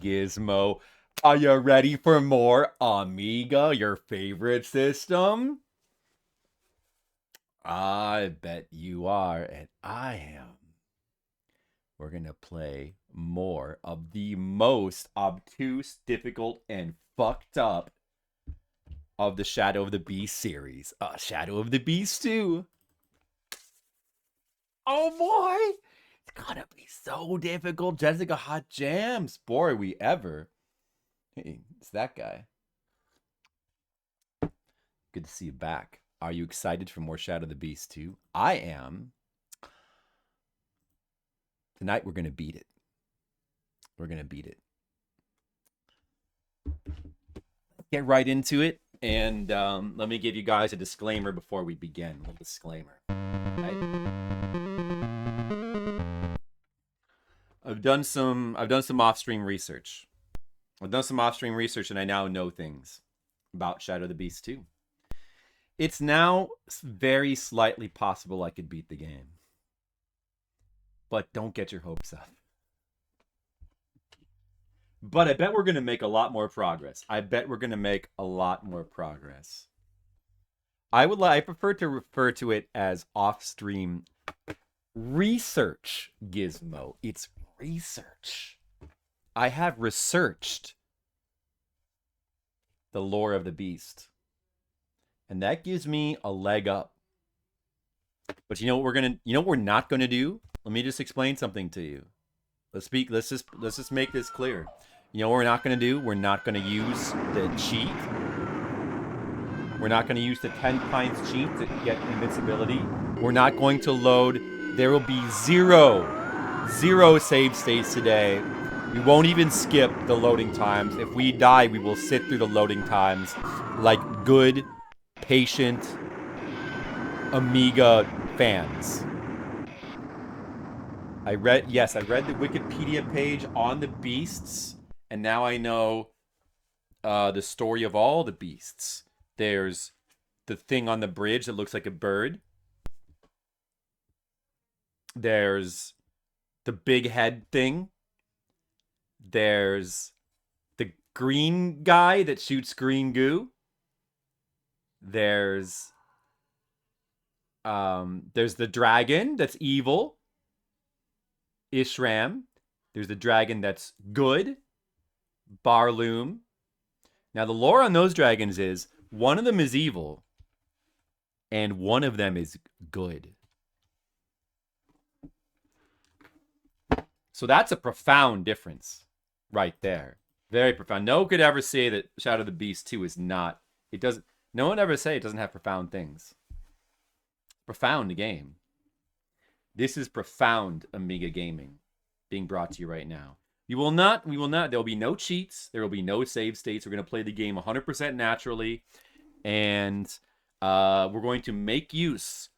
Gizmo. Are you ready for more Amiga, your favorite system? I bet you are, and I am. We're going to play more of the most obtuse, difficult, and fucked up of the Shadow of the Beast series. Shadow of the Beast 2. Oh boy! It's gonna be so difficult. Jessica Hot Jams. Boy, are we ever. Hey, it's that guy. Good to see you back. Are you excited for more Shadow of the Beast 2? I am. Tonight we're gonna beat it. We're gonna beat it. Get right into it, and let me give you guys a disclaimer before we begin. A little disclaimer. Right? I've done some off-stream research. And I now know things about Shadow of the Beast 2. It's now very slightly possible I could beat the game. But don't get your hopes up. But I bet we're going to make a lot more progress. I prefer to refer to it as off-stream research, Gizmo. It's research. I have researched the lore of the beast. And that gives me a leg up. But you know what we're not gonna do? Let me just explain something to you. Let's just make this clear. You know what we're not gonna do? We're not gonna use the cheat. We're not gonna use the 10 pints cheat to get invincibility. We're not going to load. There will be zero save states today. We won't even skip the loading times. If we die, we will sit through the loading times like good, patient Amiga fans. I read the Wikipedia page on the beasts, and now I know the story of all the beasts. There's the thing on the bridge that looks like a bird. There's the big head thing. There's the green guy that shoots green goo. There's the dragon that's evil. Ishram. There's the dragon that's good. Barloom. Now the lore on those dragons is one of them is evil and one of them is good. So that's a profound difference right there. Very profound. No one could ever say that Shadow of the Beast 2 is not. It doesn't. No one ever say it doesn't have profound things. Profound game. This is profound Amiga gaming being brought to you right now. We will not. There will be no cheats. There will be no save states. We're going to play the game 100% naturally. And we're going to make use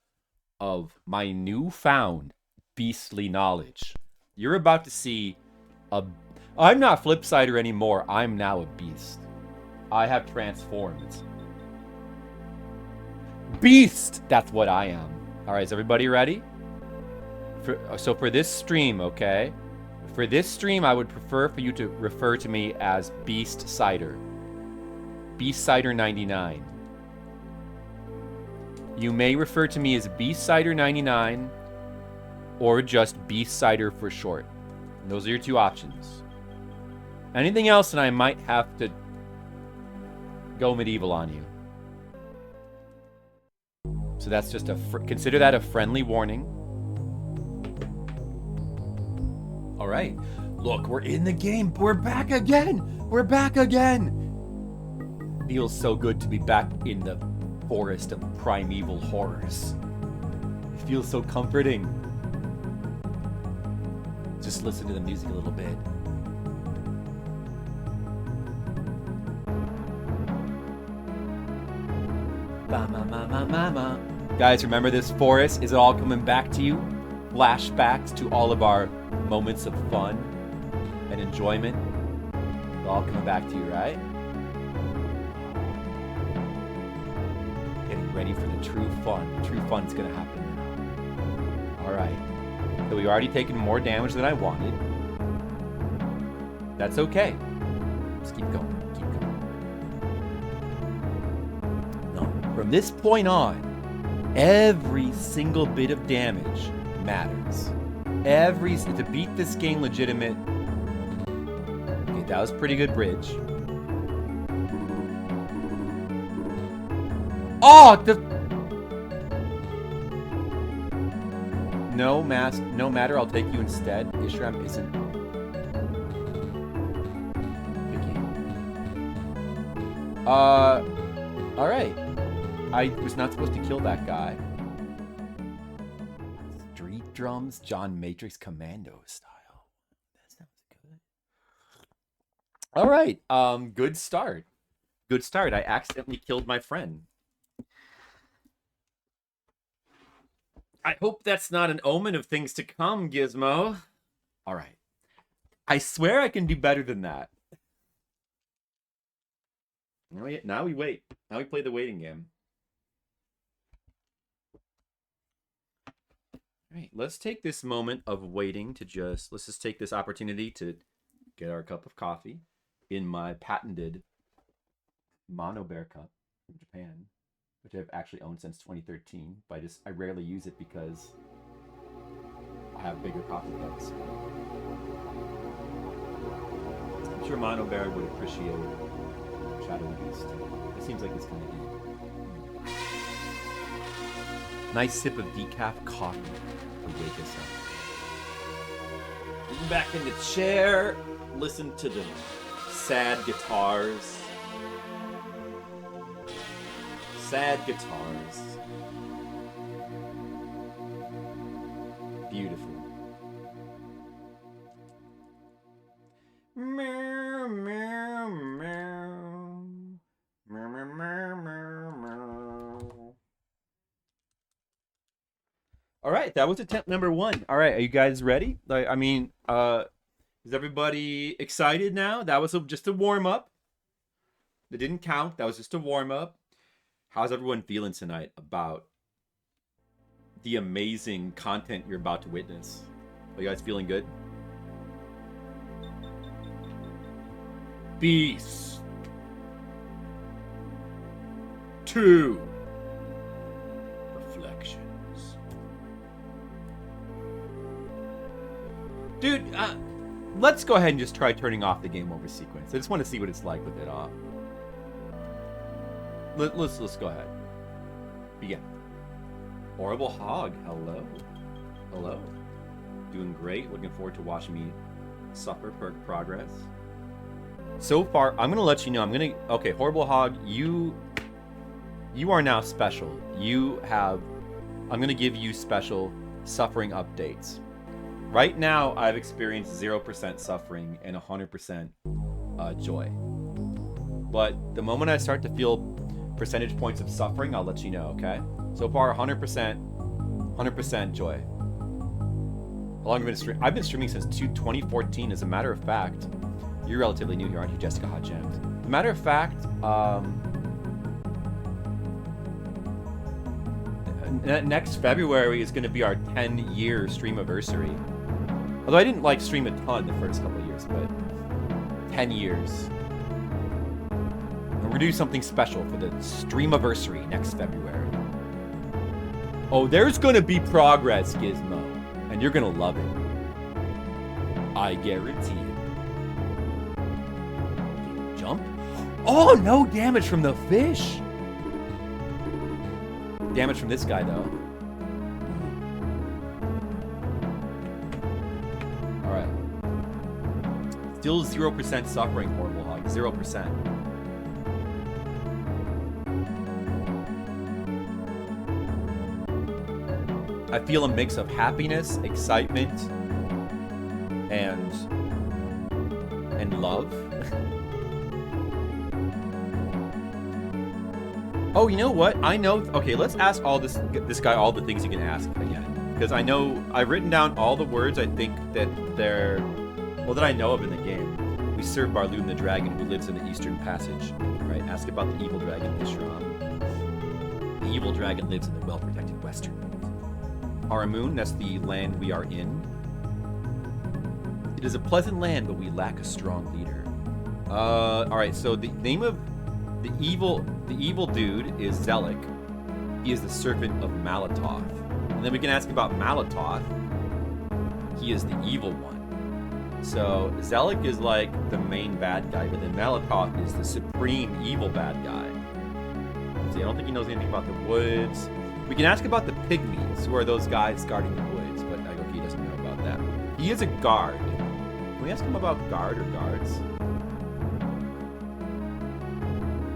of my newfound beastly knowledge. You're about to see I'm not Flipsider anymore. I'm now a beast. I have transformed. Beast! That's what I am. All right, is everybody ready? So for this stream, okay? For this stream, I would prefer for you to refer to me as Beast Cider. Beast Cider 99. You may refer to me as Beast Cider 99 or just Beast Cider for short. And those are your two options. Anything else, and I might have to go medieval on you. So that's just consider that a friendly warning. All right. Look, we're in the game. We're back again. Feels so good to be back in the forest of primeval horrors. It feels so comforting. Just listen to the music a little bit. Guys, remember this forest? Is it all coming back to you? Flashbacks to all of our moments of fun and enjoyment. It's all coming back to you, right? Getting ready for the true fun. True fun's gonna happen now. Alright. So we've already taken more damage than I wanted. That's okay. Just keep going. Keep going. No, from this point on, every single bit of damage matters. To beat this game legitimate. Okay, that was pretty good bridge. Oh, no matter, I'll take you instead. Ishram isn't picky. Alright. I was not supposed to kill that guy. Street drums, John Matrix Commando style. That sounds good. Alright, good start. Good start. I accidentally killed my friend. I hope that's not an omen of things to come, Gizmo. All right. I swear I can do better than that. Now we wait. Now we play the waiting game. All right, let's take this moment of waiting to let's just take this opportunity to get our cup of coffee in my patented Mono Bear cup from Japan, which I've actually owned since 2013, but I rarely use it because I have bigger coffee cups. I'm sure Mono Bear would appreciate Shadow and Beast. It seems like it's kind of neat. Nice sip of decaf coffee to wake us up. Get back in the chair, listen to the sad guitars. Sad guitars. Beautiful. Meow, meow, meow. Meow, meow, meow, meow, meow. All right, that was attempt number 1. All right, are you guys ready? Is everybody excited now? That was just a warm-up. That didn't count. That was just a warm-up. How's everyone feeling tonight about the amazing content you're about to witness? Are you guys feeling good? Beast 2 Reflections. Dude, let's go ahead and just try turning off the game over sequence. I just want to see what it's like with it off. Let's go ahead. Begin. Horrible Hog, hello. Hello. Doing great. Looking forward to watching me suffer progress. So far, I'm gonna let you know. Okay, Horrible Hog, you are now special. I'm gonna give you special suffering updates. Right now, I've experienced 0% suffering and 100% joy. But the moment I start to feel percentage points of suffering, I'll let you know, okay? So far, 100% joy. How long have you been streaming? I've been streaming since 2014. As a matter of fact, you're relatively new here, aren't you, Jessica Hot Gems? As a matter of fact, next February is going to be our 10-year streamiversary. Although I didn't stream a ton the first couple of years, but 10 years. We're gonna do something special for the streamiversary next February. Oh, there's gonna be progress, Gizmo, and you're gonna love it. I guarantee it. Jump. Oh, no damage from the fish. Damage from this guy, though. All right. Still 0% suffering, Horrible Hog. 0%. I feel a mix of happiness, excitement, and love. Oh, you know what? I know. Okay, let's ask this guy all the things you can ask again, because I know I've written down all the words I think that that I know of in the game. We serve Barloom the dragon who lives in the Eastern Passage. Right? Ask about the evil dragon Ishram. The evil dragon lives in the well-protected Western. Aramoon, that's the land we are in. It is a pleasant land, but we lack a strong leader. Alright, so the name of the evil dude is Zelik. He is the servant of Malatoth. And then we can ask about Malatoth. He is the evil one. So Zelik is like the main bad guy, but then Malatoth is the supreme evil bad guy. See, I don't think he knows anything about the woods. We can ask about the pygmies, who are those guys guarding the woods, but I think he doesn't know about that. He is a guard. Can we ask him about guard or guards?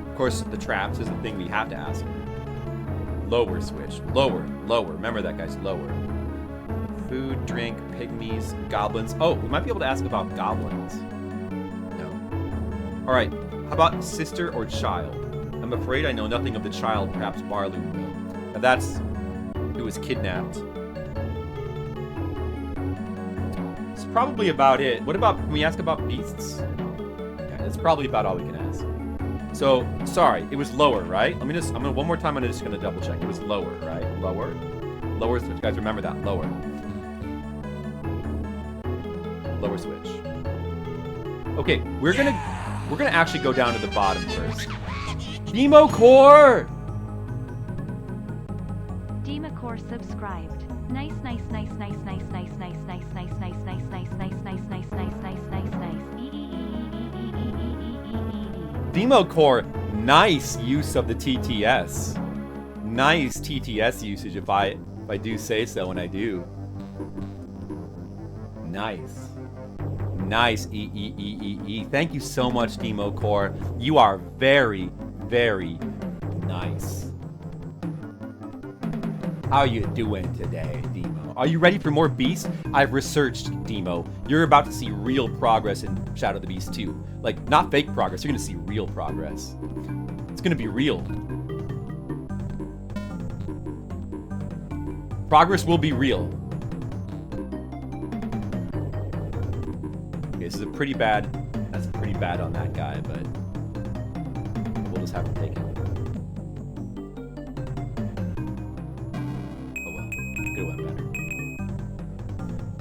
Of course, the traps is the thing we have to ask him. Lower switch. Lower. Remember that, guys. Lower. Food, drink, pygmies, goblins. Oh, we might be able to ask about goblins. No. Alright, how about sister or child? I'm afraid I know nothing of the child, perhaps Barloom will. Now that's who was kidnapped. It's probably about it. What about, can we ask about beasts? Yeah, that's probably about all we can ask. So, sorry, it was lower, right? I'm gonna, one more time, I'm just gonna double check. It was lower, right? Lower. Lower switch, guys, remember that, lower. Lower switch. Okay, we're gonna actually go down to the bottom first. Demo Core! Demo Core subscribed. Nice. Demo Core, nice use of the TTS. Nice TTS usage if I do say so, and I do. Nice. Nice, Thank you so much, Demo Core. You are very, very nice. How you doing today, Demo? Are you ready for more Beasts? I've researched, Demo. You're about to see real progress in Shadow of the Beast 2. Like, not fake progress. You're gonna see real progress. It's gonna be real. Progress will be real. This is a pretty bad, that's pretty bad on that guy, but we'll just have to take it. Oh well, could have went better.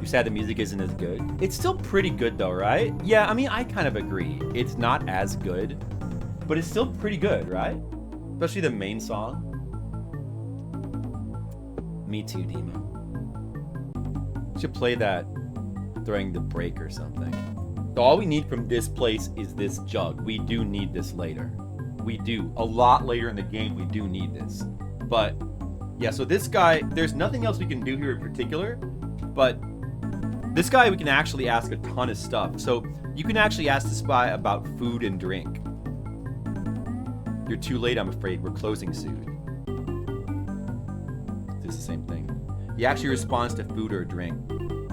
You said the music isn't as good. It's still pretty good though, right? Yeah, I mean, I kind of agree. It's not as good, but it's still pretty good, right? Especially the main song. Me too, Demo. Should play that during the break or something. So all we need from this place is this jug. We do need this later. We do. A lot later in the game, we do need this. But, yeah, so this guy, there's nothing else we can do here in particular, but this guy we can actually ask a ton of stuff. So you can actually ask this guy about food and drink. You're too late, I'm afraid. We're closing soon. It's the same thing. He actually responds to food or drink.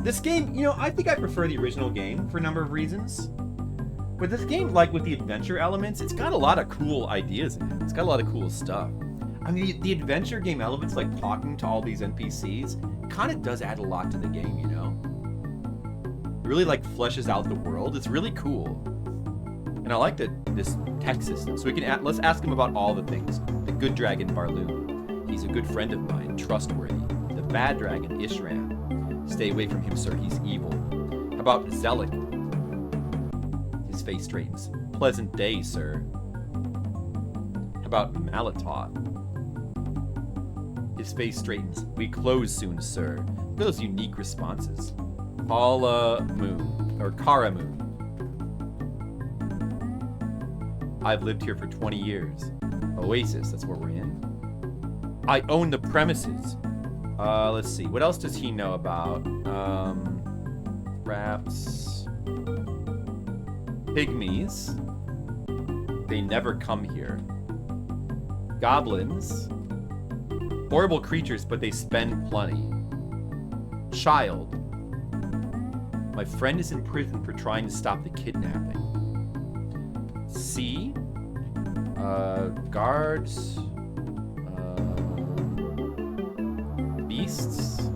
This game, you know, I think I prefer the original game for a number of reasons. But this game, like with the adventure elements, it's got a lot of cool ideas in it. It's got a lot of cool stuff. I mean, the adventure game elements, like talking to all these NPCs, kind of does add a lot to the game, you know? It really, like, fleshes out the world. It's really cool. And I like this tech system. So we can let's ask him about all the things. The good dragon, Barloom. He's a good friend of mine, trustworthy. The bad dragon, Ishram. Stay away from him, sir. He's evil. How about Zelik? His face straightens. Pleasant day, sir. How about Malatoth? His face straightens. We close soon, sir. Look at those unique responses. Kara Moon. I've lived here for 20 years. Oasis, that's where we're in. I own the premises. Let's see. What else does he know about? Rats. Pygmies. They never come here. Goblins. Horrible creatures, but they spend plenty. Child. My friend is in prison for trying to stop the kidnapping. Sea. Guards. Beasts.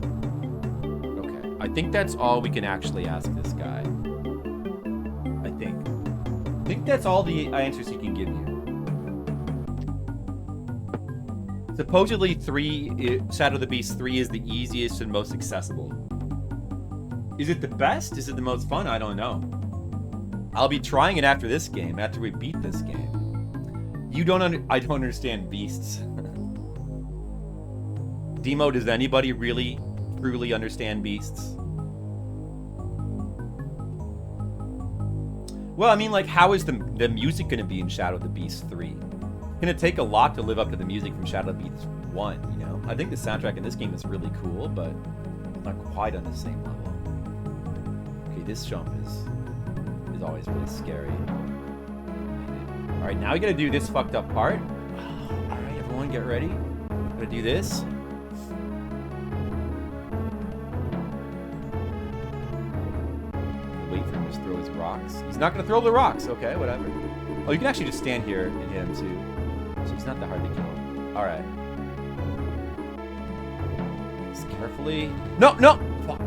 Okay. I think that's all we can actually ask this guy. I think that's all the answers he can give you. Supposedly Shadow of the Beast 3 is the easiest and most accessible. Is it the best? Is it the most fun? I don't know. I'll be trying it after this game, after we beat this game. I don't understand beasts. Demo, does anybody really, truly understand beasts? Well, I mean, like, how is the music going to be in Shadow of the Beast 3? It's going to take a lot to live up to the music from Shadow of the Beast 1, you know? I think the soundtrack in this game is really cool, but not quite on the same level. Okay, this jump is always really scary. Alright, now we gotta do this fucked up part. Alright, everyone, get ready. Gotta do this. Wait for him to throw his rocks. He's not gonna throw the rocks. Okay, whatever. Oh, you can actually just stand here and hit him too. So he's not that hard to kill. Alright. Just carefully. No, no! Fuck.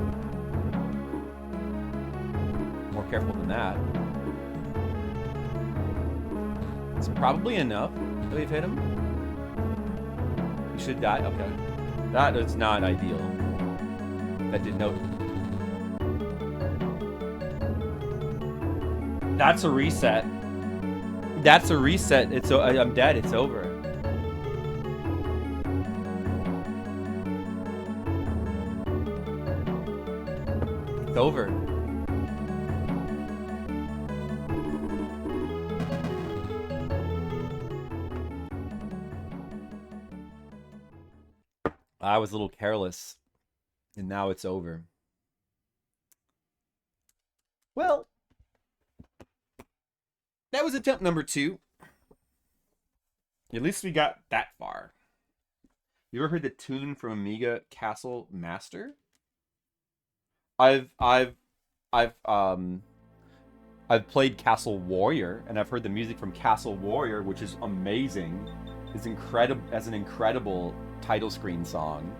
More careful than that. It's probably enough that we've hit him. He should die. Okay. That is not ideal. That did no. That's a reset. That's a reset. I'm dead. It's over. It's over. I was a little careless, and now it's over. Well, that was attempt number 2. At least we got that far. You ever heard the tune from Amiga Castle Master? I've played Castle Warrior, and I've heard the music from Castle Warrior, which is amazing. It's incredible as an incredible title screen song.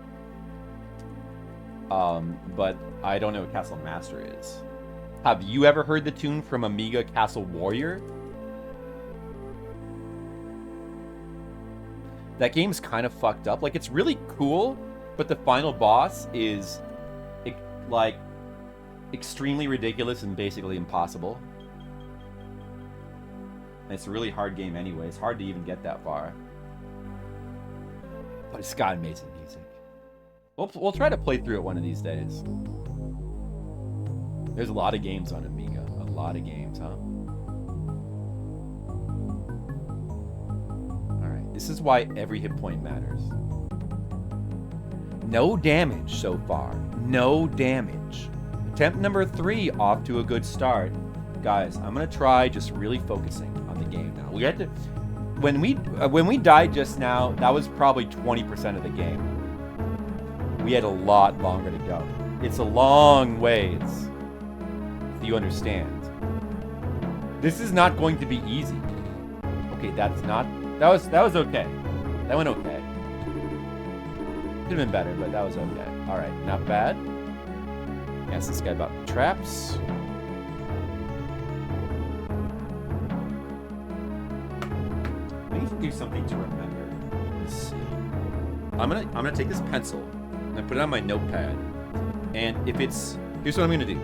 But I don't know what Castle Master is. Have you ever heard the tune from Amiga Castle Warrior? That game's kind of fucked up. Like, it's really cool, but the final boss is like extremely ridiculous and basically impossible. And it's a really hard game anyway. It's hard to even get that far. But it's got amazing music. We'll try to play through it one of these days. There's a lot of games on Amiga. A lot of games, huh? Alright, this is why every hit point matters. No damage so far. No damage. Attempt number 3, off to a good start. Guys, I'm gonna try just really focusing on the game now. We had to... When we died just now, that was probably 20% of the game. We had a lot longer to go. It's a long ways. If you understand. This is not going to be easy. Okay, that was okay. That went okay. Could have been better, but that was okay. Alright, not bad. Ask this guy about the traps. We need to do something to remember. Let's see. I'm gonna take this pencil and I put it on my notepad. And here's what I'm gonna do.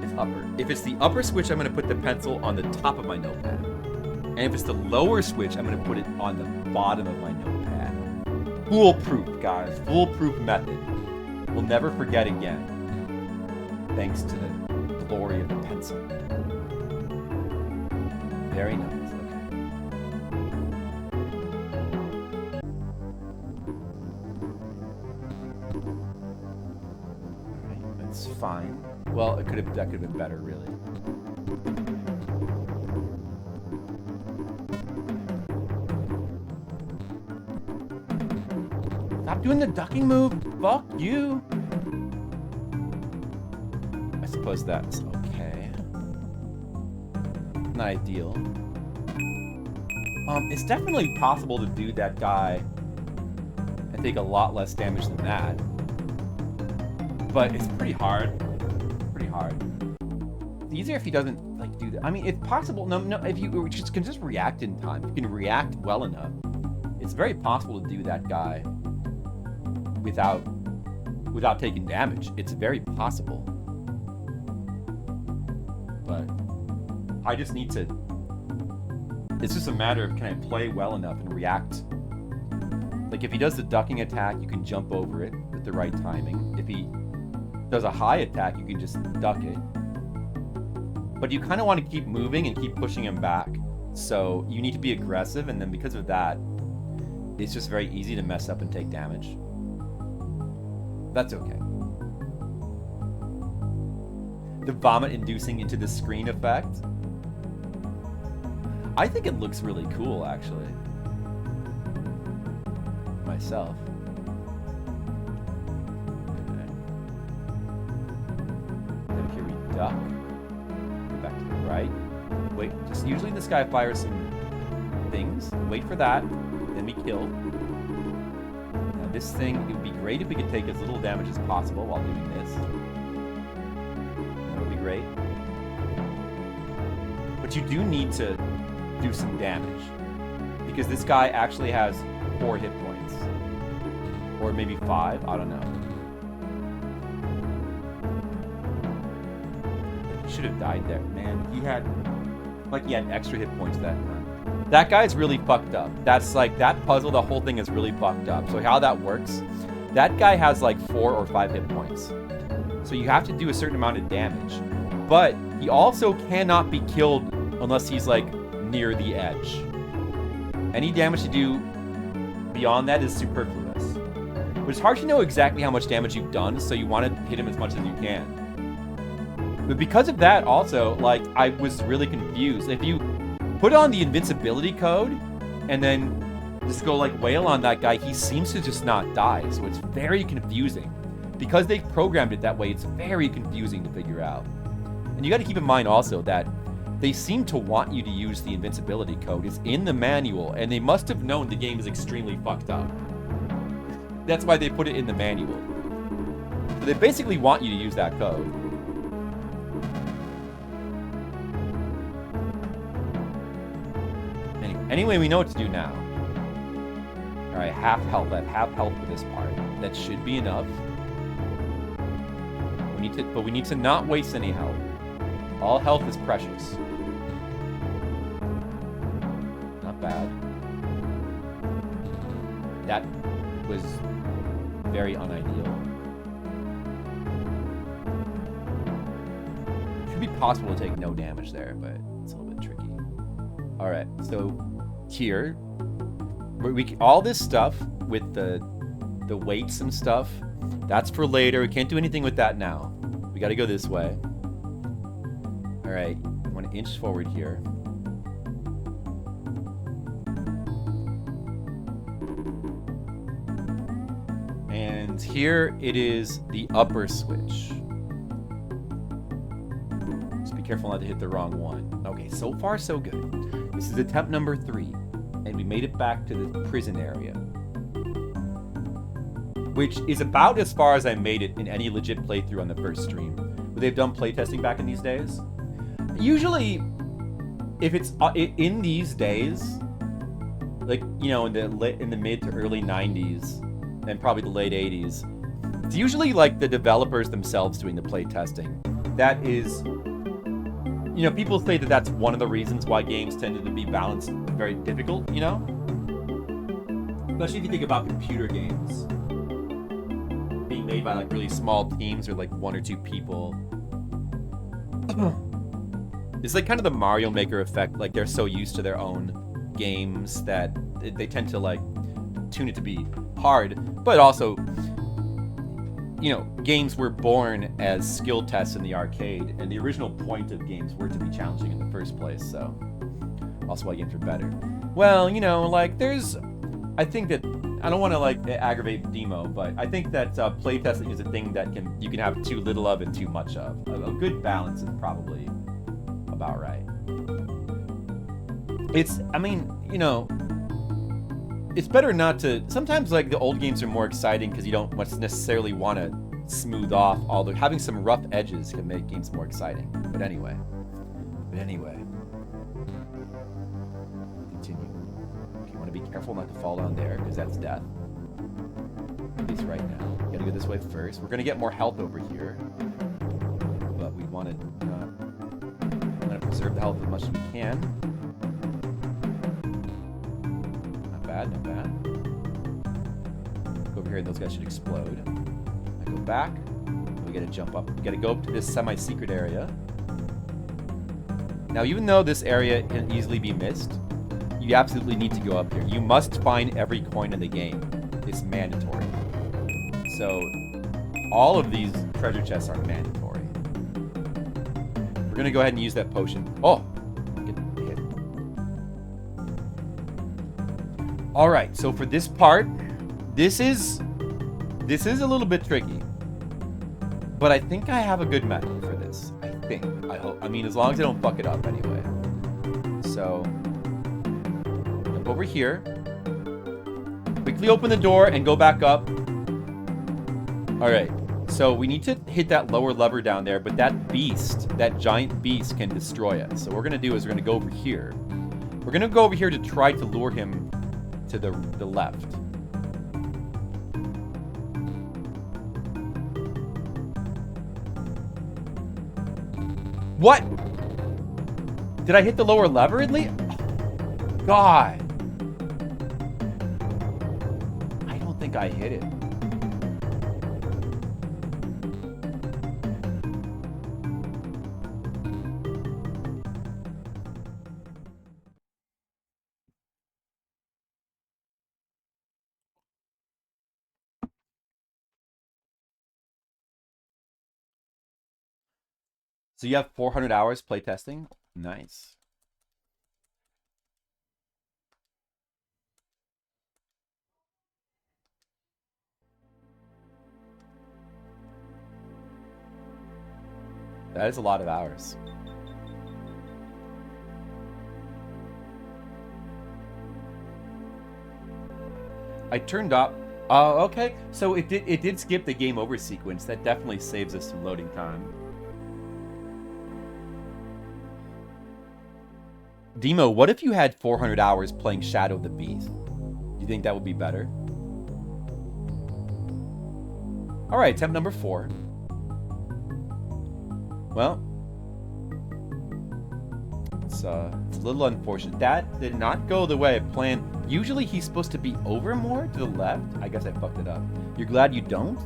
It's upper. If it's the upper switch, I'm gonna put the pencil on the top of my notepad. And if it's the lower switch, I'm gonna put it on the bottom of my notepad. Foolproof, guys. Foolproof method. We'll never forget again. Thanks to the glory of the pencil. Very nice. Okay. Alright, that's fine. Well, that could have been better, really. Stop doing the ducking move. Fuck you. I suppose that's okay. Not ideal. It's definitely possible to do that guy and take a lot less damage than that. But it's pretty hard. Pretty hard. It's easier if he doesn't like do that. I mean, it's possible. No. If you can just react in time, if you can react well enough, it's very possible to do that guy without without taking damage. It's very possible. But I just need to... It's just a matter of, can I play well enough and react? Like, if he does the ducking attack, you can jump over it with the right timing. If he does a high attack, you can just duck it. But you kind of want to keep moving and keep pushing him back. So you need to be aggressive, and then because of that, it's just very easy to mess up and take damage. That's okay. The vomit inducing into the screen effect. I think it looks really cool, actually. Myself. Okay. Then here we duck. Go back to the right. Wait, just usually this guy fires some things. Wait for that. Then we kill. Now this thing, it would be great if we could take as little damage as possible while doing this. That would be great. But you do need to do some damage. Because this guy actually has 4 hit points. Or maybe 5, I don't know. He should have died there. Man, he had extra hit points that time. That guy's really fucked up. That's like, that puzzle, the whole thing is really fucked up. So how that works, that guy has like 4 or 5 hit points. So you have to do a certain amount of damage. But he also cannot be killed unless he's like near the edge. Any damage to do beyond that is superfluous. But it's hard to know exactly how much damage you've done, so you want to hit him as much as you can. But because of that also, like, I was really confused. If you put on the invincibility code and then just go like wail on that guy, he seems to just not die. So it's very confusing. Because they programmed it that way, it's very confusing to figure out. And you got to keep in mind also that they seem to want you to use the invincibility code. It's in the manual, and they must have known the game is extremely fucked up. That's why they put it in the manual. So they basically want you to use that code. Anyway, we know what to do now. Alright, half health. I have half health for this part. That should be enough. But we need to not waste any health. All health is precious. Not bad. That was very unideal. It should be possible to take no damage there, but it's a little bit tricky. Alright, so here, all this stuff with the weights and stuff, that's for later. We can't do anything with that now. We gotta go this way. Alright, I want to inch forward here. And here it is the upper switch. Just be careful not to hit the wrong one. Okay, so far so good. This is attempt number 3. And we made it back to the prison area. Which is about as far as I made it in any legit playthrough on the first stream. Where they've done playtesting back in these days. Usually, if it's in these days, like, you know, in the mid to early 90s, and probably the late 80s, it's usually like the developers themselves doing the playtesting. That is, you know, people say that that's one of the reasons why games tended to be balanced very difficult, you know? Especially if you think about computer games being made by like really small teams or like 1 or 2 people. It's like kind of the Mario Maker effect. Like, they're so used to their own games that they tend to like tune it to be hard. But also, you know, games were born as skill tests in the arcade, and the original point of games were to be challenging in the first place. So also why games are better. Well, you know, like, I think that, I don't want to like aggravate Demo, but I think that playtesting is a thing that you can have too little of and too much of. A good balance is probably about right. I mean, you know, it's better not to. Sometimes like the old games are more exciting because you don't necessarily want to smooth off all the. Having some rough edges can make games more exciting. But anyway. Continue. Okay, you want to be careful not to fall down there because that's death. At least right now. You gotta go this way first. We're gonna get more health over here, but we want to preserve the health as much as we can. Not bad, not bad. Go over here and those guys should explode. I go back. We gotta jump up. We gotta go up to this semi-secret area. Now, even though this area can easily be missed, you absolutely need to go up here. You must find every coin in the game. It's mandatory. So, all of these treasure chests are mandatory. We're gonna go ahead and use that potion. Oh! I'm getting hit. Alright, so for this part, this is a little bit tricky. But I think I have a good method for this. I think. I hope. I mean, as long as I don't fuck it up anyway. So, jump over here. Quickly open the door and go back up. Alright. So, we need to hit that lower lever down there, but that beast, that giant beast, can destroy us. So, what we're going to do is we're going to go over here. We're going to go over here to try to lure him to the left. What? Did I hit the lower lever at least? Oh, God. I don't think I hit it. So you have 400 hours playtesting? Nice. That is a lot of hours. I turned up. Oh, okay. So it did skip the game over sequence. That definitely saves us some loading time. Demo, what if you had 400 hours playing Shadow of the Beast? Do you think that would be better? Alright, attempt number 4. Well, it's a little unfortunate. That did not go the way I planned. Usually he's supposed to be over more to the left. I guess I fucked it up. You're glad you don't?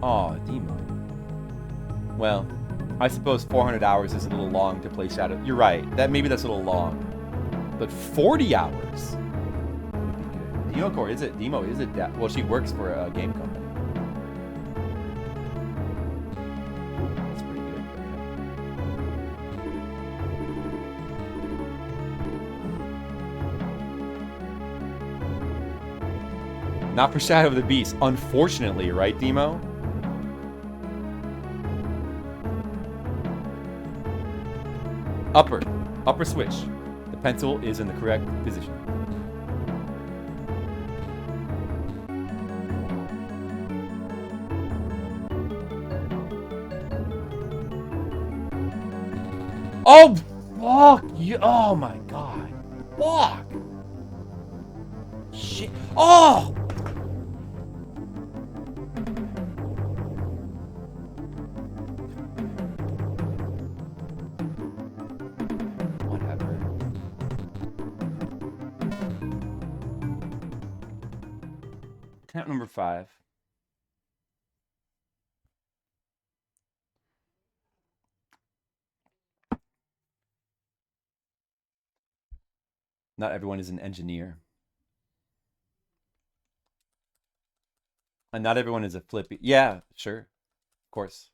Aw, Demo. Well, I suppose 400 hours is a little long to play Shadow. You're right. Maybe that's a little long. But 40 hours would be good. Demo, is it? Demo, is it? Well, she works for a game company. That's pretty good. Not for Shadow of the Beast. Unfortunately, right, Demo? Upper switch. The pencil is in the correct position. Oh, fuck you. Oh my God. Fuck. Shit. Oh! Attempt number 5. Not everyone is an engineer. And not everyone is a flippy. Yeah, sure. Of course.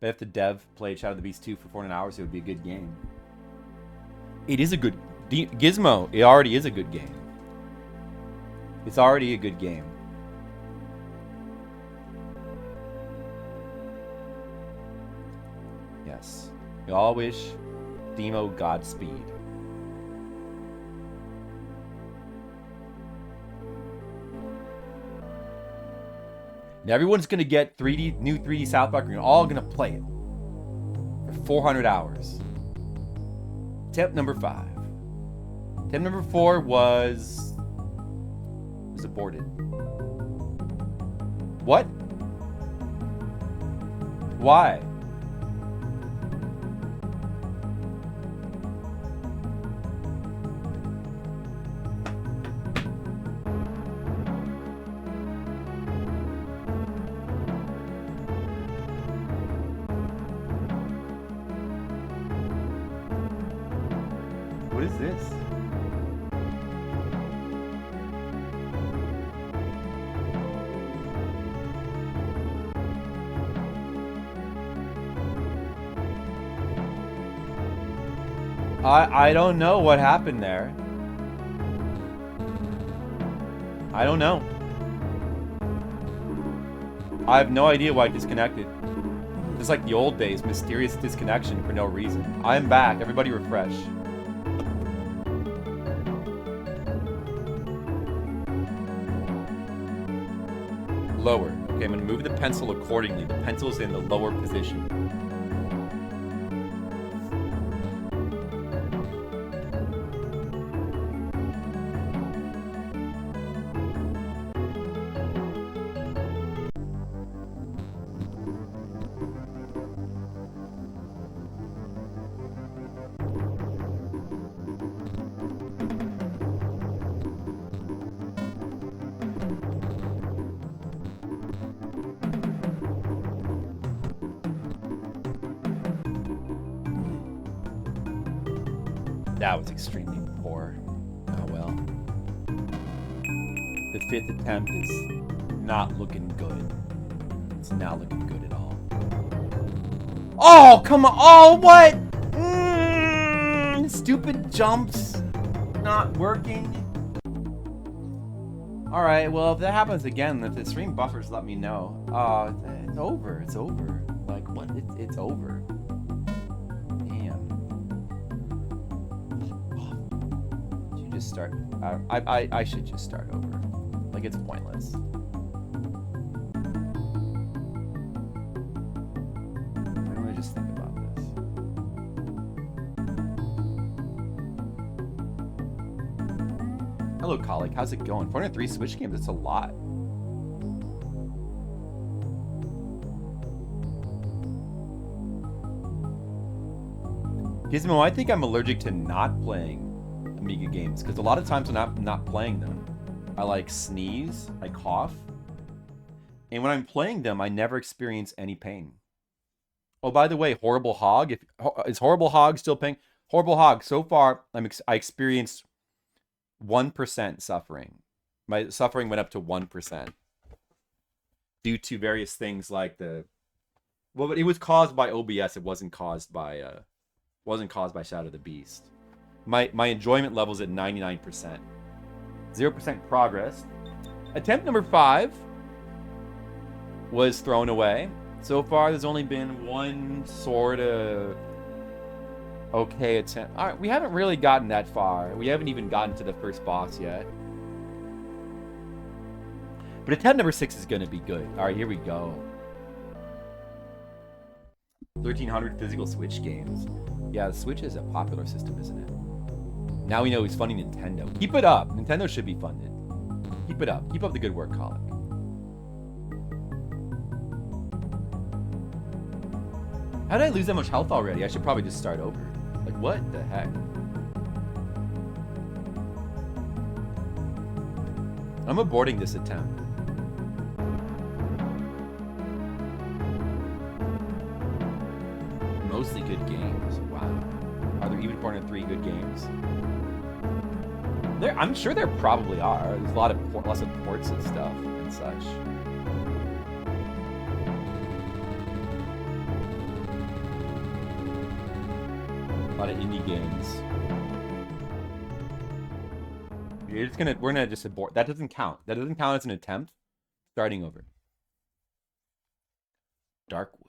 But if the dev played Shadow of the Beast 2 for 400 hours, it would be a good game. It is a good... Gizmo, it already is a good game. It's already a good game. Yes. We all wish Demo Godspeed. And everyone's going to get new 3D South Park. You're all going to play it for 400 hours. Attempt number 5. Attempt number 4 was aborted. What? Why? What is this? I don't know what happened there. I don't know. I have no idea why it disconnected. Just like the old days, mysterious disconnection for no reason. I am back. Everybody refresh. Lower. Okay, I'm gonna move the pencil accordingly. The pencil's in the lower position. That was extremely poor. Oh well. The 5th attempt is not looking good. It's not looking good at all. Oh, come on. Oh, what? Stupid jumps. Not working. Alright, well, if that happens again, if the stream buffers, let me know. It's over. It's over. Like, what? It's over. Just start. I should just start over. Like, it's pointless. Let me just think about this. Hello, colleague. How's it going? 403 Switch games. That's a lot. Gizmo, I think I'm allergic to not playing Amiga games, because a lot of times when I'm not playing them, I like sneeze, I cough, and when I'm playing them, I never experience any pain. Oh, by the way, Horrible Hog, is Horrible Hog still paying? Horrible Hog, so far, I experienced 1% suffering. My suffering went up to 1% due to various things like well, it was caused by OBS. It wasn't caused by Shadow of the Beast. My enjoyment level's at 99%. 0% progress. Attempt number 5 was thrown away. So far, there's only been one sort of okay attempt. All right, we haven't really gotten that far. We haven't even gotten to the first boss yet. But attempt number 6 is going to be good. All right, here we go. 1,300 physical Switch games. Yeah, the Switch is a popular system, isn't it? Now we know he's funding Nintendo. Keep it up. Nintendo should be funded. Keep it up. Keep up the good work, Colic. How did I lose that much health already? I should probably just start over. Like, what the heck? I'm aborting this attempt. Mostly good games. Wow. Are there even 403 good games? I'm sure there probably are. There's lots of ports and stuff and such. A lot of indie games. We're gonna just abort. That doesn't count. That doesn't count as an attempt. Starting over. Darkwood.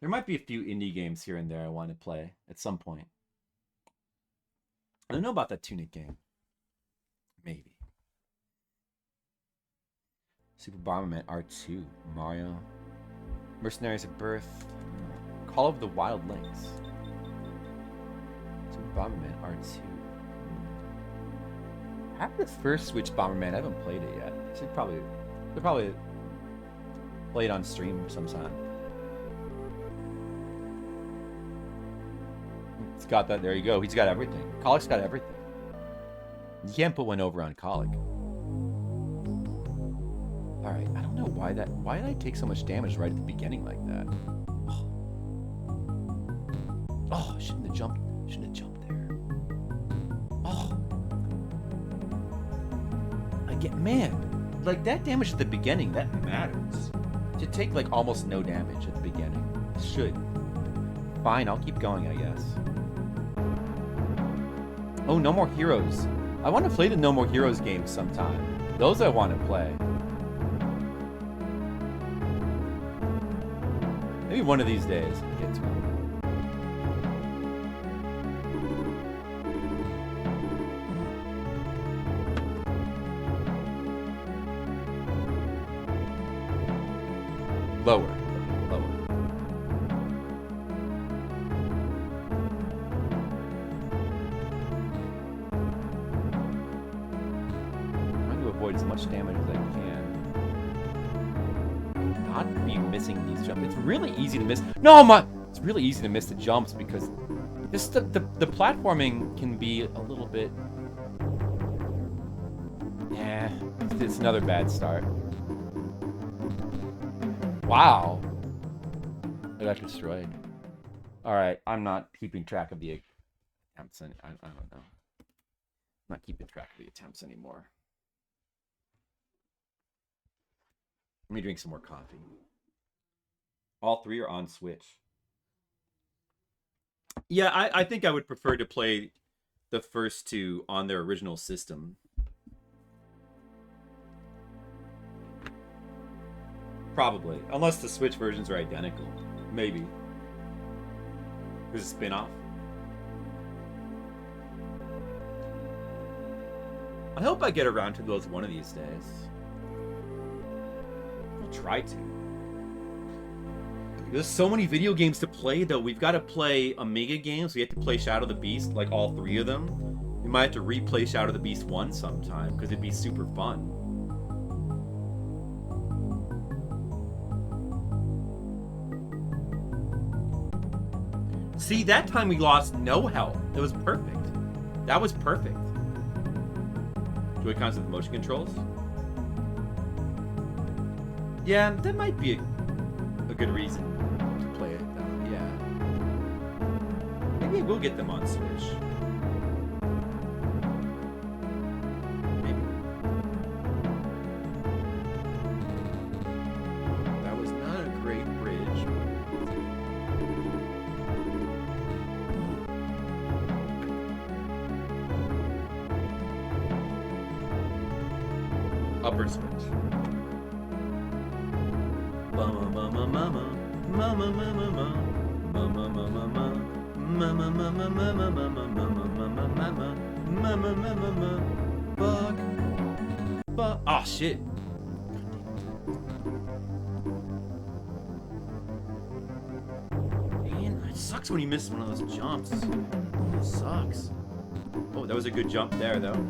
There might be a few indie games here and there I want to play at some point. I don't know about that Tunic game. Maybe. Super Bomberman R2. Mario. Mercenaries of Birth. Call of the Wild Links. Super Bomberman R2. I have the first Switch Bomberman. I haven't played it yet. Should probably play it on stream sometime. He's got that. There you go. He's got everything. Colic's got everything. You can't put one over on Colic. All right. I don't know why that. Why did I take so much damage right at the beginning like that? Oh, I shouldn't have jumped. Shouldn't have jumped there. Oh. I get, man, like that damage at the beginning, that matters. To take like almost no damage at the beginning. Should. Fine, I'll keep going, I guess. Oh, No More Heroes. I want to play the No More Heroes games sometime. Those I want to play. Maybe one of these days we'll get to them. Lower. Lower. I'm trying to avoid as much damage as I can. Not be missing these jumps. It's really easy to miss. No, it's really easy to miss the jumps because this the platforming can be a little bit. Yeah, it's another bad start. Wow. I got destroyed. Alright, I'm not keeping track of the attempts. I don't know. I'm not keeping track of the attempts anymore. Let me drink some more coffee. All three are on Switch. Yeah, I think I would prefer to play the first two on their original system. Probably. Unless the Switch versions are identical. Maybe. There's a spin-off. I hope I get around to those one of these days. I'll try to. There's so many video games to play, though. We've got to play Amiga games. We have to play Shadow of the Beast, like all three of them. We might have to replay Shadow of the Beast 1 sometime, because it'd be super fun. See, that time we lost no health. It was perfect. That was perfect. Joy-Cons with motion controls? Yeah, that might be a good reason to play it, though. Yeah. Maybe we'll get them on Switch. Maybe. That was not a great bridge. Upper switch. Mama, mama, mama, mama, mama, mama, mama, mama, mama, mama, mama, mama, mama, mama, mama, mama, fuck, fuck. Oh shit. Man, it sucks when you miss one of those jumps. It sucks. Oh, that was a good jump there, though.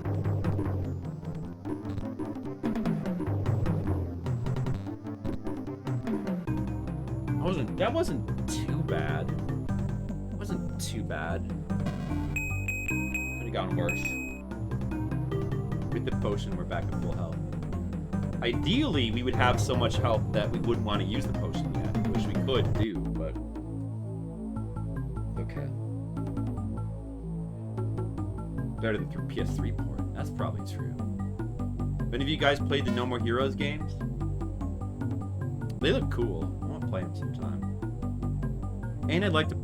That wasn't too bad. It wasn't too bad. Could have gone worse. With the potion, we're back at full health. Ideally, we would have so much health that we wouldn't want to use the potion yet, which we could do, but okay. Better than through PS3 port. That's probably true. Have any of you guys played the No More Heroes games? They look cool. I want to play them sometime. And I'd like to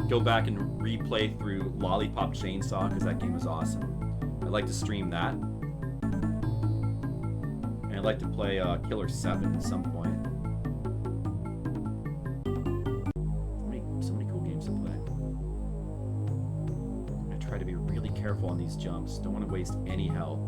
go back and replay through Lollipop Chainsaw, because that game was awesome. I'd like to stream that. And I'd like to play Killer 7 at some point. So many cool games to play. I'm going to try to be really careful on these jumps. Don't want to waste any health.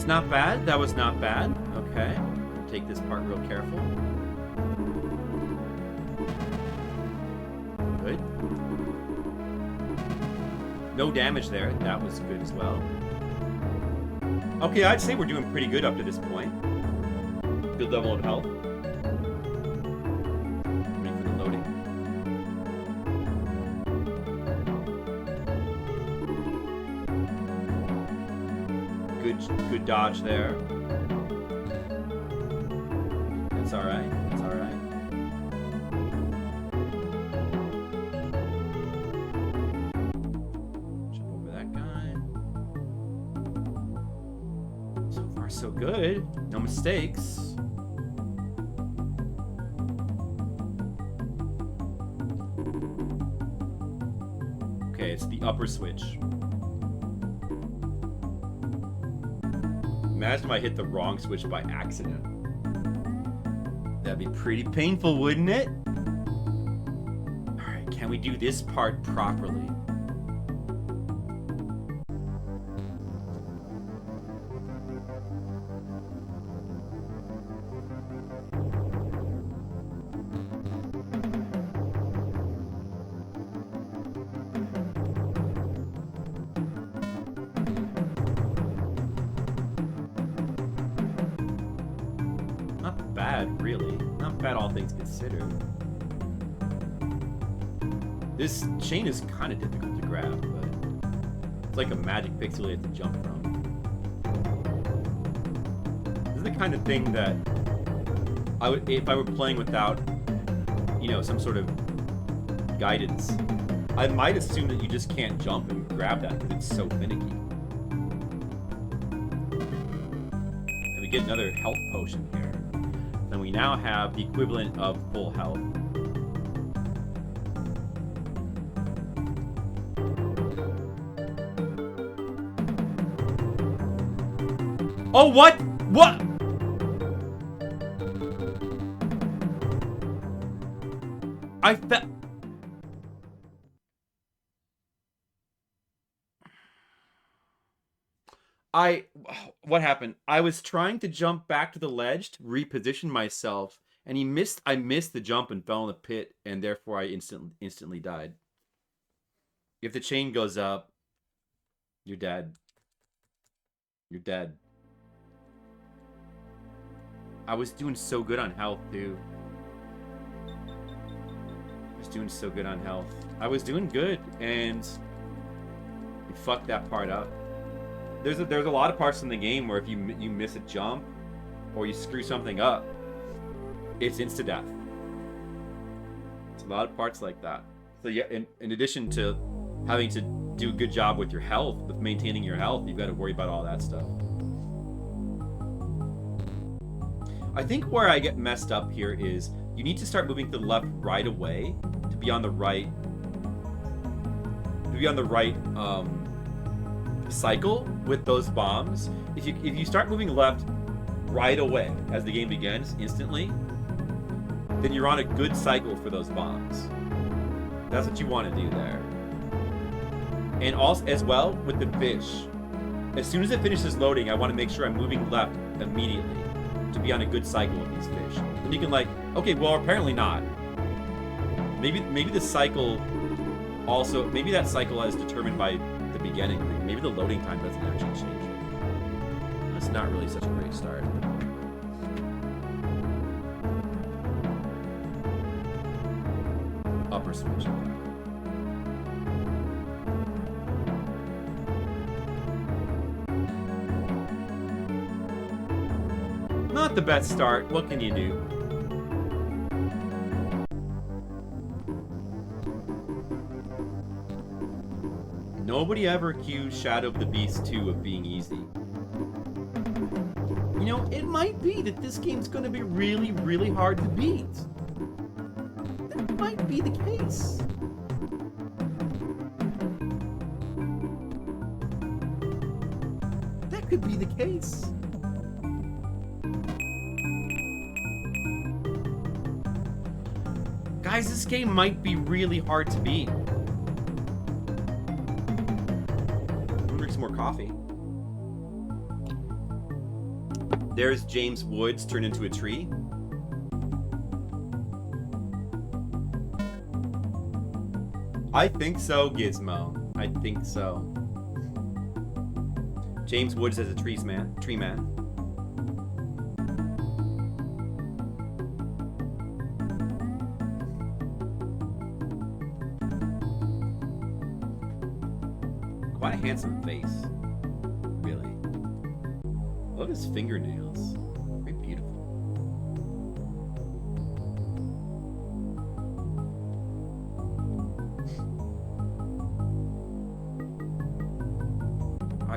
not bad. That was not bad. Okay. Take this part real careful. Good. No damage there. That was good as well. Okay, I'd say we're doing pretty good up to this point. Good level of health. Waiting for the loading. Good dodge there. That's alright. That's alright. Jump over that guy. So far, so good. No mistakes. Okay, it's the upper switch. Imagine if I hit the wrong switch by accident. That'd be pretty painful, wouldn't it? Alright, can we do this part properly? Really. Not bad, all things considered. This chain is kind of difficult to grab, but it's like a magic pixel you have to jump from. This is the kind of thing that I would, if I were playing without, you know, some sort of guidance, I might assume that you just can't jump and grab that because it's so finicky. And we get another health potion here. And we now have the equivalent of full health. Oh, what? What? I felt... What happened? I was trying to jump back to the ledge to reposition myself, and I missed the jump and fell in the pit, and therefore I instantly died. If the chain goes up, you're dead. You're dead. I was doing so good on health, too. I was doing so good on health. I was doing good, and you fucked that part up. There's a lot of parts in the game where if you miss a jump or you screw something up, it's insta-death. It's a lot of parts like that. So yeah, in addition to having to do a good job with your health, with maintaining your health, you've got to worry about all that stuff. I think where I get messed up here is you need to start moving to the left right away to be on the right cycle with those bombs. If you start moving left right away as the game begins instantly, then you're on a good cycle for those bombs. That's what you want to do there. And also as well with the fish, as soon as it finishes loading, I want to make sure I'm moving left immediately to be on a good cycle with these fish. And you can like, okay, well apparently not. Maybe the cycle also, maybe that cycle is determined by the beginning. Maybe the loading time doesn't actually change it. That's not really such a great start. Upper switch. Not the best start. What can you do? Nobody ever accused Shadow of the Beast 2 of being easy. You know, it might be that this game's gonna be really, really hard to beat. That might be the case. That could be the case. Guys, this game might be really hard to beat. More coffee. There's James Woods turned into a tree. I think so, Gizmo. I think so. James Woods as a tree man. Quite a handsome face. Really. I love his fingernails. Very beautiful.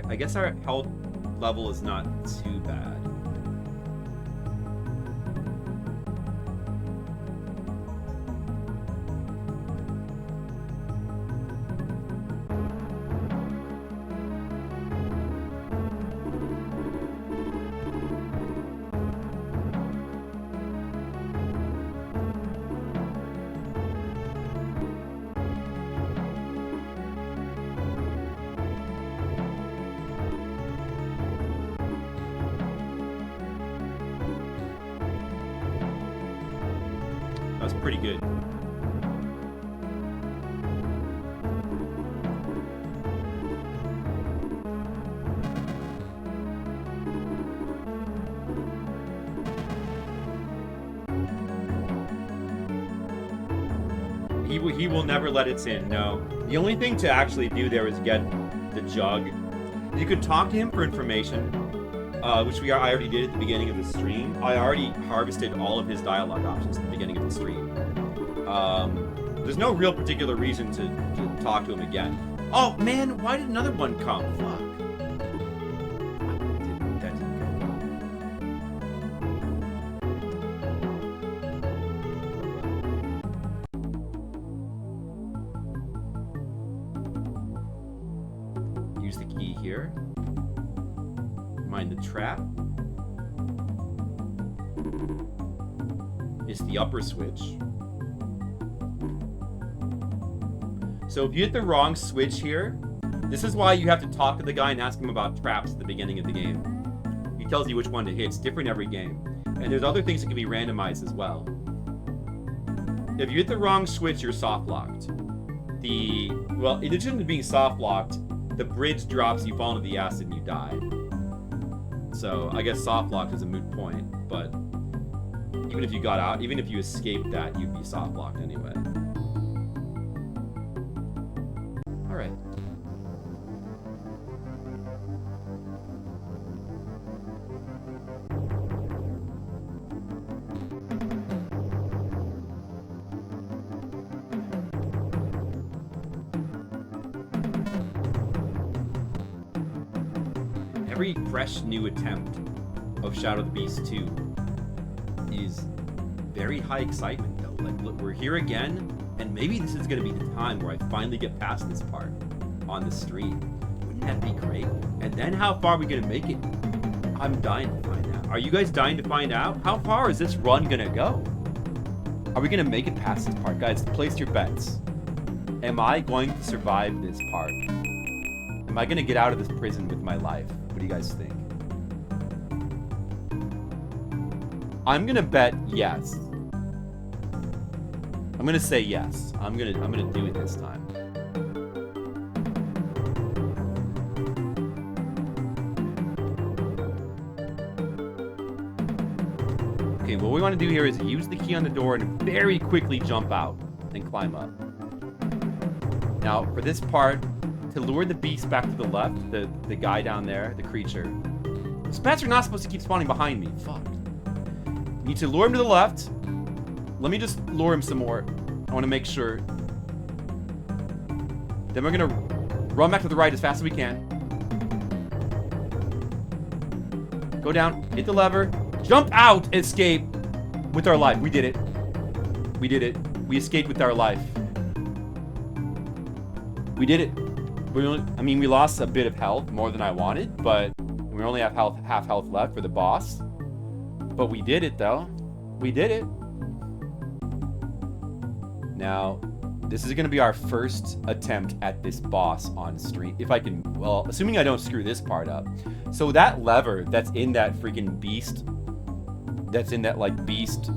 I guess our health level is not too bad. That was pretty good. He will never let it in, no. The only thing to actually do there is get the jug. You could talk to him for information, which I already did at the beginning of the stream. I already harvested all of his dialogue options at the beginning of the stream. There's no real particular reason to talk to him again. Oh man, why did another one come? Fuck. That didn't go well. Use the key here. Mind the trap. It's the upper switch. So if you hit the wrong switch here, this is why you have to talk to the guy and ask him about traps at the beginning of the game. He tells you which one to hit. It's different every game. And there's other things that can be randomized as well. If you hit the wrong switch, you're soft-locked. Well, in addition to being soft-locked, the bridge drops, you fall into the acid, and you die. So I guess soft-locked is a moot point, but even if you got out, even if you escaped that, you'd be soft-locked anyway. Alright. Every fresh new attempt of Shadow of the Beast 2 is very high excitement though. Like, look, we're here again, and maybe this is going to be the time where I finally get past this part on the stream. Wouldn't that be great? And then how far are we going to make it? I'm dying to find out. Are you guys dying to find out? How far is this run going to go? Are we going to make it past this part? Guys, place your bets. Am I going to survive this part? Am I going to get out of this prison with my life? What do you guys think? I'm gonna bet yes. I'm gonna say yes. I'm gonna do it this time. Okay, what we want to do here is use the key on the door and very quickly jump out and climb up. Now, for this part, to lure the beast back to the left, the guy down there, the creature. Spats are not supposed to keep spawning behind me. Fuck. Need to lure him to the left. Let me just lure him some more. I want to make sure. Then we're going to run back to the right as fast as we can. Go down, hit the lever, jump out, escape with our life. We did it. We did it. We escaped with our life. We did it. I mean, we lost a bit of health, more than I wanted, but we only have half health left for the boss. But we did it, though. We did it. Now, This is going to be our first attempt at this boss on stream. If I can, well, assuming I don't screw this part up. So that lever that's in that freaking beast, that's in that like beast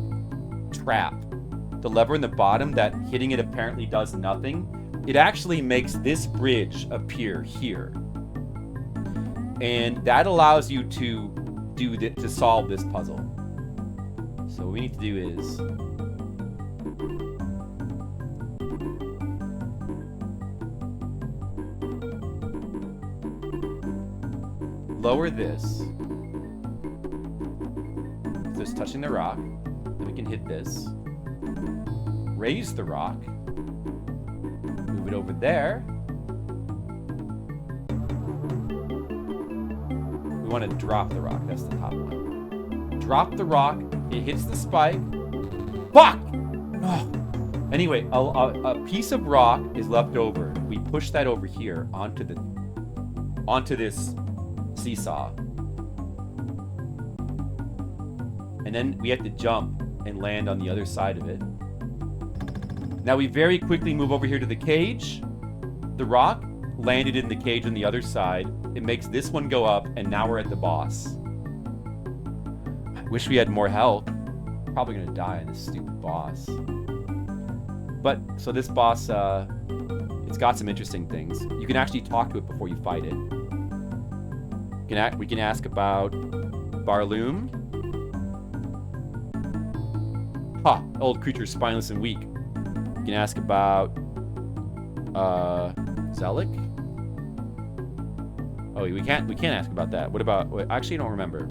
trap, the lever in the bottom that hitting it apparently does nothing, it actually makes this bridge appear here. And that allows you to to solve this puzzle. So what we need to do is lower this. So it's touching the rock. Then we can hit this. Raise the rock. Move it over there. We want to drop the rock. That's the top one. Drop the rock. It hits the spike. Fuck! Oh. Anyway, a piece of rock is left over. We push that over here onto this seesaw. And then we have to jump and land on the other side of it. Now we very quickly move over here to the cage. The rock landed in the cage on the other side. It makes this one go up, and now we're at the boss. I wish we had more health. Probably gonna die on this stupid boss. But, so this boss, it's got some interesting things. You can actually talk to it before you fight it. We can ask about Barloom. Ha! Old creature, spineless and weak. We can ask about Zelik. Oh, we can't ask about that. What about? Wait, actually, I don't remember.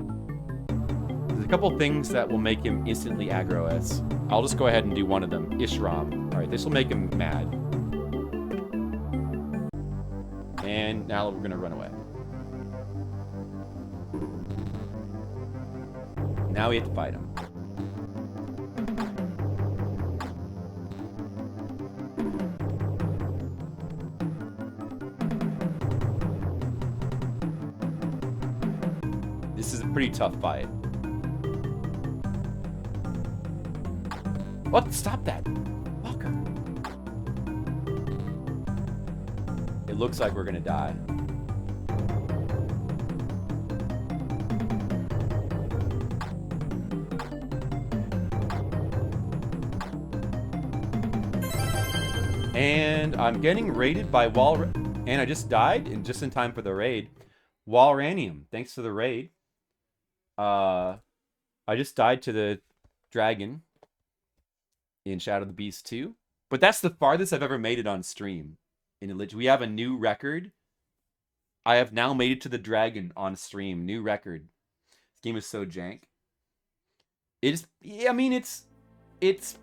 There's a couple things that will make him instantly aggro us. I'll just go ahead and do one of them. Ishram. All right, this will make him mad. And now we're gonna run away. Now we have to fight him. This is a pretty tough fight. What? Stop that! Fucker! It looks like we're gonna die. And I'm getting raided by and I just died, and just in time for the raid. Walranium, thanks for the raid. I just died to the dragon in Shadow of the Beast 2. But that's the farthest I've ever made it on stream. We have a new record. I have now made it to the dragon on stream. New record. This game is so jank. It's, yeah, I mean, it's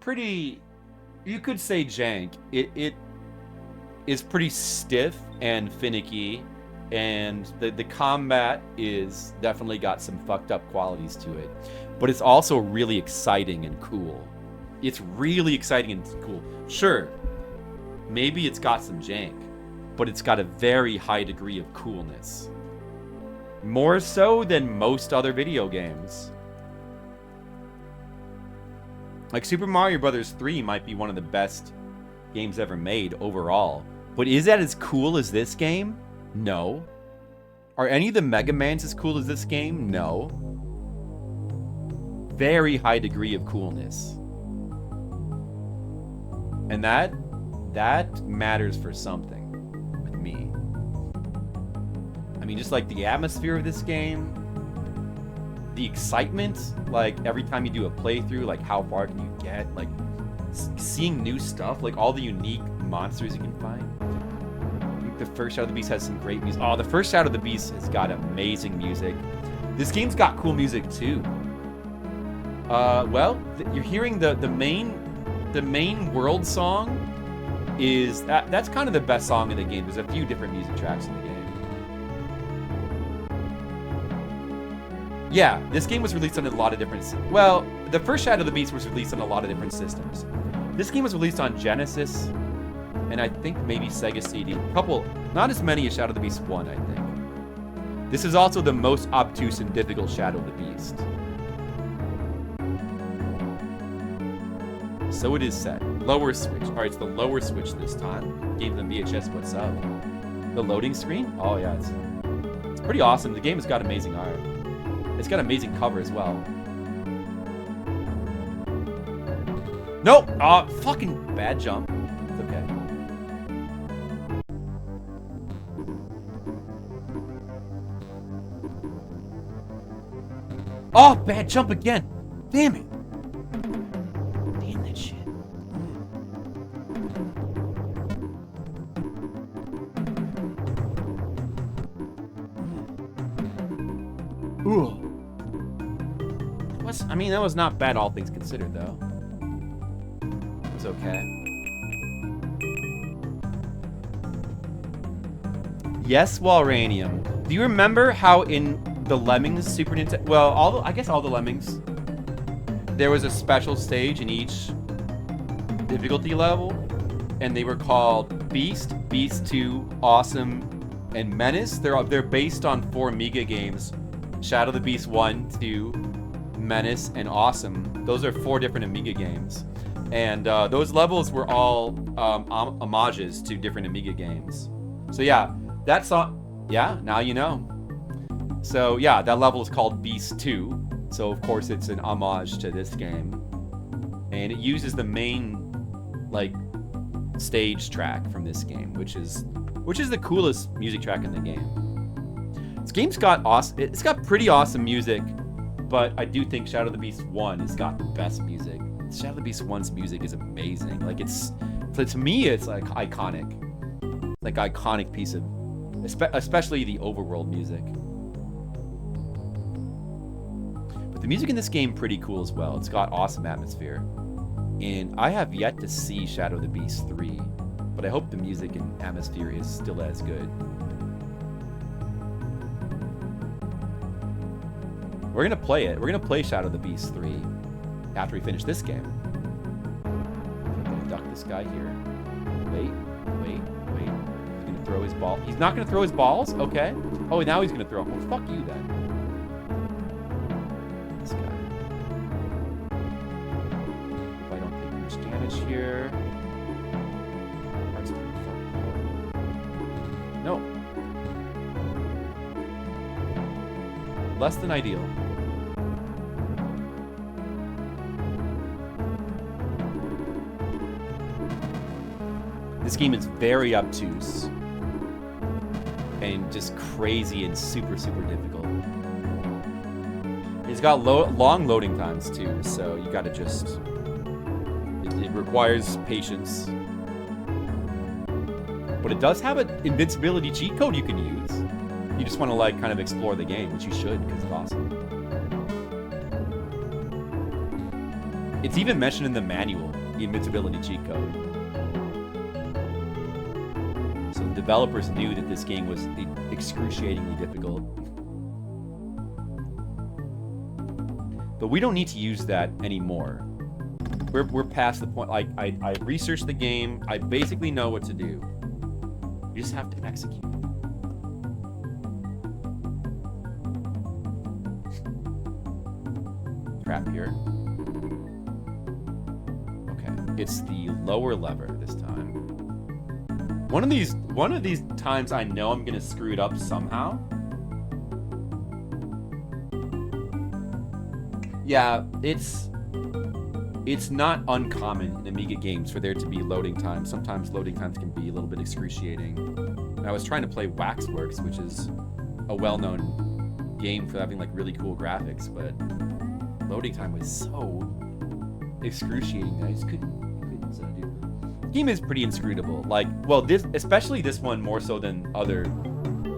pretty, you could say jank. It is pretty stiff and finicky. And the combat is definitely got some fucked up qualities to it. But it's also really exciting and cool. It's really exciting and cool. Sure, maybe it's got some jank, but it's got a very high degree of coolness. More so than most other video games. Like Super Mario Bros. 3 might be one of the best games ever made overall. But is that as cool as this game? No. Are any of the Mega Mans as cool as this game? No. Very high degree of coolness. And that matters for something with me. I mean, just like the atmosphere of this game, the excitement, like every time you do a playthrough, like how far can you get, like seeing new stuff, like all the unique monsters you can find. The first Shadow of the Beast has some great music. Oh, the first Shadow of the Beast has got amazing music. This game's got cool music too. Well, you're hearing the main world song is that's kind of the best song in the game. There's a few different music tracks in the game. Yeah, this game was released on a lot of different. Well, the first Shadow of the Beast was released on a lot of different systems. This game was released on Genesis, and I think maybe Sega CD. Not as many as Shadow of the Beast 1, I think. This is also the most obtuse and difficult Shadow of the Beast. So it is set. Lower switch. All right, it's the lower switch this time. Gave them VHS. What's up? The loading screen? Oh yeah, it's pretty awesome. The game has got amazing art. It's got amazing cover as well. Nope. Fucking bad jump. It's okay. Oh, bad jump again. Damn it. Damn that shit. Ooh. I mean, that was not bad, all things considered, though. It was okay. Yes, Walranium. Do you remember how in the Lemmings Super Nintendo... Well, I guess all the Lemmings. There was a special stage in each difficulty level. And they were called Beast, Beast 2, Awesome, and Menace. They're based on 4 Amiga games. Shadow of the Beast 1, 2, Menace, and Awesome. Those are 4 different Amiga games. And those levels were all homages to different Amiga games. So yeah, that song... Yeah, now you know. So yeah, that level is called Beast 2. So of course it's an homage to this game. And it uses the main, like, stage track from this game, which is the coolest music track in the game. This game's got awesome... It's got pretty awesome music, but I do think Shadow of the Beast 1 has got the best music. Shadow of the Beast 1's music is amazing. Like, to me, it's like iconic. Like, iconic piece of... Especially the overworld music. But the music in this game pretty cool as well. It's got awesome atmosphere. And I have yet to see Shadow of the Beast 3, but I hope the music and atmosphere is still as good. We're gonna play it. We're gonna play Shadow of the Beast 3 after we finish this game. I'm gonna duck this guy here. Wait. He's gonna throw his ball. He's not gonna throw his balls? Okay. Oh, now he's gonna throw them. Well, fuck you then. This guy. If I don't take much damage here. No. Less than ideal. This game is very obtuse and just crazy and super difficult. It's got long loading times too, so you gotta just... It requires patience. But it does have an invincibility cheat code you can use. You just want to, like, kind of explore the game, which you should, because it's awesome. It's even mentioned in the manual, the invincibility cheat code. So the developers knew that this game was excruciatingly difficult. But we don't need to use that anymore. We're past the point. Like, I researched the game. I basically know what to do. You just have to execute. Crap here. Okay, it's the lower lever this time. One of these times I know I'm gonna screw it up somehow. Yeah, it's not uncommon in Amiga games for there to be loading times. Sometimes loading times can be a little bit excruciating. And I was trying to play Waxworks, which is a well-known game for having, like, really cool graphics, but loading time was so excruciating that I just couldn't do. The game is pretty inscrutable. Like, well, especially this one more so than other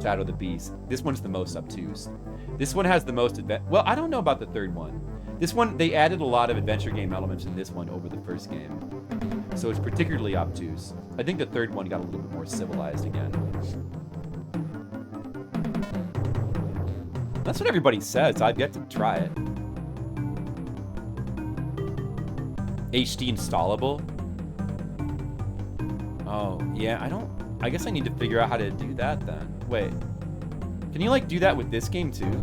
Shadow of the Beast. This one's the most obtuse. This one has the most well, I don't know about the third one. This one, they added a lot of adventure game elements in this one over the first game. So it's particularly obtuse. I think the third one got a little bit more civilized again. That's what everybody says. I've yet to try it. HD installable? Oh, yeah, I guess I need to figure out how to do that then. Wait. Can you, like, do that with this game too?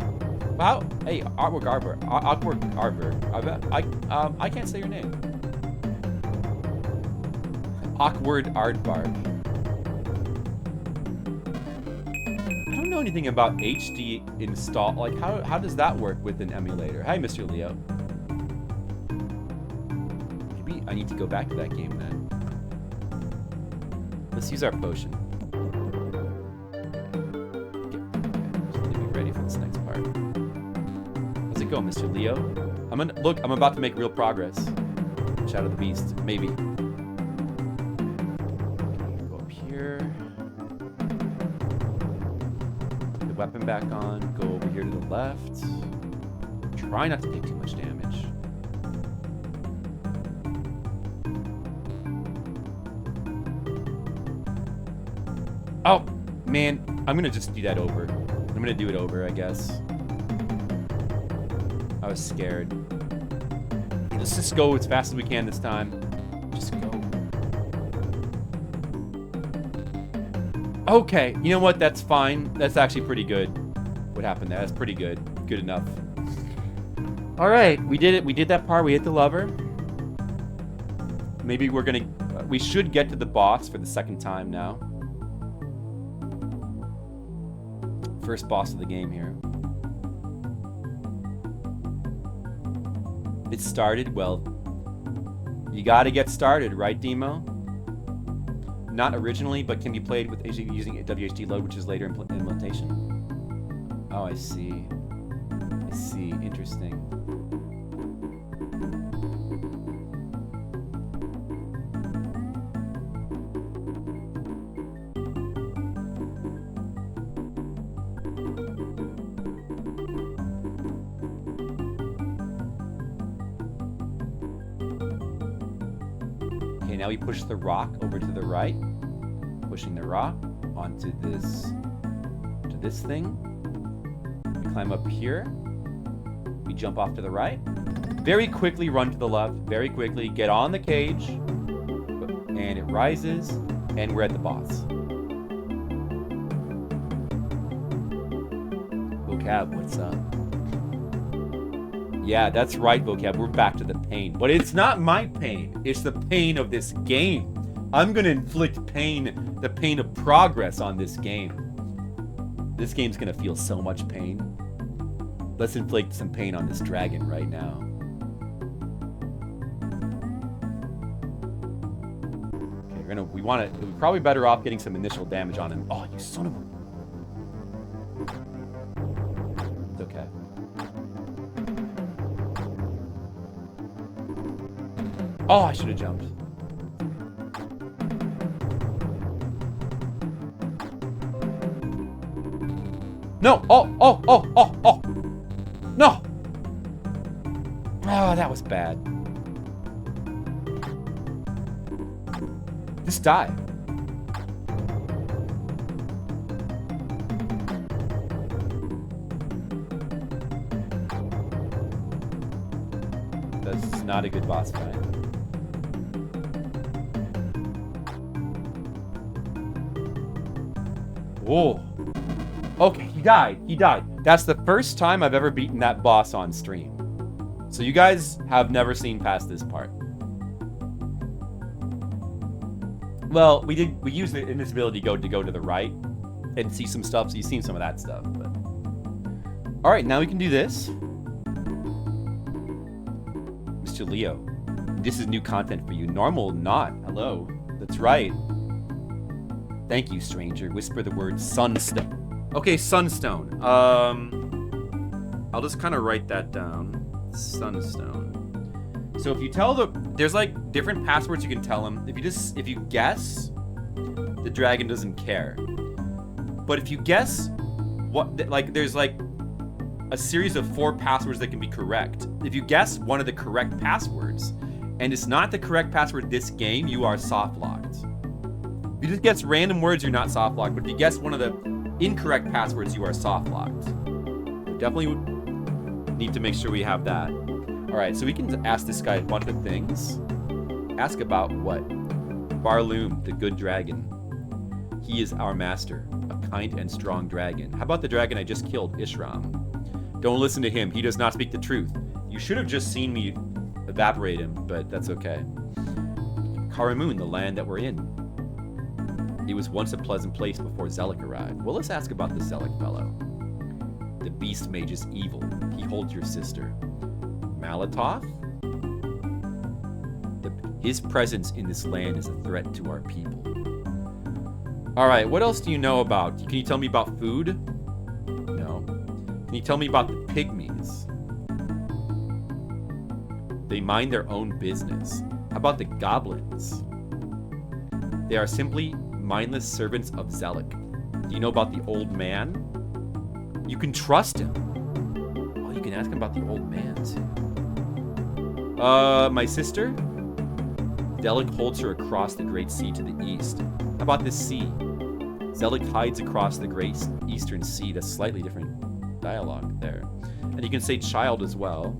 How? Hey, Artwork Arbor. I can't say your name. Awkward aardvark. I don't know anything about HD install. Like, how does that work with an emulator? Hi, Mr. Leo. Maybe I need to go back to that game then. Let's use our potion. Just be ready for this next part. How's it go, Mr. Leo? I'm about to make real progress. Shadow the Beast, maybe. Okay, go up here. Put the weapon back on. Go over here to the left. Try not to take too much damage. Oh, man. I'm gonna just do that over. I'm gonna do it over, I guess. I was scared. Let's just go as fast as we can this time. Just go. Okay, you know what? That's fine. That's actually pretty good. What happened there? That's pretty good. Good enough. All right, we did it. We did that part. We hit the lever. Maybe we're gonna... we should get to the boss for the second time now. First boss of the game here. It started, well, you gotta get started, right, Demo? Not originally, but can be played with using a WHD load, which is later implementation. Oh, I see. I see. Interesting. Now we push the rock over to the right, pushing the rock onto this thing. We climb up here. We jump off to the right. Very quickly run to the left. Very quickly get on the cage, and it rises, and we're at the boss. Vocab, what's up? Yeah, that's right, Vocab. We're back to the pain. But it's not my pain. It's the pain of this game. I'm going to inflict pain, the pain of progress on this game. This game's going to feel so much pain. Let's inflict some pain on this dragon right now. Okay, we're probably better off getting some initial damage on him. Oh, you son of a... It's okay. Oh, I should have jumped. No! Oh! No! Oh, that was bad. Just die. That's not a good boss fight. Whoa. Okay, he died. He died. That's the first time I've ever beaten that boss on stream. So you guys have never seen past this part. Well, we used the invisibility to go to the right and see some stuff, so you've seen some of that stuff. But... all right, now we can do this. Mr. Leo, this is new content for you. Normal, not. Hello. That's right. Thank you, stranger. Whisper the word sunstone. Okay, sunstone. I'll just kind of write that down. Sunstone. So if you tell there's like different passwords you can tell him. If you guess, the dragon doesn't care. But if you guess there's like a series of 4 passwords that can be correct. If you guess one of the correct passwords, and it's not the correct password this game, you are soft-locked. If you just guess random words, you're not soft-locked. But if you guess one of the incorrect passwords, you are soft-locked. Definitely need to make sure we have that. All right, so we can ask this guy a bunch of things. Ask about what? Barloom, the good dragon. He is our master, a kind and strong dragon. How about the dragon I just killed, Ishram? Don't listen to him. He does not speak the truth. You should have just seen me evaporate him, but that's okay. Karamun, the land that we're in. It was once a pleasant place before Zelik arrived. Well, let's ask about the Zelik fellow. The beast mage is evil. He holds your sister. Malatoth? His presence in this land is a threat to our people. Alright, what else do you know about? Can you tell me about food? No. Can you tell me about the pygmies? They mind their own business. How about the goblins? They are simply mindless servants of Zelik. Do you know about the old man? You can trust him. Oh, you can ask him about the old man, too. My sister? Zelik holds her across the Great Sea to the east. How about this sea? Zelik hides across the Great Eastern Sea. That's slightly different dialogue there. And you can say child as well.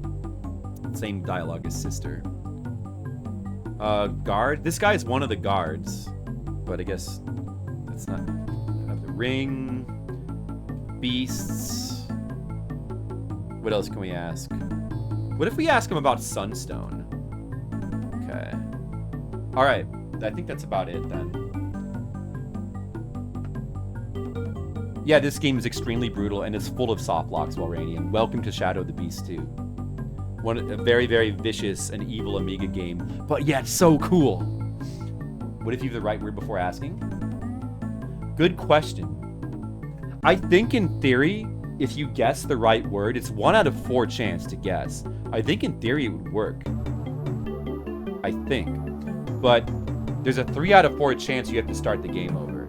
Same dialogue as sister. Guard? This guy is one of the guards. But I guess that's not... Have the ring. Beasts. What else can we ask? What if we ask him about Sunstone? Okay. Alright. I think that's about it then. Yeah, this game is extremely brutal and is full of softlocks, Walranian. Welcome to Shadow of the Beast 2. A very, very vicious and evil Amiga game, but yet so cool. What if you have the right word before asking? Good question. I think in theory, if you guess the right word, it's 1 out of 4 chance to guess. I think in theory it would work. I think. But there's a 3 out of 4 chance you have to start the game over.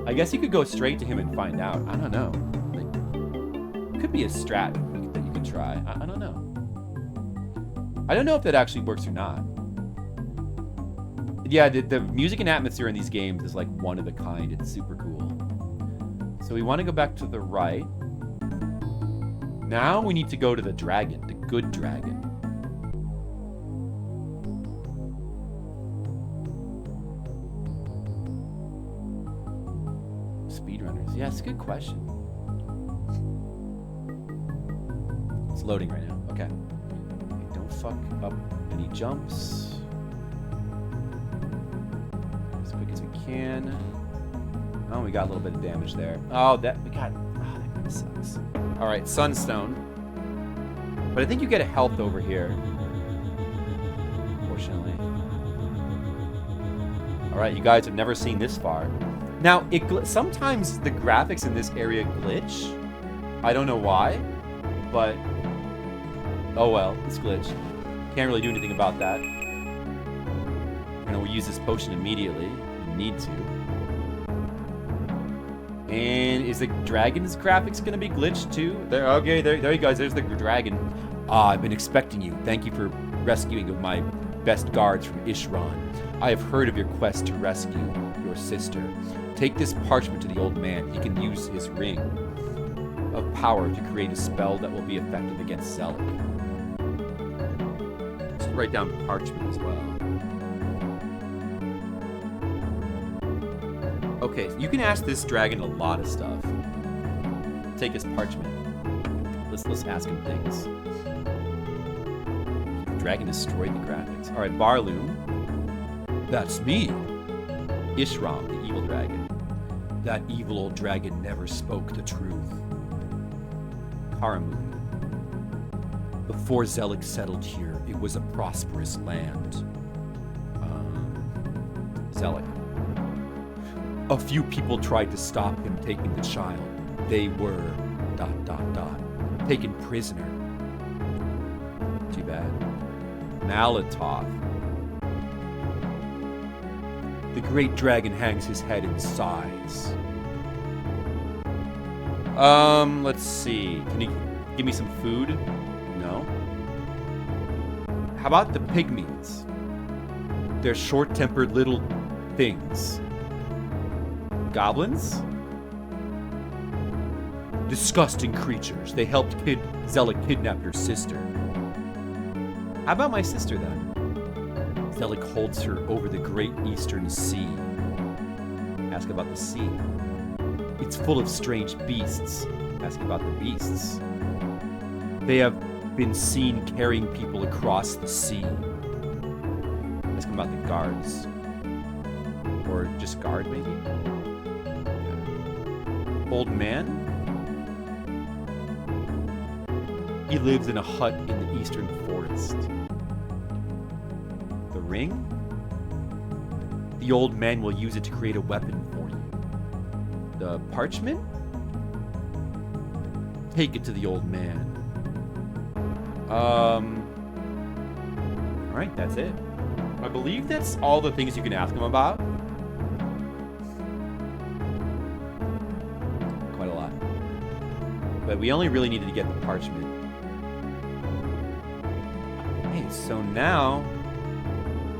I guess you could go straight to him and find out. I don't know. Like, it could be a strat that you could try. I don't know. I don't know if that actually works or not. Yeah, the music and atmosphere in these games is like one of a kind. It's super cool. So we want to go back to the right. Now we need to go to the dragon, the good dragon. Speedrunners. Yeah, it's a good question. It's loading right now. Okay. Don't fuck up any jumps. As quick as we can. Oh, we got a little bit of damage there. Oh, that kind of sucks. All right, Sunstone. But I think you get a health over here. Unfortunately. All right, you guys have never seen this far. Now, sometimes the graphics in this area glitch. I don't know why, but oh well, it's glitched. Can't really do anything about that. We'll use this potion immediately. We need to. And is the dragon's graphics going to be glitched too? Okay, there you guys. There's the dragon. Ah, I've been expecting you. Thank you for rescuing my best guards from Ishran. I have heard of your quest to rescue your sister. Take this parchment to the old man. He can use his ring of power to create a spell that will be effective against Zelik. Let's write down parchment as well. Okay, you can ask this dragon a lot of stuff. Take his parchment. Let's ask him things. The dragon destroyed the graphics. All right, Barloom. That's me. Ishram, the evil dragon. That evil old dragon never spoke the truth. Karamun. Before Zelik settled here, it was a prosperous land. Zelik. A few people tried to stop him taking the child. They were... ... taken prisoner. Too bad. Malatoth. The great dragon hangs his head in sighs. Let's see. Can you give me some food? No. How about the pygmies? They're short-tempered little things. Goblins? Disgusting creatures. They helped Zelik kidnap your sister. How about my sister, then? Zelik holds her over the Great Eastern Sea. Ask about the sea. It's full of strange beasts. Ask about the beasts. They have been seen carrying people across the sea. A things come about the guards. Or just guard, maybe? Yeah. Old man? He lives in a hut in the eastern forest. The ring? The old man will use it to create a weapon for you. The parchment? Take it to the old man. Alright, that's it. I believe that's all the things you can ask him about. Quite a lot. But we only really needed to get the parchment. Hey, so now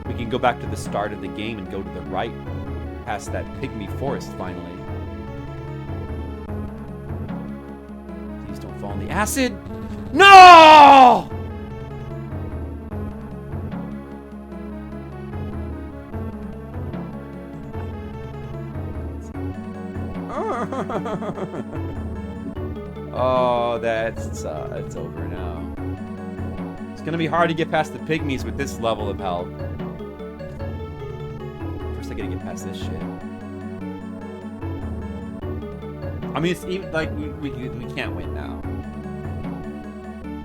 we can go back to the start of the game and go to the right past that pygmy forest finally. Please don't fall in the acid. No! Oh, that's it's over now. It's gonna be hard to get past the pygmies with this level of health. First, I gotta get past this shit. I mean, it's even like we can't win now.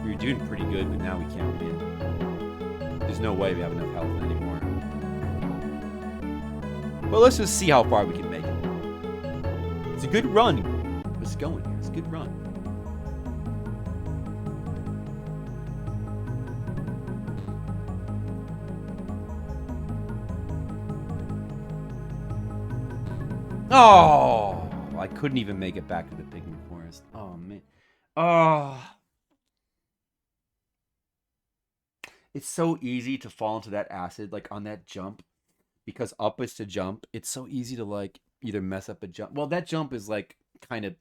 We were doing pretty good, but now we can't win. There's no way we have enough health anymore. But let's just see how far we can make it. It's a good run. It's going here. It's a good run. Oh, I couldn't even make it back to the pygmy forest. Oh, man. Oh. It's so easy to fall into that acid, like, on that jump. Because up is to jump. It's so easy to, like, either mess up a jump. Well, that jump is, like, kind of...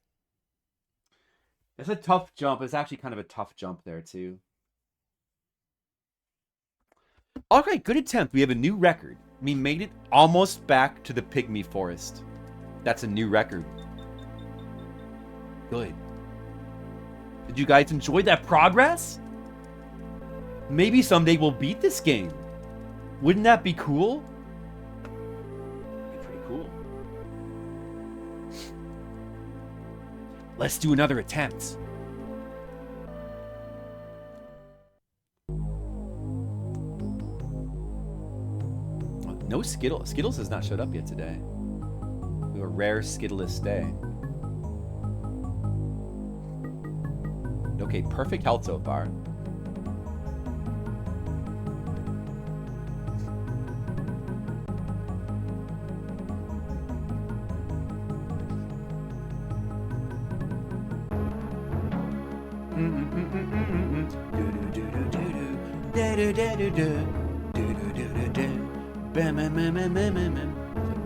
It's a tough jump. It's actually kind of a tough jump there, too. Okay, good attempt. We have a new record. We made it almost back to the pygmy forest. That's a new record. Good. Did you guys enjoy that progress? Maybe someday we'll beat this game. Wouldn't that be cool? Be pretty cool. Let's do another attempt. No Skittles. Skittles has not showed up yet today. We have a rare Skittleless day. Okay, perfect health so far.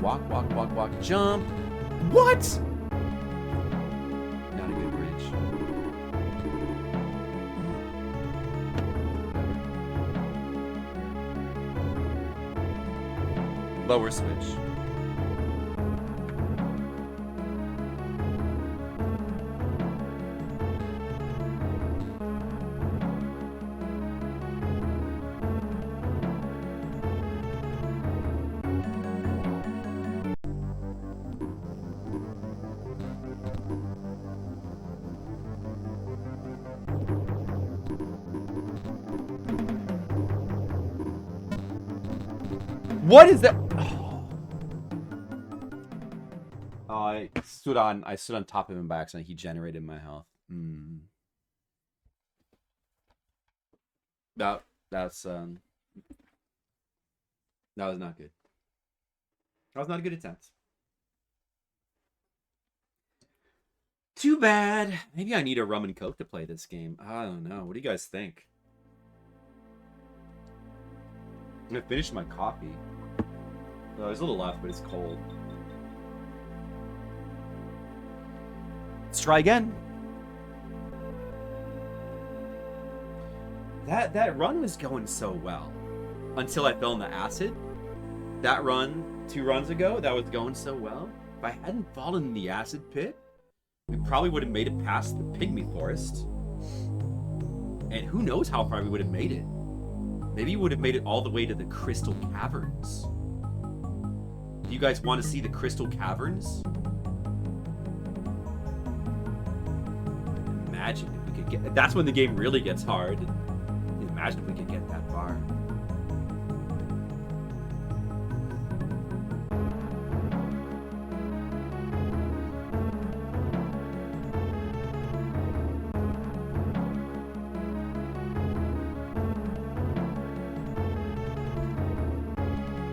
Walk, walk, walk, walk, jump. What? Not a good bridge. Lower switch. What is that? Oh, I stood on top of him by accident. He generated my health. That was not good. That was not a good attempt. Too bad. Maybe I need a rum and coke to play this game. I don't know. What do you guys think? I'm gonna finish my coffee. There's a little left, but it's cold. Let's try again. That run was going so well until I fell in the acid. That run 2 runs ago, that was going so well. If I hadn't fallen in the acid pit, we probably would have made it past the pygmy forest. And who knows how far we would have made it. Maybe you would have made it all the way to the Crystal Caverns. Do you guys want to see the Crystal Caverns? Imagine if we could get... That's when the game really gets hard. Imagine if we could get that far.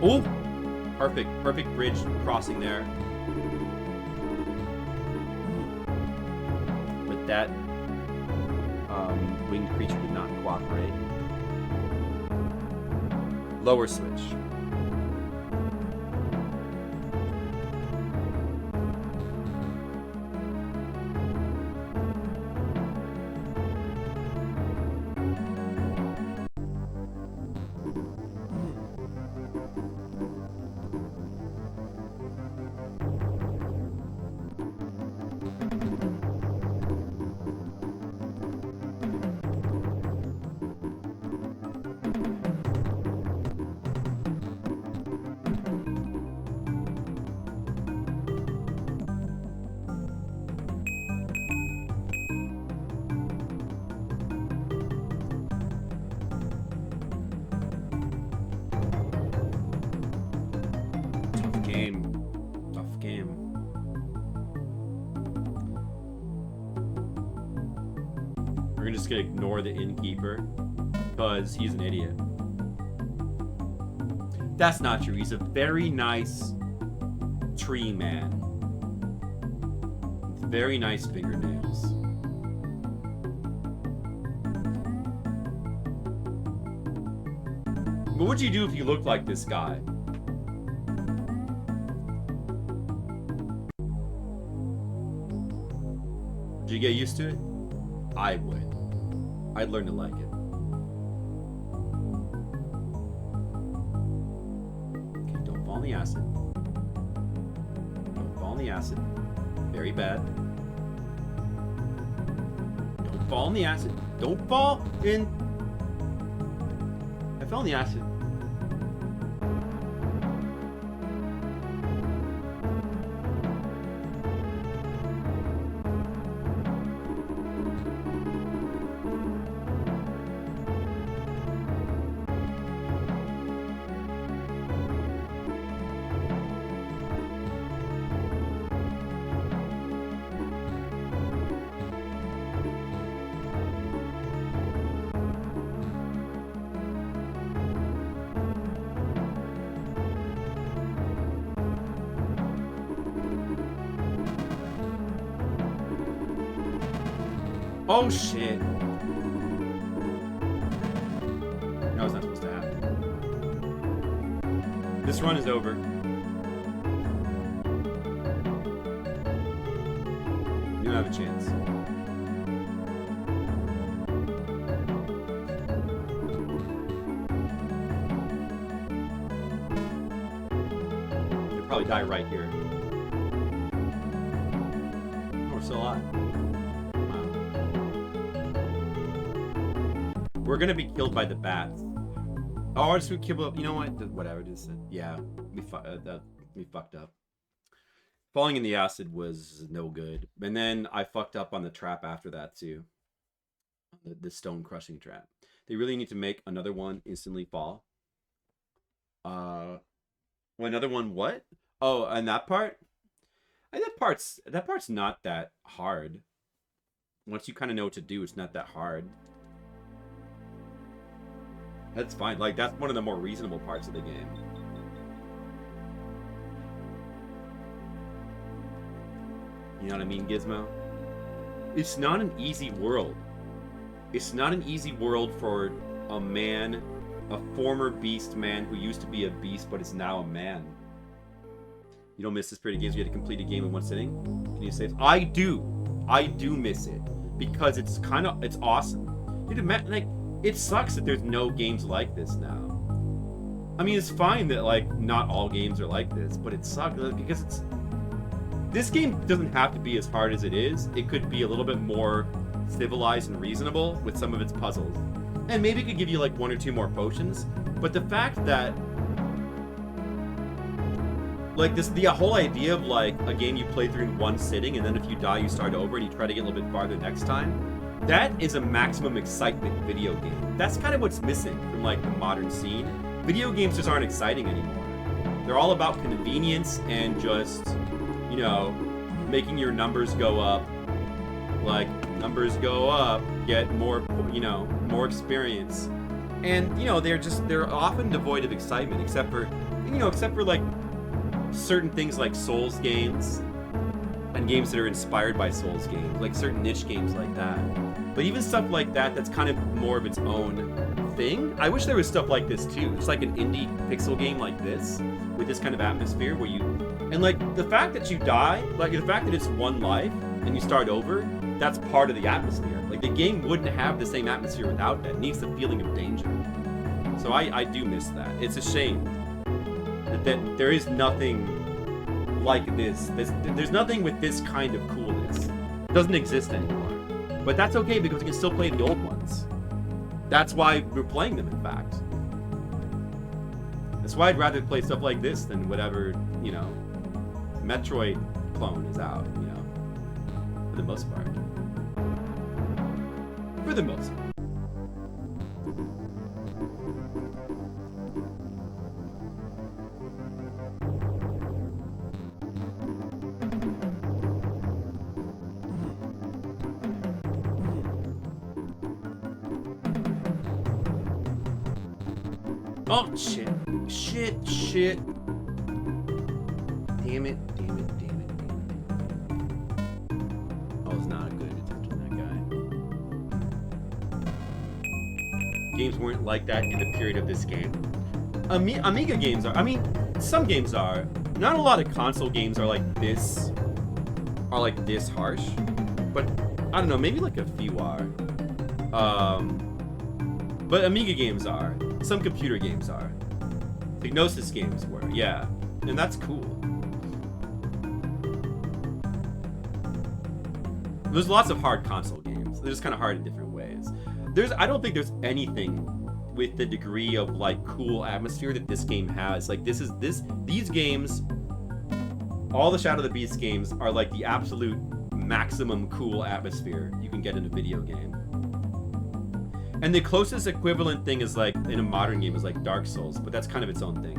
Oh! Perfect bridge crossing there. But that winged creature did not cooperate. Lower switch. Tough game. We're just gonna ignore the innkeeper because he's an idiot. That's not true. He's a very nice tree man. Very nice fingernails. What would you do if you looked like this guy? Did you get used to it? I would. I'd learn to like it. Okay, don't fall in the acid. Don't fall in the acid. Very bad. Don't fall in the acid. Don't fall in... I fell in the acid. Oh shit. No, it's not supposed to happen. This run is over. You don't have a chance. You'll probably die right here. Oh, we're still alive. We're gonna be killed by the bats. Oh, I just would kill. You know what? Whatever. Just yeah, we fucked up. Falling in the acid was no good, and then I fucked up on the trap after that too. The stone crushing trap. They really need to make another one instantly fall. Another one what? Oh, and that part. And that part's not that hard. Once you kind of know what to do, it's not that hard. That's fine. Like, that's one of the more reasonable parts of the game. You know what I mean, Gizmo? It's not an easy world. It's not an easy world for a man, a former beast man who used to be a beast but is now a man. You don't miss this pretty games. You had to complete a game in one sitting. Can you save? I do miss it because it's awesome. Dude, like, it sucks that there's no games like this now. I mean, it's fine that, like, not all games are like this, but it sucks because this game doesn't have to be as hard as it is. It could be a little bit more civilized and reasonable with some of its puzzles. And maybe it could give you like 1 or 2 more potions. But the fact that like the whole idea of like a game you play through in one sitting, and then if you die you start over and you try to get a little bit farther next time, that is a maximum excitement video game. That's kind of what's missing from like the modern scene. Video games just aren't exciting anymore. They're all about convenience and just, you know, making your numbers go up. Like, numbers go up, get more, you know, more experience. And, you know, they're often devoid of excitement, except for like certain things like Souls games and games that are inspired by Souls games, like certain niche games like that. But even stuff like that, that's kind of more of its own thing. I wish there was stuff like this too. It's like an indie pixel game like this, with this kind of atmosphere where you, and like the fact that you die, like the fact that it's one life and you start over, that's part of the atmosphere. Like the game wouldn't have the same atmosphere without that. It needs the feeling of danger. So I do miss that. It's a shame that there is nothing like this. There's nothing with this kind of coolness. It doesn't exist anymore. But that's okay because we can still play the old ones. That's why we're playing them, in fact. That's why I'd rather play stuff like this than whatever, you know, Metroid clone is out, you know, for the most part. For the most part. Oh, shit. Shit. Damn it. Oh, it's not a good attempt on that guy. Games weren't like that in the period of this game. Amiga games are, I mean, some games are. Not a lot of console games are like this harsh. But, I don't know, maybe like a few are. But Amiga games are. Some computer games are. Hypnosis games were, yeah. And that's cool. There's lots of hard console games. They're just kind of hard in different ways. I don't think there's anything with the degree of like cool atmosphere that this game has. Like these games, all the Shadow of the Beast games are like the absolute maximum cool atmosphere you can get in a video game. And the closest equivalent thing is like in a modern game is like Dark Souls, but that's kind of its own thing.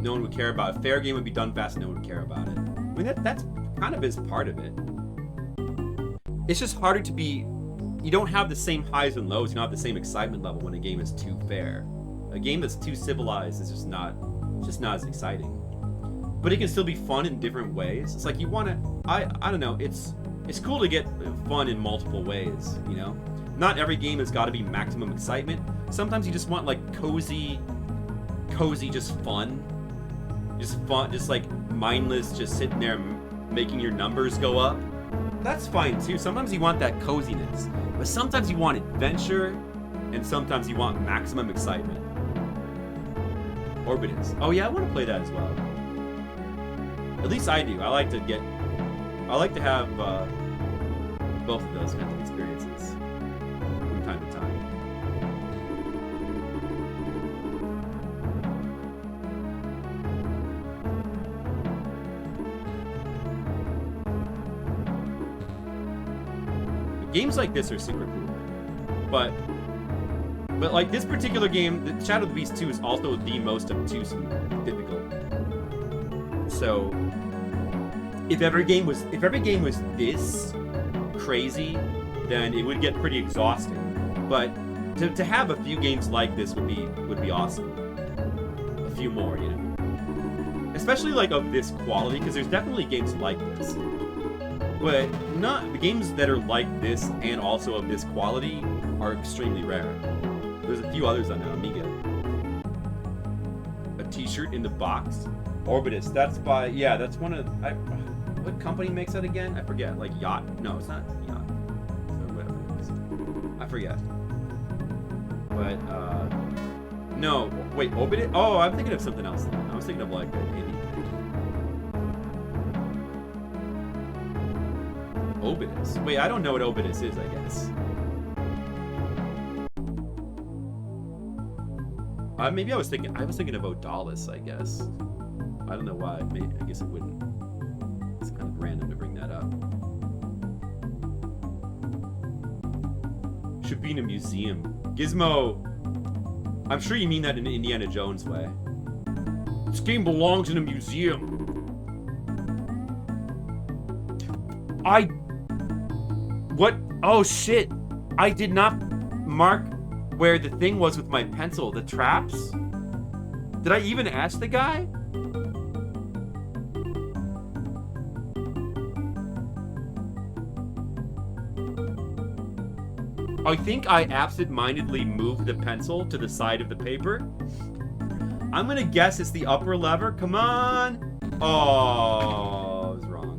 No one would care about it. Fair game would be done fast, no one would care about it. I mean, that's kind of is part of it. It's just harder to be. You don't have the same highs and lows. You don't have the same excitement level when a game is too fair. A game that's too civilized is just not as exciting. But it can still be fun in different ways. It's like you want to. I don't know. It's cool to get fun in multiple ways, you know? Not every game has got to be maximum excitement. Sometimes you just want like cozy, just fun. Just like mindless, just sitting there making your numbers go up. That's fine too. Sometimes you want that coziness. But sometimes you want adventure, and sometimes you want maximum excitement. Orbitus. Oh yeah, I want to play that as well. At least I do. I like to have both of those kinds of experiences from time to time. Games like this are super cool, but like this particular game, the Shadow of the Beast 2 is also the most obtuse and difficult. So if every game was this crazy, then it would get pretty exhausting. But to have a few games like this would be awesome. A few more, you know. Especially like of this quality, because there's definitely games like this. But not the games that are like this and also of this quality are extremely rare. There's a few others on the Amiga. A t-shirt in the box. Orbitus, that's one of what company makes that again? I forget. Like Yacht? No, it's not Yacht. Or whatever it is. I forget. But no, wait, Orbitus? Oh, I'm thinking of something else then. I was thinking of like an indie thing. Obtuse. Wait, I don't know what Obtuse is, I guess. Maybe I was thinking of Odalis, I guess. I don't know why. Maybe, I guess it wouldn't. It's kind of random to bring that up. Should be in a museum. Gizmo, I'm sure you mean that in an Indiana Jones way. This game belongs in a museum. What? Oh shit! I did not mark where the thing was with my pencil. The traps? Did I even ask the guy? I think I absent-mindedly moved the pencil to the side of the paper. I'm gonna guess it's the upper lever. Come on! Oh, I was wrong.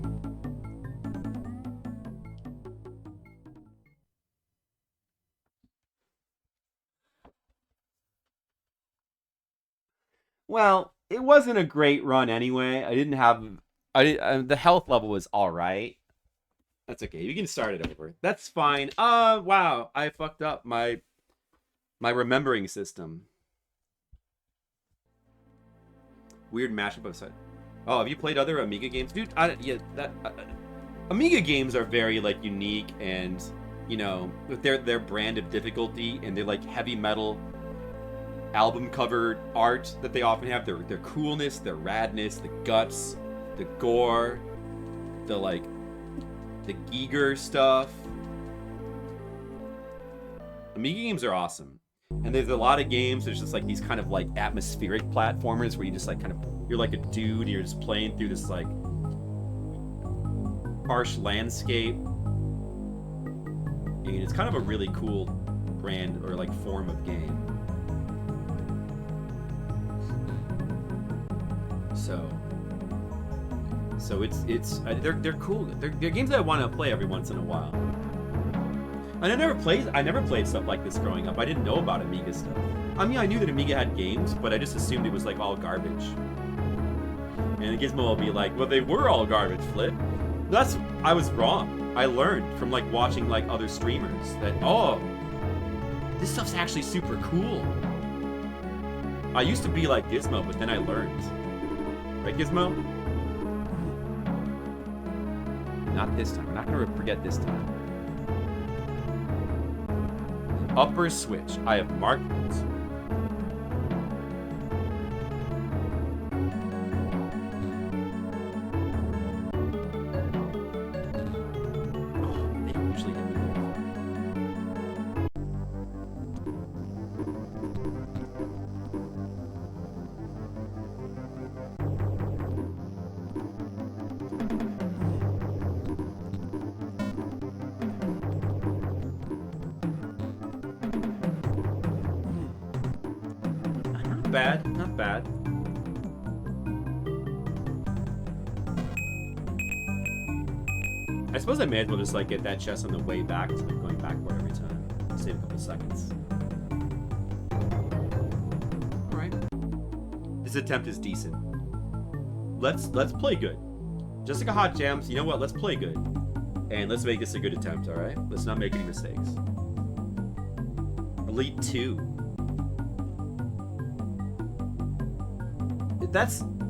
Well, it wasn't a great run anyway. I didn't have... the health level was alright. That's okay. We can start it over. That's fine. Wow. I fucked up my remembering system. Weird mashup of side. Oh, have you played other Amiga games? Dude, Amiga games are very, like, unique and, you know, with their brand of difficulty and their, like, heavy metal album cover art that they often have. Their coolness, their radness, the guts, the gore, the, like, the Giger stuff. Amiga games are awesome. And there's a lot of games, there's just like these kind of like atmospheric platformers where you just like kind of, you're like a dude and you're just playing through this like harsh landscape. And it's kind of a really cool brand or like form of game. So they're cool. They're games that I want to play every once in a while. And I never played stuff like this growing up. I didn't know about Amiga stuff. I mean, I knew that Amiga had games, but I just assumed it was like all garbage. And Gizmo will be like, well, they were all garbage, Flip. I was wrong. I learned from like watching like other streamers that, oh, this stuff's actually super cool. I used to be like Gizmo, but then I learned. Right, Gizmo? Not this time. We're not going to forget this time. Upper switch. I have marked it. Oh, they don't usually hit me there. Not bad. I suppose I may as well just like get that chest on the way back instead of going backward every time. Save a couple seconds. Alright. This attempt is decent. Let's play good. Just like a hot jams, you know what? Let's play good. And let's make this a good attempt, alright? Let's not make any mistakes. Elite 2.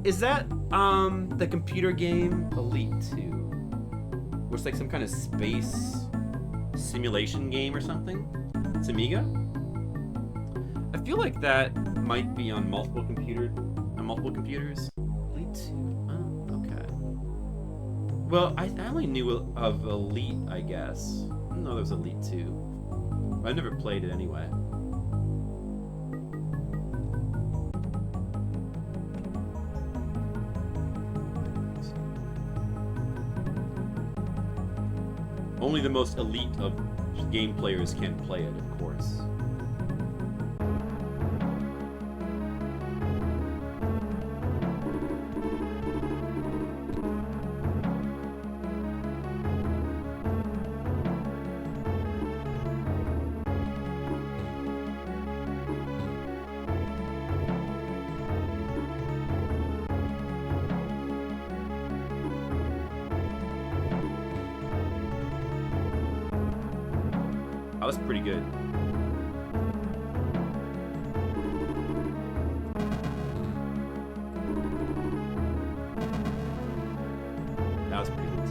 Is that the computer game Elite 2? Or it's like some kind of space simulation game or something? It's Amiga? I feel like that might be on multiple computers. Elite 2. Oh, okay. Well, I only knew of Elite, I guess. I didn't know there was Elite 2. I never played it anyway. Only the most elite of game players can play it, of course. That was pretty good. That was pretty good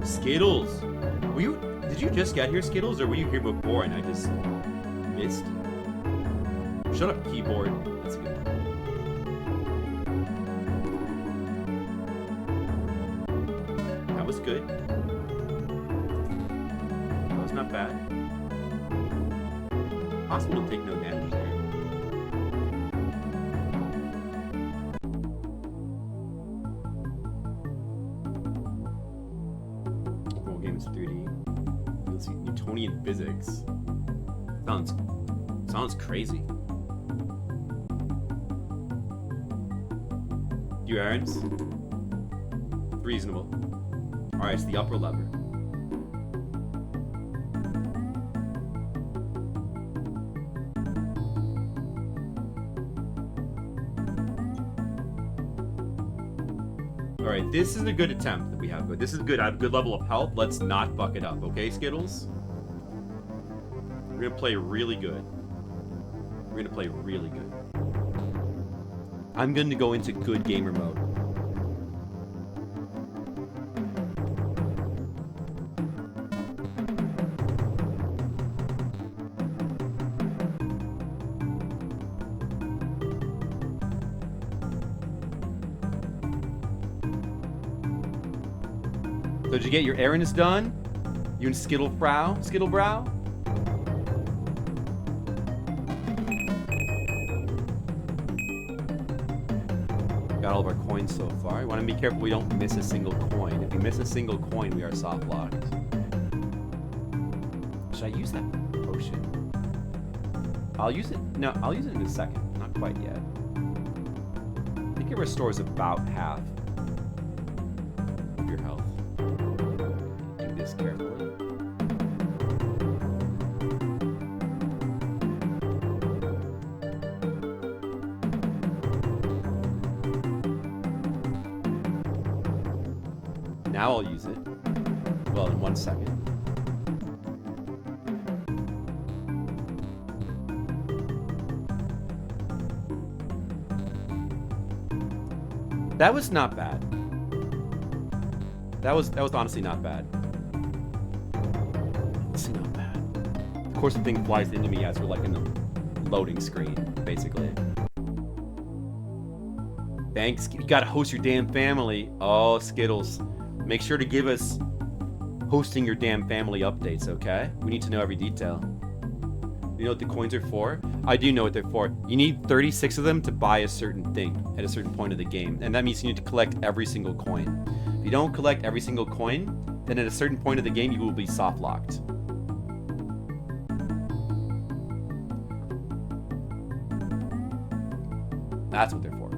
too. Skittles! Did you just get here, Skittles, or were you here before and I just missed? Shut up, keyboard. That's a good one. That was good. That was not bad. Possible to take no damage there. Whole game is 3D. You'll see Newtonian physics. Sounds crazy. Few errands. Reasonable. Alright, it's the upper lever. Alright, this is a good attempt that we have. This is good. I have a good level of health. Let's not fuck it up, okay, Skittles? We're gonna play really good. We're gonna play really good. I'm going to go into good gamer mode. So did you get your errands done? You and Skittlebrow? Got all of our coins so far. We want to be careful we don't miss a single coin. If we miss a single coin, we are softlocked. Should I use that potion? I'll use it. No, I'll use it in a second. Not quite yet. I think it restores about half of your health. Do this carefully. Now I'll use it. Well, in 1 second. That was not bad. That was honestly not bad. Honestly not bad. Of course, the thing flies into me as we're like in the loading screen, basically. Thanks. You gotta host your damn family. Oh, Skittles. Make sure to give us hosting your damn family updates, okay? We need to know every detail. You know what the coins are for? I do know what they're for. You need 36 of them to buy a certain thing at a certain point of the game. And that means you need to collect every single coin. If you don't collect every single coin, then at a certain point of the game, you will be soft locked. That's what they're for.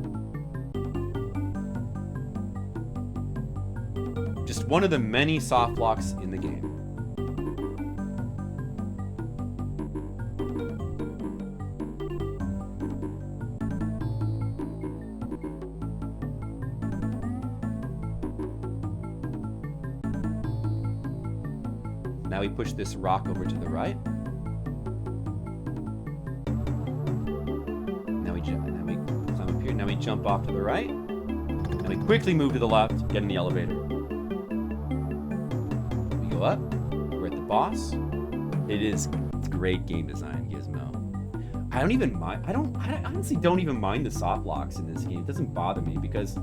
Just one of the many soft locks in the game. Now we push this rock over to the right. Now we jump. Now we climb up here. Now we jump off to the right. And we quickly move to the left, get in the elevator. We go up. We're at the boss. It's great game design, Gizmo. I don't even mind. I honestly don't even mind the soft locks in this game. It doesn't bother me because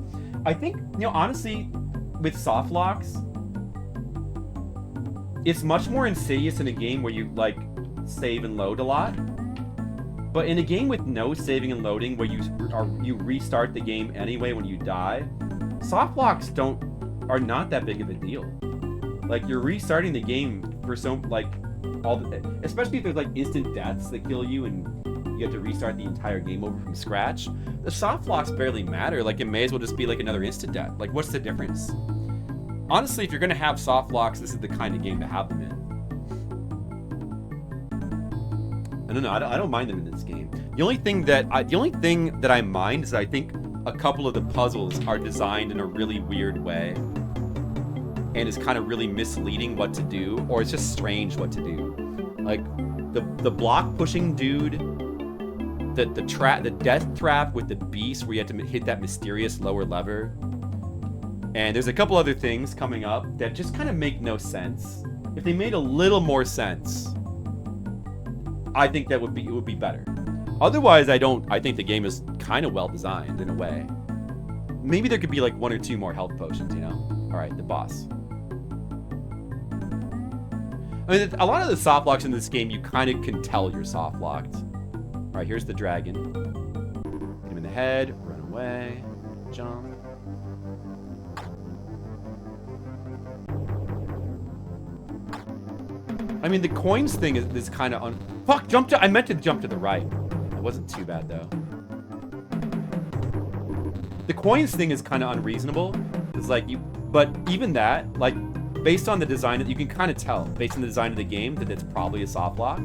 I think, honestly, with soft locks, it's much more insidious in a game where you, like, save and load a lot. But in a game with no saving and loading, where you restart the game anyway when you die, soft locks are not that big of a deal. Like, you're restarting the game for especially if there's, like, instant deaths that kill you and you have to restart the entire game over from scratch. The soft locks barely matter. Like, it may as well just be, like, another instant death. Like, what's the difference? Honestly, if you're going to have soft locks, this is the kind of game to have them in. I don't mind them in this game. The only thing that I mind is I think a couple of the puzzles are designed in a really weird way. and is kind of really misleading what to do, or it's just strange what to do. Like the block pushing dude, the death trap with the beast where you have to hit that mysterious lower lever. And there's a couple other things coming up that just kind of make no sense. If they made a little more sense, I think it would be better. Otherwise, I think the game is kind of well designed in a way. Maybe there could be like 1 or 2 more health potions, you know? All right, the boss. I mean, a lot of the softlocks in this game, you kind of can tell you're softlocked. All right, here's the dragon. Hit him in the head, run away, jump. I mean, the coins thing is kind of fuck, I meant to jump to the right. It wasn't too bad, though. The coins thing is kind of unreasonable. It's like but even that, like, based on the design, you can kind of tell, based on the design of the game, that it's probably a softlock.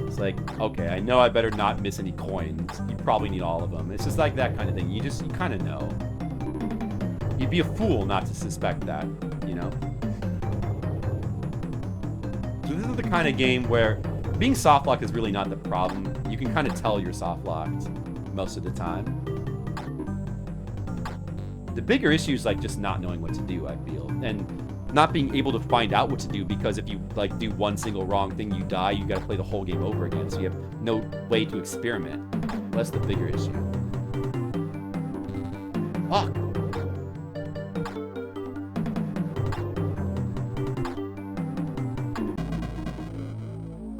It's like, okay, I know I better not miss any coins. You probably need all of them. It's just like that kind of thing. You kind of know. You'd be a fool not to suspect that, you know? So this is the kind of game where being softlocked is really not the problem. You can kind of tell you're softlocked most of the time. The bigger issue is like just not knowing what to do, I feel. And not being able to find out what to do, because if you like do one single wrong thing, you die, you gotta play the whole game over again. So you have no way to experiment. That's the bigger issue. Fuck.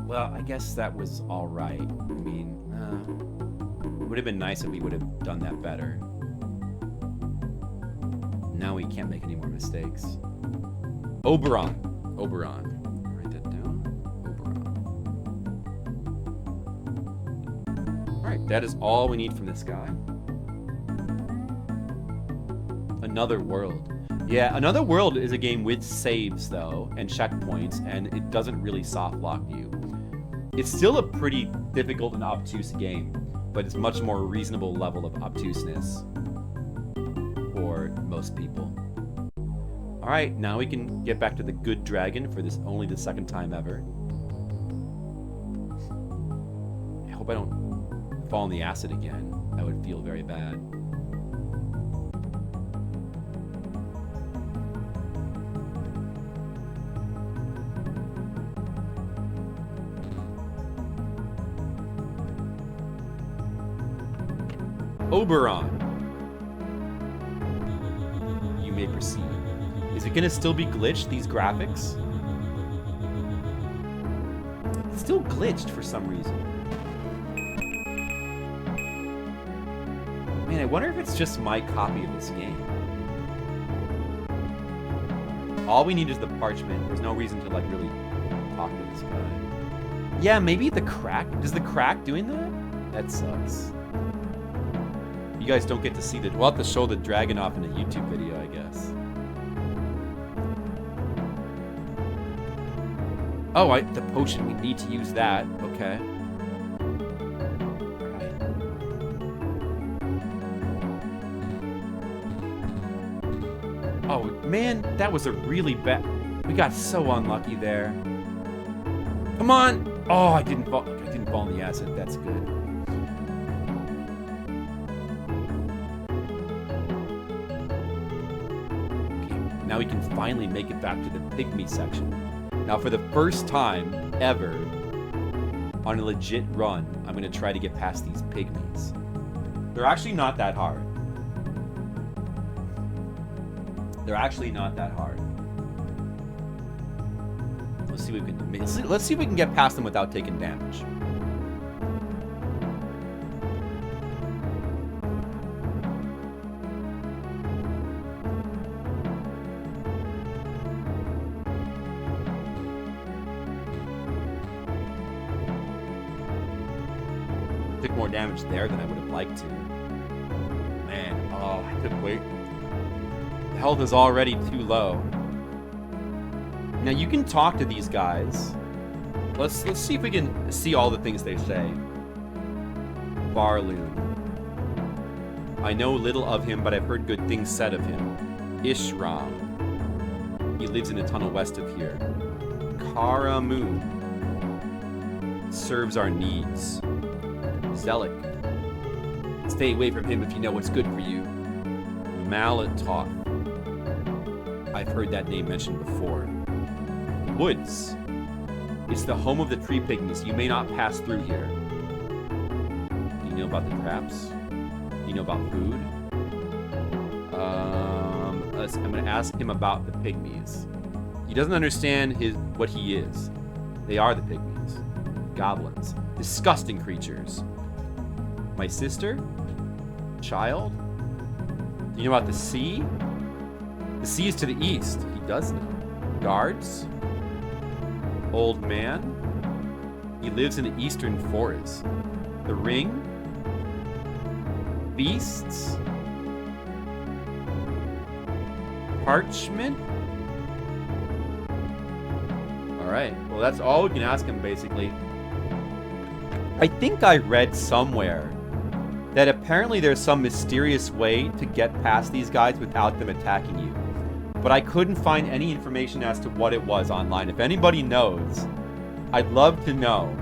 Well, I guess that was all right. I mean, it would have been nice if we would have done that better. Now we can't make any more mistakes. Oberon. Write that down. Oberon. Alright, that is all we need from this guy. Another World. Yeah, Another World is a game with saves, though, and checkpoints, and it doesn't really softlock you. It's still a pretty difficult and obtuse game, but it's much more reasonable level of obtuseness for most people. Alright, now we can get back to the good dragon for this only the second time ever. I hope I don't fall in the acid again. That would feel very bad. Oberon. You may proceed. Is it gonna still be glitched, these graphics? It's still glitched for some reason. Man, I wonder if it's just my copy of this game. All we need is the parchment. There's no reason to, like, really talk to this guy. Yeah, maybe the crack. Is the crack doing that? That sucks. You guys don't get to see we'll have to show the dragon off in a YouTube video, I guess. Oh, the potion. We need to use that. Okay. Oh, man, that was a really bad... We got so unlucky there. Come on! Oh, I didn't fall in the acid. That's good. Now we can finally make it back to the pygmy section. Now, for the first time ever on a legit run, I'm going to try to get past these pygmies. They're actually not that hard. Let's see what we can. Let's see if we can get past them without taking damage. More damage there than I would have liked to. Man, oh, I could wait. The health is already too low. Now you can talk to these guys. Let's see if we can see all the things they say. Barloon. I know little of him, but I've heard good things said of him. Ishram. He lives in a tunnel west of here. Karamun. Serves our needs. Zelik. Stay away from him if you know what's good for you. Malatoth. I've heard that name mentioned before. Woods. It's the home of the tree pygmies. You may not pass through here. Do you know about the traps? Do you know about food? I'm going to ask him about the pygmies. He doesn't understand what he is. They are the pygmies. Goblins. Disgusting creatures. My sister? Child? Do you know about the sea? The sea is to the east. He does know. Guards? Old man? He lives in the eastern forest. The ring? Beasts? Parchment? Alright, well that's all we can ask him basically. I think I read somewhere that apparently there's some mysterious way to get past these guys without them attacking you. But I couldn't find any information as to what it was online. If anybody knows, I'd love to know.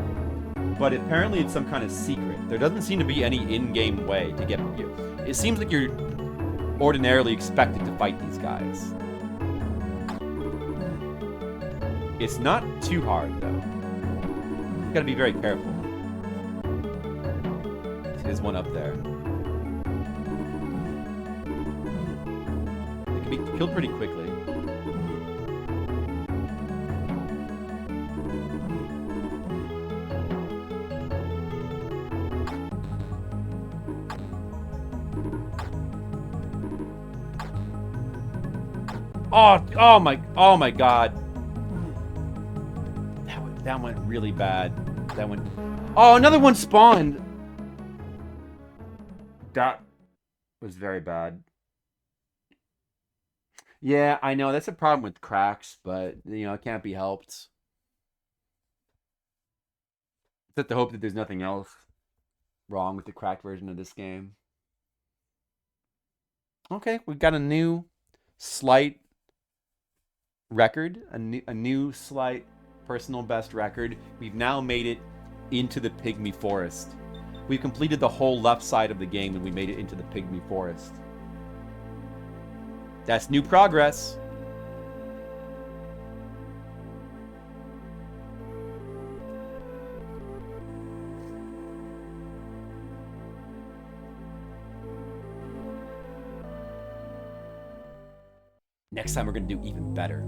But apparently it's some kind of secret. There doesn't seem to be any in-game way to get you. It seems like you're ordinarily expected to fight these guys. It's not too hard, though. You gotta be very careful. There's one up there. They can be killed pretty quickly. Oh my god. That went really bad. That went... Oh, another one spawned! That was very bad. Yeah, I know. That's a problem with cracks, but, you know, it can't be helped. Except to hope that there's nothing else wrong with the cracked version of this game. Okay, we've got a new slight record. A new slight personal best record. We've now made it into the Pygmy Forest. We've completed the whole left side of the game and we made it into the Pygmy Forest. That's new progress. Next time we're going to do even better.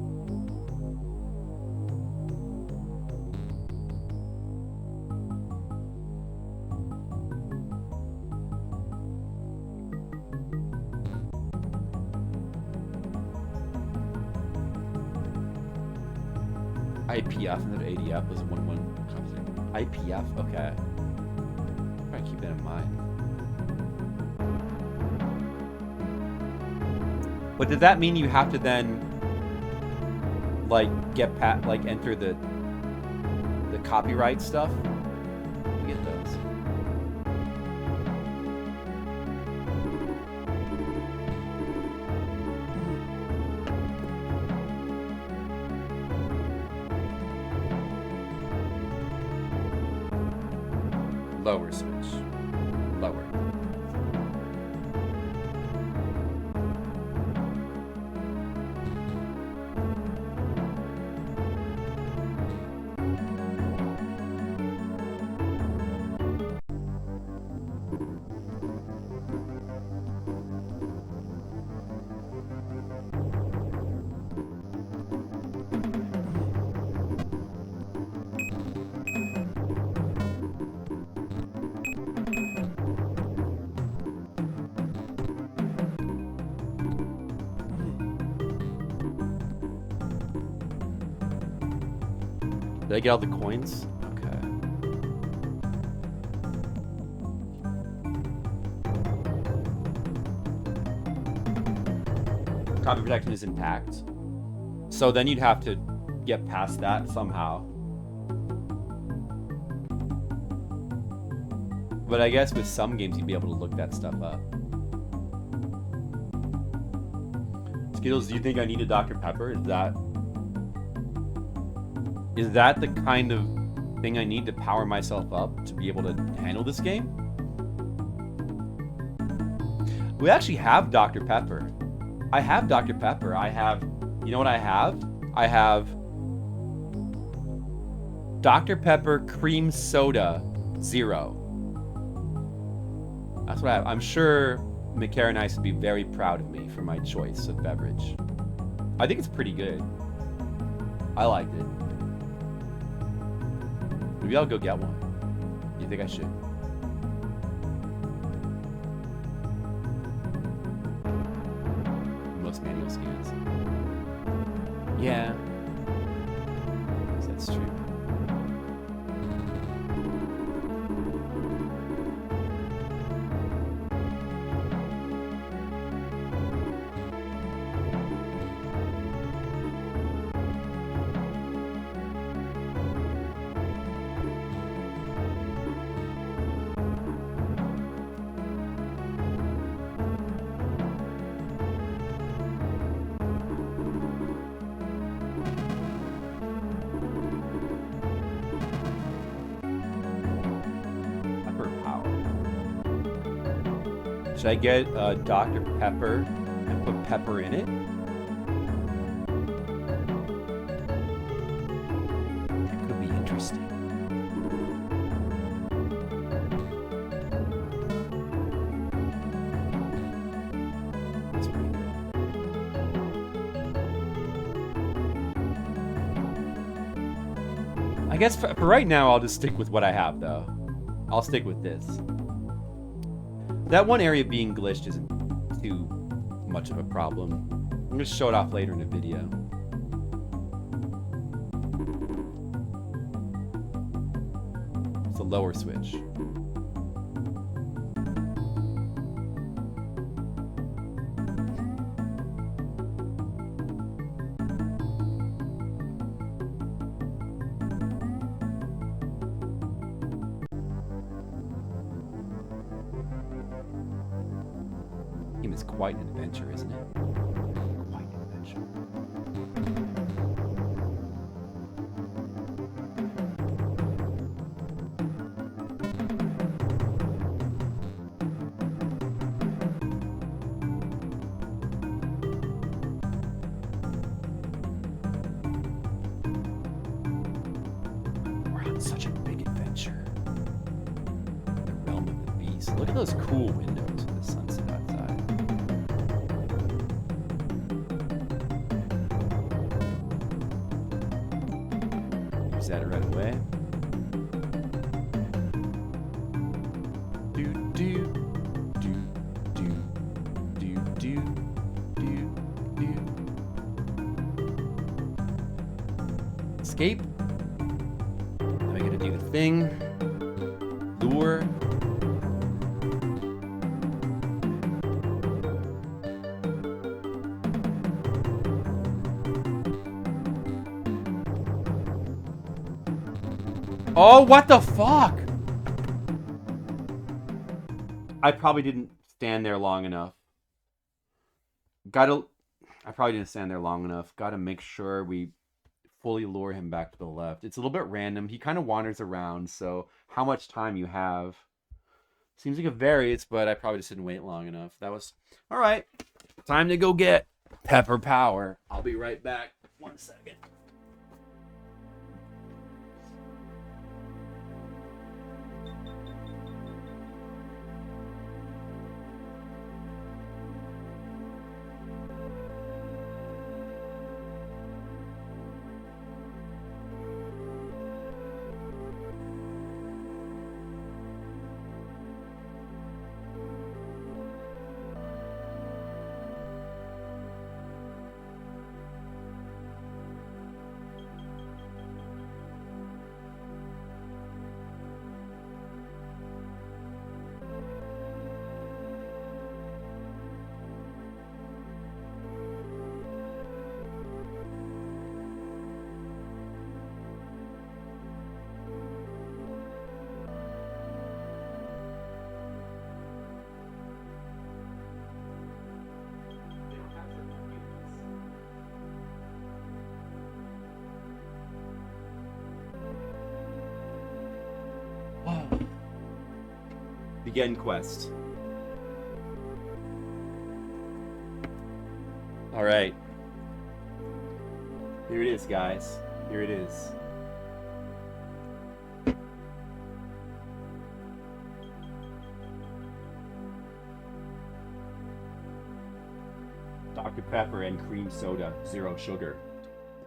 IPF instead of ADF was a 1-1 conflict. IPF, okay. I'm trying to keep that in mind. But does that mean you have to then, like, enter the copyright stuff? You get those. Lower switch. Lower. Did I get all the coins? Okay. Copy protection is intact. So then you'd have to get past that somehow. But I guess with some games you'd be able to look that stuff up. Let's Skittles, do you think I need a Dr. Pepper? Is that the kind of thing I need to power myself up to be able to handle this game? We actually have Dr. Pepper. I have Dr. Pepper. I have, you know what I have? I have Dr. Pepper Cream Soda Zero. That's what I have. I'm sure McCara and I would be very proud of me for my choice of beverage. I think it's pretty good. I liked it. Maybe I'll go get one. You think I should? Most manual scans. Yeah. That's true. Should I get Dr. Pepper and put pepper in it? It could be interesting. That's pretty good. I guess for right now, I'll just stick with what I have, though. I'll stick with this. That one area being glitched isn't too much of a problem. I'm going to show it off later in a video. It's a lower switch. Is quite an adventure, isn't it? Quite an adventure. We're on such a big adventure. The realm of the beast. Look at those cool windows with the sunset outside. That right away. Do do do do do do do do. Escape. Now I gotta do the thing. Lure. Oh, what the fuck? I probably didn't stand there long enough. I probably didn't stand there long enough. Gotta make sure we fully lure him back to the left. It's a little bit random. He kind of wanders around, so how much time you have seems like it varies, but I probably just didn't wait long enough. That was... Alright. Time to go get Pepper Power. I'll be right back. 1 second. again quest. All right. Here it is, guys. Here it is. Dr. Pepper and cream soda, 0 sugar.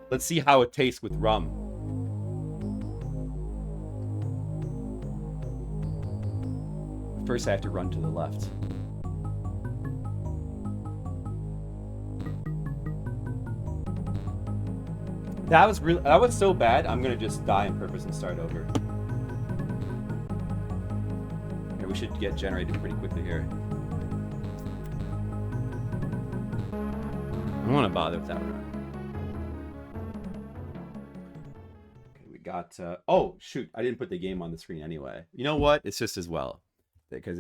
Let's see how it tastes with rum. First, I have to run to the left. That was so bad. I'm gonna just die on purpose and start over. Yeah, we should get generated pretty quickly here. I don't want to bother with that run. Okay, we got. Oh shoot! I didn't put the game on the screen anyway. You know what? It's just as well, because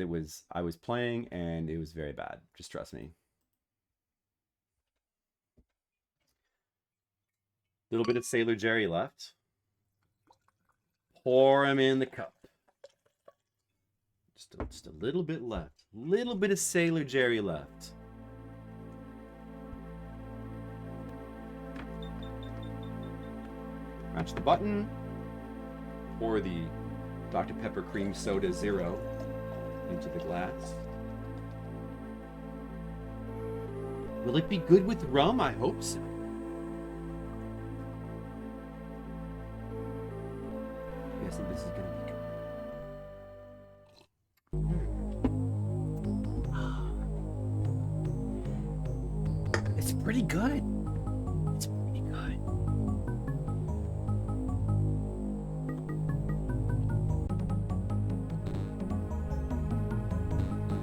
I was playing and it was very bad. Just trust me. Little bit of Sailor Jerry left. Pour him in the cup. Just a little bit left. Little bit of Sailor Jerry left. Match the button. Pour the Dr. Pepper Cream Soda 0 into the glass. Will it be good with rum? I hope so. I think this is gonna be good. It's pretty good. It's pretty good.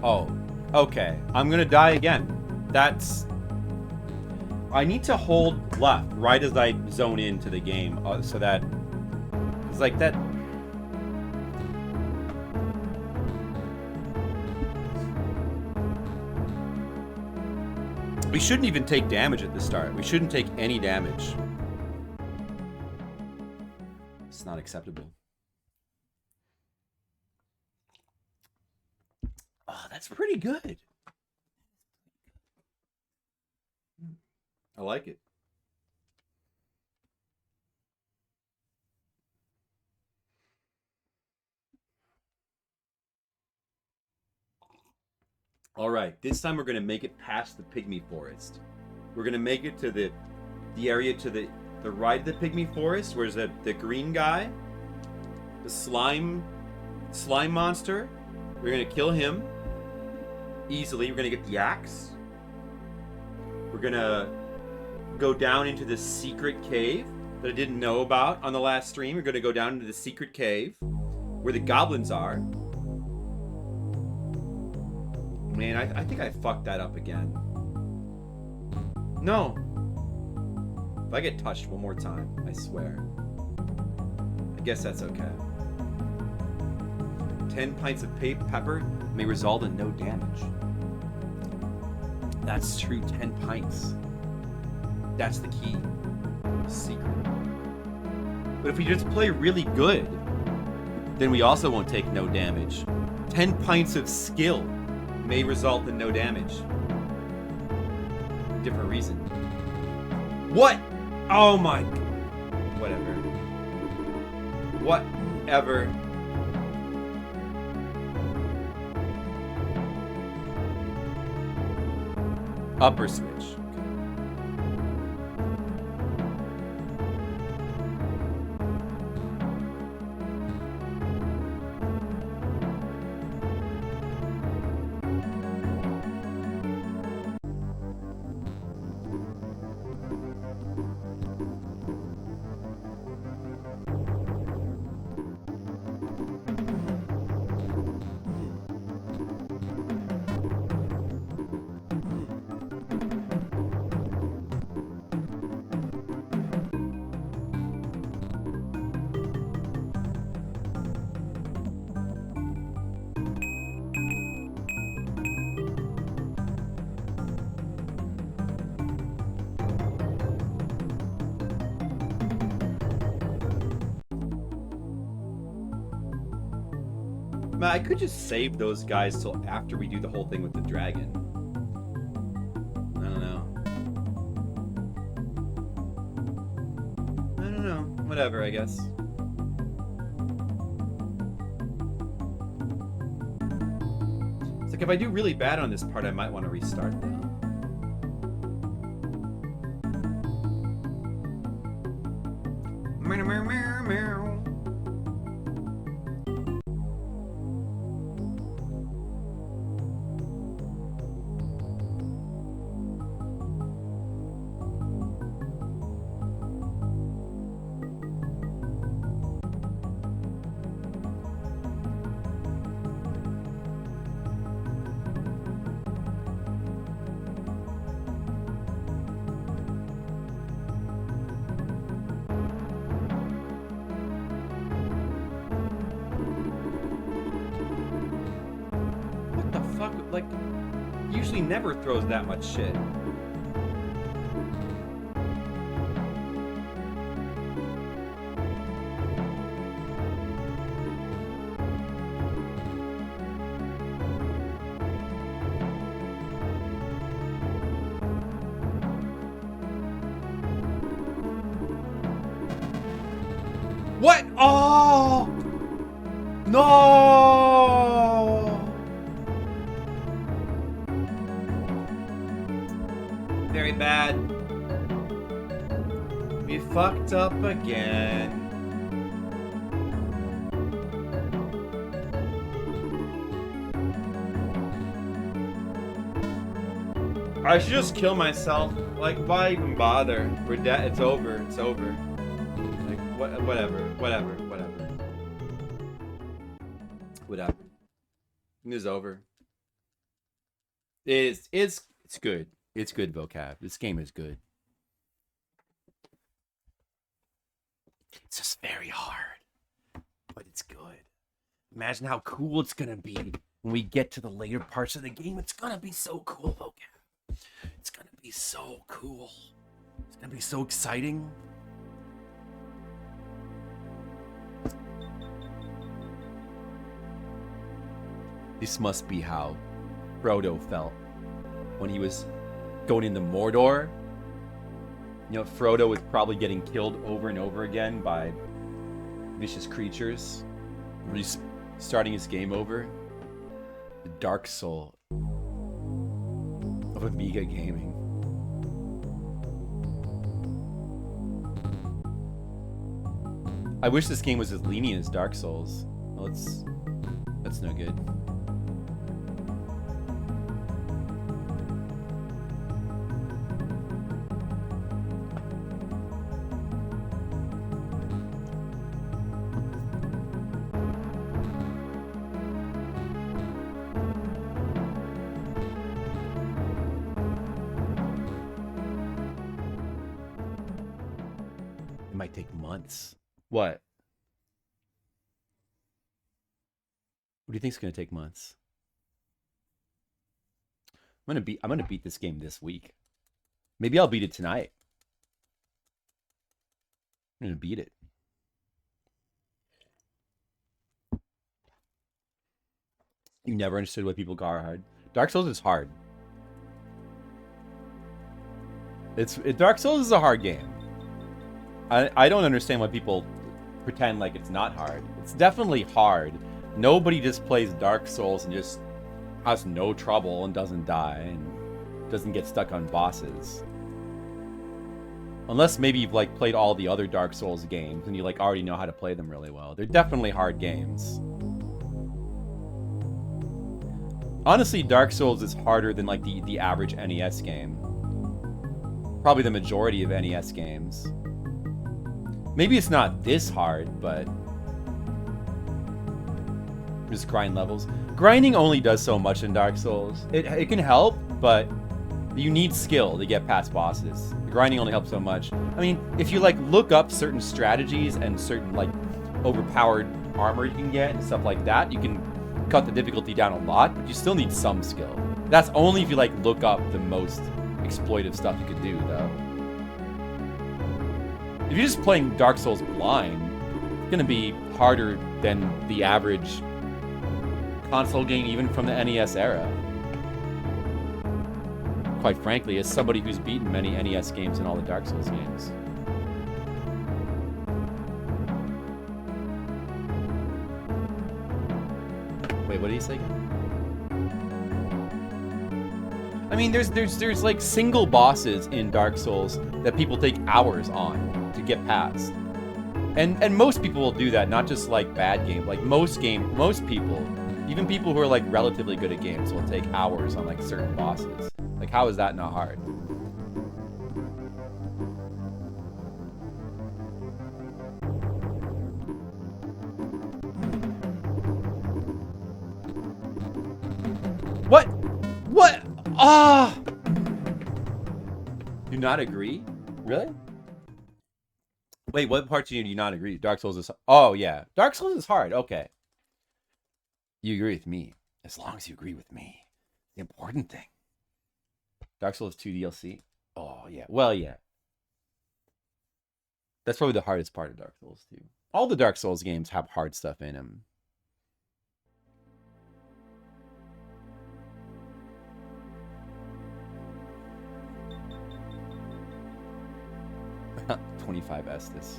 Oh, okay. I'm gonna die again. That's... I need to hold left right as I zone into the game, so that... It's like that... We shouldn't even take damage at the start. We shouldn't take any damage. It's not acceptable. Oh, that's pretty good. I like it. All right, this time we're gonna make it past the pygmy forest. We're gonna make it to the area to the right of the pygmy forest, where's the green guy, the slime monster. We're gonna kill him easily. We're gonna get the axe. We're gonna go down into the secret cave that I didn't know about on the last stream. We're gonna go down into the secret cave where the goblins are. Man, I think I fucked that up again. No. If I get touched one more time, I swear. I guess that's okay. 10 pints of pepper may result in no damage. That's true, 10 pints. That's the key. Secret. But if we just play really good, then we also won't take no damage. 10 pints of skill may result in no damage. Different reason. What? Oh my... Whatever. Whatever. Upper switch. Man, I could just save those guys till after we do the whole thing with the dragon. I don't know. Whatever, I guess. It's like if I do really bad on this part, I might want to restart though. Meow, meow, meow, meow. Like, usually never throws that much shit. What? Oh! No! Very bad. We fucked up again. I should just kill myself. Like, why even bother? We're dead. It's over. It's over. Like, whatever. It's over. It's good. It's good, vocab. This game is good. It's just very hard, but it's good. Imagine how cool it's gonna be when we get to the later parts of the game. It's gonna be so cool, vocab. It's gonna be so cool. It's gonna be so exciting. This must be how Frodo felt when he was going into Mordor. You know, Frodo was probably getting killed over and over again by vicious creatures. Starting his game over. The dark soul of Amiga gaming. I wish this game was as lenient as Dark Souls. Well, that's no good. It might take months. What? What do you think is going to take months? I'm gonna beat this game this week. Maybe I'll beat it tonight. I'm gonna beat it. You never understood why people call it hard. Dark Souls is hard. Dark Souls is a hard game. I don't understand why people pretend like it's not hard. It's definitely hard. Nobody just plays Dark Souls and just has no trouble and doesn't die and doesn't get stuck on bosses. Unless maybe you've like played all the other Dark Souls games and you like already know how to play them really well. They're definitely hard games. Honestly, Dark Souls is harder than like the average NES game. Probably the majority of NES games. Maybe it's not this hard, but just grind levels. Grinding only does so much in Dark Souls. It can help, but you need skill to get past bosses. Grinding only helps so much. I mean, if you like look up certain strategies and certain like overpowered armor you can get and stuff like that, you can cut the difficulty down a lot, but you still need some skill. That's only if you like look up the most exploitive stuff you could do, though. If you're just playing Dark Souls blind, it's gonna be harder than the average console game even from the NES era. Quite frankly, as somebody who's beaten many NES games and all the Dark Souls games. Wait, what did he say again? I mean, there's like single bosses in Dark Souls that people take hours on to get past. And most people will do that, not just like bad games. Like most people, even people who are like relatively good at games will take hours on like certain bosses. Like how is that not hard? What? What? Ah! Do not agree? Really? Wait, what part do you not agree? Dark Souls is... Oh, yeah. Dark Souls is hard. Okay. You agree with me. As long as you agree with me. The important thing. Dark Souls 2 DLC? Oh, yeah. Well, yeah. That's probably the hardest part of Dark Souls 2. All the Dark Souls games have hard stuff in them. $25 Estus.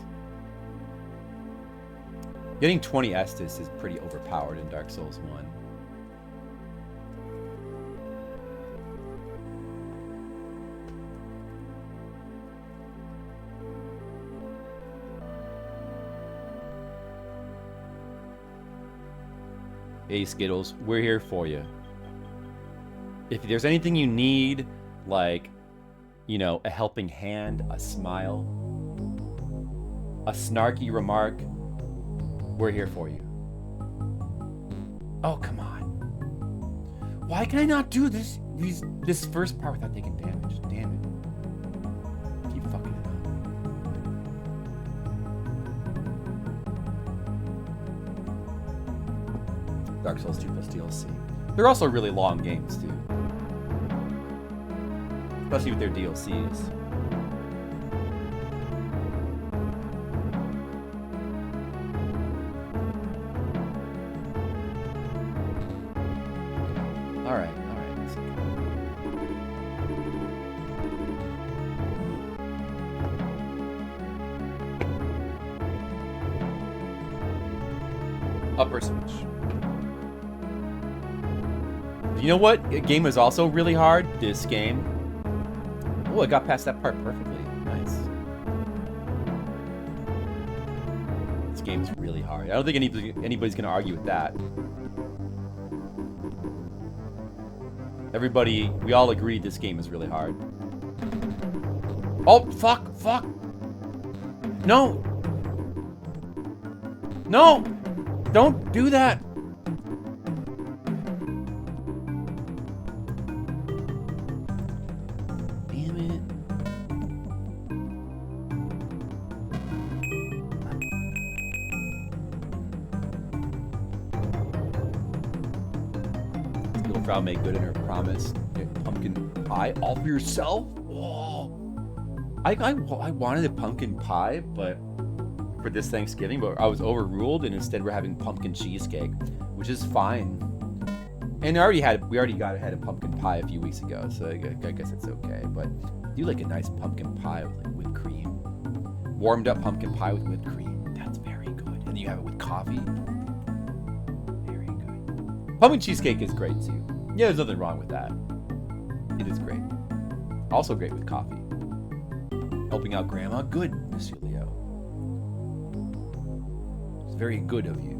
Getting 20 Estus is pretty overpowered in Dark Souls 1. Hey Skittles, we're here for you. If there's anything you need, like, you know, a helping hand, a smile, a snarky remark, we're here for you. Oh, come on. Why can I not do this first part without taking damage? Damn it. Keep fucking it up. Dark Souls 2 plus DLC. They're also really long games, too. Especially with their DLCs. Alright. Let's see. Upper switch. You know what? A game is also really hard. This game. Oh, I got past that part perfectly. Nice. This game's really hard. I don't think anybody's gonna argue with that. Everybody, we all agree this game is really hard. Oh, fuck. No. No. Don't do that. Damn it. Little Frau made good in her promise. Get pumpkin pie all for yourself? Oh. I wanted a pumpkin pie, but for this Thanksgiving, but I was overruled, and instead we're having pumpkin cheesecake, which is fine. And we already got ahead of pumpkin pie a few weeks ago, so I guess it's okay. But I do like a nice pumpkin pie with like whipped cream, warmed up pumpkin pie with whipped cream. That's very good. And you have it with coffee. Very good. Pumpkin cheesecake is great too. Yeah, there's nothing wrong with that. It is great. Also great with coffee. Helping out Grandma, good, Monsieur Leo. It's very good of you.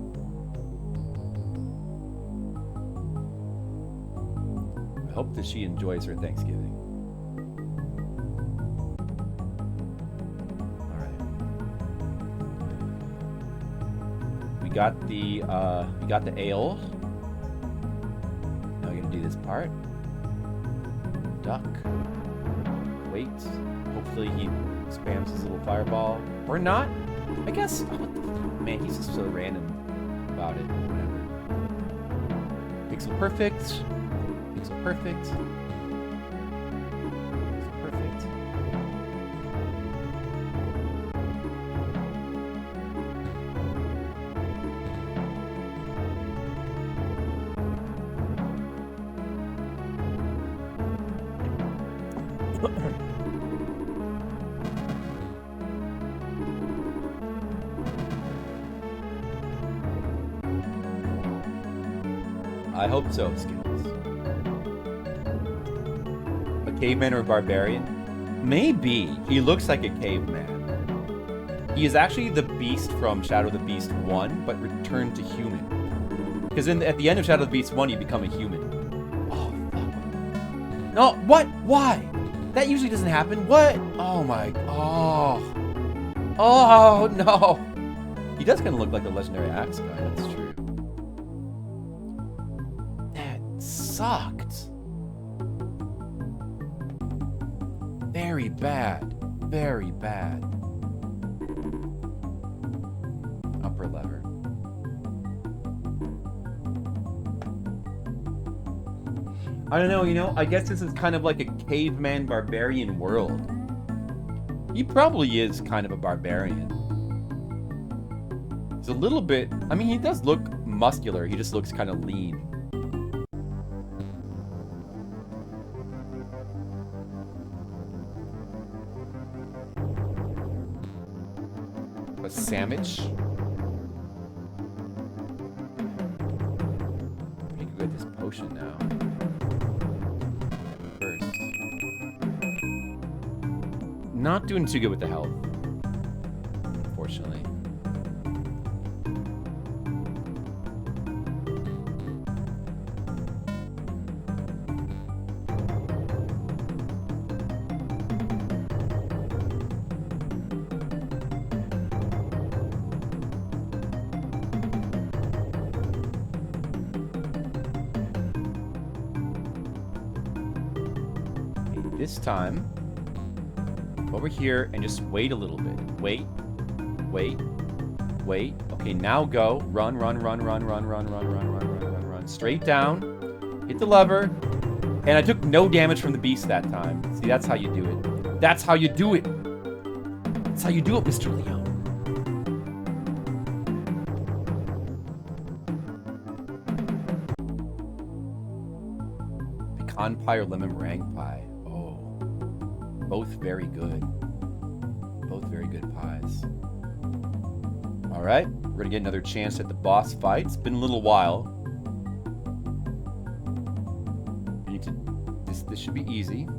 I hope that she enjoys her Thanksgiving. All right. We got the ale. Now we're gonna do this part. Duck. Wait. Hopefully he spams his little fireball. Or not. I guess. Man, he's just so random about it. Whatever. Pixel perfect. Pixel perfect. Pixel perfect. I hope so, Skittles. A caveman or a barbarian? Maybe. He looks like a caveman. He is actually the beast from Shadow of the Beast 1, but returned to human. Because at the end of Shadow of the Beast 1, you become a human. Oh, fuck. No, what? Why? That usually doesn't happen. What? Oh, my... Oh. Oh, no. He does kind of look like a legendary axe guy, that's true. That sucked. Very bad. Very bad. Upper lever. I don't know, you know, I guess this is kind of like a caveman barbarian world. He probably is kind of a barbarian. He's a little bit, I mean, he does look muscular, he just looks kind of lean. A sandwich? We can get this potion now. First. Not doing too good with the health. Unfortunately. This time, over here and just wait a little bit. Wait, wait, wait. Okay, now go. Run, run, run, run, run, run, run, run, run, run, run, run. Straight down. Hit the lever. And I took no damage from the beast that time. See, that's how you do it. That's how you do it. That's how you do it, Mr. Leon. Pecan pie or lemon meringue pie? Both very good. Both very good pies. Alright, we're gonna get another chance at the boss fight. It's been a little while. We need to... This should be easy.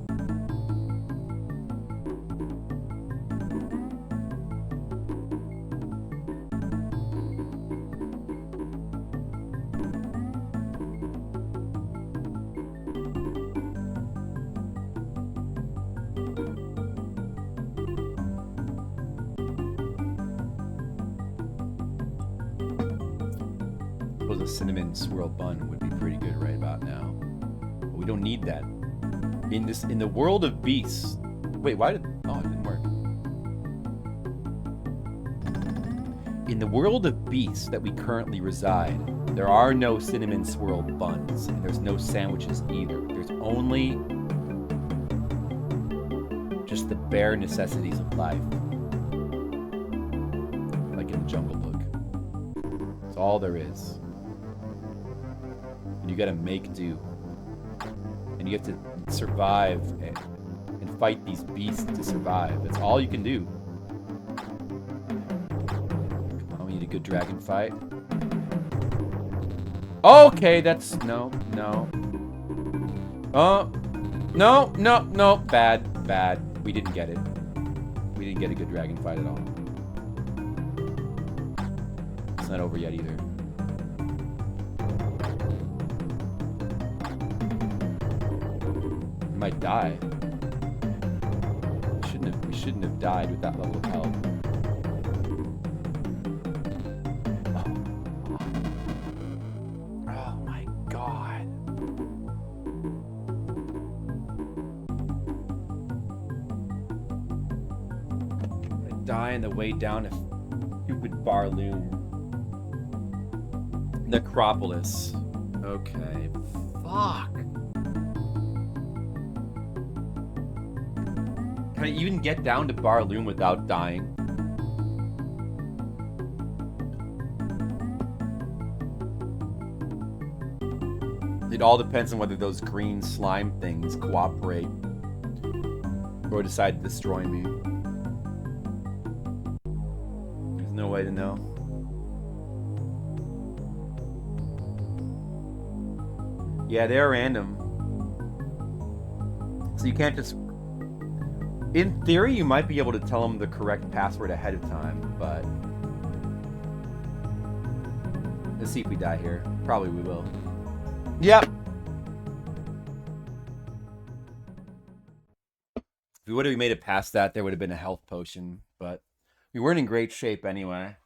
A cinnamon swirl bun would be pretty good right about now. But we don't need that. In the world of beasts. Wait, why did... Oh, it didn't work. In the world of beasts that we currently reside, there are no cinnamon swirl buns. And there's no sandwiches either. There's only just the bare necessities of life. Like in the Jungle Book. That's all there is. You gotta make do. And you have to survive and fight these beasts to survive. That's all you can do. Come on, we need a good dragon fight. Okay, that's... No, no. Oh. No, no, no. Bad, bad. We didn't get it. We didn't get a good dragon fight at all. It's not over yet either. Might die. We shouldn't have died with that level of health. Oh my god. I'm gonna die on the way down a stupid Barloom. Necropolis. Okay. Fuck. Can I even get down to Barloom without dying? It all depends on whether those green slime things cooperate Or decide to destroy me. There's no way to know. Yeah, they're random. So you can't just... In theory, you might be able to tell them the correct password ahead of time, but... Let's see if we die here. Probably we will. Yep! If we would have made it past that, there would have been a health potion, but we weren't in great shape anyway.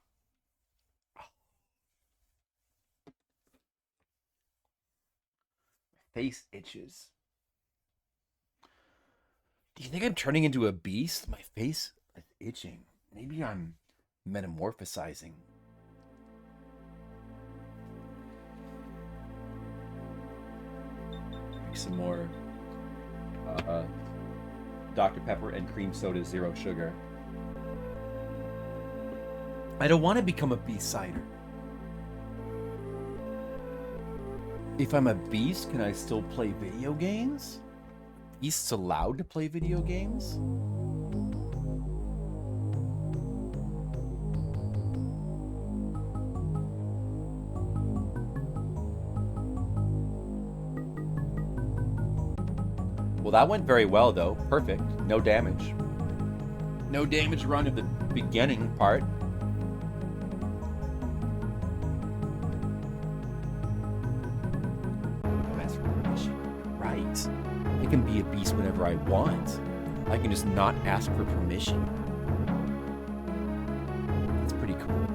Face itches. Do you think I'm turning into a beast? My face is itching. Maybe I'm metamorphosizing. Make some more Dr. Pepper and cream soda, 0 sugar. I don't want to become a beast cider. If I'm a beast, can I still play video games? Beasts allowed to play video games? Well, that went very well, though. Perfect. No damage. No damage run at the beginning part. That's right. I can be a beast whenever I want. I can just not ask for permission. That's pretty cool.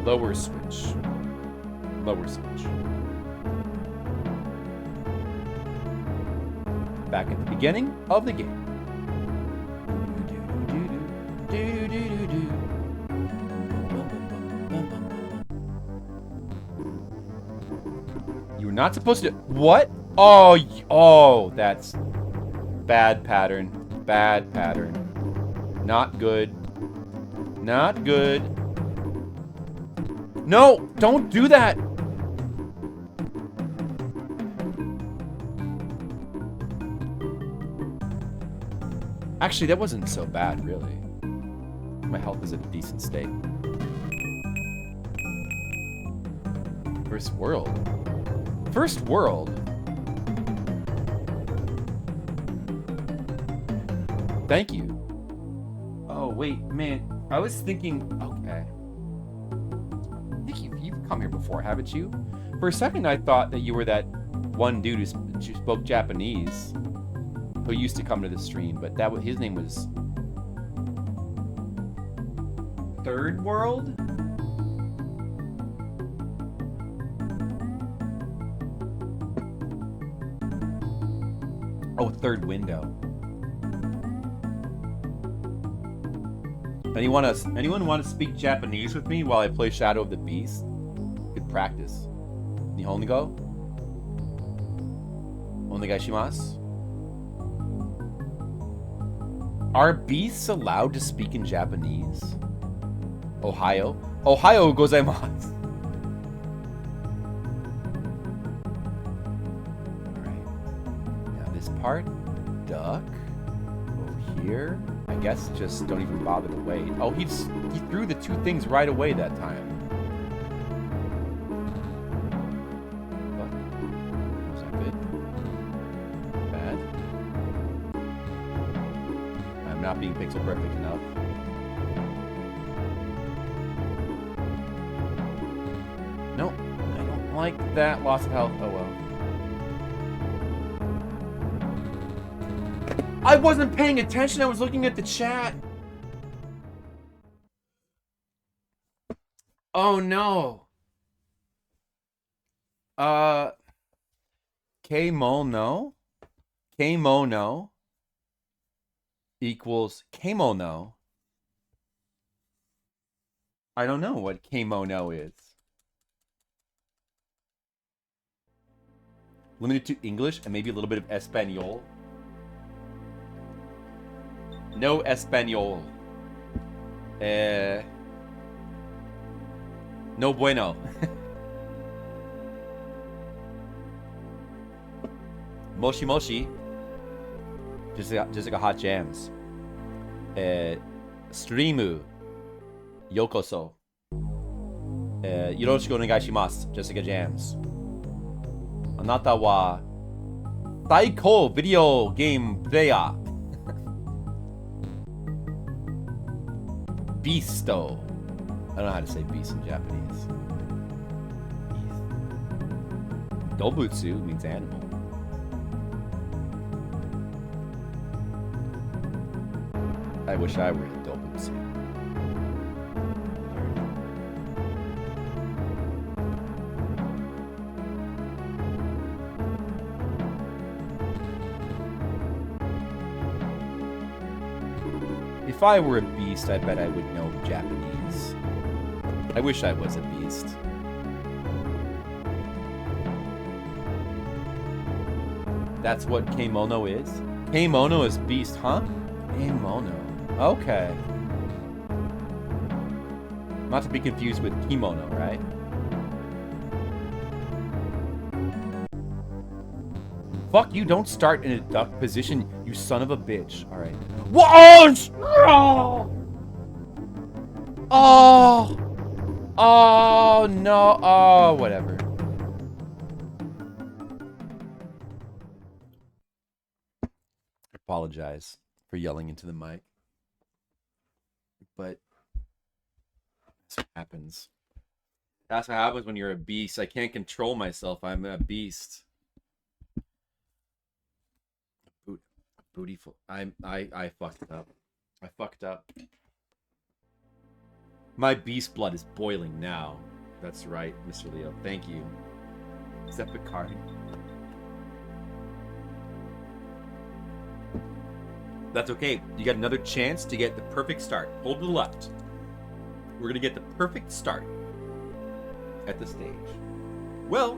Lower switch. Lower switch. Back at the beginning of the game. You're not supposed to... What? Oh, oh, that's... Bad pattern. Bad pattern. Not good. Not good. No! Don't do that! Actually, that wasn't so bad, really. My health is in a decent state. First world. First world? Thank you. Oh, wait, man. I was thinking... Okay. I think you've come here before, haven't you? For a second, I thought that you were that one dude who spoke Japanese, who used to come to the stream, but his name was Third World? Oh, Third Window. Anyone want to speak Japanese with me while I play Shadow of the Beast? Good practice. Nihongo? Onegaishimasu? Are beasts allowed to speak in Japanese? Ohio? Ohio gozaimasu. Alright. Now this part. Duck. Over here. I guess just don't even bother to wait. Oh, he threw the 2 things right away that time. What? Was that good? Bad? I'm not being pixel perfect enough. Nope. I don't like that. Loss of health. Oh well. I wasn't paying attention. I was looking at the chat. Oh no. Kemono. Kemono equals kemono. I don't know what kemono is. Limited to English and maybe a little bit of Espanol. No español. No bueno. Moshi moshi. Just like a hot jams. Streamu. Yokoso. Yoroshiku onegaishimasu. Jessica Jams. Anata wa Saiko video game player. Beasto. I don't know how to say beast in Japanese. Dobutsu means animal. I wish I were in Dobutsu. If I were a beast, I bet I would know Japanese. I wish I was a beast. That's what Kemono is? Kemono is beast, huh? Kemono. Okay. Not to be confused with kimono, right? Fuck you, don't start in a duck position, you son of a bitch. Alright. Whoa! Oh! Oh, no. Oh, whatever. I apologize for yelling into the mic. But that's what happens. That's what happens when you're a beast. I can't control myself. I'm a beast. Bootyful. I fucked up. I fucked up. My beast blood is boiling now. That's right, Mr. Leo. Thank you. Except Picard. That's okay. You got another chance to get the perfect start. Hold to the left. We're going to get the perfect start at the stage. Well,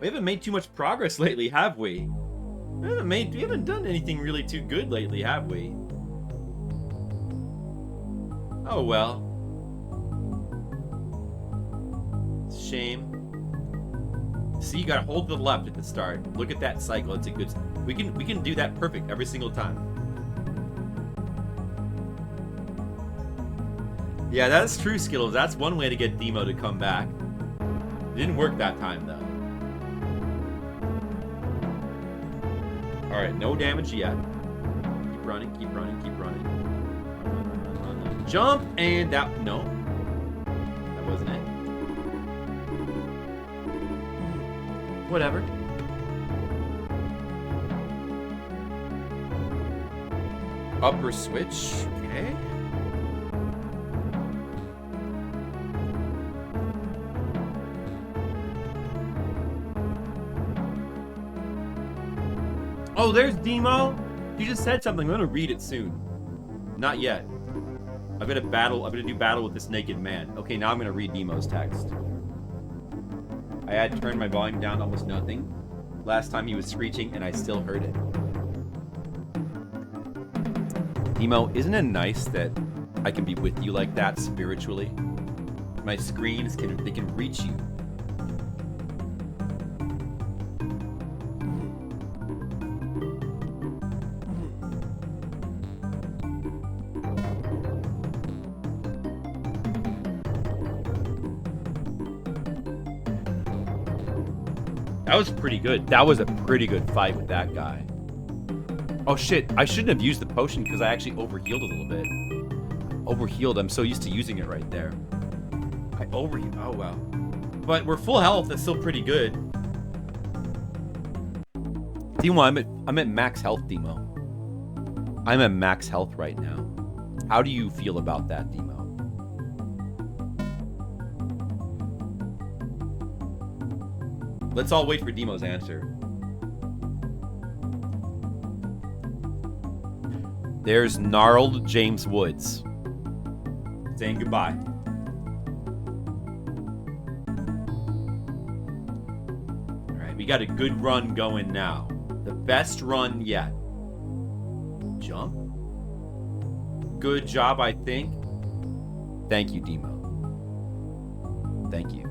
we haven't made too much progress lately, have we? We haven't done anything really too good lately, have we? Oh well. Shame. See, you gotta hold to the left at the start. Look at that cycle. It's a good. We can do that perfect every single time. Yeah, that's true, Skittles. That's one way to get Demo to come back. It didn't work that time though. All right, no damage yet. Keep running, keep running, keep running. Run. Jump and that. No, that wasn't it. Whatever. Upper switch. Okay. Oh, there's Demo. You just said something. I'm gonna read it soon. Not yet. I'm gonna do battle with this naked man. Okay, now I'm gonna read Demo's text. I had turned my volume down to almost nothing. Last time he was screeching and I still heard it. Demo, isn't it nice that I can be with you like that spiritually? My screams can reach you. That was pretty good. That was a pretty good fight with that guy. Oh shit, I shouldn't have used the potion because I actually overhealed a little bit. Overhealed, I'm so used to using it right there. I overhealed, oh wow. But we're full health, that's still pretty good. Demo, I'm at max health, Demo. I'm at max health right now. How do you feel about that, Demo? Let's all wait for Demo's answer. There's gnarled James Woods saying goodbye. All right, we got a good run going now. The best run yet. jump. Good job, I think. Thank you, Demo. Thank you.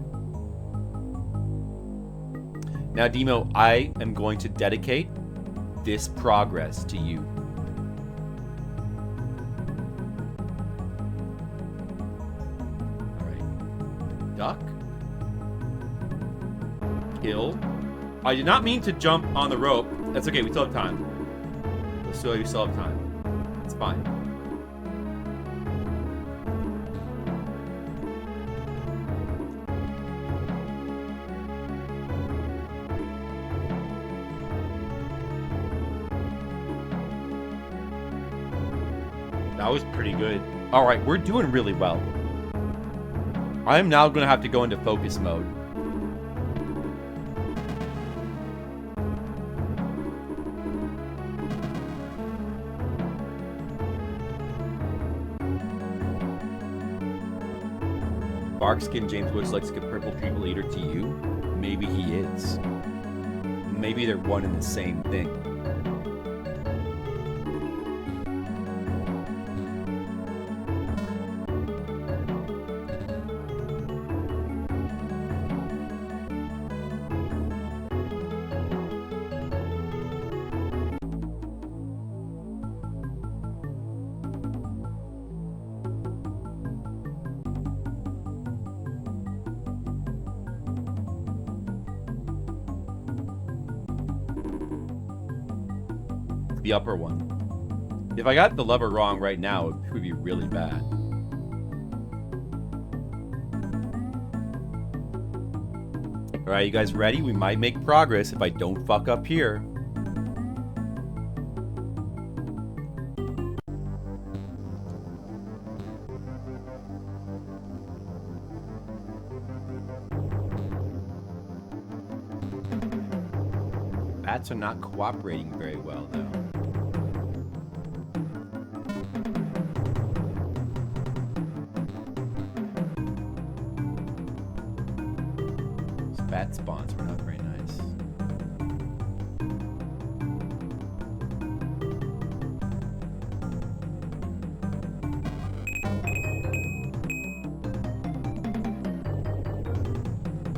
Now, Demo, I am going to dedicate this progress to you. All right. Duck. Kill. I did not mean to jump on the rope. That's okay, we still have time. We still have time. It's fine. That was pretty good. All right, we're doing really well. I am now going to have to go into focus mode. Barkskin James Woods likes a purple people eater to you. Maybe he is. Maybe they're one and the same thing. The upper one. If I got the lever wrong right now, it would be really bad. Alright, you guys ready? We might make progress if I don't fuck up here. Bats are not cooperating very well, though. Bat spawns were not very nice.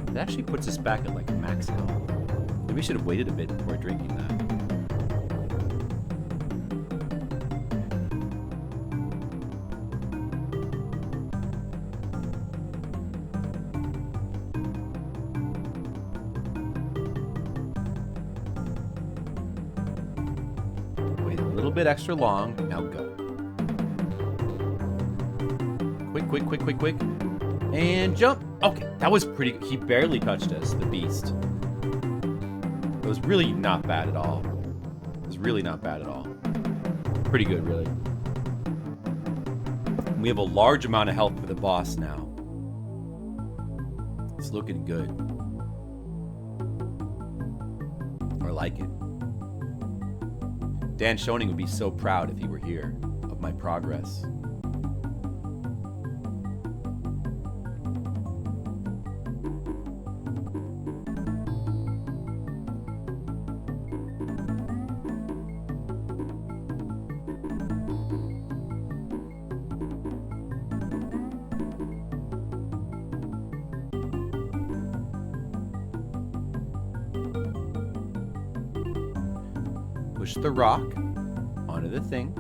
It actually puts us back at like max health. Maybe we should have waited a bit before drinking that. Bit extra long. Now go. Quick. And jump. Okay, that was pretty good. He barely touched us, the beast. It was really not bad at all. It was really not bad at all. Pretty good, really. We have a large amount of health for the boss now. It's looking good. I like it. Dan Schoening would be so proud if he were here of my progress. Push the rock onto the thing.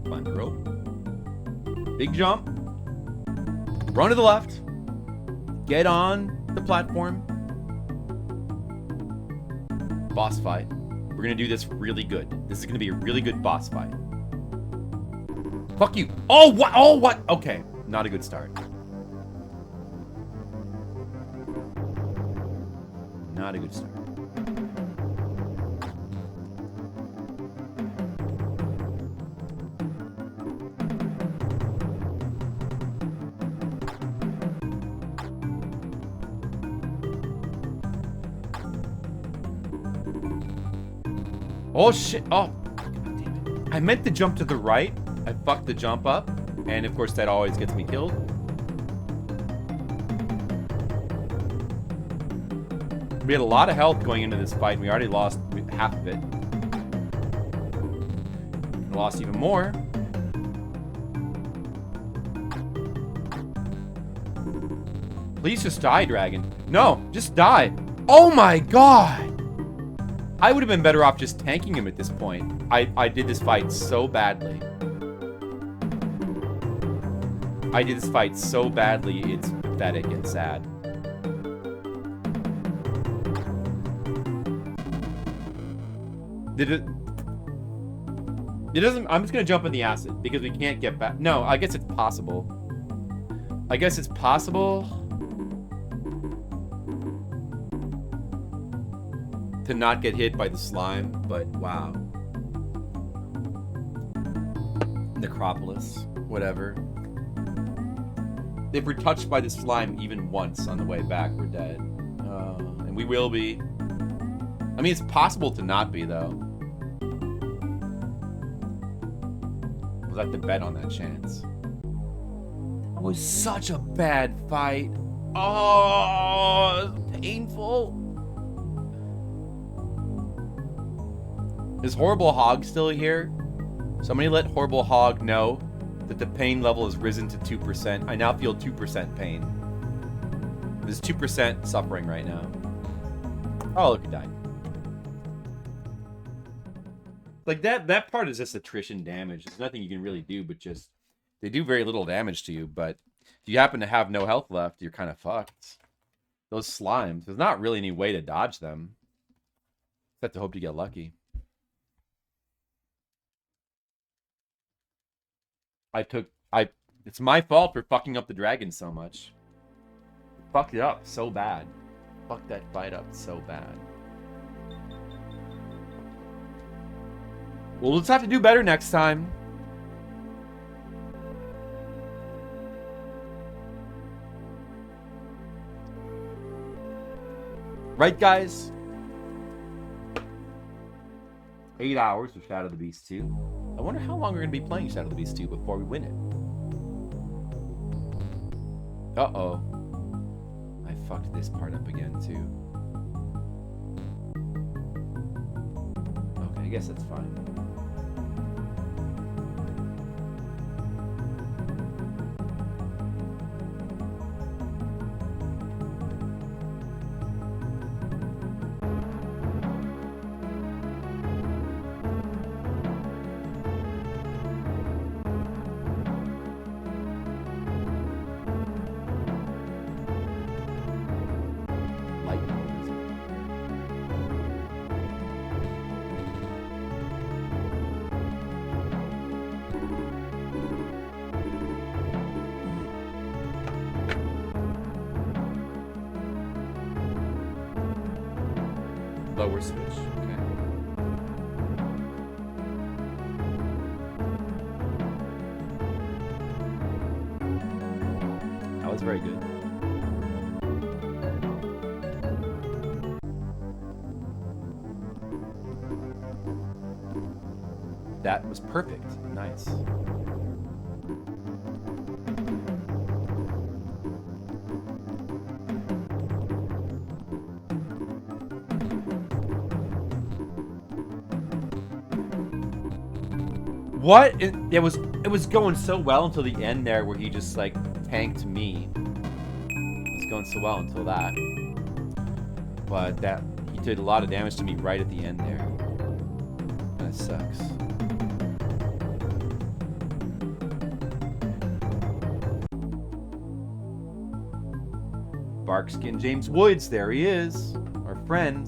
Climb the rope. Big jump. Run to the left. Get on the platform. Boss fight. We're going to do this really good. This is going to be a really good boss fight. Fuck you. Oh, what? Oh, what? Okay. Not a good start. Not a good start. Oh shit, oh, God damn it. I meant to jump to the right. I fucked the jump up. And of course that always gets me killed. We had a lot of health going into this fight and we already lost half of it. I lost even more. Please just die, dragon. No, just die. Oh my god! I would have been better off just tanking him at this point. I did this fight so badly. I did this fight so badly, it's pathetic and sad. Did it... It doesn't... I'm just gonna jump in the acid, because we can't get back... No, I guess it's possible. I guess it's possible... to not get hit by the slime, but wow. Necropolis, whatever. If we're touched by the slime even once on the way back, we're dead. And we will be. I mean, it's possible to not be, though. We'll have to bet on that chance. That was such a bad fight. Oh, it was painful. Is Horrible Hog still here? Somebody let Horrible Hog know that the pain level has risen to 2%. I now feel 2% pain. There's 2% suffering right now. Oh, look, it died. Like, that part is just attrition damage. There's nothing you can really do, but just... They do very little damage to you, but if you happen to have no health left, you're kind of fucked. Those slimes, there's not really any way to dodge them. Except to hope you get lucky. It's my fault for fucking up the dragon so much. Fucked it up so bad. Fucked that fight up so bad. Well, let's have to do better next time. Right, guys? 8 hours of Shadow of the Beast 2. I wonder how long we're going to be playing Shadow of the Beast 2 before we win it. Uh-oh. I fucked this part up again, too. Okay, I guess that's fine. Lower switch. Okay. That was very good. That was perfect. Nice. What? It was going so well until the end there where he just like tanked me. It was going so well until that. But that he did a lot of damage to me right at the end there. That sucks. Barkskin James Woods, there he is. Our friend.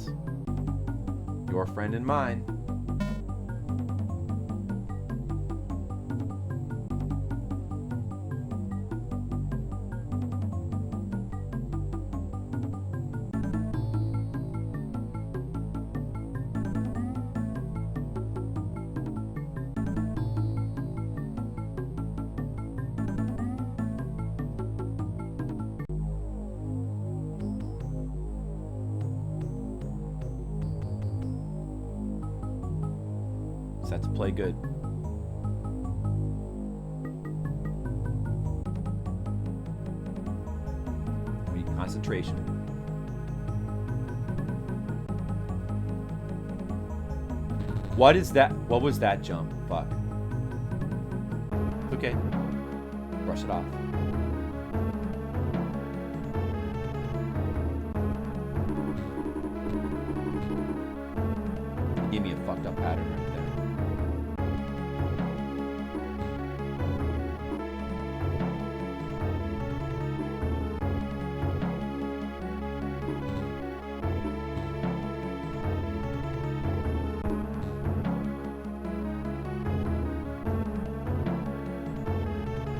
Your friend and mine. Set to play good. We need concentration. What is that? What was that jump? Fuck. okay. Brush it off. You gave me a fucked up pattern right there.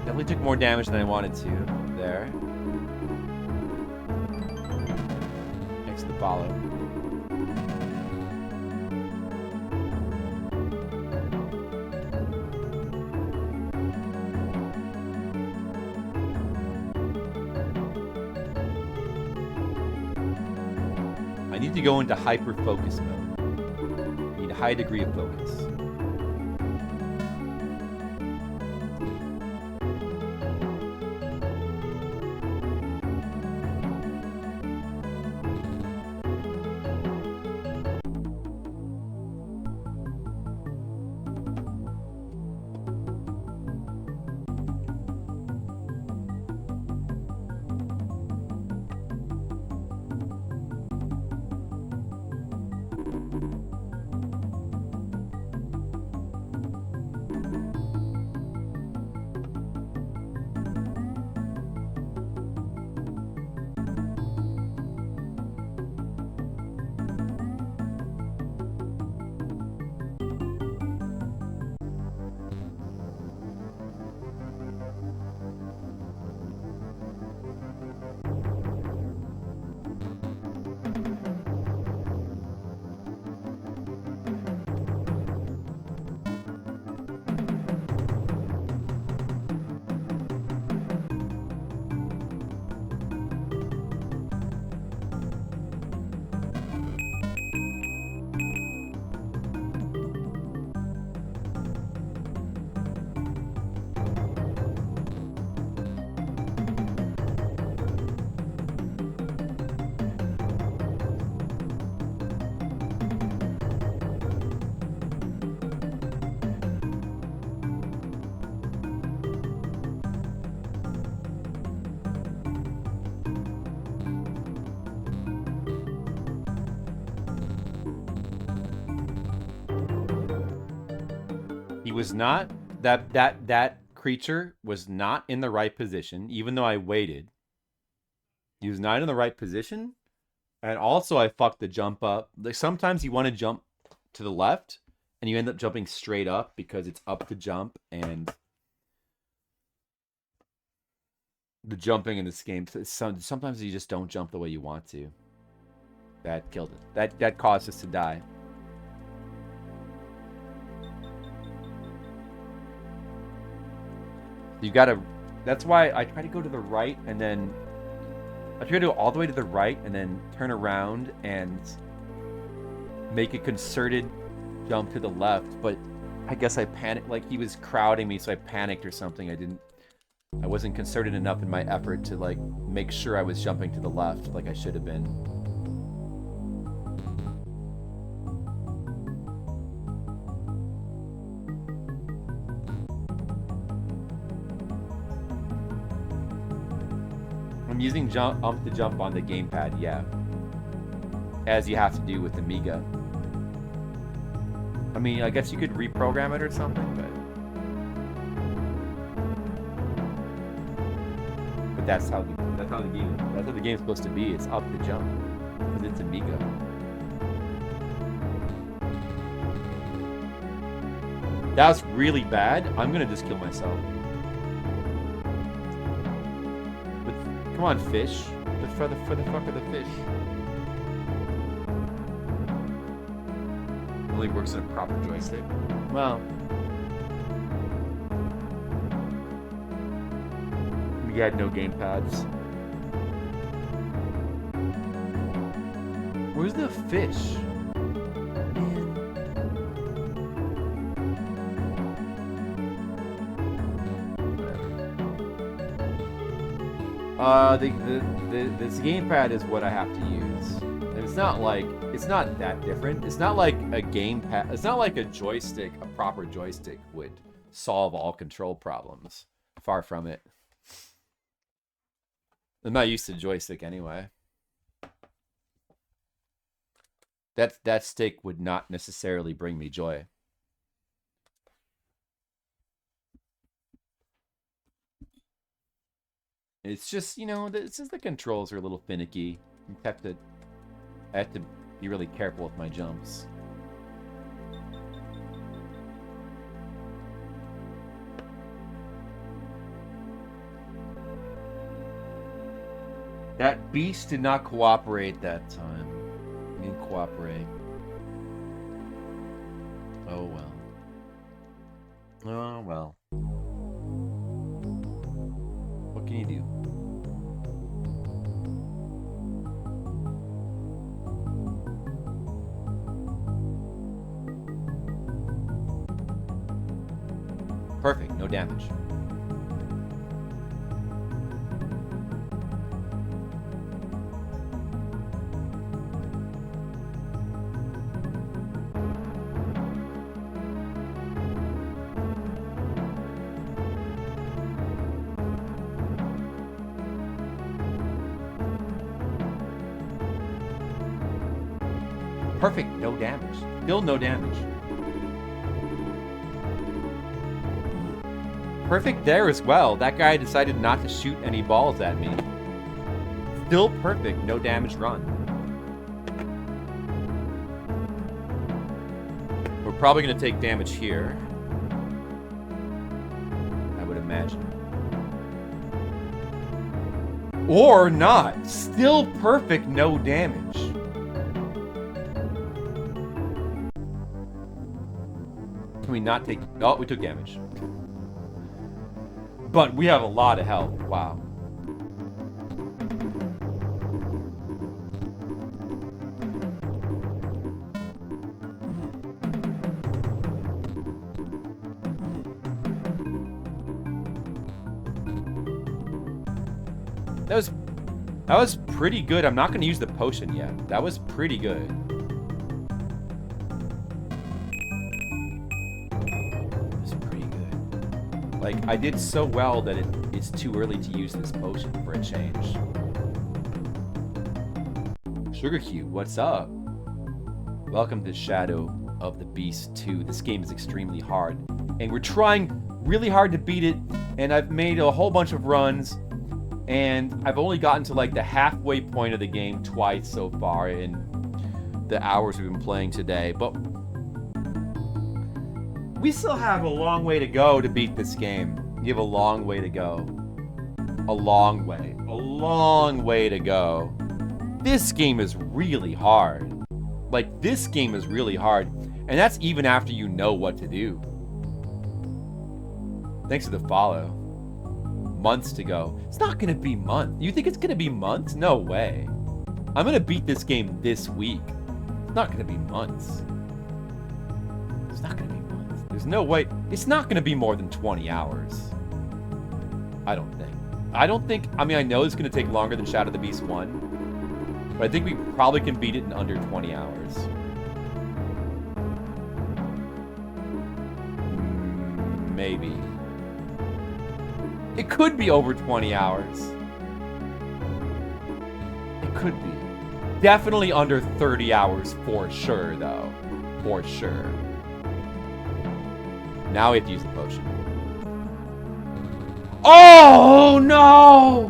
Definitely took more damage than I wanted to there. Next to the follow. I need to go into hyper focus mode. I need a high degree of focus. He was not that creature was not in the right position, even though I waited. He was not in the right position, and also I fucked the jump up. Like sometimes you want to jump to the left, and you end up jumping straight up because it's up to jump, and the jumping in this game. Sometimes you just don't jump the way you want to. That killed it. That caused us to die. You gotta. That's why I try to go to the right, and then I try to go all the way to the right, and then turn around and make a concerted jump to the left. But I guess I panicked. Like he was crowding me, so I panicked or something. I wasn't concerted enough in my effort to like make sure I was jumping to the left, like I should have been. I'm using ump to jump on the gamepad, yeah. As you have to do with Amiga. I mean, I guess you could reprogram it or something, but that's how the game's supposed to be. It's up to jump because it's Amiga. That's really bad. I'm gonna just kill myself. Come on, fish. For the fuck are the fish? Only works in a proper joystick. Well, we had no gamepads. Where's the fish? This gamepad is what I have to use. And it's not that different. It's not like a gamepad. It's not like a joystick, a proper joystick would solve all control problems. Far from it. I'm not used to joystick anyway. That stick would not necessarily bring me joy. It's just, you know, it's just the controls are a little finicky. I have to be really careful with my jumps. That beast did not cooperate that time. He didn't cooperate. Oh well. Oh well. What can you do? Perfect, no damage. Perfect, no damage. Still no damage. Perfect there as well. That guy decided not to shoot any balls at me. Still perfect, no damage run. We're probably going to take damage here. I would imagine. Or not. Still perfect, no damage. Can we not take... Oh, we took damage. But we have a lot of health. Wow. That was pretty good. I'm not going to use the potion yet. That was pretty good. Like, I did so well that it's too early to use this potion for a change. Sugar Cube, what's up? Welcome to Shadow of the Beast 2. This game is extremely hard, and we're trying really hard to beat it, and I've made a whole bunch of runs, and I've only gotten to like the halfway point of the game twice so far in the hours we've been playing today, but we still have a long way to go to beat this game. You have a long way to go. A long way. A long way to go. This game is really hard. Like, this game is really hard. And that's even after you know what to do. Thanks for the follow. Months to go. It's not going to be months. You think it's going to be months? No way. I'm going to beat this game this week. It's not going to be months. It's not going to be months. There's no way. It's not going to be more than 20 hours. I don't think. I mean, I know it's going to take longer than Shadow of the Beast 1. But I think we probably can beat it in under 20 hours. Maybe. It could be over 20 hours. It could be. Definitely under 30 hours for sure, though. For sure. Now we have to use the potion. Oh, no!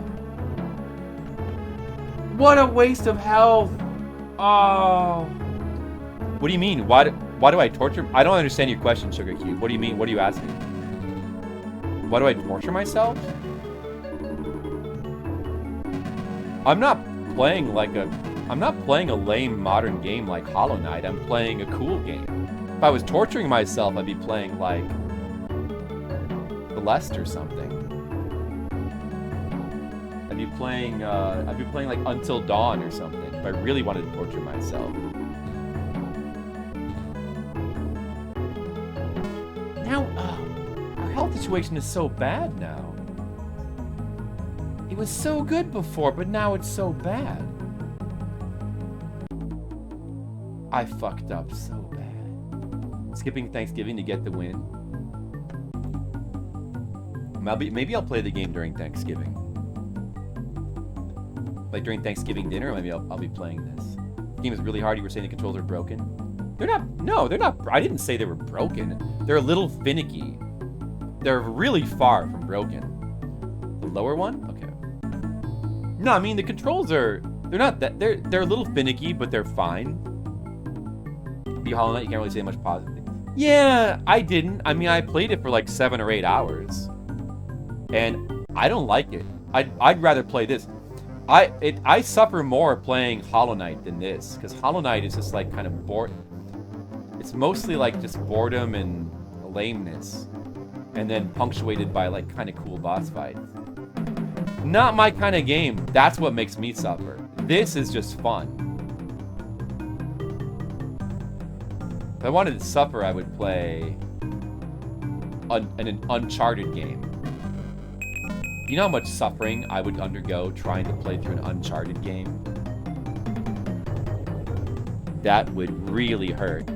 What a waste of health. Oh. What do you mean? Why do I torture? I don't understand your question, Sugar Cube. What do you mean? What are you asking? Why do I torture myself? I'm not playing a lame modern game like Hollow Knight. I'm playing a cool game. If I was torturing myself, I'd be playing like Celeste or something. I'd be playing like Until Dawn or something if I really wanted to torture myself. Now, our health situation is so bad now. It was so good before, but now it's so bad. I fucked up so bad. Skipping Thanksgiving to get the win. Maybe I'll play the game during Thanksgiving. Like during Thanksgiving dinner, maybe I'll be playing this. The game is really hard. You were saying the controls are broken. They're not. No, they're not. I didn't say they were broken. They're a little finicky. They're really far from broken. The lower one? Okay. No, I mean the controls are. They're not that. They're a little finicky, but they're fine. Be Hollow Knight, you can't really say much positive. Yeah, I didn't. I mean, I played it for like 7 or 8 hours, and I don't like it. I'd rather play this. I suffer more playing Hollow Knight than this, because Hollow Knight is just like kind of bored. It's mostly like just boredom and lameness, and then punctuated by like kind of cool boss fights. Not my kind of game. That's what makes me suffer. This is just fun. If I wanted to suffer, I would play an Uncharted game. You know how much suffering I would undergo trying to play through an Uncharted game? That would really hurt.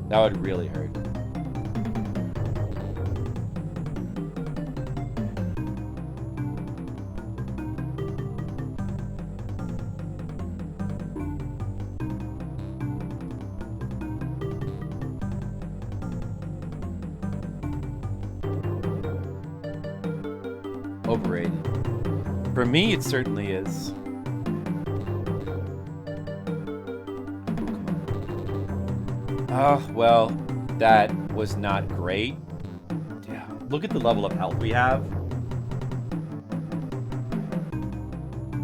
That would really hurt. Overrated. For me, it certainly is. Oh, well, that was not great. Yeah, look at the level of health we have.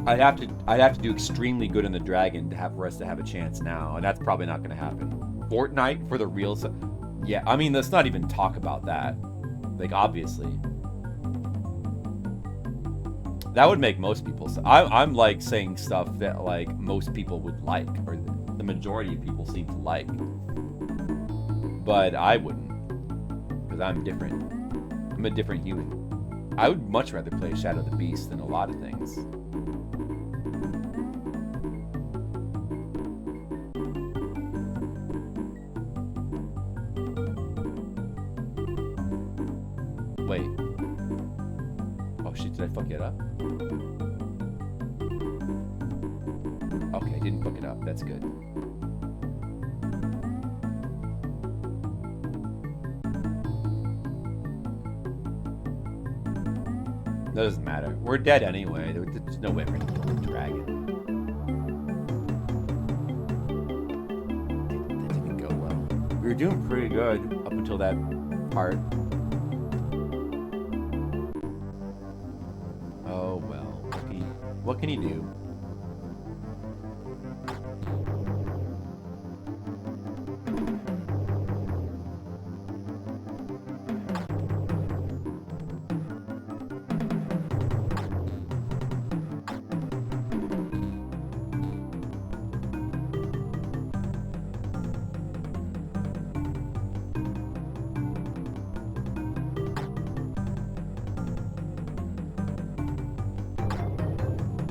I'd have to do extremely good on the dragon for us to have a chance now, and that's probably not going to happen. Fortnite for the real. Yeah, I mean, let's not even talk about that. Like, obviously. That would make most people. I'm like saying stuff that like most people would like, or the majority of people seem to like. But I wouldn't, because I'm different. I'm a different human. I would much rather play Shadow of the Beast than a lot of things. Wait. Oh shit, did I fuck it up? Okay, didn't fuck it up. That's good. That doesn't matter. We're dead anyway. There's no way we're gonna kill the dragon. That didn't go well. We were doing pretty good up until that part. Oh well. What can he do?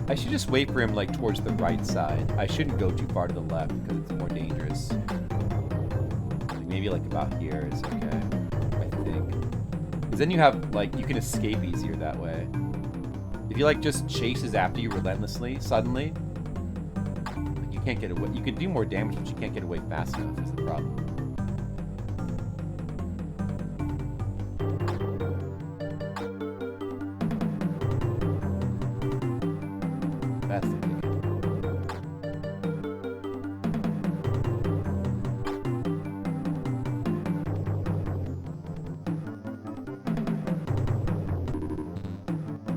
I should just wait for him, like, towards the right side. I shouldn't go too far to the left, because it's more dangerous. Like, maybe, like, about here is okay, I think. Because then you have, like, you can escape easier that way. If he, like, just chases after you relentlessly, suddenly, like, you can't get away. You can do more damage, but you can't get away fast enough, is the problem. That's the thing.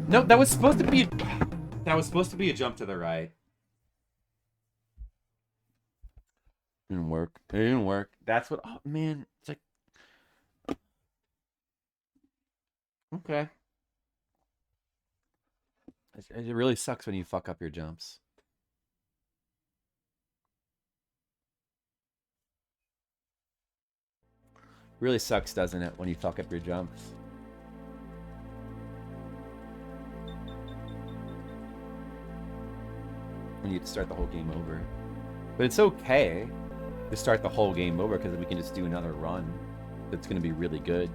No, that was supposed to be a jump to the right. Didn't work. It didn't work. That's what. Oh man, it's like. Okay. It really sucks when you fuck up your jumps. Really sucks, doesn't it, when you fuck up your jumps? When you have to start the whole game over. But it's okay to start the whole game over, because we can just do another run that's going to be really good.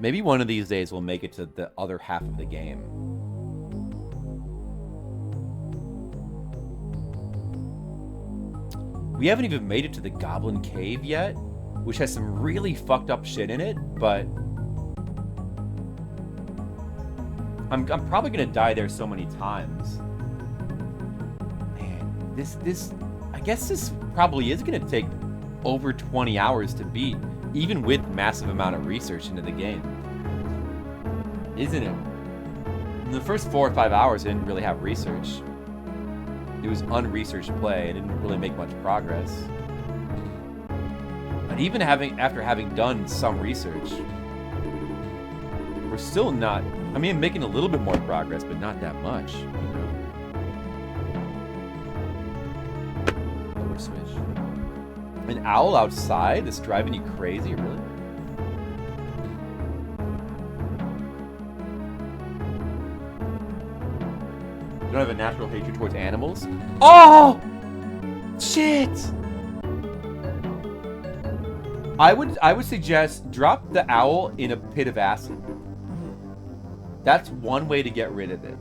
Maybe one of these days we'll make it to the other half of the game. We haven't even made it to the Goblin Cave yet, which has some really fucked up shit in it, but I'm probably gonna die there so many times. Man, this I guess this probably is gonna take over 20 hours to beat, even with massive amount of research into the game. Isn't it? In the first 4 or 5 hours, I didn't really have research. It was unresearched play. I didn't really make much progress. But even after having done some research, we're still not... I mean, I'm making a little bit more progress, but not that much, you know? Lower switch. An owl outside that's driving you crazy, really? You don't have a natural hatred towards animals? Oh! Shit! I would suggest drop the owl in a pit of acid. That's one way to get rid of it.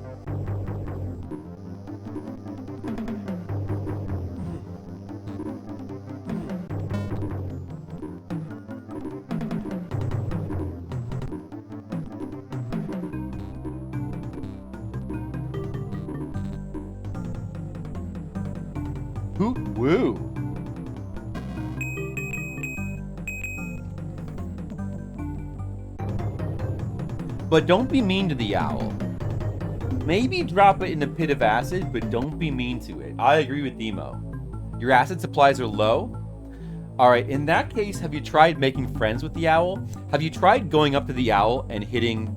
Hoot woo. But don't be mean to the owl. Maybe drop it in a pit of acid, but don't be mean to it. I agree with Demo. Your acid supplies are low? Alright, in that case, have you tried making friends with the owl? Have you tried going up to the owl and hitting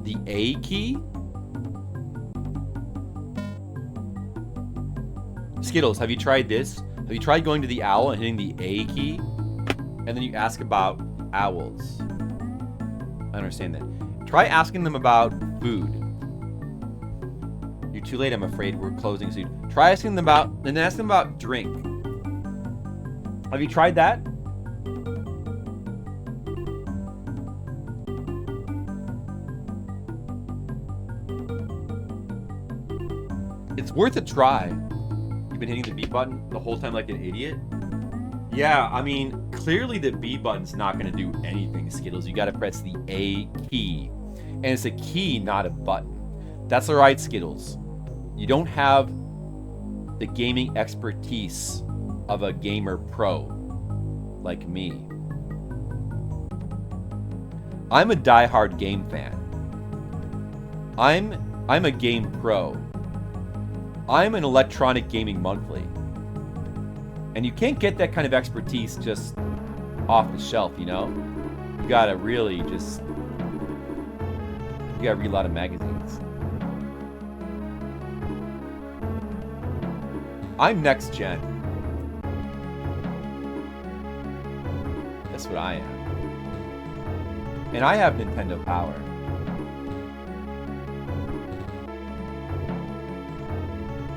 the A key? Skittles, have you tried this? Have you tried going to the owl and hitting the A key? And then you ask about owls. I understand that. Try asking them about food. You're too late, I'm afraid. We're closing soon. Try asking them about... And then ask them about drink. Have you tried that? It's worth a try. You've been hitting the B button the whole time like an idiot? Yeah, I mean, clearly the B button's not going to do anything, Skittles. You got to press the A key. And it's a key, not a button. That's alright, Skittles. You don't have the gaming expertise of a gamer pro like me. I'm a diehard game fan. I'm a game pro. I'm an Electronic Gaming Monthly. And you can't get that kind of expertise just off the shelf, you know? You gotta really just... You gotta read a lot of magazines. I'm next gen. That's what I am. And I have Nintendo Power.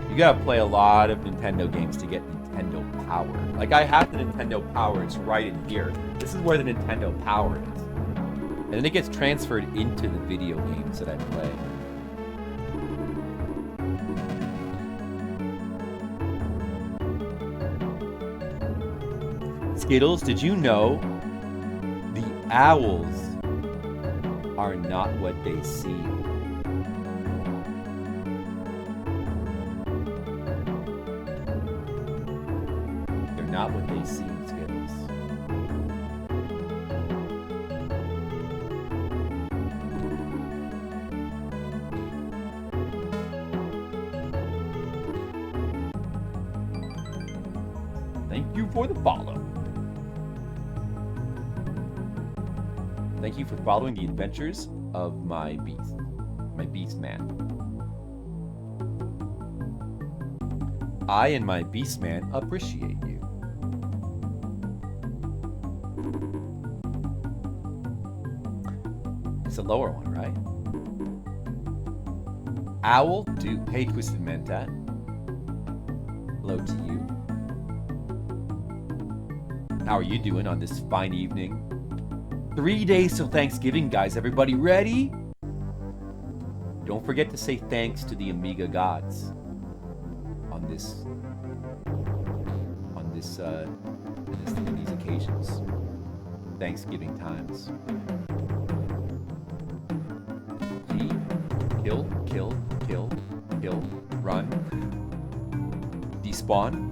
You gotta play a lot of Nintendo games to get Nintendo Power. Like, I have the Nintendo Power, it's right in here. This is where the Nintendo Power is. And then it gets transferred into the video games that I play. Skittles, did you know the owls are not what they seem? They're not what they seem, Skittles. Thank you for the follow. Thank you for following the adventures of my beast man. I and my beast man appreciate you. It's a lower one, right? Owl do. Hey, Twisted Mentat. Hello to you. How are you doing on this fine evening? 3 days till Thanksgiving, guys. Everybody ready? Don't forget to say thanks to the Amiga gods on these occasions. Thanksgiving times. Key, kill, kill, kill, kill, run, despawn,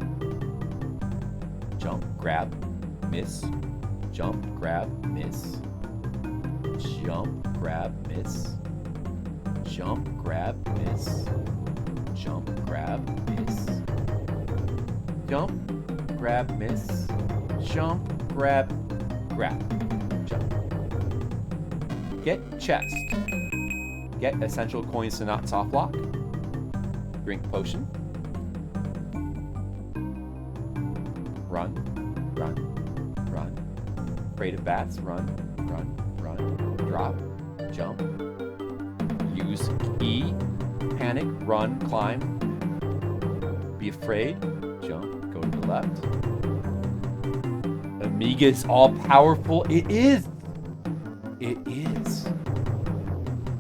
jump, grab, miss, jump, grab, miss, jump, grab, miss, jump, grab, miss, jump, grab, miss, jump, grab, miss, jump, grab, grab, jump. Get chest. Get essential coins to not softlock. Drink potion. Run, run, run. Afraid of bats. Run, run, run. Drop, jump. Use key. Panic, run, climb. Be afraid. Jump, go to the left. Amiga is all powerful. It is. It is.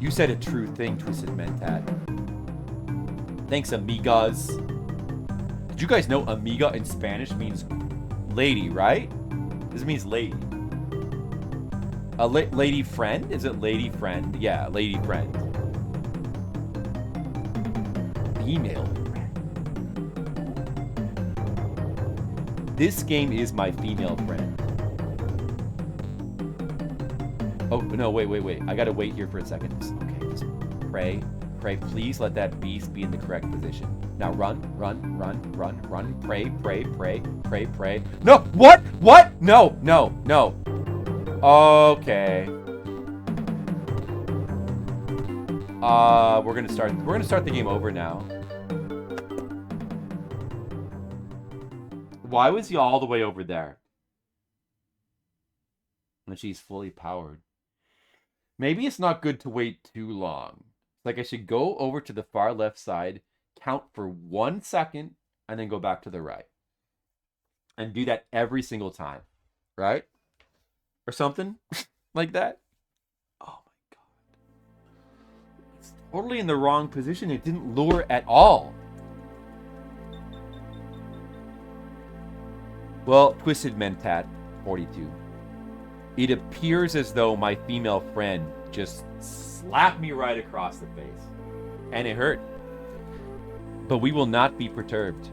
You said a true thing, Twisted Mentat. Thanks, amigas. Did you guys know amiga in Spanish means lady, right? This means lady. A lady friend? Is it lady friend? Yeah, lady friend. Female friend. This game is my female friend. Oh, no, wait. I gotta wait here for a second. Okay, just pray. Pray, please let that beast be in the correct position. Now run, run, run, run, run. Pray, pray, pray, pray, pray. No, what? What? No, no, no. Okay. We're gonna start the game over now. Why was he all the way over there? When she's fully powered. Maybe it's not good to wait too long. Like I should go over to the far left side, count for 1 second, and then go back to the right. And do that every single time. Right? Or something like that. Oh my god. It's totally in the wrong position. It didn't lure at all. Well, Twisted Mentat 42. It appears as though my female friend just slapped me right across the face. And it hurt. But we will not be perturbed.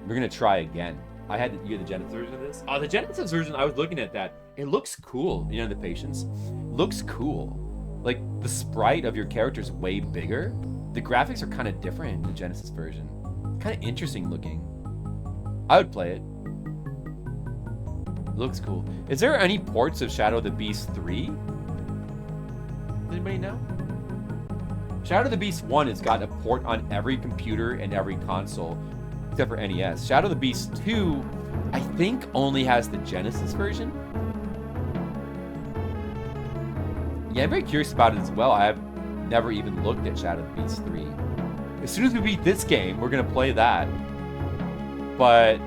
We're going to try again. You had the Genesis version of this? Oh, the Genesis version, I was looking at that. It looks cool. You know, the patience. Looks cool. Like, the sprite of your character is way bigger. The graphics are kind of different in the Genesis version. Kind of interesting looking. I would play it. Looks cool. Is there any ports of Shadow of the Beast 3? Does anybody know? Shadow of the Beast 1 has got a port on every computer and every console, except for NES. Shadow of the Beast 2, I think, only has the Genesis version. Yeah, I'm very curious about it as well. I have never even looked at Shadow of the Beast 3. As soon as we beat this game, we're going to play that. But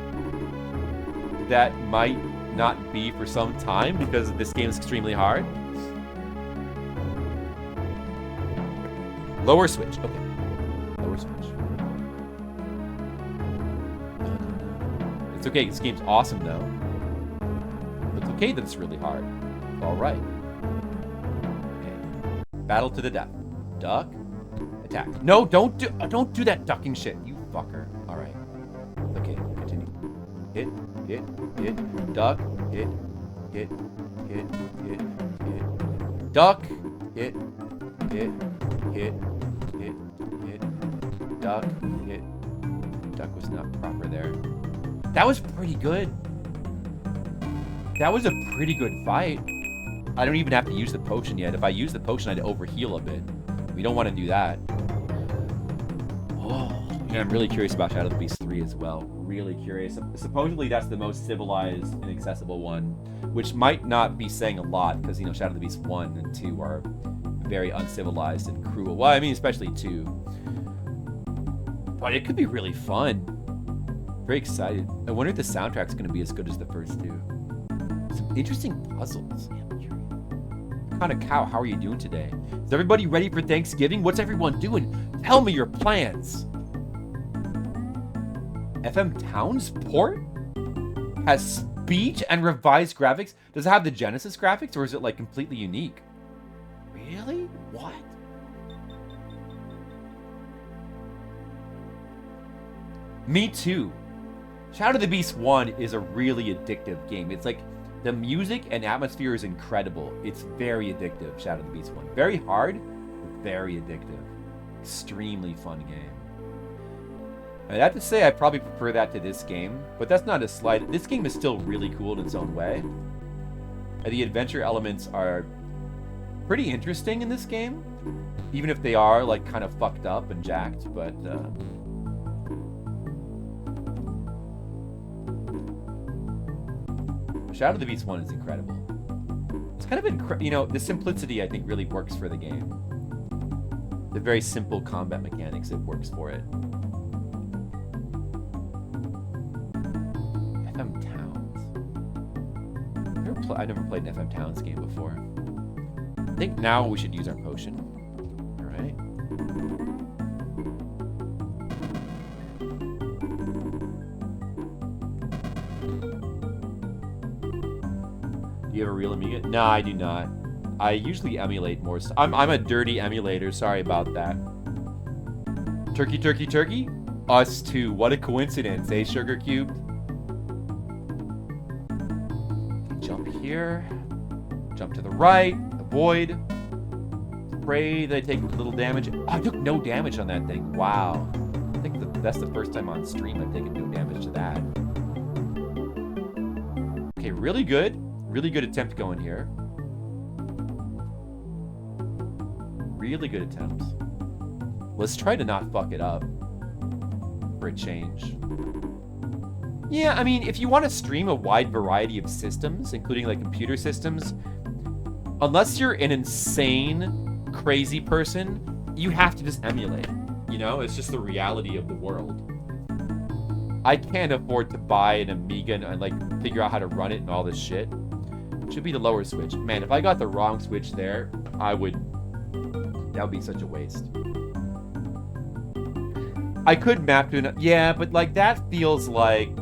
that might not be for some time because this game is extremely hard. Lower switch. Okay. Lower switch. It's okay. This game's awesome though. It's okay that it's really hard. All right. Okay. Battle to the death. Duck. Attack. No, don't do that ducking shit, you fucker. All right. Okay. Continue. Hit. Hit, duck, hit, duck, hit, duck, hit. Duck was not proper there. That was pretty good. That was a pretty good fight. I don't even have to use the potion yet. If I use the potion, I'd overheal a bit. We don't want to do that. Oh, yeah, I'm really curious about Shadow of the Beast 3 as well. Really curious. Supposedly that's the most civilized and accessible one, which might not be saying a lot because, you know, Shadow of the Beast 1 and 2 are very uncivilized and cruel. Well, I mean, especially 2. But it could be really fun. Very excited. I wonder if the soundtrack's going to be as good as the first 2. Some interesting puzzles. kind of cow? How are you doing today? Is everybody ready for Thanksgiving? What's everyone doing? Tell me your plans. FM Towns port has speech and revised graphics. Does it have the Genesis graphics, or is it like completely unique? Really? What? Me too. Shadow of the Beast 1 is a really addictive game. It's like the music and atmosphere is incredible. It's very addictive, Shadow of the Beast 1. Very hard, but very addictive. Extremely fun game. I'd have to say I probably prefer that to this game, but that's not a slight. This game is still really cool in its own way. And the adventure elements are pretty interesting in this game, even if they are like kind of fucked up and jacked, but Shadow of the Beast 1 is incredible. It's kind of you know, the simplicity I think really works for the game. The very simple combat mechanics, it works for it. FM Towns. I never played an FM Towns game before. I think now we should use our potion. All right. Do you have a real Amiga? No, I do not. I usually emulate more. I'm a dirty emulator. Sorry about that. Turkey, turkey, turkey. Us too. What a coincidence, eh, Sugar Cubed? Jump here. Jump to the right. Avoid. Pray that I take a little damage. Oh, I took no damage on that thing. Wow. I think that's the first time on stream I've taken no damage to that. Okay, really good. Really good attempt going here. Really good attempt. Let's try to not fuck it up. For a change. Yeah, I mean, if you want to stream a wide variety of systems, including like computer systems, unless you're an insane, crazy person, you have to just emulate. You know, it's just the reality of the world. I can't afford to buy an Amiga and like figure out how to run it and all this shit. Should be the lower switch. Man, if I got the wrong switch there, that would be such a waste. I could map to yeah, but like that feels like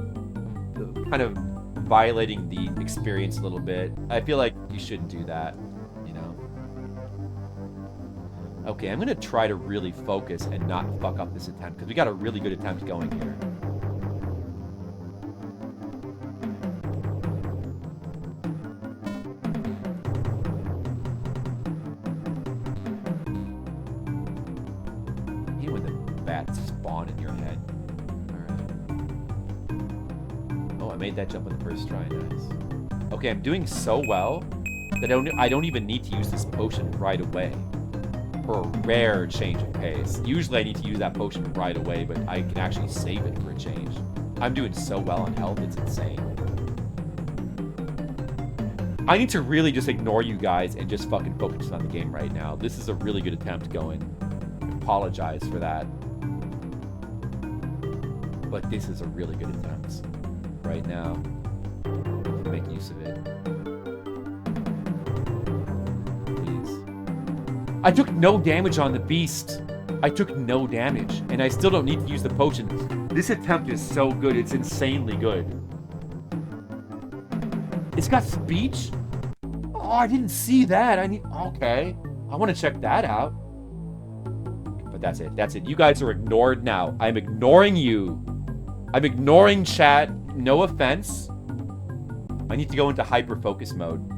kind of violating the experience a little bit. I feel like you shouldn't do that, you know? Okay, I'm gonna try to really focus and not fuck up this attempt, because we got a really good attempt going here. Spawn in your head. Alright. Oh, I made that jump on the first try. Nice. Okay, I'm doing so well that I don't even need to use this potion right away. For a rare change of pace. Usually I need to use that potion right away, but I can actually save it for a change. I'm doing so well on health, it's insane. I need to really just ignore you guys and just fucking focus on the game right now. This is a really good attempt going. I apologize for that. But this is a really good attempt right now. Make use of it. Please. I took no damage on the beast. I took no damage, and I still don't need to use the potion. This attempt is so good. It's insanely good. It's got speech? Oh, I didn't see that. Okay. I want to check that out. But that's it. That's it. You guys are ignored now. I'm ignoring you. I'm ignoring chat. No offense. I need to go into hyper-focus mode.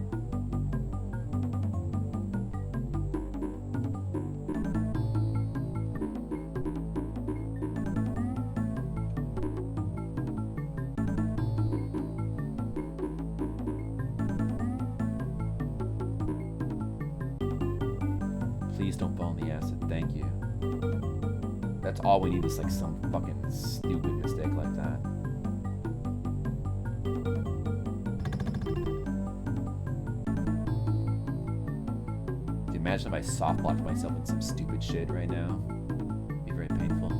Please don't fall in the acid. Thank you. That's all we need is like some fucking stupid mistake like that. Imagine if I soft-locked myself in some stupid shit right now. It'd be very painful.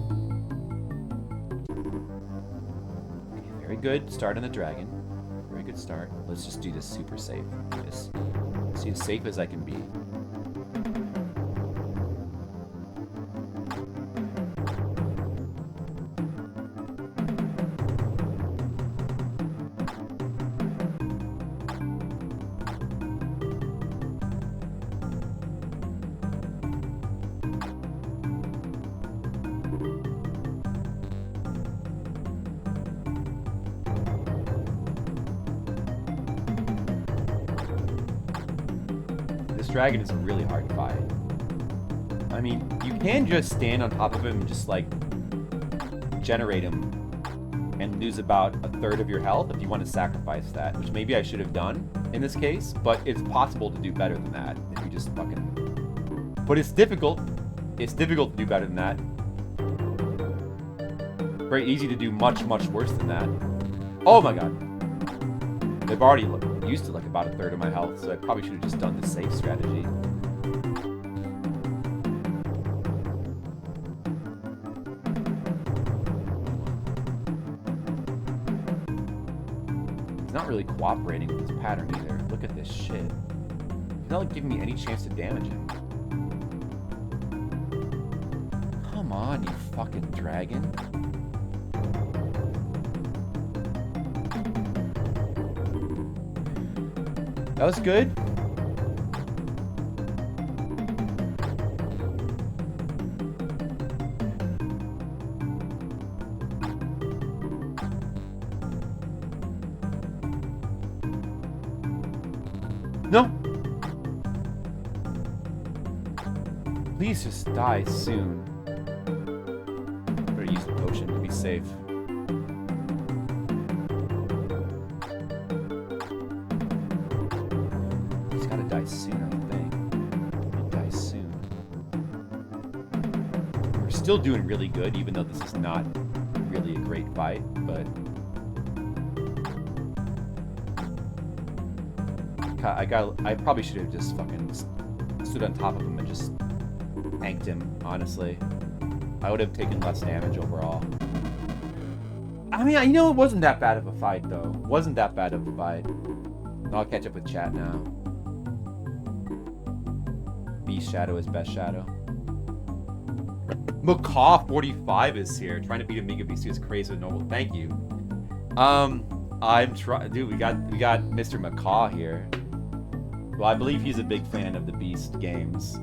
Okay, very good. Start on the dragon. Very good start. Let's just do this super safe. Just See, as safe as I can be. This dragon is a really hard fight. I mean, you can just stand on top of him and just, like, generate him and lose about a third of your health if you want to sacrifice that, which maybe I should have done in this case, but it's possible to do better than that if you just fucking... But it's difficult. It's difficult to do better than that. Very easy to do much, much worse than that. Oh my god. They've already used to, like, about a third of my health, so I probably should have just done the safe strategy. He's not really cooperating with this pattern either. Look at this shit. He's not, like, giving me any chance to damage him. Come on, you fucking dragon. That was good. No. Please just die soon. Better use the potion to be safe. He's gotta die soon, I think. He'll die soon. We're still doing really good, even though this is not really a great fight, but... I probably should have just fucking stood on top of him and just tanked him, honestly. I would have taken less damage overall. I mean, you know, it wasn't that bad of a fight, though. It wasn't that bad of a fight. I'll catch up with chat now. Beast Shadow is best Shadow. Macaw45 is here, trying to beat Amiga Beast is crazy with normal. Thank you. I'm trying, dude. We got Mr. Macaw here. Well, I believe he's a big fan of the Beast games.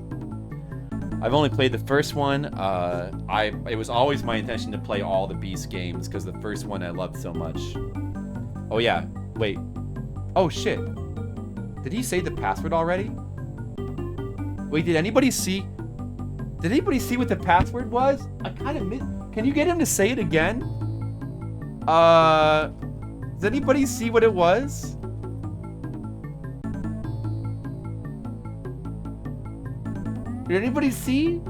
I've only played the first one. It was always my intention to play all the Beast games because the first one I loved so much. Oh yeah, wait. Oh shit. Did he say the password already? Wait, did anybody see? Did anybody see what the password was? I kind of missed. Can you get him to say it again? Does anybody see what it was? Did anybody see?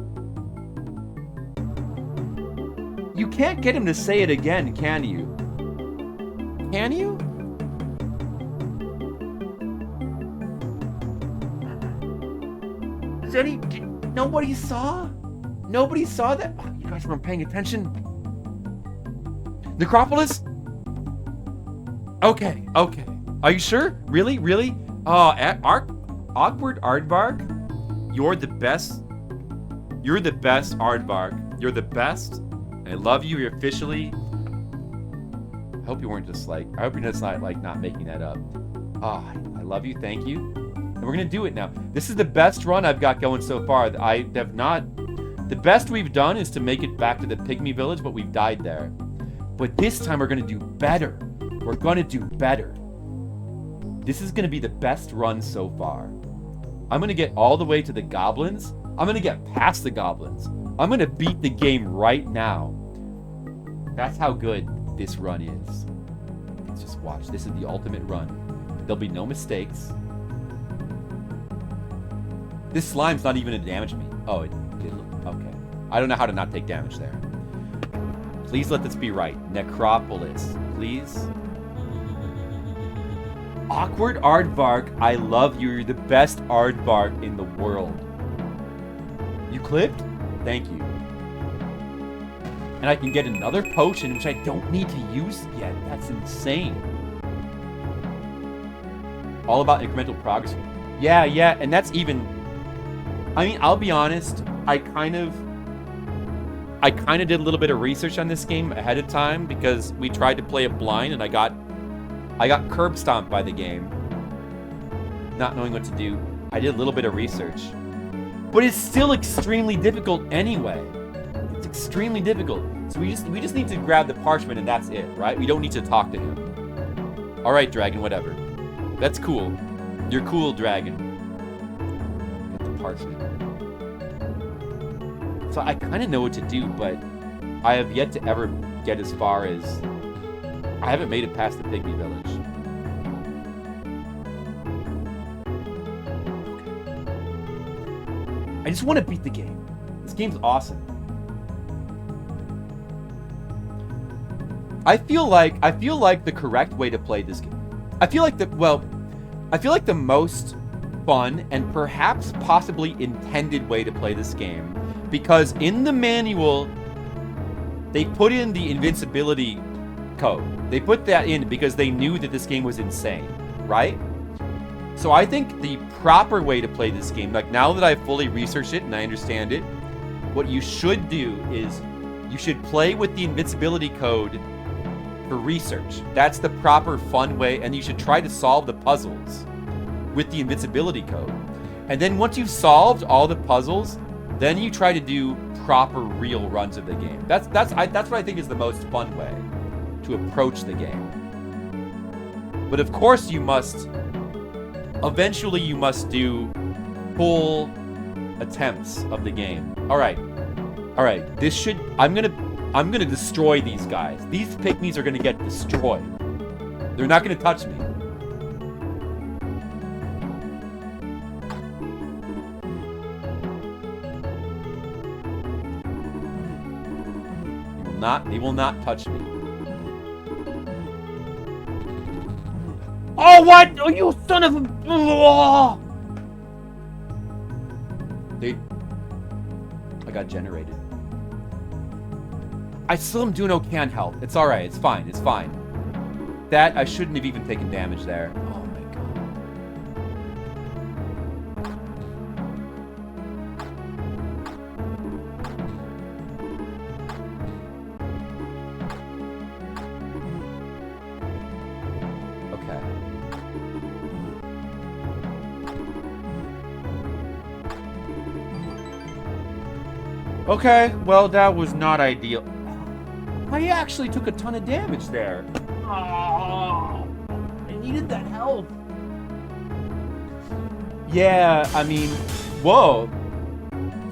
You can't get him to say it again, can you? Can you? Nobody saw? Nobody saw that? Oh, you guys weren't paying attention. Necropolis? Okay. Are you sure? Really? Oh, Awkward Aardvark? You're the best. You're the best, Aardvark. You're the best. I love you. You're officially. I hope you weren't just like. I hope you're just not like not making that up. Ah, oh, I love you. Thank you. And we're gonna do it now. This is the best run I've got going so far. I have not. The best we've done is to make it back to the Pygmy Village, but we've died there. But this time we're gonna do better. We're gonna do better. This is gonna be the best run so far. I'm gonna get all the way to the goblins. I'm gonna get past the goblins. I'm gonna beat the game right now. That's how good this run is. Let's just watch. This is the ultimate run. There'll be no mistakes. This slime's not even gonna damage me. Oh, it did. Okay. I don't know how to not take damage there. Please let this be right. Necropolis, please. Awkward Aardvark, I love you. You're the best Aardvark in the world. You clipped? Thank you. And I can get another potion, which I don't need to use yet. That's insane. All about incremental progress. Yeah, and that's even... I mean, I'll be honest, I kind of did a little bit of research on this game ahead of time because we tried to play it blind and I got curb stomped by the game. Not knowing what to do. I did a little bit of research. But it's still extremely difficult anyway. It's extremely difficult. So we just need to grab the parchment and that's it, right? We don't need to talk to him. All right, dragon, whatever. That's cool. You're cool, dragon. Get the parchment. So I kind of know what to do, but I have yet to ever get as far as... I haven't made it past the Pygmy Village. I just want to beat the game. This game's awesome. I feel like the correct way to play this game. I feel like the most fun and perhaps possibly intended way to play this game, because in the manual they put in the invincibility code. They put that in because they knew that this game was insane, right? So I think the proper way to play this game, like now that I've fully researched it and I understand it, what you should do is you should play with the invincibility code for research. That's the proper fun way, and you should try to solve the puzzles with the invincibility code. And then once you've solved all the puzzles, then you try to do proper real runs of the game. That's what I think is the most fun way to approach the game. But of course eventually you must do full attempts of the game. All right. I'm gonna destroy these guys. These pygmies are gonna get destroyed. They're not gonna touch me. They will not touch me. Oh, what? Oh, you son of a... Oh! I got generated. I still am doing okay on health. It's alright. It's fine. It's fine. That, I shouldn't have even taken damage there. Oh my god. Okay. Okay, well, that was not ideal. I actually took a ton of damage there. Oh, I needed that help. Yeah, I mean, whoa.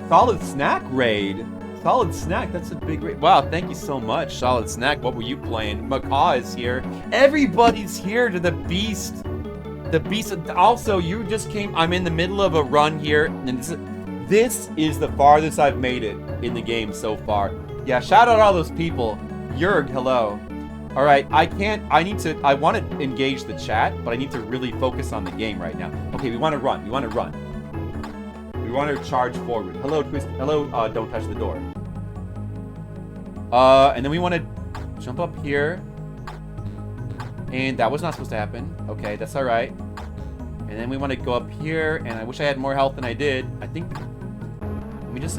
Solid snack raid. Solid snack, that's a big raid. Wow, thank you so much, Solid Snack. What were you playing? Macaw is here. Everybody's here to the beast. The beast. Also, you just came. I'm in the middle of a run here, and this is the farthest I've made it in the game so far. Yeah, shout out all those people. Jurg, hello. All right, I want to engage the chat, but I need to really focus on the game right now. Okay, we want to run. We want to run. We want to charge forward. Hello, Twist. Hello, don't touch the door. And then we want to jump up here. And that was not supposed to happen. Okay, that's all right. And then we want to go up here, and I wish I had more health than I did. I think we just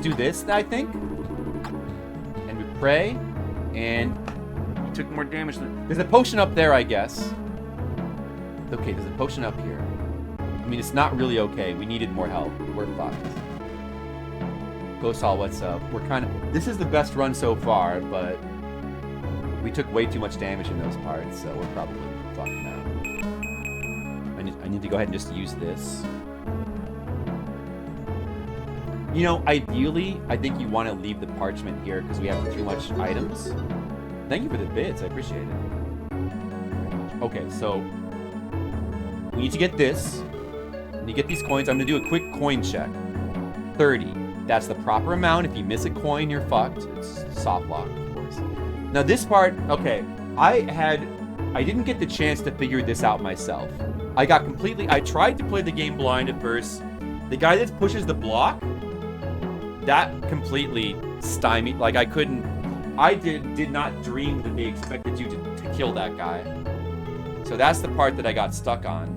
do this, I think. And we pray, and we took more damage than... There's a potion up there, I guess. Okay, there's a potion up here. I mean, it's not really okay. We needed more help. We're fucked. Ghost Hall, what's up? We're kind of... This is the best run so far, but we took way too much damage in those parts, so we're probably fucked now. I need to go ahead and just use this. You know, ideally, I think you want to leave the parchment here because we have too much items. Thank you for the bits. I appreciate it. Okay, so we need to get this. And you get these coins. I'm going to do a quick coin check. 30. That's the proper amount. If you miss a coin, you're fucked. It's soft lock, of course. Now this part, okay, I didn't get the chance to figure this out myself. I tried to play the game blind at first. The guy that pushes the block, that completely stymied. Like, I did not dream that they expected you to kill that guy. So that's the part that I got stuck on.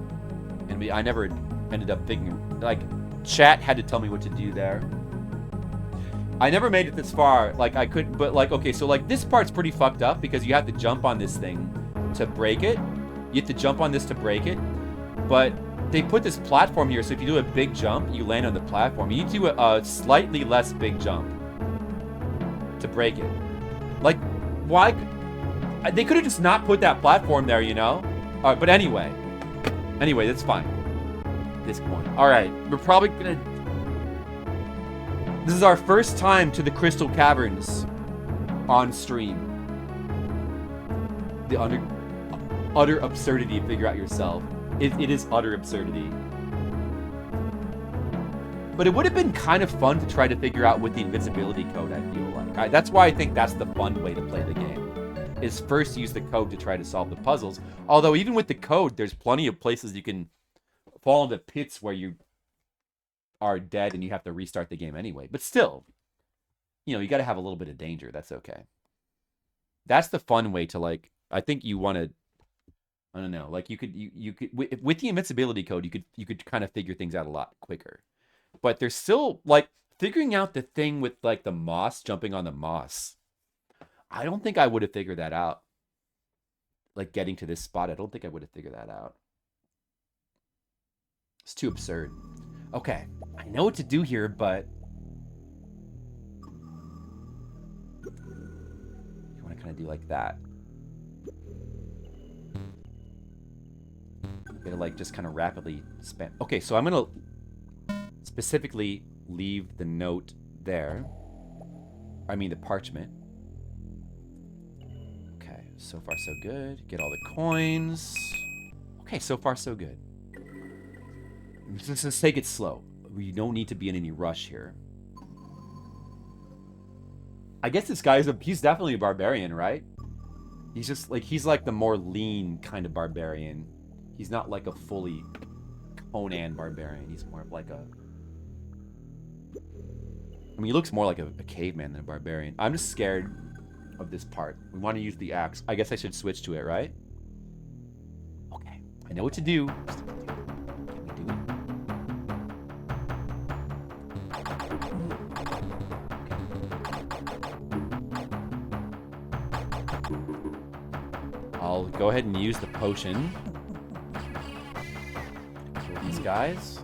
And I never ended up figuring... Like, chat had to tell me what to do there. I never made it this far. Like, I couldn't... But, like, okay, so, like, this part's pretty fucked up because you have to jump on this thing to break it. You have to jump on this to break it. But they put this platform here, so if you do a big jump, you land on the platform. You need to do a slightly less big jump to break it. Like, why? They could have just not put that platform there, you know? But anyway, that's fine. At this point. All right, we're probably gonna... This is our first time to the Crystal Caverns on stream. The utter absurdity, figure out yourself. It is utter absurdity. But it would have been kind of fun to try to figure out with the invisibility code, I feel like. That's why I think that's the fun way to play the game. Is first use the code to try to solve the puzzles. Although even with the code, there's plenty of places you can fall into pits where you are dead and you have to restart the game anyway. But still, you know, you got to have a little bit of danger. That's okay. That's the fun way to, like, I think you want to, I don't know, like you could with the invincibility code, you could kind of figure things out a lot quicker. But there's still, like, figuring out the thing with, like, the moss, jumping on the moss. I don't think I would have figured that out. Like, getting to this spot, I don't think I would have figured that out. It's too absurd. Okay, I know what to do here, but... You want to kind of do like that. You gotta, like, just kind of rapidly spam. Okay, so I'm gonna specifically leave the note there. I mean the parchment. Okay, so far so good. Get all the coins. Okay, so far so good. Let's take it slow. We don't need to be in any rush here. I guess this guy he's definitely a barbarian, right? He's just like, he's like the more lean kind of barbarian. He's not like a fully Conan barbarian. He's more of like a... I mean, he looks more like a caveman than a barbarian. I'm just scared of this part. We want to use the axe. I guess I should switch to it, right? Okay. I know what to do. Can we do it? I'll go ahead and use the potion. Kill these guys.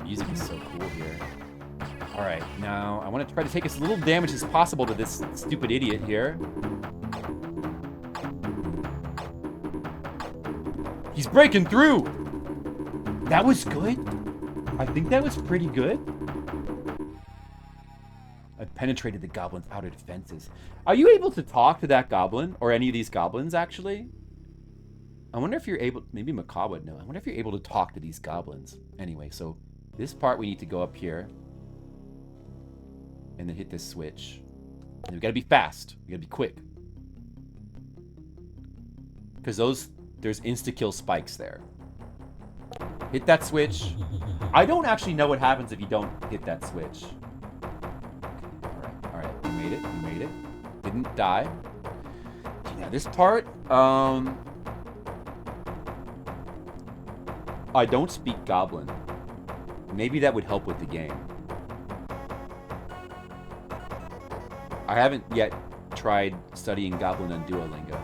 Music is so cool here. Alright, now I want to try to take as little damage as possible to this stupid idiot here. He's breaking through! That was good. I think that was pretty good. I've penetrated the goblin's outer defenses. Are you able to talk to that goblin? Or any of these goblins, actually? I wonder if you're able... Maybe Macaw would know. I wonder if you're able to talk to these goblins. Anyway, so... This part, we need to go up here. And then hit this switch. And we gotta be fast. We gotta be quick. Because there's insta-kill spikes there. Hit that switch. I don't actually know what happens if you don't hit that switch. Alright. We made it. Didn't die. Now this part, I don't speak Goblin. Maybe that would help with the game. I haven't yet tried studying Goblin on Duolingo.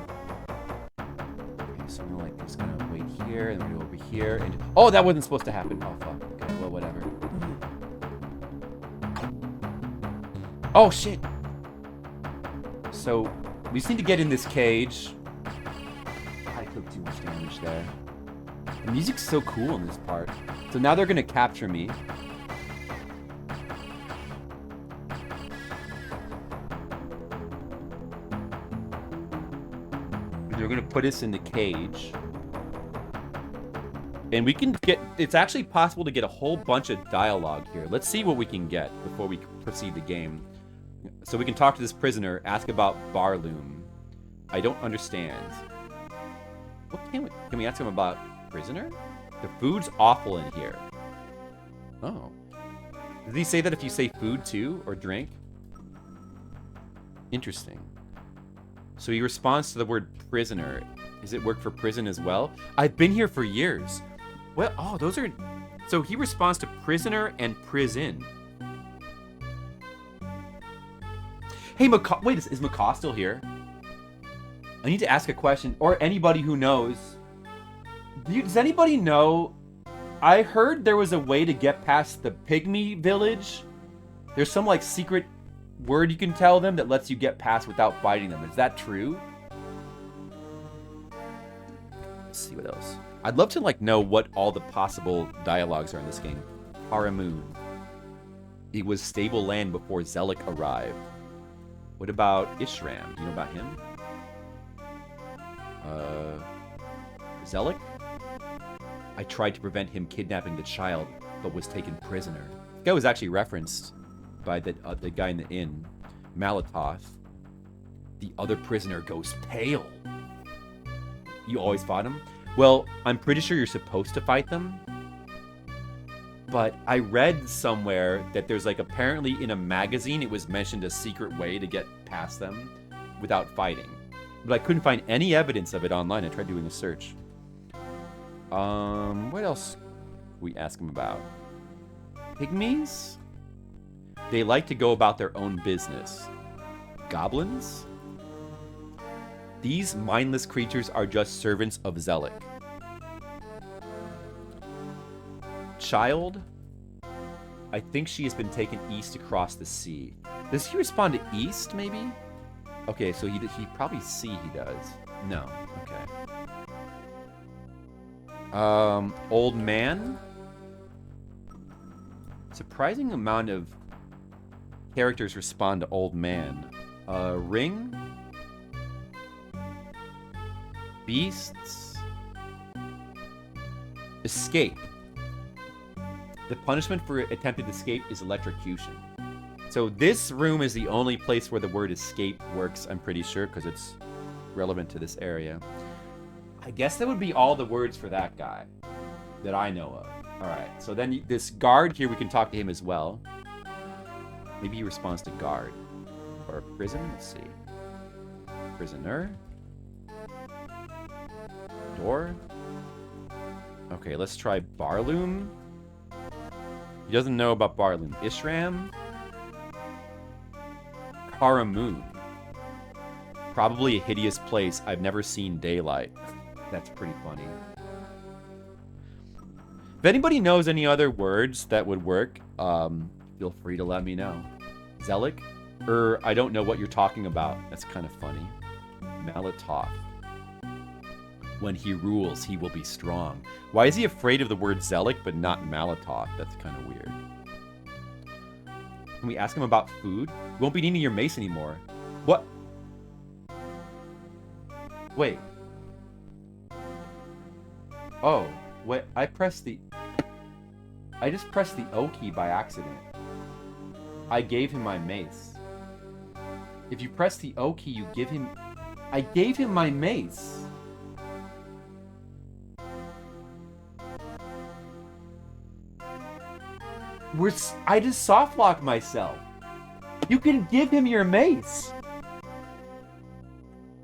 Okay, so I'm like just gonna wait here and then go over here and oh, that wasn't supposed to happen. Oh fuck. Okay, well whatever. Oh shit. So we just need to get in this cage. I took too much damage there. The music's so cool in this part. So now they're gonna capture me. They're gonna put us in the cage. And we can get... It's actually possible to get a whole bunch of dialogue here. Let's see what we can get before we proceed the game. So we can talk to this prisoner, ask about Barloom. I don't understand. What can we ask him about prisoner? The food's awful in here. Oh. Did he say that if you say food too, or drink? Interesting. So he responds to the word prisoner. Does it work for prison as well? I've been here for years. Well, oh, those are... So he responds to prisoner and prison. Hey, Macaw... Wait, is Macaw still here? I need to ask a question. Or anybody who knows. Does anybody know... I heard there was a way to get past the pygmy village. There's some, like, secret word you can tell them that lets you get past without fighting them. Is that true? Let's see what else. I'd love to, like, know what all the possible dialogues are in this game. Haramoon. It was stable land before Zelik arrived. What about Ishram? Do you know about him? Zelik? I tried to prevent him kidnapping the child, but was taken prisoner. This guy was actually referenced by the guy in the inn. Malatoth. The other prisoner goes pale. You always fought him? Well, I'm pretty sure you're supposed to fight them. But I read somewhere that there's, like, apparently in a magazine it was mentioned a secret way to get past them without fighting. But I couldn't find any evidence of it online. I tried doing a search. What else we ask him about? Pygmies? They like to go about their own business. Goblins? These mindless creatures are just servants of Zelik. Child? I think she has been taken east across the sea. Does he respond to east, maybe? Okay, so he probably see he does. No, okay. Old man? Surprising amount of characters respond to old man. Ring? Beasts? Escape. The punishment for attempted escape is electrocution. So this room is the only place where the word escape works, I'm pretty sure, because it's relevant to this area. I guess that would be all the words for that guy that I know of. Alright, so then this guard here, we can talk to him as well. Maybe he responds to guard. Or prison, let's see. Prisoner. Door. Okay, let's try Barloom. He doesn't know about Barloom. Ishram. Haramoon. Probably a hideous place. I've never seen daylight. That's pretty funny. If anybody knows any other words that would work, feel free to let me know. Zelik? I don't know what you're talking about. That's kind of funny. Malatoth. When he rules, he will be strong. Why is he afraid of the word Zelik, but not Malatoth? That's kind of weird. Can we ask him about food? You won't be needing your mace anymore. What? Wait. Oh, wait. I just pressed the O key by accident. I gave him my mace. If you press the O key, you give him... I gave him my mace. I just softlock myself. You can give him your mace.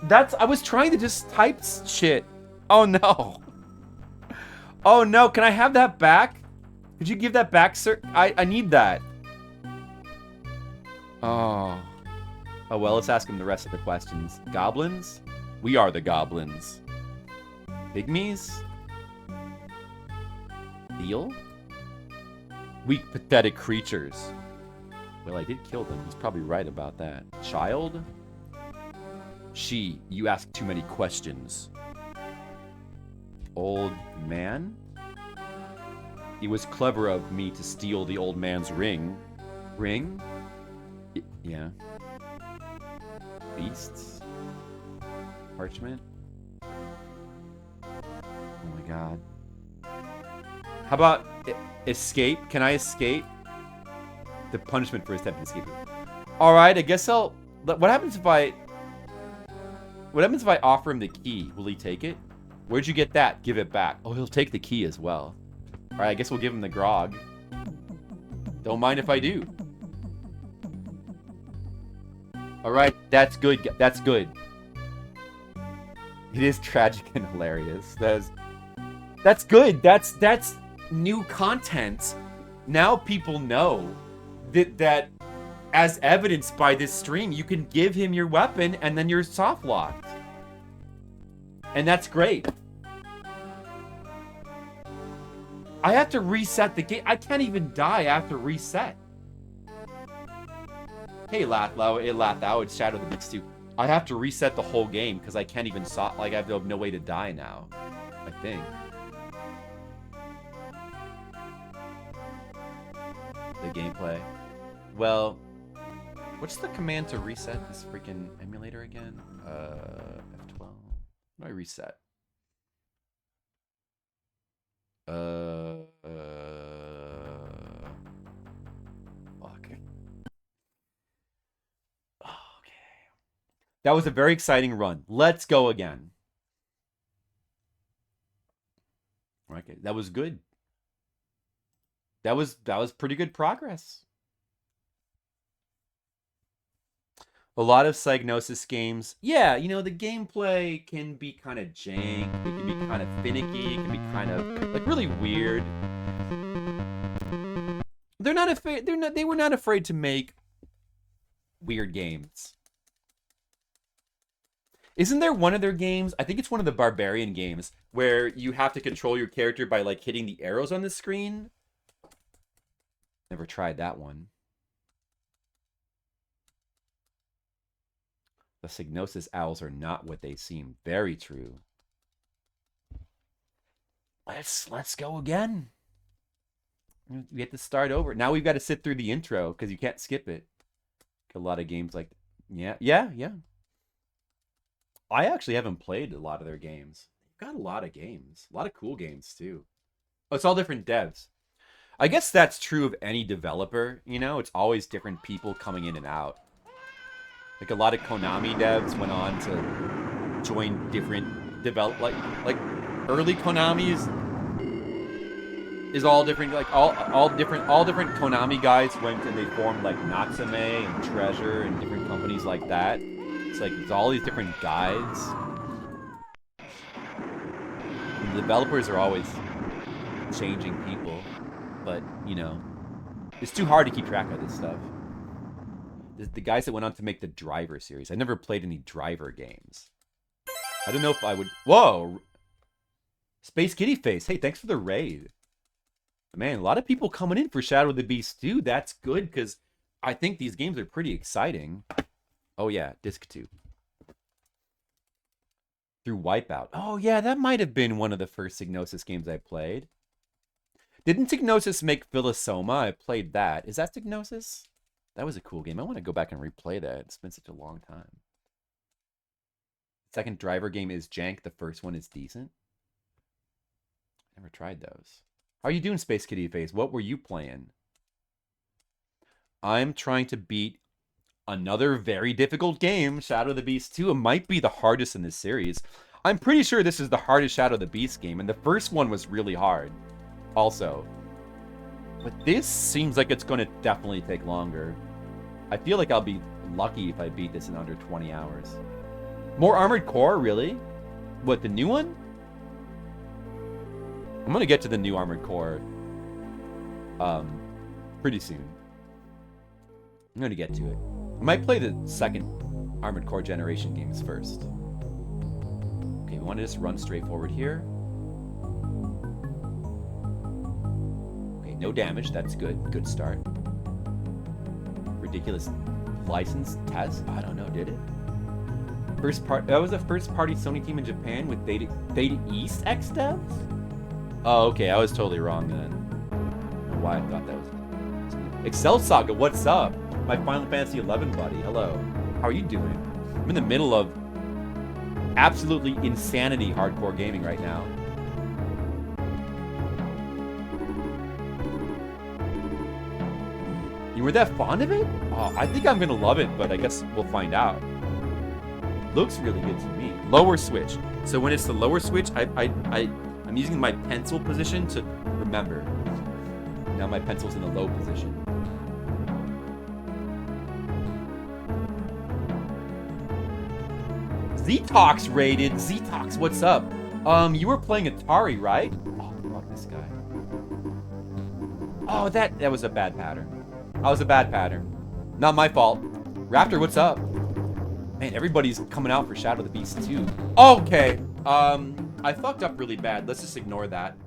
I was trying to just type shit. Oh no. Oh no, can I have that back? Could you give that back, sir? I need that. Oh. Oh well, let's ask him the rest of the questions. Goblins? We are the goblins. Pygmies? Eel? Weak, pathetic creatures. Well, I did kill them. He's probably right about that. Child? You ask too many questions. Old man? It was clever of me to steal the old man's ring. Ring? Yeah. Beasts? Parchment? Oh my god. How about escape? Can I escape? The punishment for attempting to escape. Alright, I guess I'll... What happens if I offer him the key? Will he take it? Where'd you get that? Give it back. Oh, he'll take the key as well. Alright, I guess we'll give him the grog. Don't mind if I do. Alright, that's good. That's good. It is tragic and hilarious. That's good. That's new content. Now people know that as evidenced by this stream, you can give him your weapon and then you're soft locked. And that's great. I have to reset the game. I can't even die after reset. Hey, Lathao, it's Shadow the Beast 2. I have to reset the whole game because I can't even I have no way to die now. I think. The gameplay. Well, what's the command to reset this freaking emulator again? F12. How do I reset? Okay. That was a very exciting run. Let's go again. Okay, that was good. That was pretty good progress. A lot of Psygnosis games, yeah, you know, the gameplay can be kind of jank, it can be kind of finicky, it can be kind of like really weird. They were not afraid to make weird games. Isn't there one of their games, I think it's one of the Barbarian games, where you have to control your character by like hitting the arrows on the screen? Never tried that one. The Psygnosis owls are not what they seem. Very true. Let's go again. We have to start over. Now we've got to sit through the intro because you can't skip it. A lot of games like yeah. I actually haven't played a lot of their games. They've got a lot of games. A lot of cool games too. Oh, it's all different devs. I guess that's true of any developer, you know? It's always different people coming in and out. Like a lot of Konami devs went on to join different like early Konami's is all different, like all different Konami guys went and they formed like Natsume and Treasure and different companies like that. It's like it's all these different guys. And the developers are always changing people, but you know, it's too hard to keep track of this stuff. The guys that went on to make the Driver series. I never played any Driver games. I don't know if I would. Whoa, Space Kitty Face. Hey, thanks for the raid. Man, a lot of people coming in for Shadow of the Beast 2. That's good because I think these games are pretty exciting. Oh yeah, Disc 2. Through Wipeout. Oh yeah, that might have been one of the first Psygnosis games I played. Didn't Psygnosis make Philosoma? I played that. Is that Psygnosis? That was a cool game. I want to go back and replay that. It's been such a long time. Second Driver game is jank. The first one is decent. Never tried those. How are you doing, Space Kitty Face? What were you playing? I'm trying to beat another very difficult game, Shadow of the Beast 2. It might be the hardest in this series. I'm pretty sure this is the hardest Shadow of the Beast game, and the first one was really hard also. But this seems like it's going to definitely take longer. I feel like I'll be lucky if I beat this in under 20 hours. More Armored Core, really? What, the new one? I'm going to get to the new Armored Core pretty soon. I'm going to get to it. I might play the second Armored Core generation games first. Okay, we want to just run straight forward here. Okay, no damage. That's good. Good start. Ridiculous license test? I don't know, did it? That was the first party Sony team in Japan with Theta East X devs? Oh, okay, I was totally wrong then. I don't know why I thought that was... Excel Saga, what's up? My Final Fantasy 11 buddy, hello. How are you doing? I'm in the middle of absolutely insanity hardcore gaming right now. You were that fond of it? Oh, I think I'm gonna love it, but I guess we'll find out. Looks really good to me. Lower switch. So when it's the lower switch, I'm using my pencil position to remember. Now my pencil's in the low position. Z-Tox rated. Z-Tox, what's up? You were playing Atari, right? Oh, fuck this guy. Oh, that was a bad pattern. That was a bad pattern. Not my fault. Raptor, what's up? Man, everybody's coming out for Shadow the Beast too. Okay. I fucked up really bad. Let's just ignore that.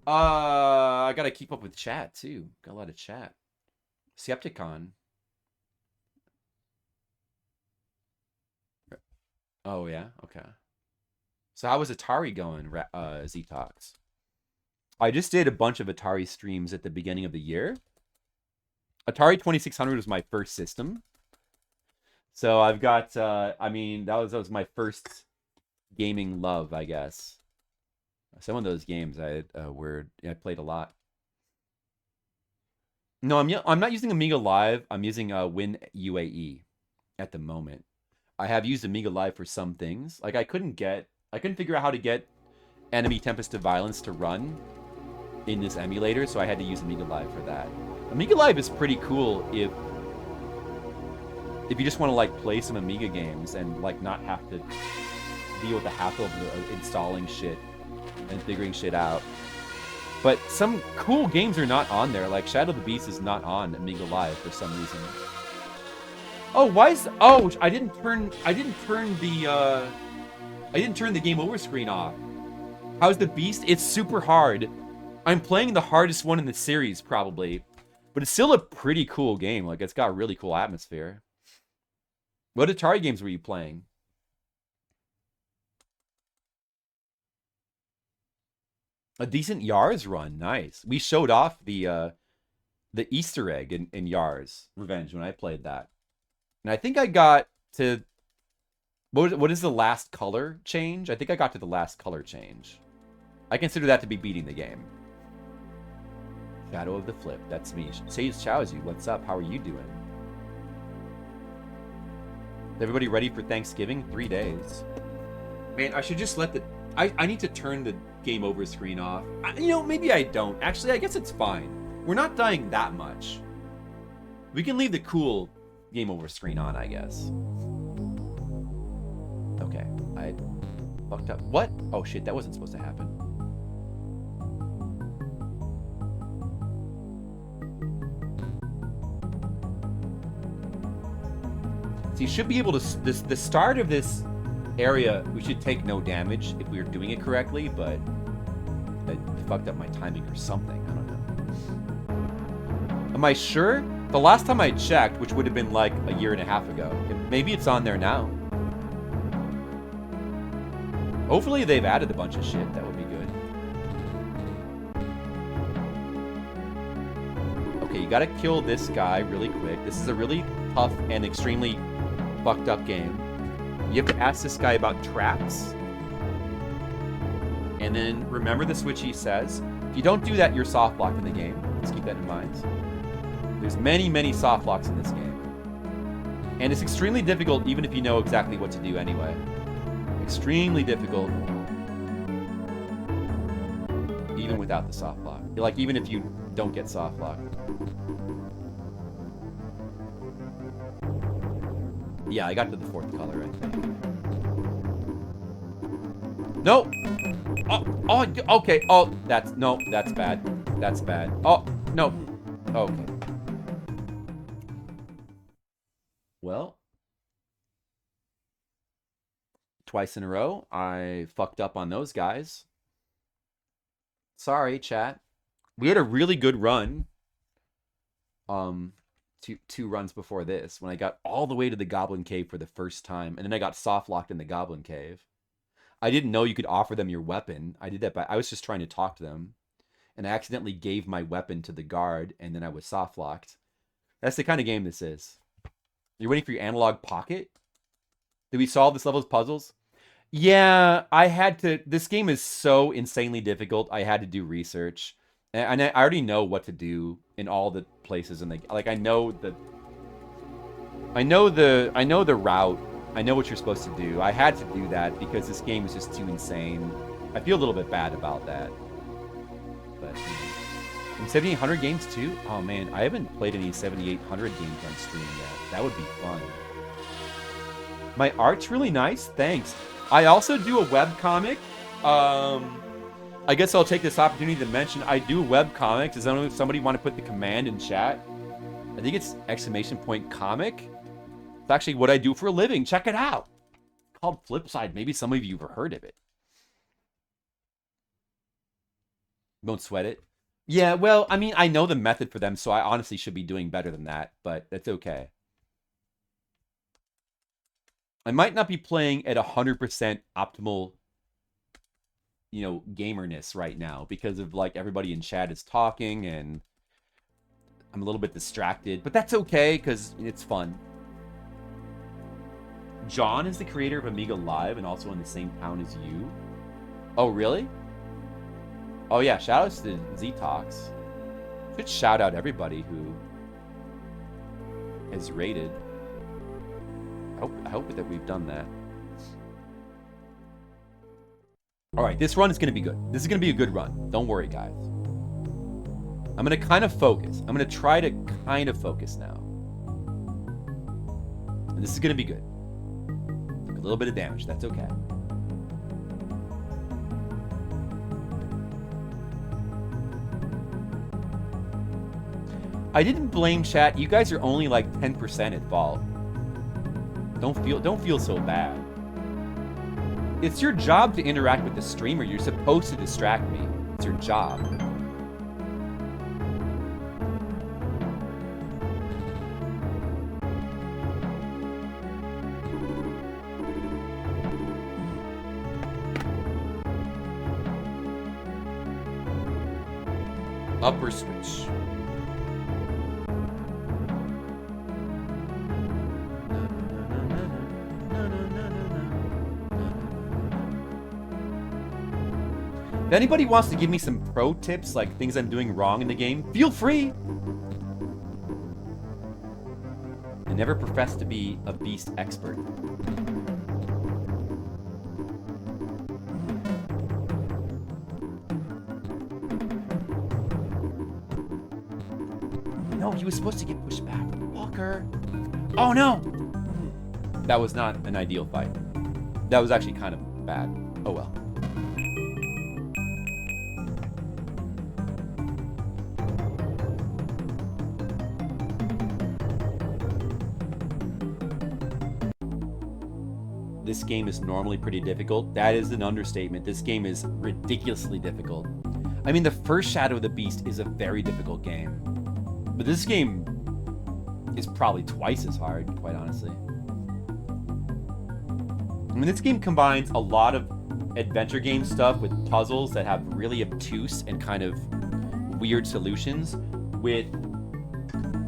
I gotta keep up with chat too. Got a lot of chat. Skepticon. Oh yeah, okay. So how was Atari going, Z-Tox? I just did a bunch of Atari streams at the beginning of the year. Atari 2600 was my first system. So I've got, I mean, that was my first gaming love, I guess. Some of those games I played a lot. No, I'm not using Amiga Live. I'm using Win UAE at the moment. I have used Amiga Live for some things. Like I couldn't figure out how to get Enemy Tempest of Violence to run in this emulator, so I had to use Amiga Live for that. Amiga Live is pretty cool if you just want to like play some Amiga games and like not have to deal with the hassle of installing shit and figuring shit out. But some cool games are not on there. Like Shadow the Beast is not on Amiga Live for some reason. Oh, why is... Oh, I didn't turn the game over screen off. How's the Beast? It's super hard. I'm playing the hardest one in the series, probably. But it's still a pretty cool game. Like, it's got a really cool atmosphere. What Atari games were you playing? A decent Yars run. Nice. We showed off the Easter egg in Yars Revenge when I played that. And I think I got to... What is the last color change? I think I got to the last color change. I consider that to be beating the game. Shadow of the Flip. That's me. Sage Chow's you. What's up? How are you doing? Is everybody ready for Thanksgiving? 3 days. Man, I should just let the... I need to turn the game over screen off. You know, maybe I don't. Actually, I guess it's fine. We're not dying that much. We can leave the cool game over screen on, I guess. Okay. I fucked up. What? Oh, shit. That wasn't supposed to happen. So you should be able to... The start of this area, we should take no damage if we were doing it correctly, but I fucked up my timing or something. I don't know. Am I sure? The last time I checked, which would have been like a year and a half ago, maybe it's on there now. Hopefully they've added a bunch of shit. That would be good. Okay, you gotta kill this guy really quick. This is a really tough and extremely fucked up game. You have to ask this guy about traps. And then remember the switch he says. If you don't do that, you're soft locked in the game. Let's keep that in mind. There's many, many soft locks in this game. And it's extremely difficult even if you know exactly what to do anyway. Extremely difficult. Even without the soft lock. Like, even if you don't get soft lock. Yeah, I got to the fourth color, I think. No! Oh, okay. Oh, that's bad. That's bad. Oh, no. Okay. Well. Twice in a row, I fucked up on those guys. Sorry, chat. We had a really good run. Two runs before this, when I got all the way to the Goblin Cave for the first time, and then I got soft locked in the Goblin Cave. I didn't know you could offer them your weapon. I did that, but I was just trying to talk to them, and I accidentally gave my weapon to the guard, and then I was soft locked. That's the kind of game this is. You're waiting for your analog pocket? Did we solve this level's puzzles? Yeah, I had to. This game is so insanely difficult. I had to do research. And I already know what to do in all the places, and like I know the route. I know what you're supposed to do. I had to do that because this game is just too insane. I feel a little bit bad about that. But you know. And 7800 games too? Oh man, I haven't played any 7800 games on stream yet. That would be fun. My art's really nice. Thanks. I also do a webcomic. I guess I'll take this opportunity to mention I do webcomics. Does somebody want to put the command in chat? I think it's !comic. It's actually what I do for a living. Check it out. It's called Flipside. Maybe some of you have heard of it. Don't sweat it. Yeah, well, I mean, I know the method for them, so I honestly should be doing better than that, but that's okay. I might not be playing at 100% optimal, you know, gamerness right now because of, like, everybody in chat is talking and I'm a little bit distracted, but that's okay because it's fun. John is the creator of Amiga Live and also in the same town as you. Oh, really? Oh, yeah, shoutouts to Z-Talks. Should shout out everybody who has rated. I hope that we've done that. All right, this run is going to be good. This is going to be a good run. Don't worry, guys. I'm going to kind of focus. I'm going to try to kind of focus now. And this is going to be good. Took a little bit of damage. That's okay. I didn't blame chat. You guys are only like 10% at fault. Don't feel so bad. It's your job to interact with the streamer. You're supposed to distract me. It's your job. Upper switch. If anybody wants to give me some pro tips, like things I'm doing wrong in the game, feel free. I never profess to be a beast expert. No, he was supposed to get pushed back. Walker. Oh no! That was not an ideal fight. That was actually kind of bad. Oh well. This game is normally pretty difficult. That is an understatement. This game is ridiculously difficult. I mean, the first Shadow of the Beast is a very difficult game. But this game is probably twice as hard, quite honestly. I mean, this game combines a lot of adventure game stuff with puzzles that have really obtuse and kind of weird solutions with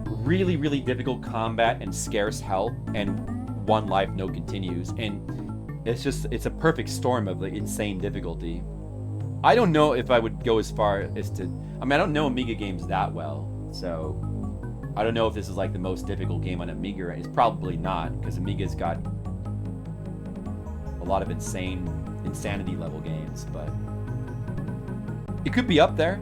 really, really difficult combat and scarce health and one life, no continues. And it's a perfect storm of like insane difficulty. I don't know if I would go as far as to, I mean, I don't know Amiga games that well, so I don't know if this is like the most difficult game on Amiga. It's probably not, because Amiga's got a lot of insanity level games, but it could be up there.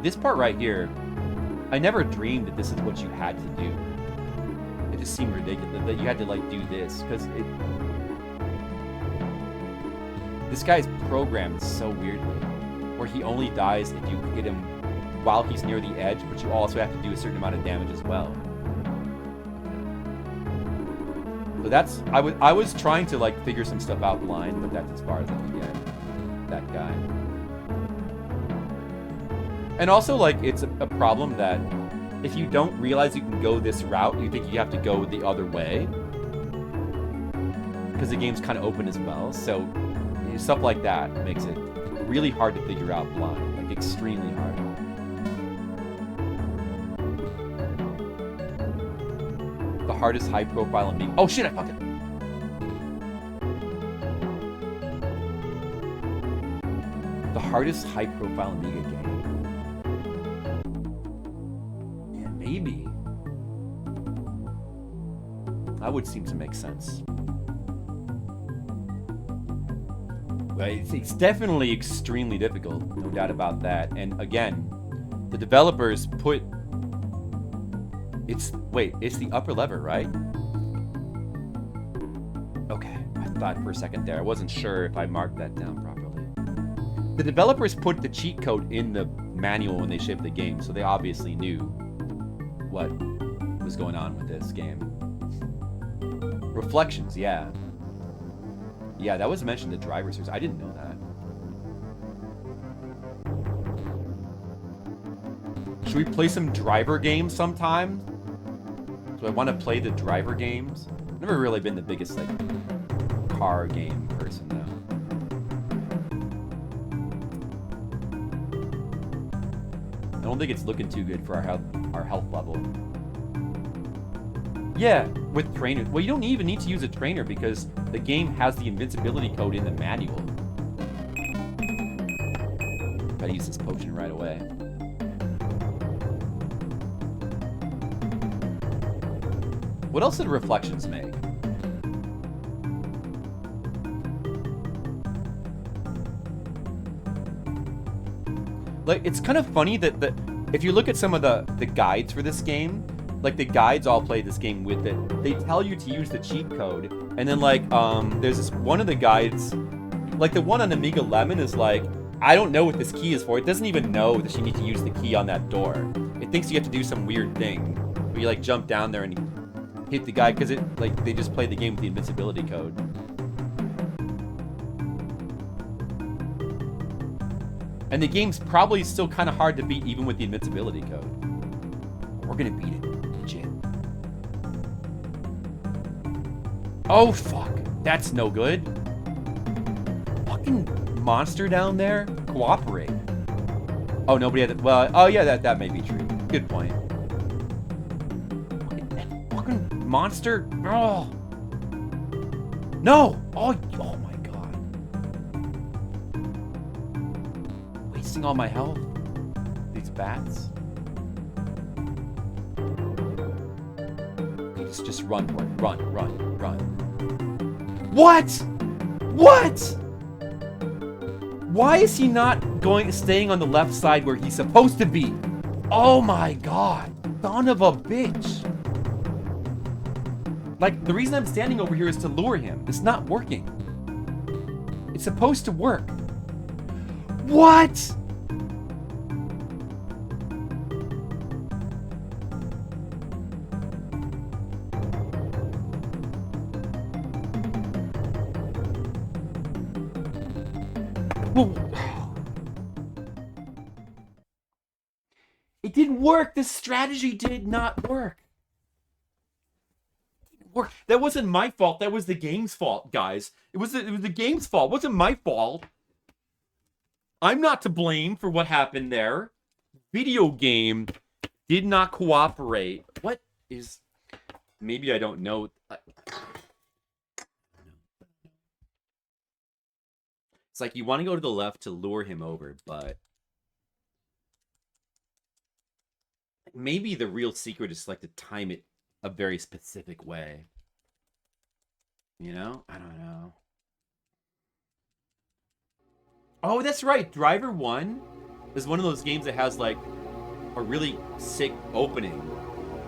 This part right here, I never dreamed that this is what you had to do. It just seemed ridiculous that you had to like do this, because this guy's programmed so weirdly, where he only dies if you hit him while he's near the edge, but you also have to do a certain amount of damage as well. So that's, I was trying to like figure some stuff out blind, but that's as far as I could get. That guy. And also, like, it's a problem that if you don't realize you can go this route, you think you have to go the other way. Because the game's kind of open as well. So, you know, stuff like that makes it really hard to figure out blind. Like, extremely hard. The hardest high-profile Amiga... Oh, shit, I fucked it. The hardest high-profile Amiga game. Maybe. That would seem to make sense. It's definitely extremely difficult, no doubt about that. And again, the developers put... It's the upper lever, right? Okay, I thought for a second there. I wasn't sure if I marked that down properly. The developers put the cheat code in the manual when they shipped the game, so they obviously knew what was going on with this game. Reflections, yeah. Yeah, that was mentioned in the driver's series. I didn't know that. Should we play some driver games sometime? Do I want to play the driver games? I've never really been the biggest, like, car game person, though. I don't think it's looking too good for our health level. Yeah, with trainers. Well, you don't even need to use a trainer because the game has the invincibility code in the manual. Gotta use this potion right away. What else did Reflections make? Like, it's kind of funny that if you look at some of the guides for this game, like the guides all play this game with it. They tell you to use the cheat code, and then like there's this one of the guides, like the one on Amiga Lemon is like, I don't know what this key is for. It doesn't even know that you need to use the key on that door. It thinks you have to do some weird thing where you like jump down there and hit the guy because it like they just play the game with the invincibility code. And the game's probably still kind of hard to beat even with the invincibility code. We're gonna beat it. Legit. Oh, fuck. That's no good. Fucking monster down there. Cooperate. Oh, nobody had... Well, oh, yeah, that may be true. Good point. Fucking monster. Oh. No. Oh my god. Wasting all my health. These bats. Just run for it. Run. What? What? Why is he not staying on the left side where he's supposed to be? Oh my god. Son of a bitch. Like, the reason I'm standing over here is to lure him. It's not working. It's supposed to work. What? It didn't work. This strategy did not work. It didn't work. That wasn't my fault. That was the game's fault, guys. It was the game's fault. It wasn't my fault. I'm not to blame for what happened there. Video game did not cooperate. What is... Maybe I don't know. It's like you want to go to the left to lure him over, but maybe the real secret is like to time it a very specific way. You know? I don't know. Oh, that's right. Driver 1 is one of those games that has like a really sick opening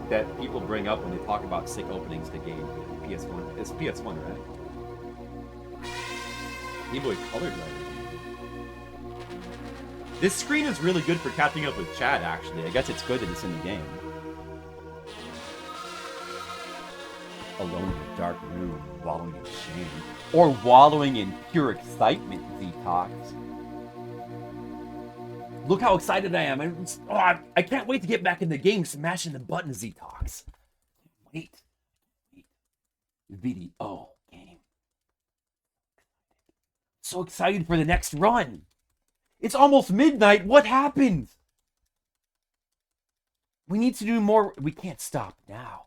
that people bring up when they talk about sick openings to game. PS1. It's PS1, right? Game Boy Color driver. This screen is really good for catching up with chat, actually. I guess it's good that it's in the game. Alone in a dark room, wallowing in shame. Or wallowing in pure excitement, Z-Tox. Look how excited I am. I can't wait to get back in the game smashing the button, Z-Tox. Wait. Video game. So excited for the next run. It's almost midnight. What happened? We need to do more. We can't stop now.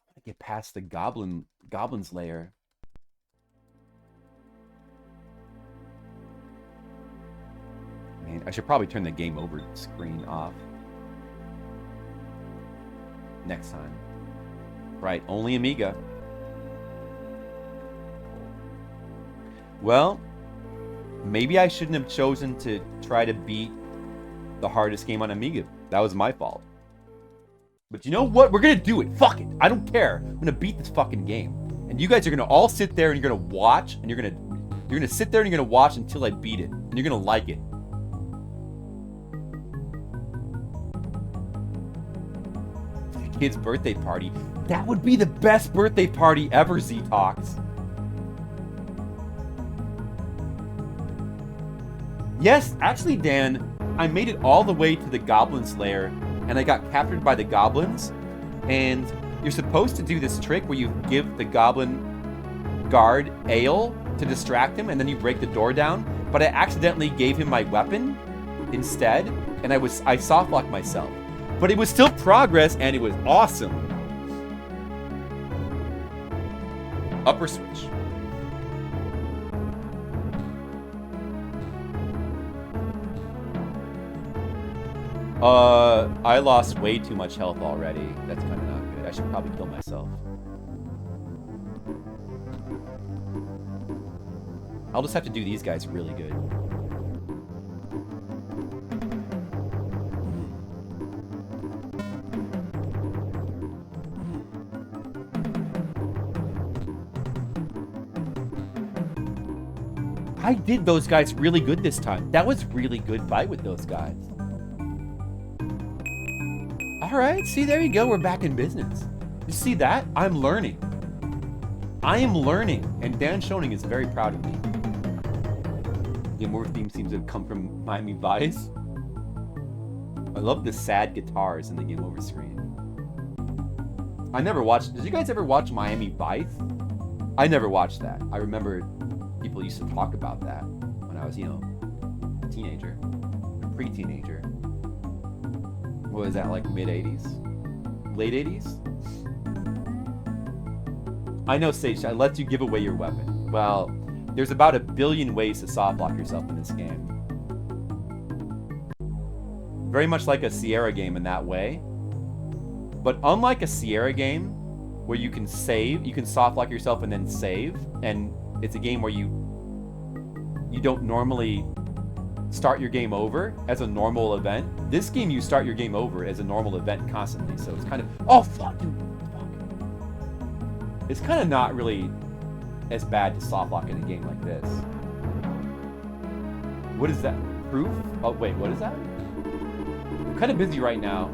I want to get past the goblin's lair. Man, I should probably turn the game over screen off. Next time. Right, only Amiga. Well, maybe I shouldn't have chosen to try to beat the hardest game on Amiga. That was my fault. But you know what? We're gonna do it. Fuck it. I don't care. I'm gonna beat this fucking game. And you guys are gonna all sit there and you're gonna watch and you're gonna sit there and you're gonna watch until I beat it. And you're gonna like it. Kid's birthday party. That would be the best birthday party ever, Z-Talks. Yes, actually, Dan, I made it all the way to the Goblin's lair, and I got captured by the goblins, and you're supposed to do this trick where you give the goblin guard ale to distract him, and then you break the door down, but I accidentally gave him my weapon instead, and I softlocked myself. But it was still progress, and it was awesome. Upper switch. I lost way too much health already. That's kind of not good. I should probably kill myself. I'll just have to do these guys really good. I did those guys really good this time. That was really good fight with those guys. All right, see, there you go. We're back in business. You see that? I'm learning. I am learning, and Dan Schoening is very proud of me. The more theme seems to have come from Miami Vice. I love the sad guitars in the game over screen. I never watched. Did you guys ever watch Miami Vice? I never watched that. I remember people used to talk about that when I was, you know, a teenager, a pre-teenager. What was that, like mid-80s? Late 80s? I know, Sage, I let you give away your weapon. Well, there's about 1 billion ways to softlock yourself in this game. Very much like a Sierra game in that way. But unlike a Sierra game, where you can save, you can softlock yourself and then save, and it's a game where you don't normally start your game over as a normal event. This game, you start your game over as a normal event constantly, so it's kind of, oh fuck, dude, fuck. It's kind of not really as bad to softlock in a game like this. What is that? Proof? Oh wait, what is that? I'm kind of busy right now.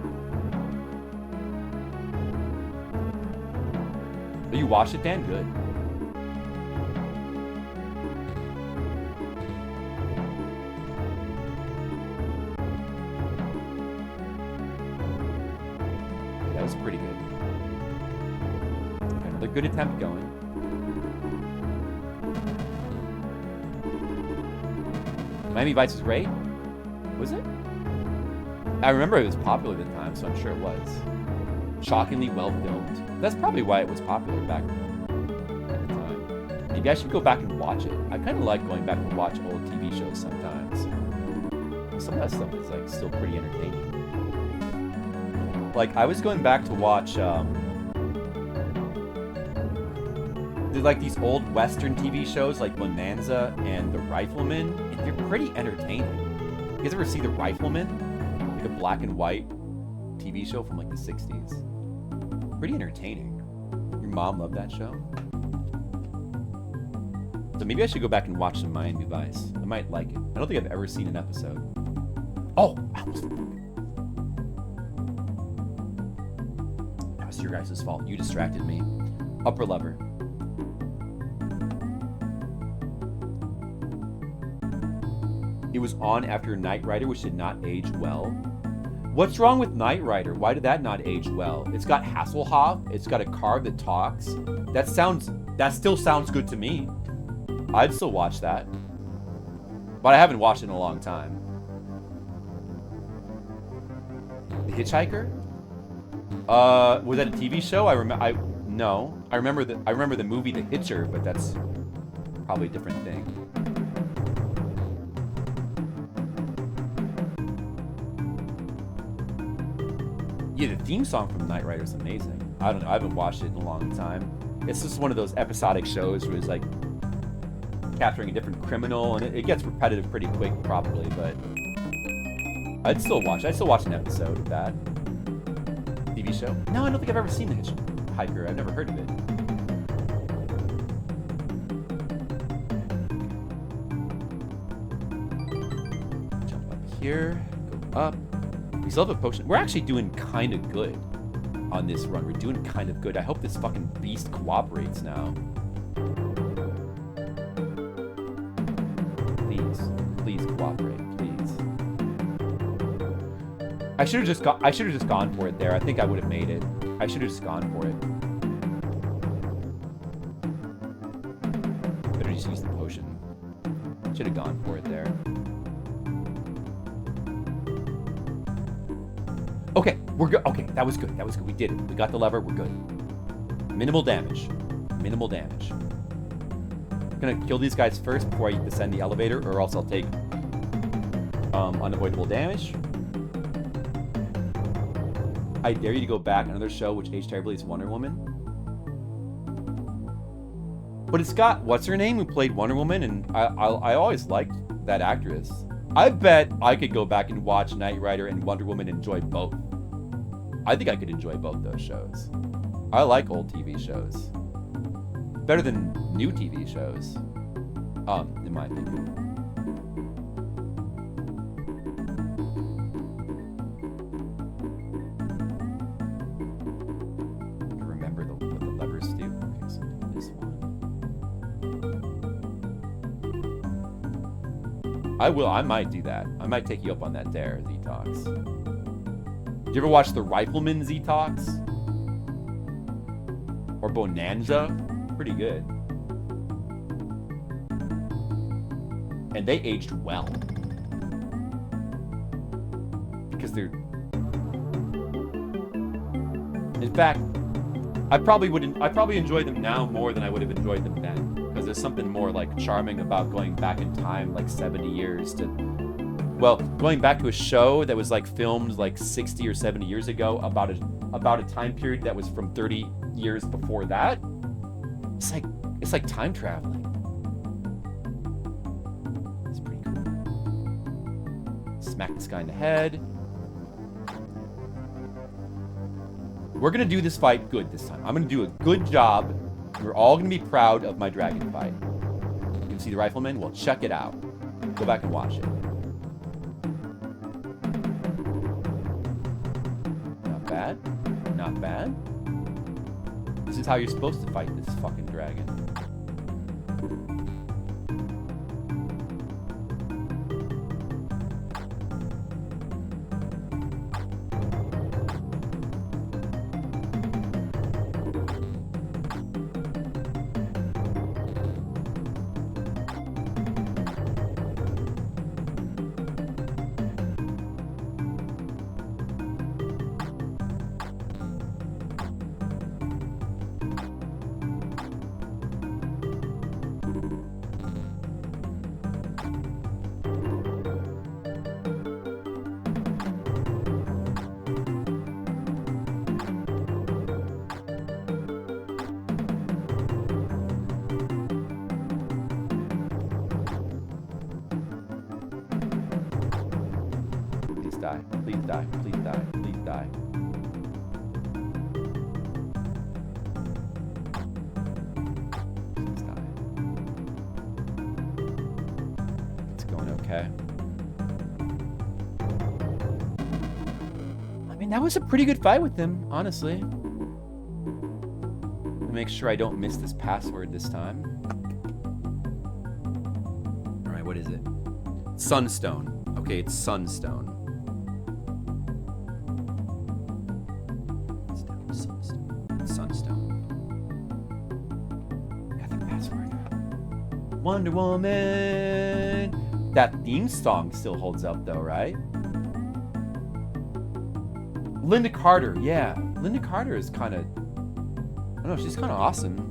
Oh, you watched it, Dan? Good. That was pretty good. Another good attempt going. Miami Vice was great. Was it? I remember it was popular at the time, so I'm sure it was. Shockingly well filmed. That's probably why it was popular back at the time. Maybe I should go back and watch it. I kind of like going back and watch old TV shows sometimes. Some of that stuff is like still pretty entertaining. Like, I was going back to watch, like these old Western TV shows like Bonanza and The Rifleman, and they're pretty entertaining. You guys ever see The Rifleman? Like a black and white TV show from like the 60s. Pretty entertaining. Your mom loved that show? So maybe I should go back and watch some Miami Vice. I might like it. I don't think I've ever seen an episode. Oh! That was your guys' fault. You distracted me. Upper lever. It was on after Knight Rider, which did not age well. What's wrong with Knight Rider? Why did that not age well? It's got Hasselhoff. It's got a car that talks. That still sounds good to me. I'd still watch that. But I haven't watched it in a long time. The Hitchhiker? Was that a TV show? No. I remember the movie The Hitcher, but that's probably a different thing. Yeah, the theme song from Knight Rider is amazing. I don't know. I haven't watched it in a long time. It's just one of those episodic shows where it's like capturing a different criminal, and it gets repetitive pretty quick, probably, but I'd still watch an episode of that TV show. No, I don't think I've ever seen The Hitchhiker. I've never heard of it. Jump up here, go up. We still have a potion. We're actually doing kind of good on this run. We're doing kind of good. I hope this fucking beast cooperates now. Please cooperate, please. I should have just gone for it there. I think I would have made it. I should have just gone for it. Better just use the potion. Should have gone for it there. Okay, we're good. Okay, that was good. That was good. We did it. We got the lever. We're good. Minimal damage. Minimal damage. I'm gonna kill these guys first before I descend the elevator, or else I'll take unavoidable damage. I dare you to go back another show which aged terribly is Wonder Woman. But it's got what's her name who played Wonder Woman, and I always liked that actress. I bet I could go back and watch Knight Rider and Wonder Woman and enjoy both. I think I could enjoy both those shows. I like old TV shows. Better than new TV shows. In my opinion. Remember what the levers do. Okay, so this one. I might do that. I might take you up on that dare, Zetox. Did you ever watch The Rifleman, Zetox? Or Bonanza? Pretty good. And they aged well. Because they're... In fact, I probably enjoy them now more than I would have enjoyed them then. Because there's something more, like, charming about going back in time, like, 70 years to... Well, going back to a show that was, like, filmed, like, 60 or 70 years ago about a time period that was from 30 years before that. It's like time traveling. It's pretty cool. Smack this guy in the head. We're gonna do this fight good this time. I'm gonna do a good job. We're all gonna be proud of my dragon fight. You can see the rifleman? Well, check it out. Go back and watch it. Not bad. Not bad. This is how you're supposed to fight this fucking dragon. die. Please die. Please die. Please die. Please die. It's going okay. I mean, that was a pretty good fight with them, honestly. Make sure I don't miss this password this time. Alright, what is it? Sunstone. Okay, it's Sunstone. Sunstone. Got the password. Wonder Woman! That theme song still holds up though, right? Linda Carter, yeah. Linda Carter is kind of... I don't know, she's kind of awesome.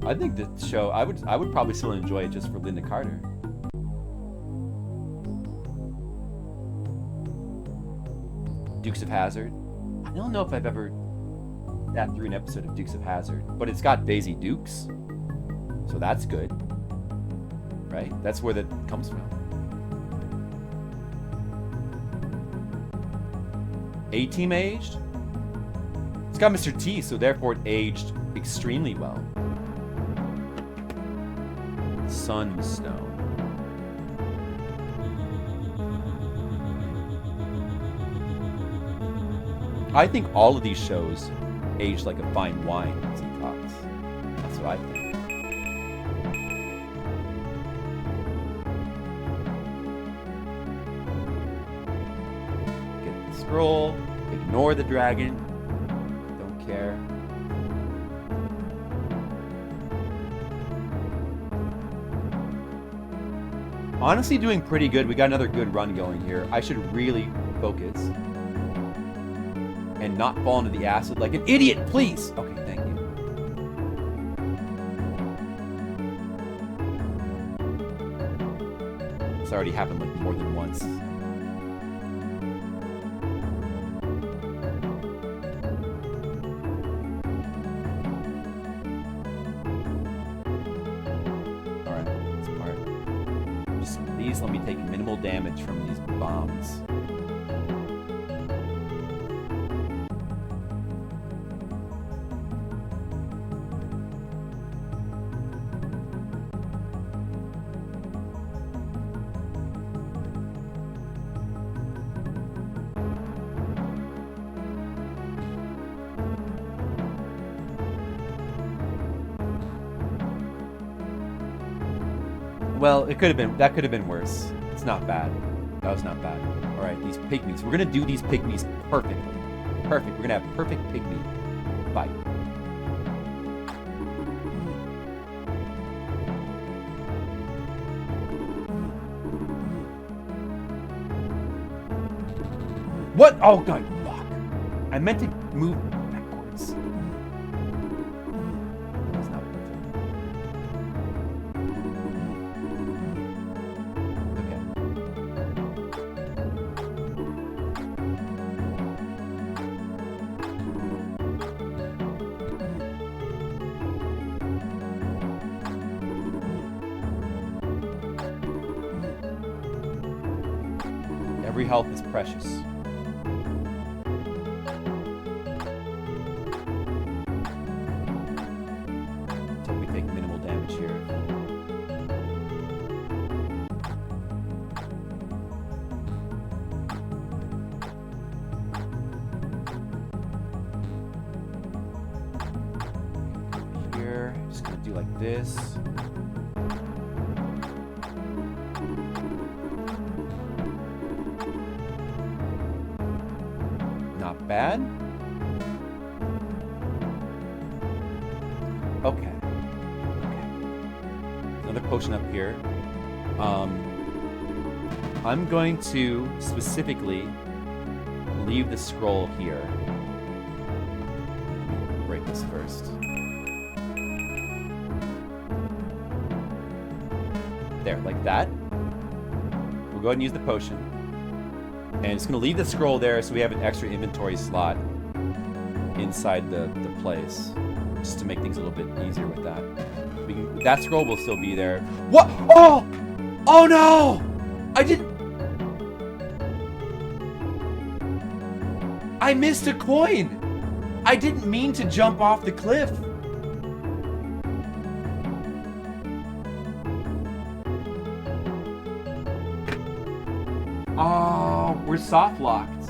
I think the show, I would probably still enjoy it just for Linda Carter. Dukes of Hazzard. I don't know if I've ever sat through an episode of Dukes of Hazzard, but it's got Daisy Dukes, so that's good. right? That's where that comes from. A-Team aged? It's got Mr. T, so therefore it aged extremely well. Sunstone. I think all of these shows age like a fine wine, Talks. That's what I think. Get the scroll, ignore the dragon, don't care. Honestly doing pretty good. We got another good run going here. I should really focus. And not fall into the acid like an idiot, please! Okay, thank you. It's already happened like more than once. Alright, that's part. Just please let me take minimal damage from these bombs. Well, it could have been, that could have been worse. It's not bad. That was not bad. All right, these pygmies. We're gonna do these pygmies perfectly. Perfect. We're gonna have perfect pygmy fight. What? Oh god, fuck! I meant to move backwards. That's not perfect. Every health is precious. So we take minimal damage here. Here, just gonna do like this. Not bad. Okay. Another potion up here. I'm going to specifically leave the scroll here. Break this first. There, like that. We'll go ahead and use the potion. And it's going to leave the scroll there so we have an extra inventory slot inside the place. Just to make things a little bit easier with that. That scroll will still be there. What? Oh! Oh no! I didn't... I missed a coin! I didn't mean to jump off the cliff. Oh, we're soft-locked.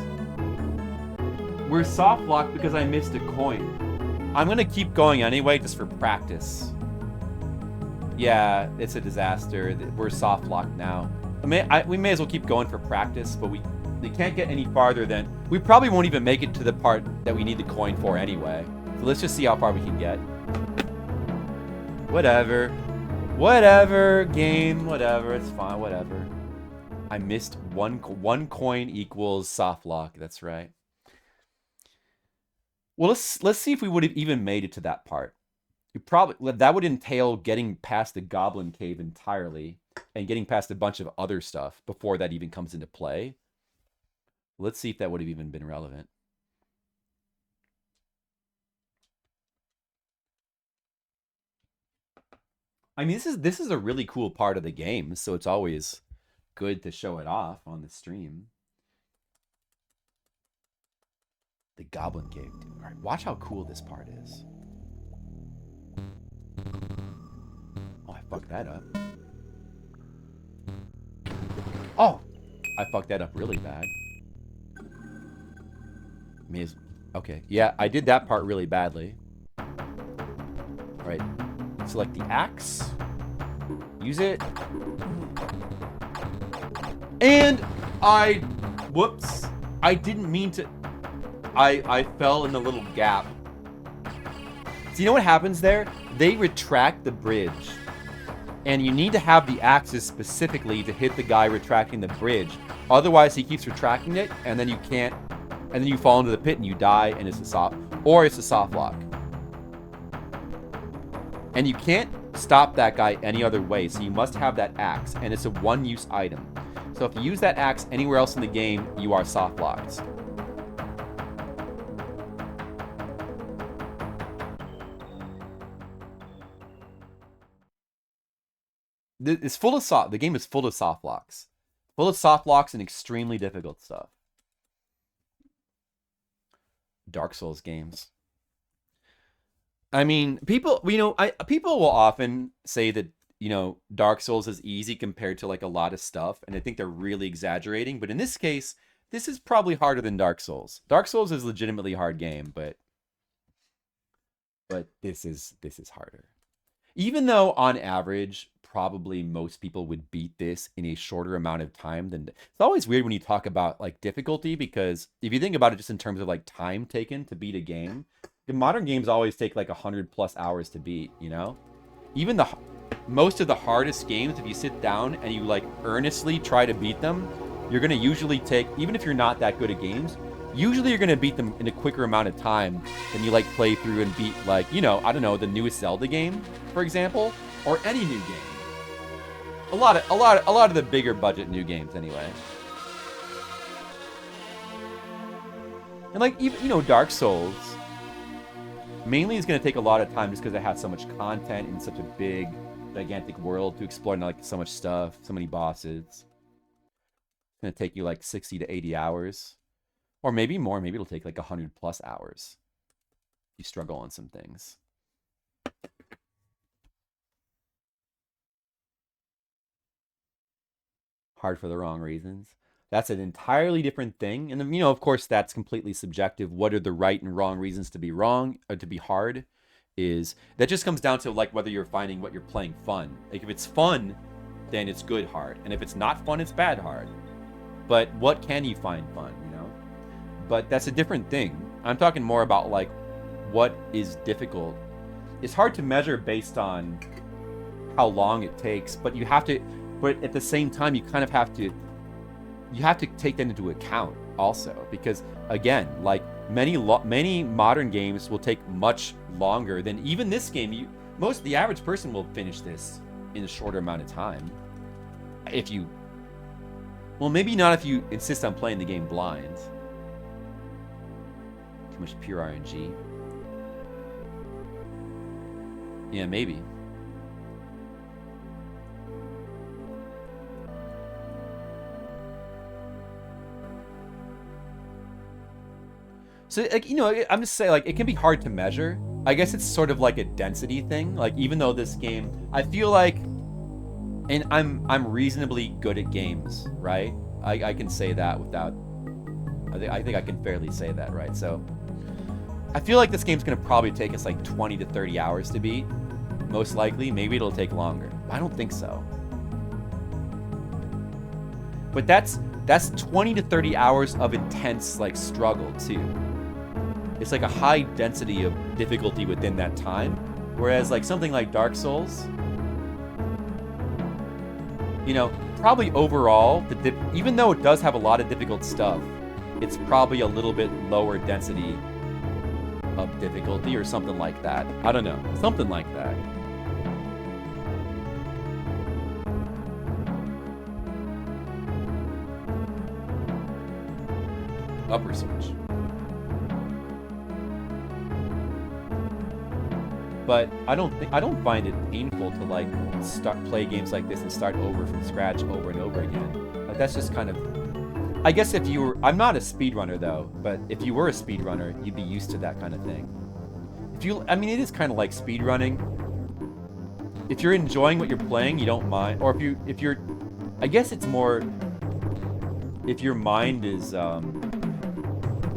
We're soft-locked because I missed a coin. I'm gonna keep going anyway, just for practice. Yeah, it's a disaster. We're soft-locked now. We may as well keep going for practice, but we can't get any farther than... We probably won't even make it to the part that we need the coin for anyway. So let's just see how far we can get. Whatever. Whatever, game. Whatever, it's fine. Whatever. I missed one coin equals soft lock. That's right. Well, let's see if we would have even made it to that part. That would entail getting past the goblin cave entirely and getting past a bunch of other stuff before that even comes into play. Let's see if that would have even been relevant. I mean, this is a really cool part of the game, so it's always good to show it off on the stream. The Goblin Cave, dude. All right, watch how cool this part is. Oh, I fucked that up. Oh, I fucked that up really bad. Okay, yeah, I did that part really badly. All right, select the axe. Use it. And whoops, I didn't mean to. I fell in the little gap. So you know what happens there? They retract the bridge. And you need to have the axes specifically to hit the guy retracting the bridge. Otherwise, he keeps retracting it, and then you can't. And then you fall into the pit and you die, and it's a soft lock. And you can't stop that guy any other way, so you must have that axe, and it's a one-use item. So if you use that axe anywhere else in the game, you are soft locked. The game is full of soft locks. Full of soft locks and extremely difficult stuff. Dark Souls games. I mean, people will often say that, Dark Souls is easy compared to like a lot of stuff, and I think they're really exaggerating, but in this case, this is probably harder than Dark Souls. Dark Souls is legitimately a hard game, but this is harder. Even though on average, probably most people would beat this in a shorter amount of time than. It's always weird when you talk about like difficulty, because if you think about it just in terms of like time taken to beat a game, the modern games always take like 100+ hours to beat, Even most of the hardest games, if you sit down and you like earnestly try to beat them, you're going to usually take, even if you're not that good at games, usually you're going to beat them in a quicker amount of time than you like play through and beat like, I don't know, the newest Zelda game, for example, or any new game. A lot of the bigger budget new games anyway. And like even, Dark Souls mainly is going to take a lot of time just because it has so much content in such a big, gigantic world to explore, and like so much stuff, so many bosses. It's going to take you like 60 to 80 hours. Or maybe more. Maybe it'll take like 100+ hours. You struggle on some things. Hard for the wrong reasons. That's an entirely different thing. And then, of course, that's completely subjective. What are the right and wrong reasons to be wrong or to be hard? That just comes down to like whether you're finding what you're playing fun. Like if it's fun, then it's good hard. And if it's not fun, it's bad hard. But what can you find fun, But that's a different thing. I'm talking more about like what is difficult. It's hard to measure based on how long it takes, but at the same time you kind of have to take that into account also, because again, like many modern games will take much longer than even this game. The average person will finish this in a shorter amount of time. Maybe not if you insist on playing the game blind. Too much pure RNG. Yeah, maybe. So, like, I'm just saying, like, it can be hard to measure. I guess it's sort of like a density thing. Like, even though this game, I feel like, and I'm reasonably good at games, right? I can say that without, I think I can fairly say that, right? So, I feel like this game's gonna probably take us like 20 to 30 hours to beat. Most likely, maybe it'll take longer. I don't think so. But that's 20 to 30 hours of intense like struggle too. It's like a high density of difficulty within that time. Whereas like something like Dark Souls, probably overall, even though it does have a lot of difficult stuff, it's probably a little bit lower density of difficulty or something like that. I don't know. Something like that. Upper switch. But I don't find it painful to like play games like this and start over from scratch over and over again. Like that's just kind of, I guess if you were, I'm not a speedrunner though, but if you were a speedrunner, you'd be used to that kind of thing. I mean, it is kind of like speedrunning. If you're enjoying what you're playing, you don't mind. Or if you're, I guess it's more, if your mind is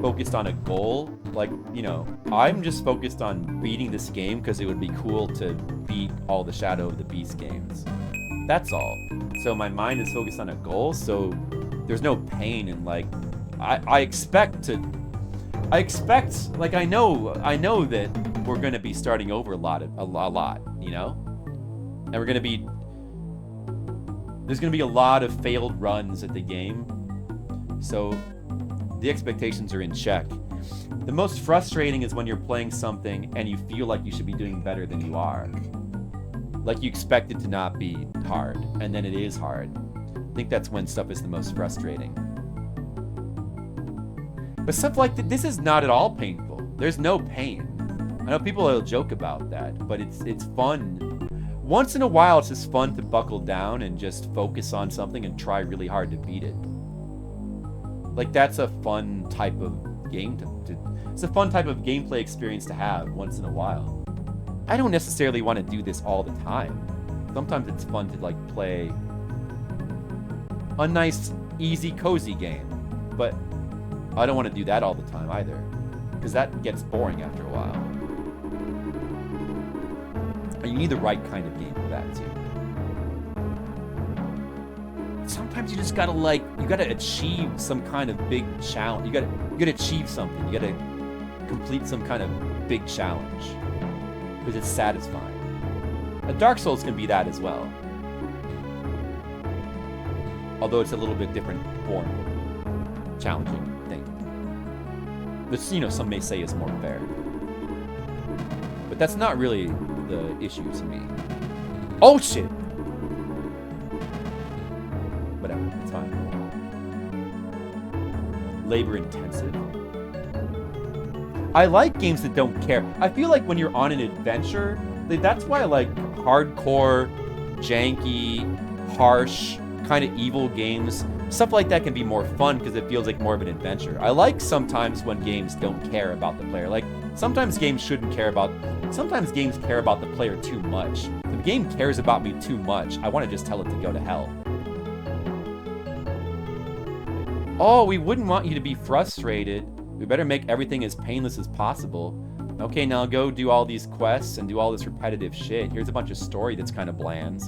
focused on a goal, like, you know, I'm just focused on beating this game because it would be cool to beat all the Shadow of the Beast games. That's all. So my mind is focused on a goal, so there's no pain in, like, I expect, like, I know that we're going to be starting over a lot, you know? And there's going to be a lot of failed runs at the game. So the expectations are in check. The most frustrating is when you're playing something and you feel like you should be doing better than you are. Like you expect it to not be hard, and then it is hard. I think that's when stuff is the most frustrating. But stuff like this is not at all painful. There's no pain. I know people will joke about that, but it's fun. Once in a while, it's just fun to buckle down and just focus on something and try really hard to beat it. Like, that's a fun type of game it's a fun type of gameplay experience to have once in a while. I don't necessarily want to do this all the time. Sometimes it's fun to, like, play a nice, easy, cozy game. But I don't want to do that all the time either, because that gets boring after a while. And you need the right kind of game for that, too. Sometimes you just gotta, like, you gotta achieve some kind of big challenge. You gotta achieve something. You gotta complete some kind of big challenge, because it's satisfying. Dark Souls can be that as well, although it's a little bit different form of challenging thing. Which, you know, some may say is more fair, but that's not really the issue to me. Oh shit! Whatever, it's fine. Labor intensive. I like games that don't care. I feel like when you're on an adventure, that's why I like hardcore, janky, harsh, kind of evil games. Stuff like that can be more fun because it feels like more of an adventure. I like sometimes when games don't care about the player. Like, sometimes games care about the player too much. If the game cares about me too much, I want to just tell it to go to hell. Oh, we wouldn't want you to be frustrated. We better make everything as painless as possible. Okay, now go do all these quests and do all this repetitive shit. Here's a bunch of story that's kind of bland.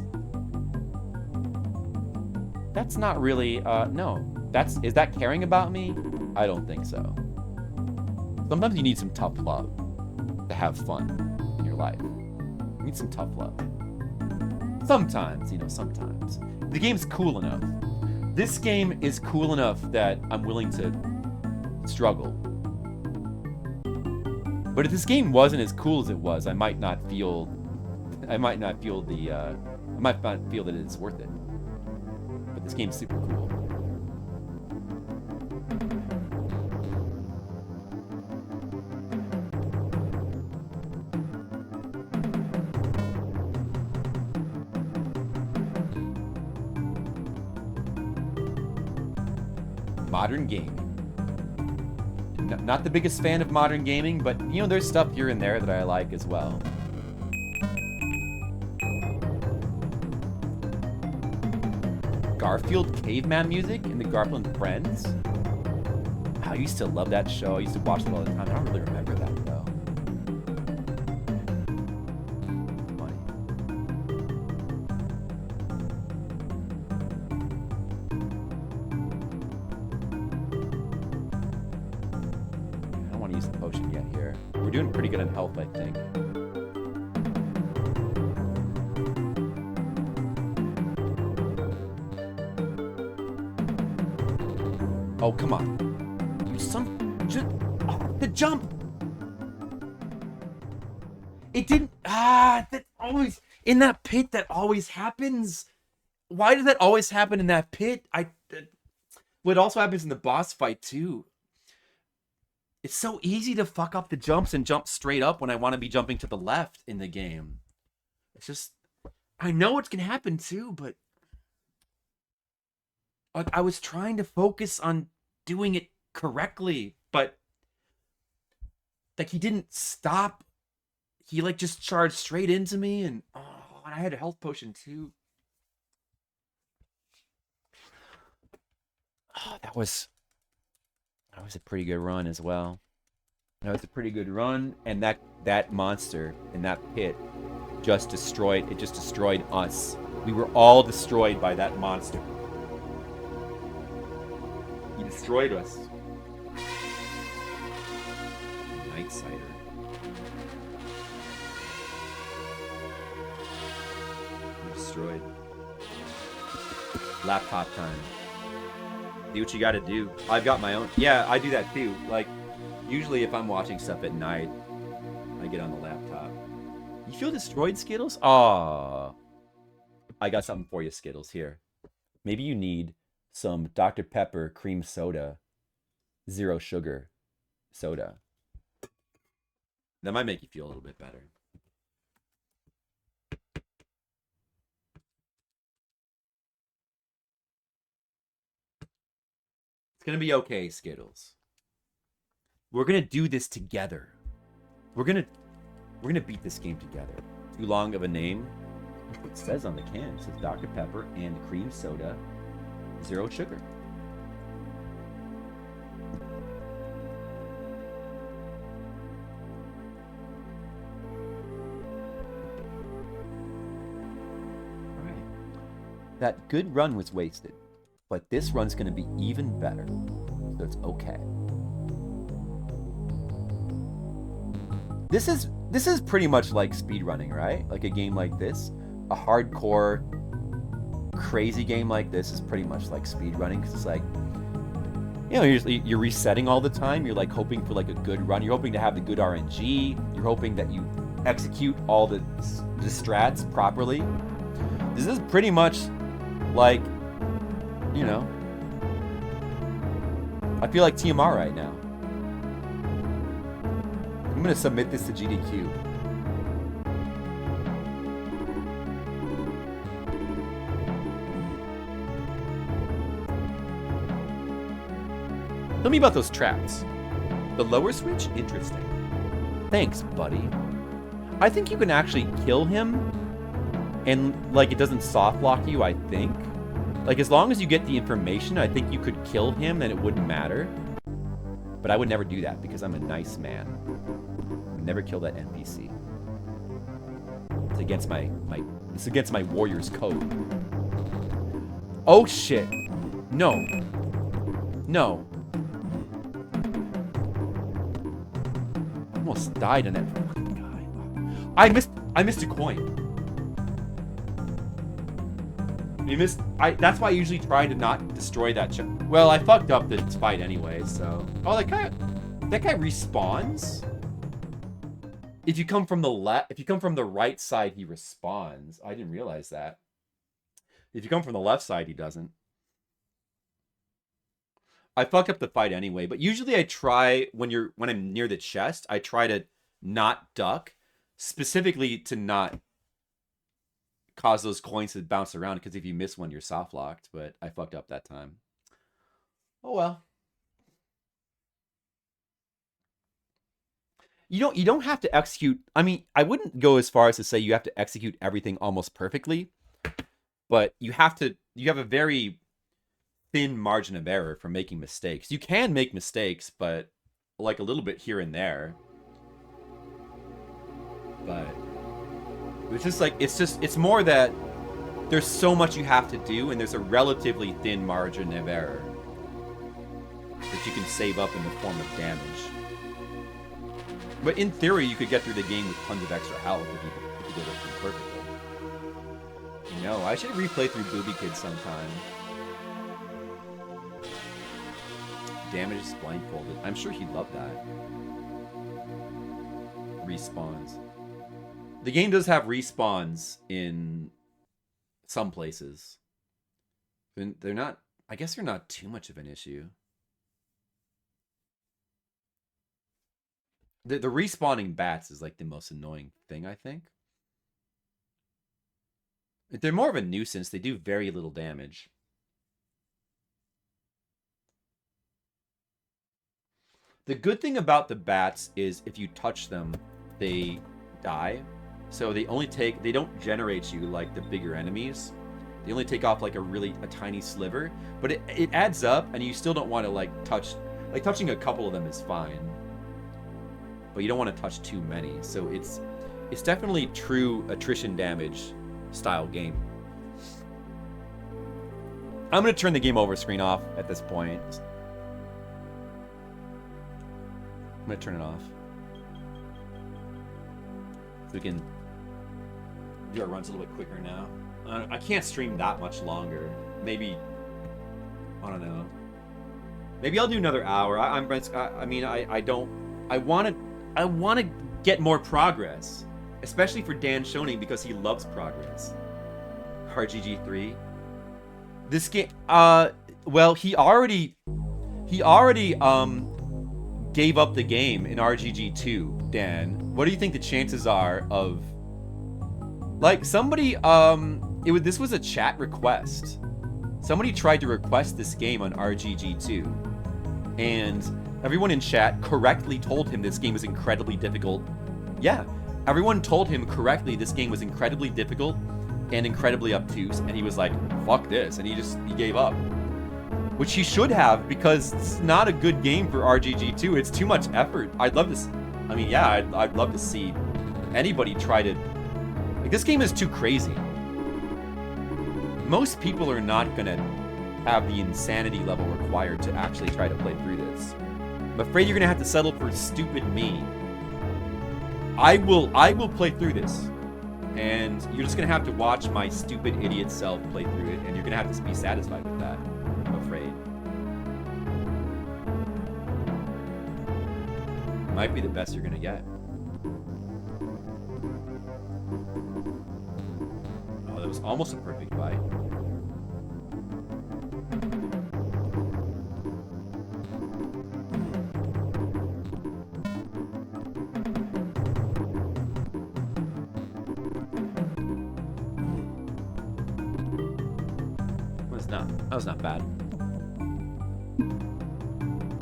That's not really, no. Is that caring about me? I don't think so. Sometimes you need some tough love to have fun in your life. You need some tough love. Sometimes, you know, sometimes. The game's cool enough. This game is cool enough that I'm willing to struggle. But if this game wasn't as cool as it was, I might not feel that it's worth it. But this game's super cool. Modern gaming. Not the biggest fan of modern gaming, but, you know, there's stuff here and there that I like as well. Garfield caveman music in the Garfield and Friends? I used to love that show. I used to watch it all the time. I don't really remember that, though. Funny. I don't want to use the potion yet here. We're doing pretty good on health, I think. Oh, come on. The jump! It didn't... that always... In that pit, that always happens. Why does that always happen in that pit? What also happens in the boss fight, too. It's so easy to fuck up the jumps and jump straight up when I want to be jumping to the left in the game. It's just, I know it's gonna happen too, but like I was trying to focus on doing it correctly, but like he didn't stop. He like just charged straight into me, and and I had a health potion too. Oh, that was a pretty good run as well. That was a pretty good run, and that monster in that pit just destroyed us. We were all destroyed by that monster. He destroyed us. Night Sider. We're destroyed. Laptop time. Do what you gotta do. I've got my own. Yeah, I do that too. Like, usually if I'm watching stuff at night, I get on the laptop. You feel destroyed, Skittles? Aw. I got something for you, Skittles. Here. Maybe you need some Dr. Pepper cream soda. 0 sugar soda. That might make you feel a little bit better. It's gonna be okay, Skittles. We're gonna do this together. We're gonna beat this game together. Too long of a name. It says on the can. It says Dr. Pepper and cream soda, 0 sugar. All right. That good run was wasted, but this run's gonna be even better. So it's okay. This is pretty much like speedrunning, right? Like a game like this, a hardcore, crazy game like this is pretty much like speedrunning because it's like, you know, you're resetting all the time. You're like hoping for like a good run. You're hoping to have the good RNG. You're hoping that you execute all the strats properly. This is pretty much like, you know, I feel like TMR right now. I'm gonna submit this to GDQ. Tell me about those traps. The lower switch? Interesting. Thanks, buddy. I think you can actually kill him and, like, it doesn't soft lock you, I think. Like, as long as you get the information, I think you could kill him and it wouldn't matter. But I would never do that because I'm a nice man. Never kill that NPC. It's against my warrior's code. Oh shit. No. No. I almost died in that fucking guy. I missed a coin. That's why I usually try to not destroy that well, I fucked up the fight anyway, so. Oh, that guy respawns? If you come from the right side, he respawns. I didn't realize that. If you come from the left side, he doesn't. I fucked up the fight anyway, but usually I try when I'm near the chest, I try to not duck, specifically to not cause those coins to bounce around, because if you miss one, you're soft locked, but I fucked up that time. Oh well. You don't have to execute. I mean, I wouldn't go as far as to say you have to execute everything almost perfectly, but you have a very thin margin of error for making mistakes. You can make mistakes, but like a little bit here and there. But it's just like it's more that there's so much you have to do, and there's a relatively thin margin of error that you can save up in the form of damage. But in theory, you could get through the game with tons of extra health if you did everything perfectly. You know, I should replay through Booby Kids sometime. Damage is blindfolded. I'm sure he'd love that. Respawns. The game does have respawns in some places. They're not, I guess they're not too much of an issue. The respawning bats is like the most annoying thing, I think. They're more of a nuisance. They do very little damage. The good thing about the bats is if you touch them, they die. So they don't generate you like the bigger enemies. They only take off like a tiny sliver, but it adds up, and you still don't want to like touching a couple of them is fine. But you don't want to touch too many. So it's definitely true attrition damage style game. I'm going to turn the game over screen off at this point. I'm going to turn it off. So we can do our runs a little bit quicker now. I can't stream that much longer. Maybe, I don't know. Maybe I'll do another hour. I want to get more progress, especially for Dan Schoening because he loves progress. RGG3. This game, well, he already gave up the game in RGG2, Dan. What do you think the chances are of, like, somebody, this was a chat request. Somebody tried to request this game on RGG2, and everyone in chat correctly told him this game was incredibly difficult. Yeah, everyone told him correctly this game was incredibly difficult and incredibly obtuse, and he was like, fuck this, and he gave up. Which he should have, because it's not a good game for RGG2. It's too much effort. I'd love to, I'd love to see anybody try to, like, this game is too crazy. Most people are not gonna have the insanity level required to actually try to play through this. I'm afraid you're gonna have to settle for stupid me. I will play through this. And you're just gonna have to watch my stupid idiot self play through it, and you're gonna have to be satisfied with that, I'm afraid. Might be the best you're gonna get. Oh, that was almost a perfect bite. That was not bad.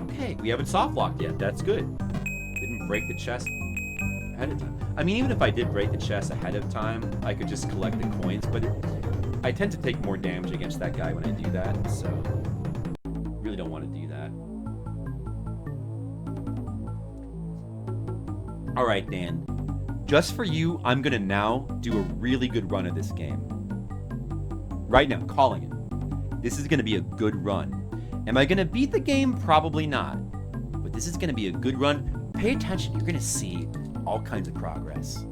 Okay, we haven't softlocked yet. That's good. Didn't break the chest ahead of time. I mean, even if I did break the chest ahead of time, I could just collect the coins, but I tend to take more damage against that guy when I do that, so really don't want to do that. Alright, Dan. Just for you, I'm gonna now do a really good run of this game. Right now, calling it. This is going to be a good run. Am I going to beat the game? Probably not. But this is going to be a good run. Pay attention. You're going to see all kinds of progress.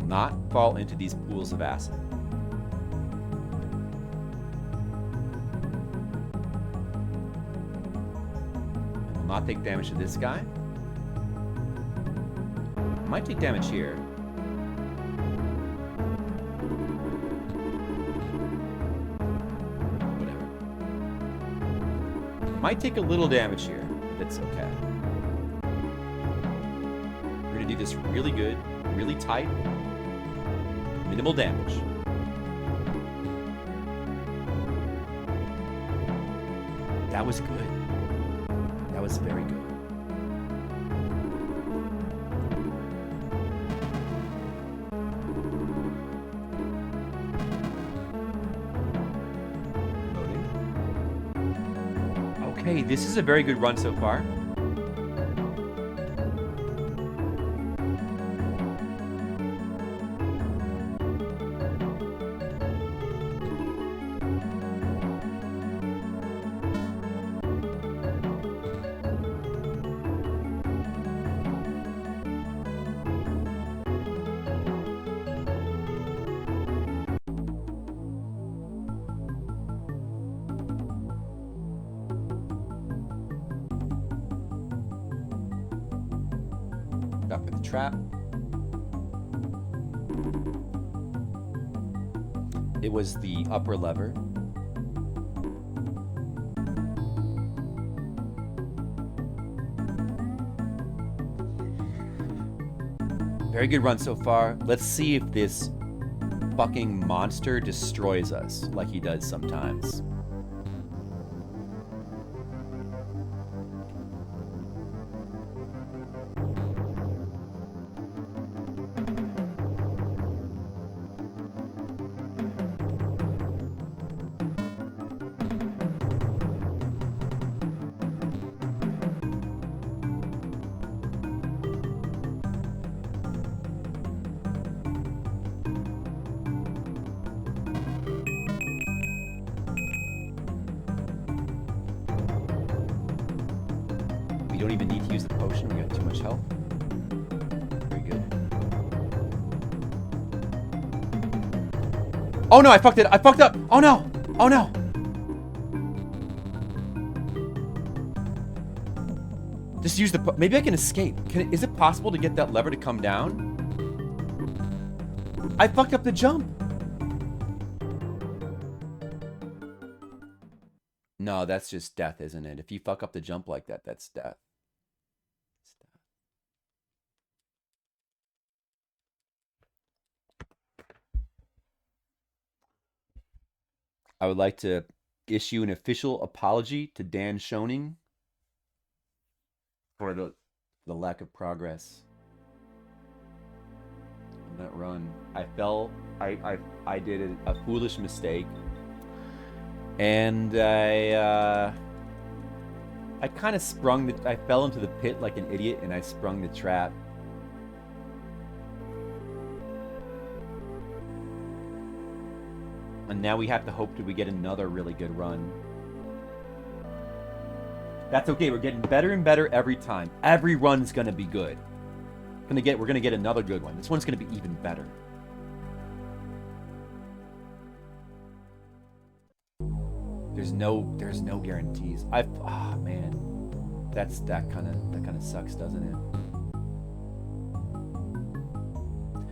Not fall into these pools of acid. And will not take damage to this guy. Might take damage here. Whatever. Might take a little damage here. That's okay. We're gonna do this really good, really tight. Minimal damage. That was good. That was very good. Loading. Okay, this is a very good run so far. Up in the trap. It was the upper lever. Very good run so far. Let's see if this fucking monster destroys us like he does sometimes. We don't even need to use the potion. We got too much health. Very good. Oh no, I fucked it. I fucked up. Oh no. Oh no. Just use the... Maybe I can escape. Is it possible to get that lever to come down? I fucked up the jump. No, that's just death, isn't it? If you fuck up the jump like that, that's death. It's death. I would like to issue an official apology to Dan Schoening for the lack of progress on that run. I did a foolish mistake. And I kind of I fell into the pit like an idiot, and I sprung the trap. And now we have to hope that we get another really good run. That's okay, we're getting better and better every time. Every run's gonna be good. We're gonna get another good one. This one's gonna be even better. There's no guarantees. Man, that kind of sucks, doesn't it?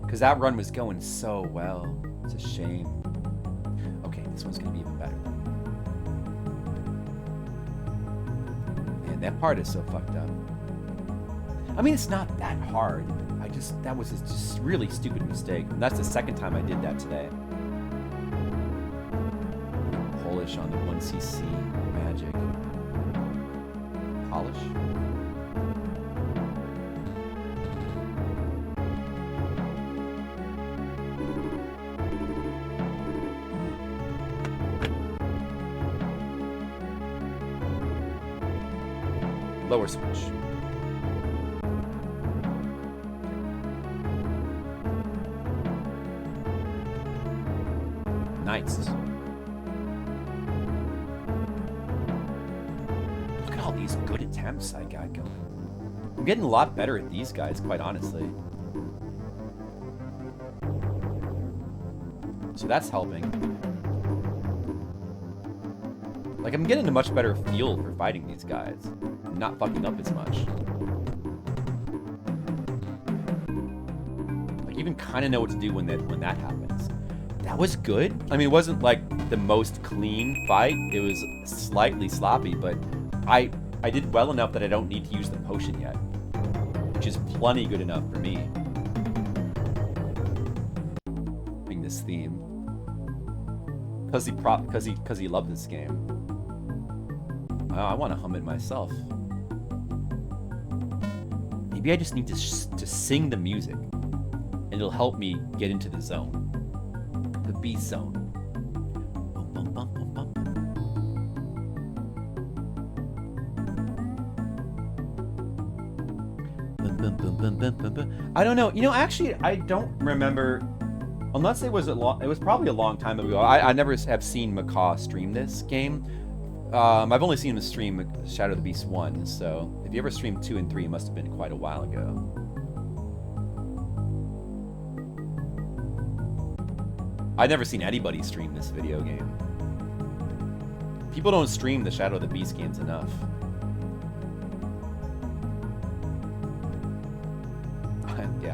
Because that run was going so well. It's a shame. Okay, this one's gonna be even better. Man, that part is so fucked up. I mean, it's not that hard. That was just a really stupid mistake, and that's the second time I did that today. Polish on the 1cc magic. Polish? Lower switch. Nice. Look at all these good attempts I got going. I'm getting a lot better at these guys, quite honestly. So that's helping. Like, I'm getting a much better feel for fighting these guys. I'm not fucking up as much. Like, even kind of know what to do when that happens. That was good. I mean, it wasn't like the most clean fight. It was slightly sloppy, but I did well enough that I don't need to use the potion yet, which is plenty good enough for me. Being this theme, because he loved this game. Oh, I want to hum it myself. Maybe I just need to sing the music, and it'll help me get into the zone. The beast zone. Bum, bum, bum, bum, bum. I don't know. You know, actually, I don't remember. Unless it was it was probably a long time ago. I never have seen Macaw stream this game. I've only seen him stream Shadow of the Beast 1. So if you ever streamed 2 and 3, it must have been quite a while ago. I've never seen anybody stream this video game. People don't stream the Shadow of the Beast games enough.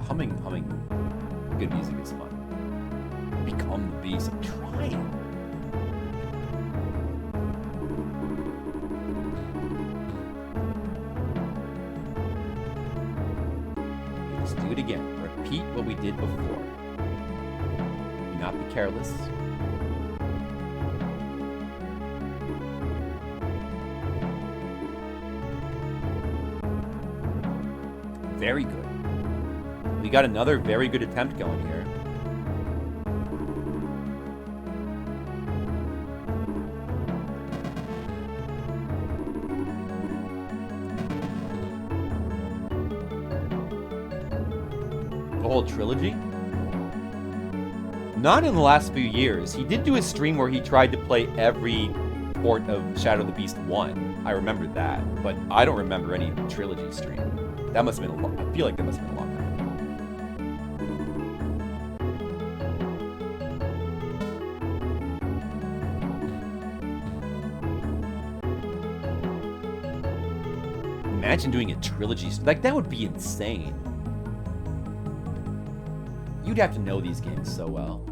humming. Good music is fun. Become the beast. I'm trying. Let's do it again. Repeat what we did before. Do not be careless. Very good. We got another very good attempt going here. The whole trilogy? Not in the last few years. He did do a stream where he tried to play every port of Shadow of the Beast 1. I remember that, but I don't remember any trilogy stream. That must have been I feel like that must have been a long time ago. Imagine doing a trilogy. Like, that would be insane. You'd have to know these games so well.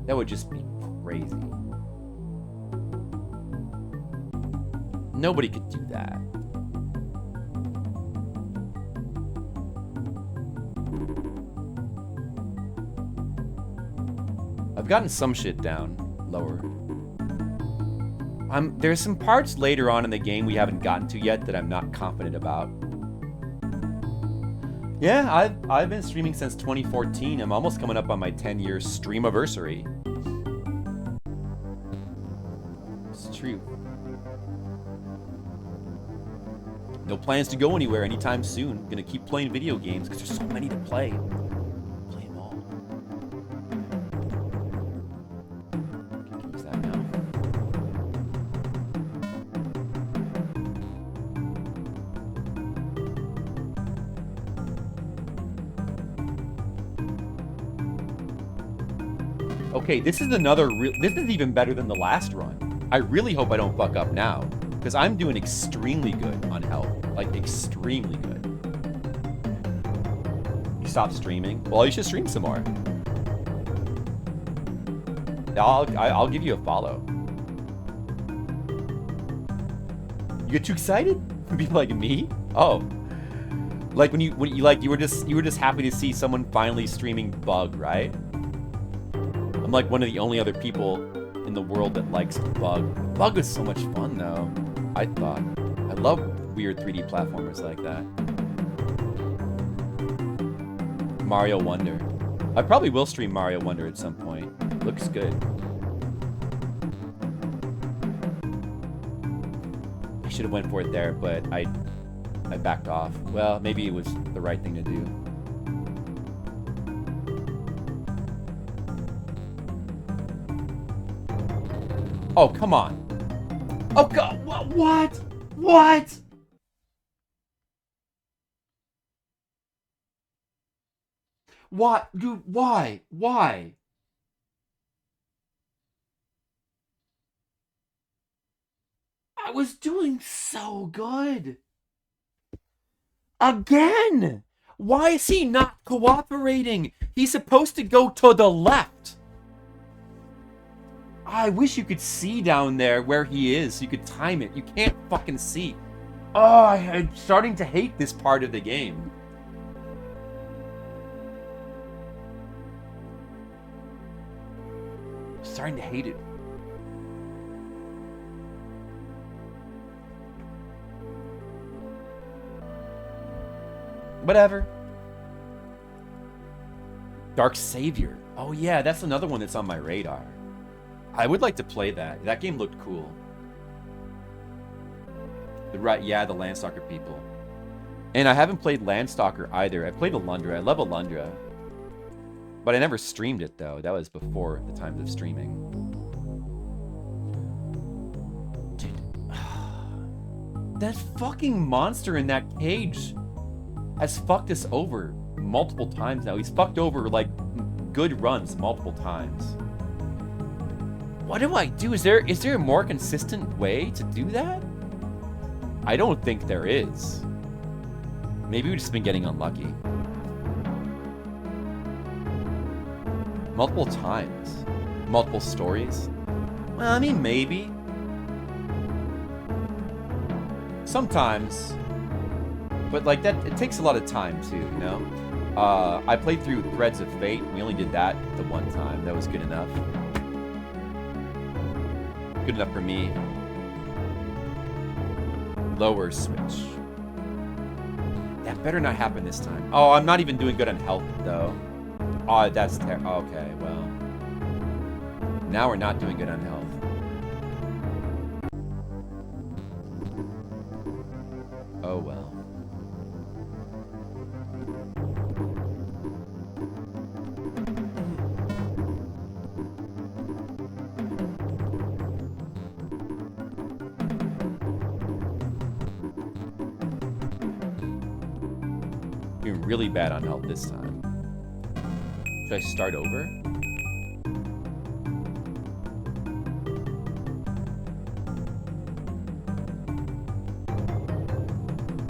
That would just be crazy. Nobody could do that. I've gotten some shit down lower. There's some parts later on in the game we haven't gotten to yet that I'm not confident about. Yeah, I've been streaming since 2014. I'm almost coming up on my 10-year streamiversary. It's true. No plans to go anywhere anytime soon. Gonna keep playing video games because there's so many to play. Play them all. Can use that now. Okay, this is another this is even better than the last run. I really hope I don't fuck up now, because I'm doing extremely good on health. Like, extremely good. You stopped streaming? Well, you should stream some more. I'll give you a follow. You get too excited? Be like me? Oh. Like when you were just happy to see someone finally streaming Bug, right? I'm like one of the only other people in the world that likes Bug. Bug is so much fun though. I thought. I love weird 3D platformers like that. Mario Wonder. I probably will stream Mario Wonder at some point. Looks good. I should have went for it there, but I backed off. Well, maybe it was the right thing to do. Oh, come on. Oh, God. What? What? What? Dude, why? Why? I was doing so good. Again! Why is he not cooperating? He's supposed to go to the left. I wish you could see down there where he is so you could time it. You can't fucking see. Oh, I'm starting to hate this part of the game. I'm starting to hate it. Whatever. Dark Savior. Oh yeah, that's another one that's on my radar. I would like to play that. That game looked cool. The Landstalker people. And I haven't played Landstalker either. I played Alundra. I love Alundra. But I never streamed it though. That was before the times of streaming. Dude. That fucking monster in that cage has fucked us over multiple times now. He's fucked over like good runs multiple times. What do I do? Is there a more consistent way to do that? I don't think there is. Maybe we've just been getting unlucky. Multiple times. Multiple stories. Well, I mean, maybe. Sometimes. But, like, that, it takes a lot of time, too, you know? I played through Threads of Fate. We only did that the one time. That was good enough. Good enough for me. Lower switch. That better not happen this time. Oh, I'm not even doing good on health, though. Oh, that's terrible. Okay, well. Now we're not doing good on health. Oh, well. Doing really bad on health this time. Should I start over?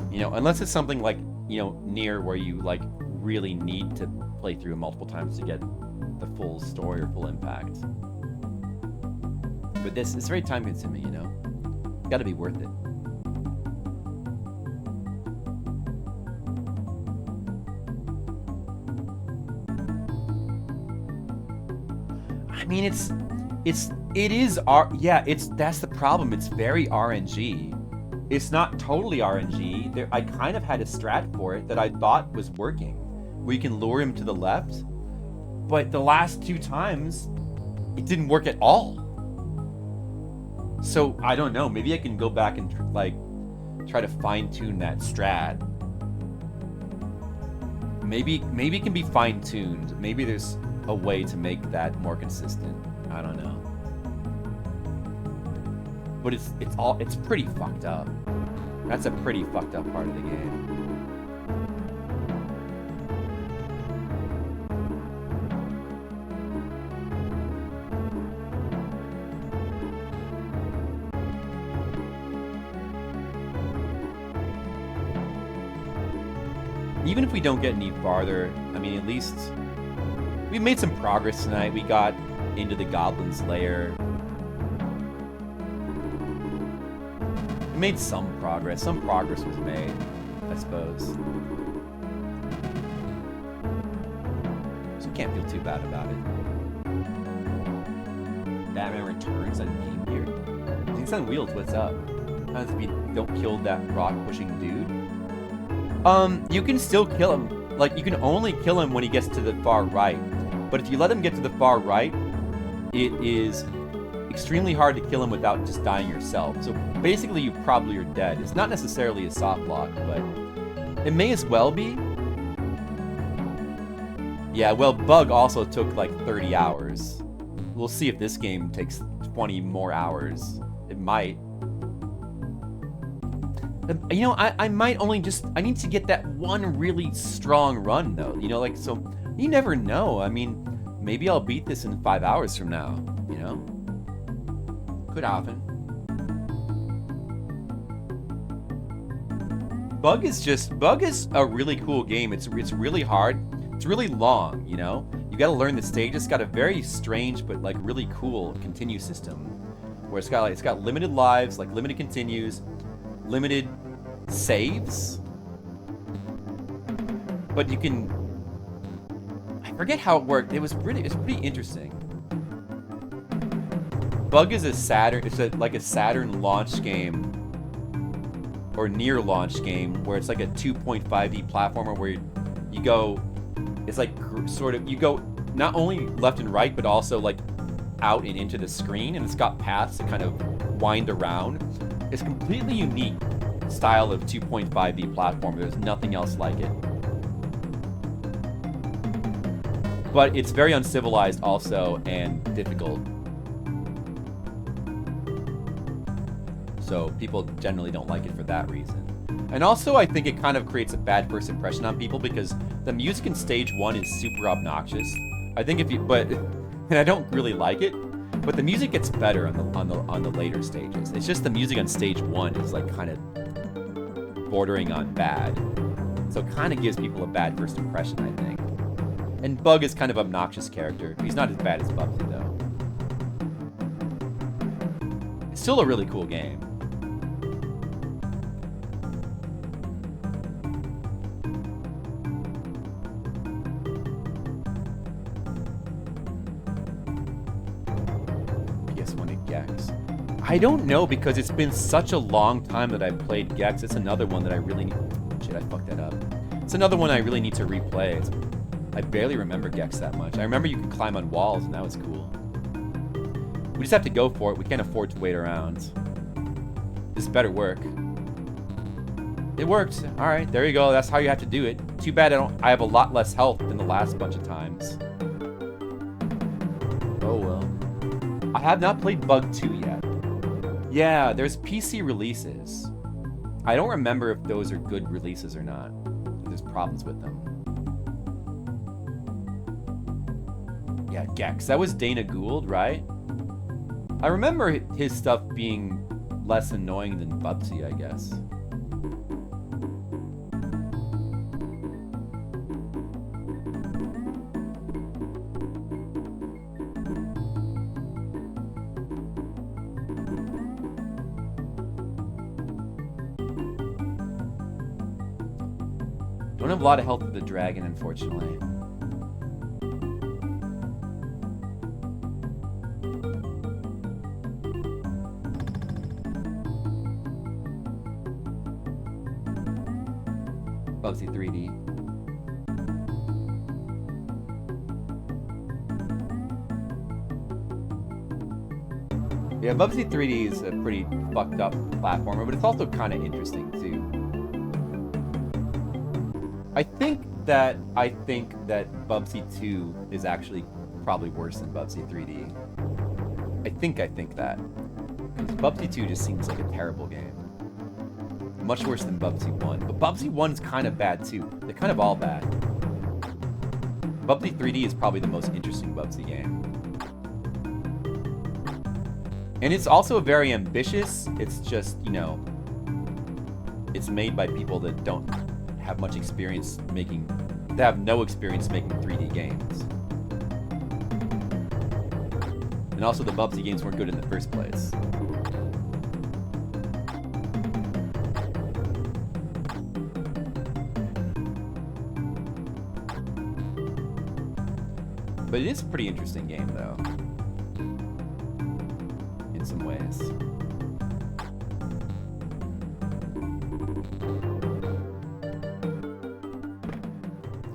You know, unless it's something like, you know, near where you, like, really need to play through multiple times to get the full story or full impact. But this, it's very time consuming, you know? It's gotta be worth it. I mean, that's the problem. It's very RNG. It's not totally RNG. I kind of had a strat for it that I thought was working, where you can lure him to the left, but the last 2 times, it didn't work at all. So, I don't know. Maybe I can go back and, try to fine-tune that strat. Maybe it can be fine-tuned. Maybe there's a way to make that more consistent. I don't know. But it's pretty fucked up. That's a pretty fucked up part of the game. Even if we don't get any farther, I mean, at least we made some progress tonight. We got into the Goblin's lair. We made some progress. Some progress was made, I suppose. So can't feel too bad about it. Batman Returns on Game Gear. Things on Wheels, what's up? Sometimes if you don't kill that rock-pushing dude. You can still kill him. Like, you can only kill him when he gets to the far right. But if you let him get to the far right, it is extremely hard to kill him without just dying yourself. So basically, you probably are dead. It's not necessarily a soft lock, but it may as well be. Yeah, well, Bug also took like 30 hours. We'll see if this game takes 20 more hours. It might. You know, I might only just... I need to get that one really strong run, though. You know, like, so... You never know. I mean, maybe I'll beat this in 5 hours from now, you know? Could happen. Bug is a really cool game. It's really hard. It's really long, you know? You gotta learn the stage. It's got a very strange, but, like, really cool continue system. Where it's got limited lives, like, limited continues, limited saves, but you can... I forget how it worked. It's pretty interesting. Bug is a Saturn. It's like a Saturn launch game, or near launch game, where it's like a 2.5D platformer where you go. It's like sort of you go not only left and right, but also like out and into the screen, and it's got paths to kind of wind around. It's completely unique style of 2.5D platformer. There's nothing else like it. But it's very uncivilized also, and difficult. So people generally don't like it for that reason. And also I think it kind of creates a bad first impression on people because the music in stage 1 is super obnoxious. I think and I don't really like it, but the music gets better on the later stages. It's just the music on stage 1 is like kind of bordering on bad. So it kind of gives people a bad first impression, I think. And Bug is kind of obnoxious character. He's not as bad as Bubsy, though. It's still a really cool game. PS1 and Gex. I don't know, because it's been such a long time that I've played Gex. It's another one that I really need... Shit, I fucked that up. It's another one I really need to replay. I barely remember Gex that much. I remember you could climb on walls, and that was cool. We just have to go for it. We can't afford to wait around. This better work. It worked. All right, there you go. That's how you have to do it. Too bad I have a lot less health than the last bunch of times. Oh well. I have not played Bug 2 yet. Yeah, there's PC releases. I don't remember if those are good releases or not. There's problems with them. Yeah, Gex. That was Dana Gould, right? I remember his stuff being less annoying than Bubsy, I guess. Don't have a lot of health with the dragon, unfortunately. Bubsy 3D. Yeah, Bubsy 3D is a pretty fucked up platformer, but it's also kind of interesting too. I think that Bubsy 2 is actually probably worse than Bubsy 3D. I think that. Because Bubsy 2 just seems like a terrible game. Much worse than Bubsy 1. But Bubsy 1 is kind of bad too. They're kind of all bad. Bubsy 3D is probably the most interesting Bubsy game. And it's also very ambitious. It's just, you know, it's made by people that don't have much experience making, they have no experience making 3D games. And also the Bubsy games weren't good in the first place. But it is a pretty interesting game, though. In some ways.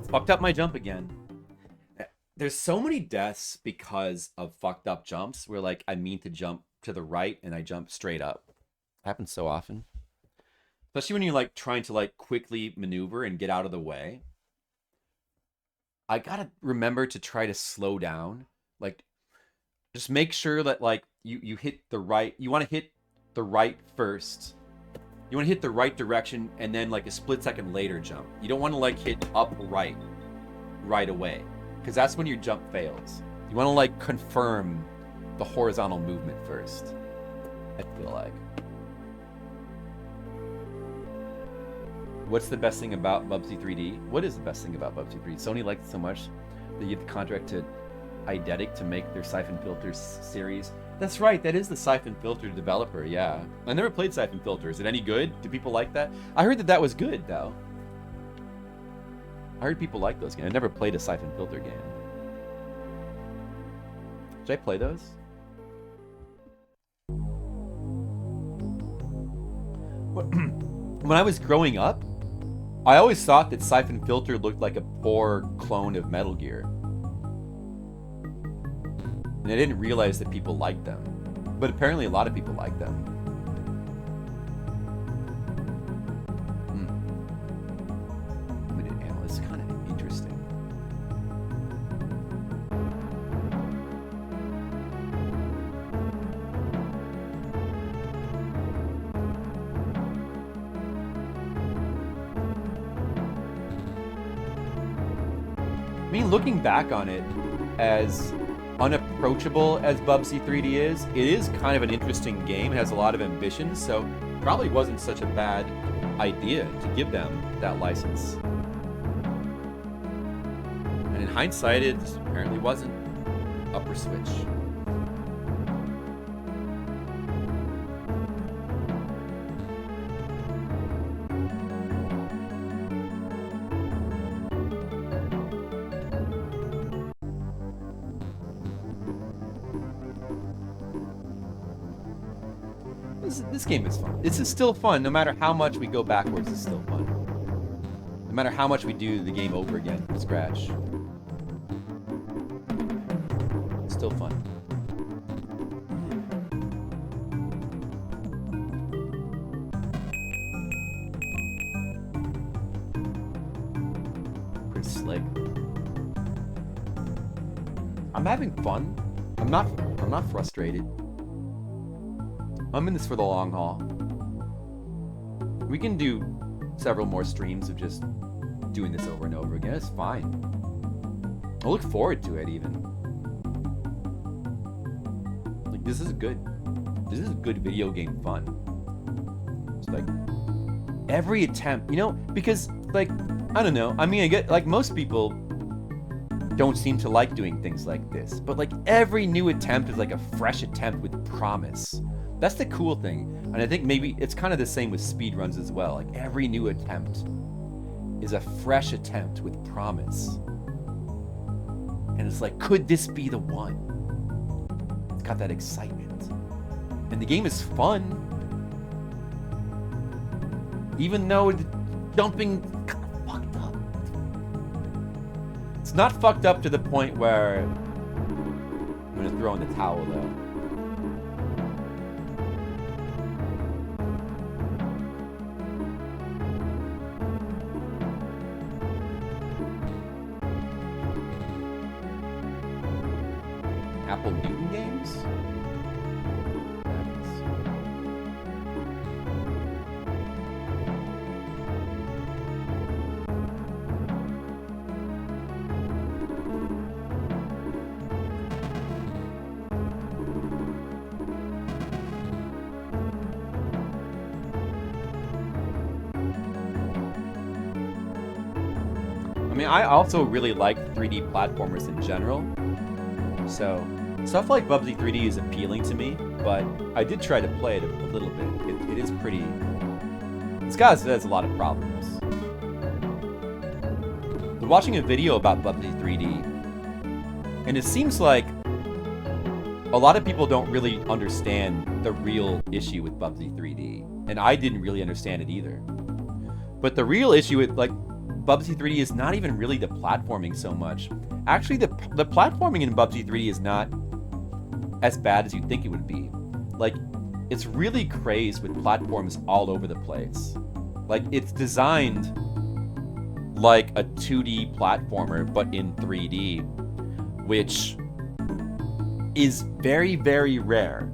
Fucked up my jump again. There's so many deaths because of fucked up jumps where, like, I mean to jump to the right and I jump straight up. It happens so often. Especially when you're, like, trying to, like, quickly maneuver and get out of the way. I gotta remember to try to slow down. Like, just make sure that, like, you hit the right... You want to hit the right first. You want to hit the right direction and then, like, a split second later jump. You don't want to, like, hit up right away. Because that's when your jump fails. You want to, like, confirm the horizontal movement first. I feel like. What's the best thing about Bubsy 3D? What is the best thing about Bubsy 3D? Sony liked it so much they gave the contract to Eidetic to make their Siphon Filters series. That's right, that is the Siphon Filter developer, yeah. I never played Siphon Filter. Is it any good? Do people like that? I heard that that was good, though. I heard people like those games. I never played a Siphon Filter game. Should I play those? When I was growing up, I always thought that Siphon Filter looked like a poor clone of Metal Gear. And I didn't realize that people liked them. But apparently a lot of people like them. Limited analyst, kind of interesting. I mean, looking back on it, as unapproachable as Bubsy 3D is, it is kind of an interesting game. It has a lot of ambition, so probably wasn't such a bad idea to give them that license. And in hindsight, it apparently wasn't. Upper switch. This game is fun. This is still fun. No matter how much we go backwards, it's still fun. No matter how much we do the game over again from scratch. It's still fun. Pretty slick. I'm having fun. I'm not frustrated. I'm in this for the long haul. We can do several more streams of just doing this over and over again. It's fine. I look forward to it even. Like, this is good. This is good video game fun. It's like every attempt, you know, because like, I don't know. I mean, I get like most people don't seem to like doing things like this, but like every new attempt is like a fresh attempt with promise. That's the cool thing. And I think maybe it's kind of the same with speedruns as well. Like every new attempt is a fresh attempt with promise. And it's like, could this be the one? It's got that excitement. And the game is fun. Even though the jumping kind of fucked up. It's not fucked up to the point where I'm gonna throw in the towel though. Apple Newton games? I mean, I also really like 3D platformers in general. So, stuff like Bubsy 3D is appealing to me, but I did try to play it a little bit. It is pretty... It has a lot of problems. But watching a video about Bubsy 3D, and it seems like a lot of people don't really understand the real issue with Bubsy 3D, and I didn't really understand it either. But the real issue with, like, Bubsy 3D is not even really the platforming so much. Actually, the platforming in Bubsy 3D is not as bad as you'd think it would be. Like, it's really crazed with platforms all over the place. Like, it's designed like a 2D platformer, but in 3D, which is very, very rare.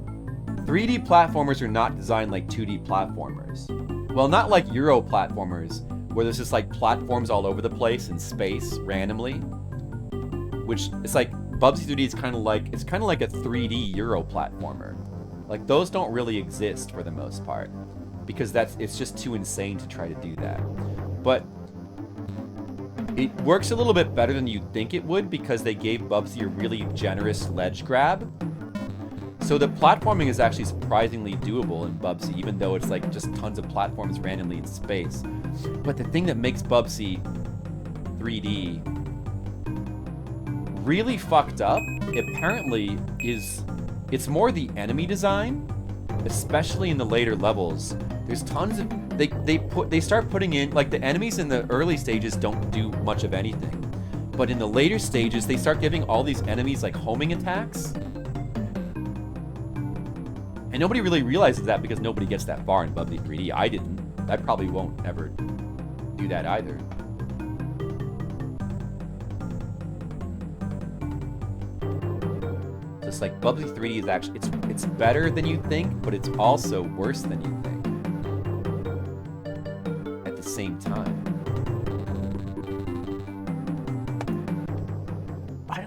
3D platformers are not designed like 2D platformers. Well, not like Euro platformers, where there's just like platforms all over the place in space randomly. Which it's like Bubsy 3D is kind of like a 3D Euro platformer. Like those don't really exist for the most part because it's just too insane to try to do that. But it works a little bit better than you'd think it would because they gave Bubsy a really generous ledge grab. So the platforming is actually surprisingly doable in Bubsy, even though it's like just tons of platforms randomly in space. But the thing that makes Bubsy 3D really fucked up, apparently, is it's more the enemy design, especially in the later levels. There's tons of they start putting in, like, the enemies in the early stages don't do much of anything, but in the later stages they start giving all these enemies like homing attacks. And nobody really realizes that because nobody gets that far in Bubsy 3D. I didn't. I probably won't ever do that either. Just like Bubsy 3D is actually, it's better than you think, but it's also worse than you think. At the same time.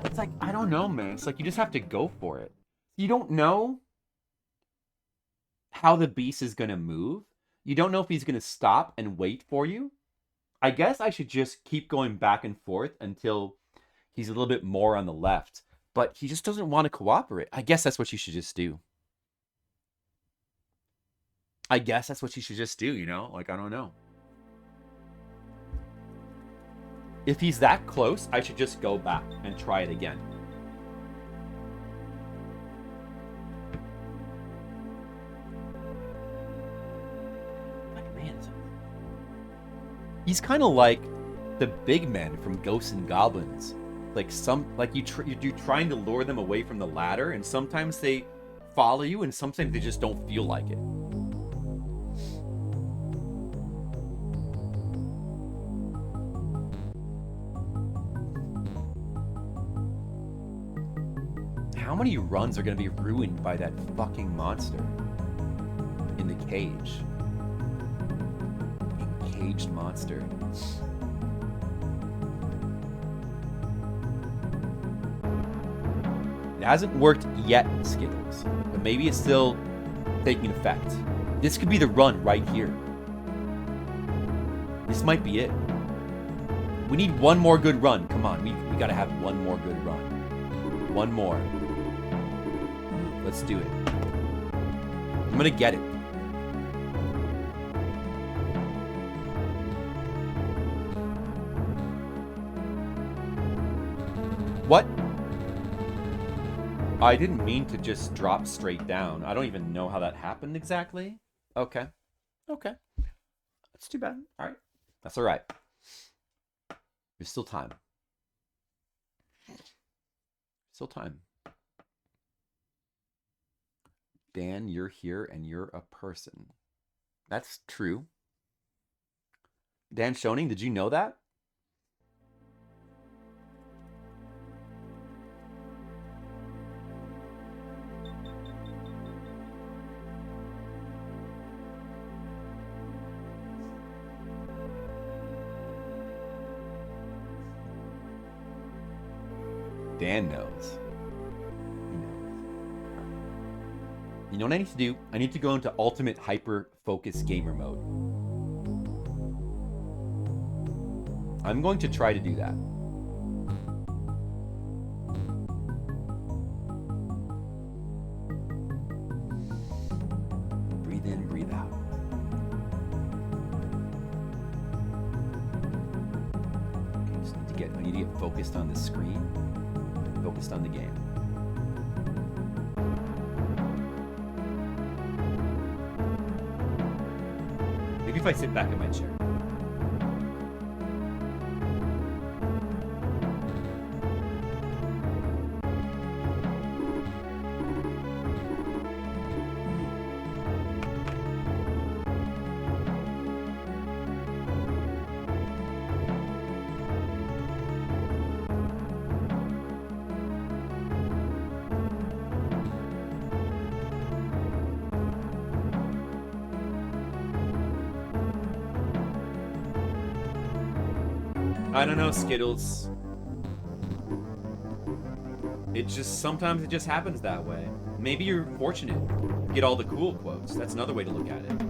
It's like, I don't know, man. It's like you just have to go for it. You don't know how the beast is going to move. You don't know if he's going to stop and wait for you. I guess I should just keep going back and forth until He's a little bit more on the left, but he just doesn't want to cooperate. I guess that's what you should just do. I guess that's what you should just do, you know? Like, I don't know. If he's that close, I should just go back and try it again. Like, man, he's kind of like the big men from Ghosts and Goblins. Like you're trying to lure them away from the ladder, and sometimes they follow you, and sometimes they just don't feel like it. How many runs are going to be ruined by that fucking monster in the cage? Encaged monster. It hasn't worked yet, Skittles, but maybe it's still taking effect. This could be the run right here. This might be it. We need one more good run. Come on, we gotta have one more good run. One more. Let's do it. I'm gonna get it. What? I didn't mean to just drop straight down. I don't even know how that happened exactly. Okay. Okay. That's too bad. All right. That's all right. There's still time. Still time. Dan, you're here and you're a person. That's true. Dan Schoening, did you know that? Dan knows. He knows. You know what I need to do? I need to go into ultimate hyper focus gamer mode. I'm going to try to do that. Breathe in, breathe out. Okay, I need to get focused on the screen. Focused on the game. Maybe if I sit back in my chair. I don't know, Skittles. Sometimes it just happens that way. Maybe you're fortunate. Get all the cool quotes. That's another way to look at it.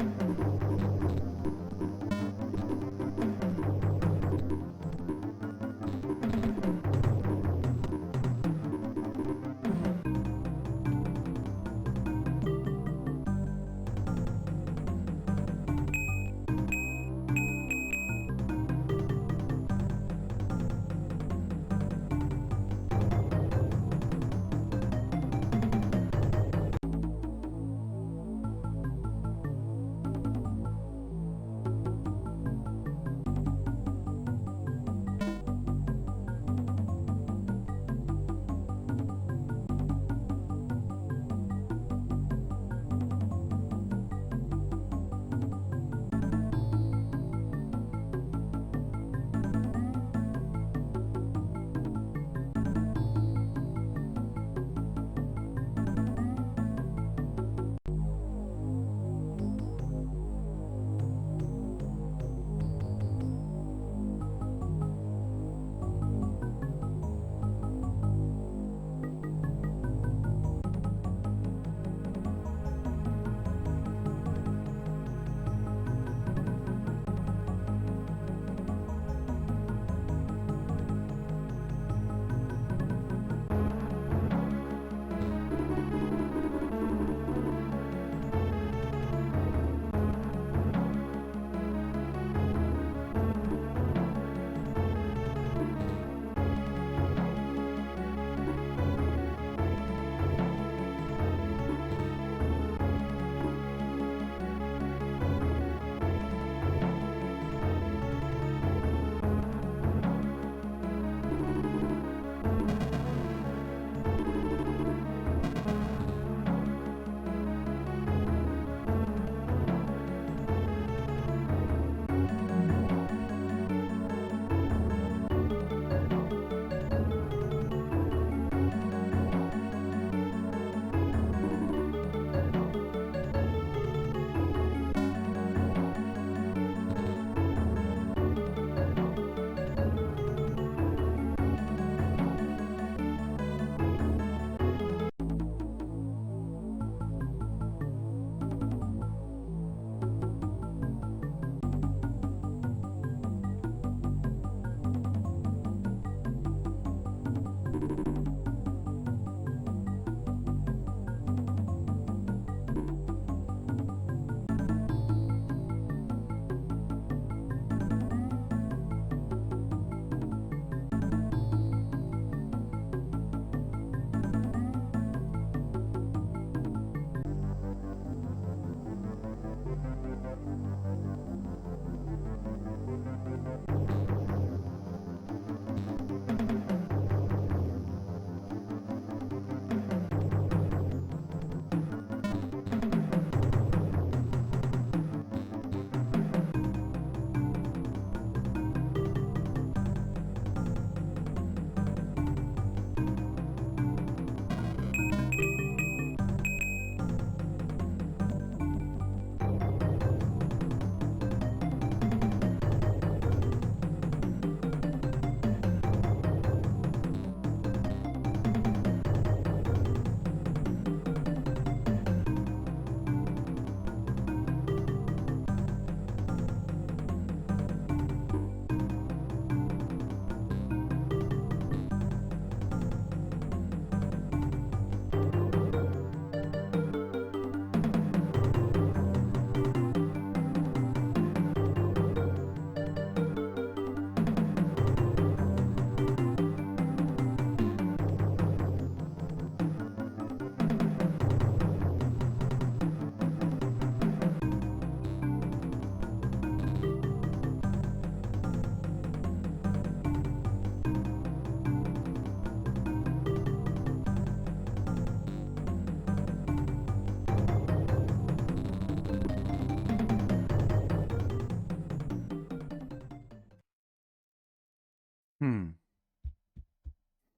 Hmm.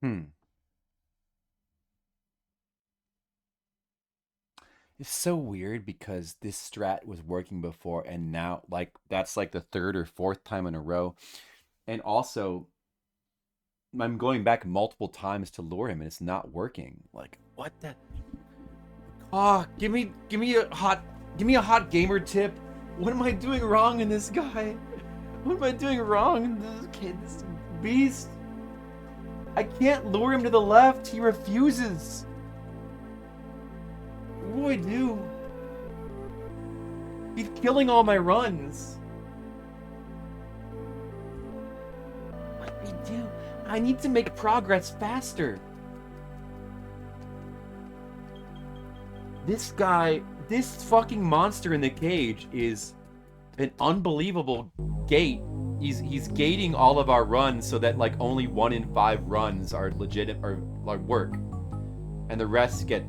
Hmm. It's so weird because this strat was working before and now like that's like the third or fourth time in a row. And also I'm going back multiple times to lure him and it's not working. Like what the Oh, give me a hot gamer tip. What am I doing wrong in this guy? What am I doing wrong in this kid, this beast? I can't lure him to the left. He refuses. What do I do? He's killing all my runs. What do I do? I need to make progress faster. This guy, this fucking monster in the cage is an unbelievable gate. He's gating all of our runs so that like only 1 in 5 runs are legit or like work, and the rest get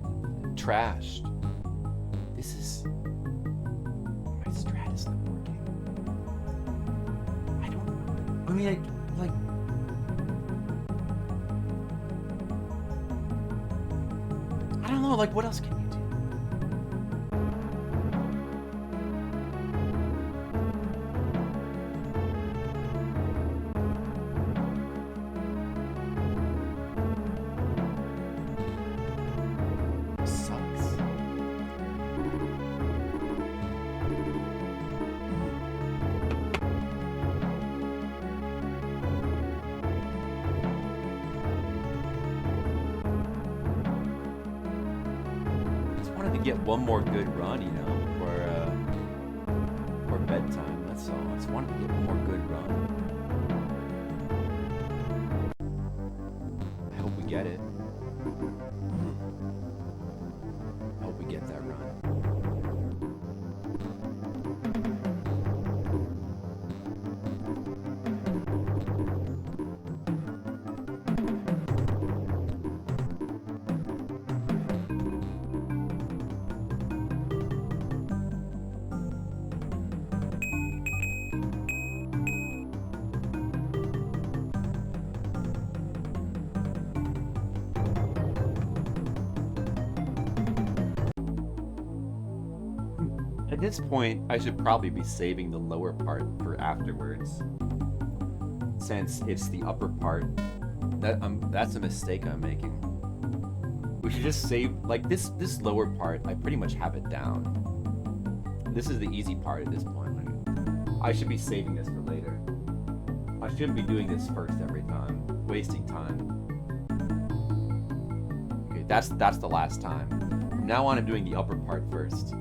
trashed. This is my strat is not working. I mean, I don't know. Like, what else can you do? Sucks. Just wanted to get one more good run, you know, for bedtime. That's all. I just wanted to get one more good run. I hope we get it. I hope we get that run. At this point, I should probably be saving the lower part for afterwards, since it's the upper part. That's a mistake I'm making. We should just save like this lower part. I pretty much have it down. This is the easy part at this point. Like, I should be saving this for later. I shouldn't be doing this first every time, wasting time. Okay, that's the last time. From now on, I'm doing the upper part first.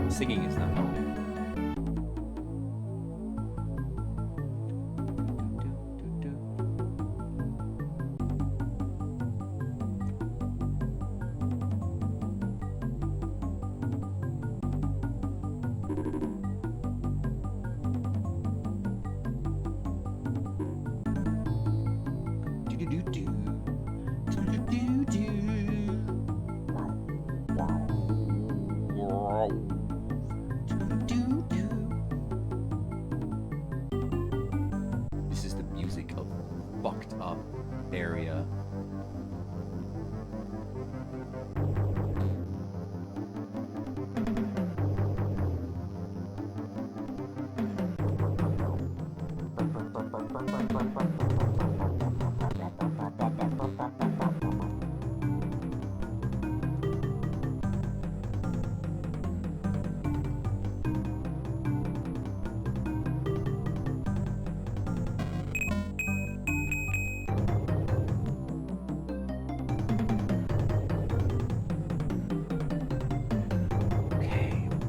Singing is not helping. This is the music of fucked up area.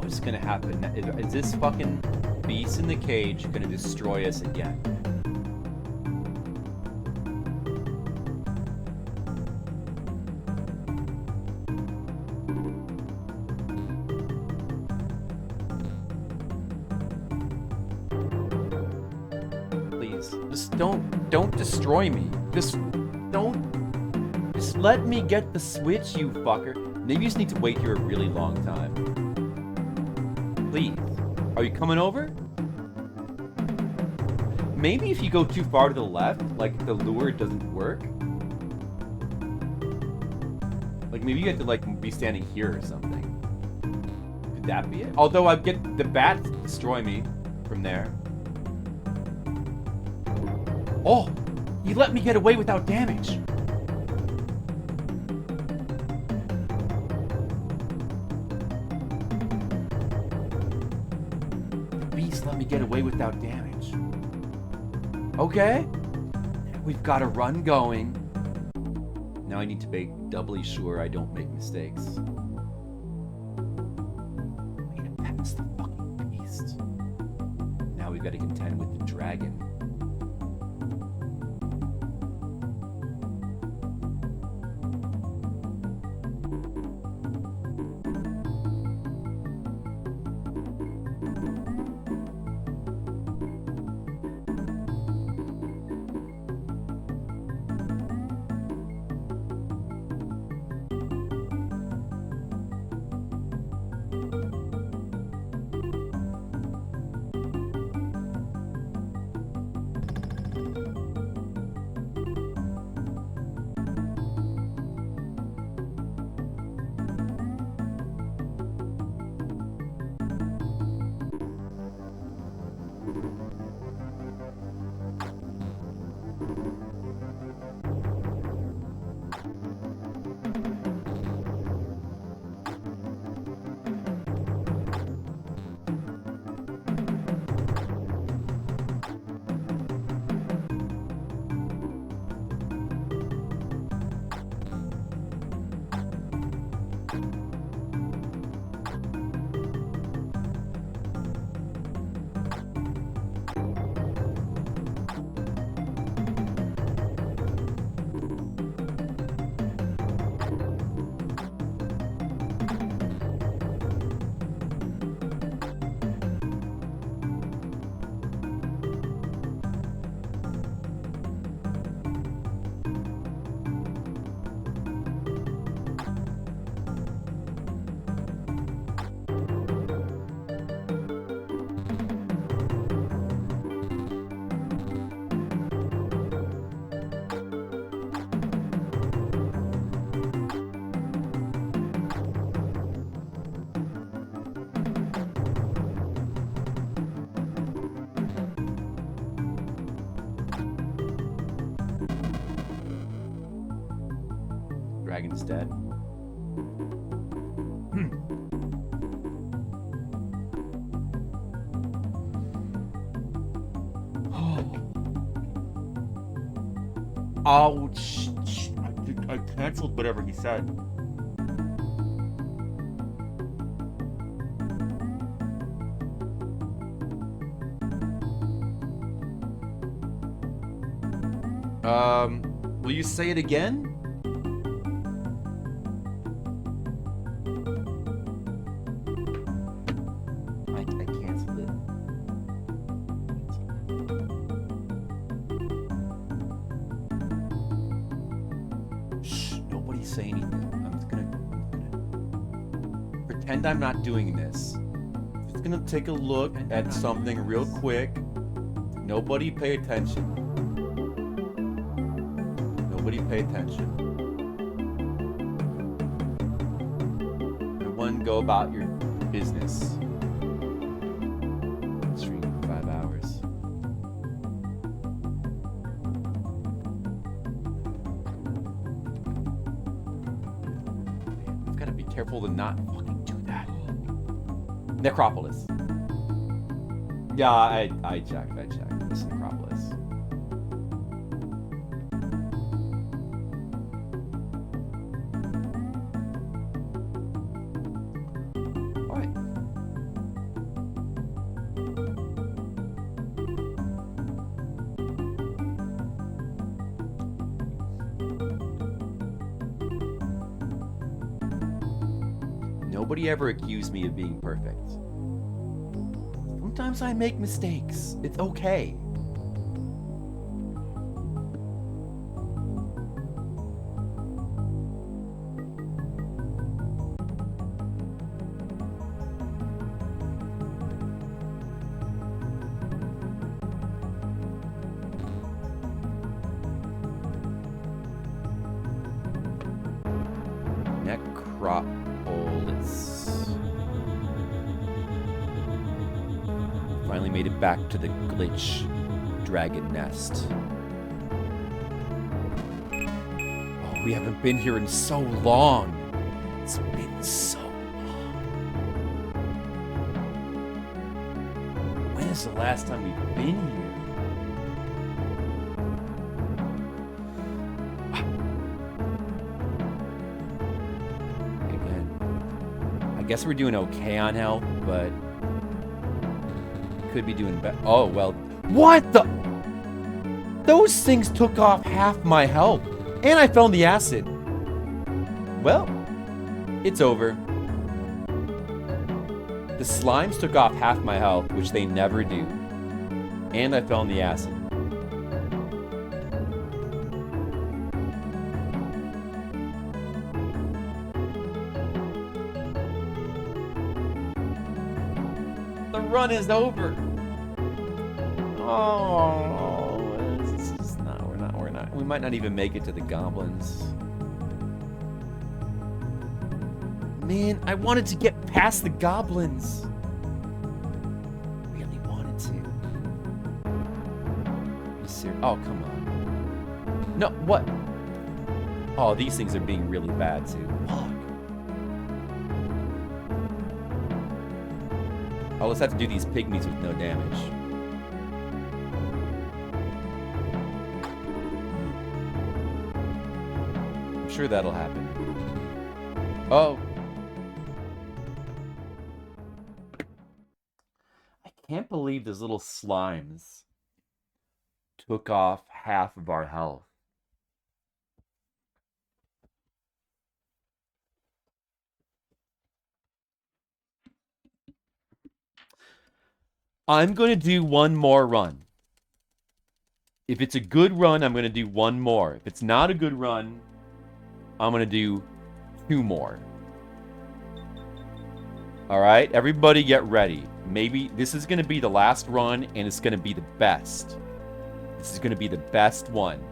What's gonna happen? Is this fucking beast in the cage gonna destroy us again? Please, just don't destroy me. Just let me get the switch, you fucker. Maybe you just need to wait here a really long time. Please. Are you coming over? Maybe if you go too far to the left, like, the lure doesn't work. Like, maybe you have to, like, be standing here or something. Could that be it? Although I get the bats destroy me from there. Oh! You let me get away without damage! Let me get away without damage. Okay. We've got a run going. Now I need to make doubly sure I don't make mistakes. I need to pass the fucking beast. Now we've got to contend with the dragon. Dragon's dead. Oh, I canceled whatever he said. Will you say it again? I canceled it. say anything. I'm just gonna pretend I'm not doing this. Just gonna take a look at something real quick. Nobody pay attention. Nobody pay attention. Everyone go about your business. Stream for 5 hours. I've got to be careful to not fucking do that. Necropolis. Yeah, I checked. It's Necropolis. Alright. Nobody ever accused me of being perfect. Sometimes I make mistakes. It's okay. Necropolis. Finally made it back to the glitch dragon nest. Oh, we haven't been here in so long. It's been so long. When is the last time we've been here? Again, I guess we're doing okay on health, but could be doing better. Oh, well. What the? Those things took off half my health. And I fell in the acid. Well, it's over. The slimes took off half my health, which they never do. And I fell in the acid. The run is over. Oh, it's just not. We're not. We might not even make it to the goblins. Man, I wanted to get past the goblins. Really wanted to. Are you serious? Oh, come on. No, what? Oh, these things are being really bad too. Fuck. I'll just have to do these pygmies with no damage. I'm sure that'll happen. Oh. I can't believe those little slimes took off half of our health. I'm going to do one more run. If it's a good run, I'm going to do one more. If it's not a good run, I'm going to do 2 more. All right, everybody get ready. Maybe this is going to be the last run, and it's going to be the best. This is going to be the best one.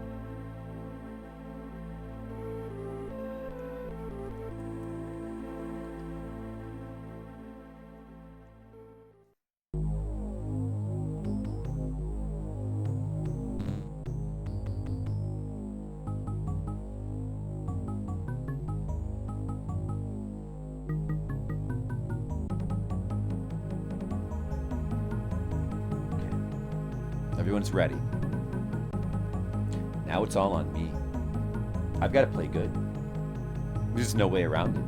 Everyone's ready. Now it's all on me. I've got to play good. There's no way around it.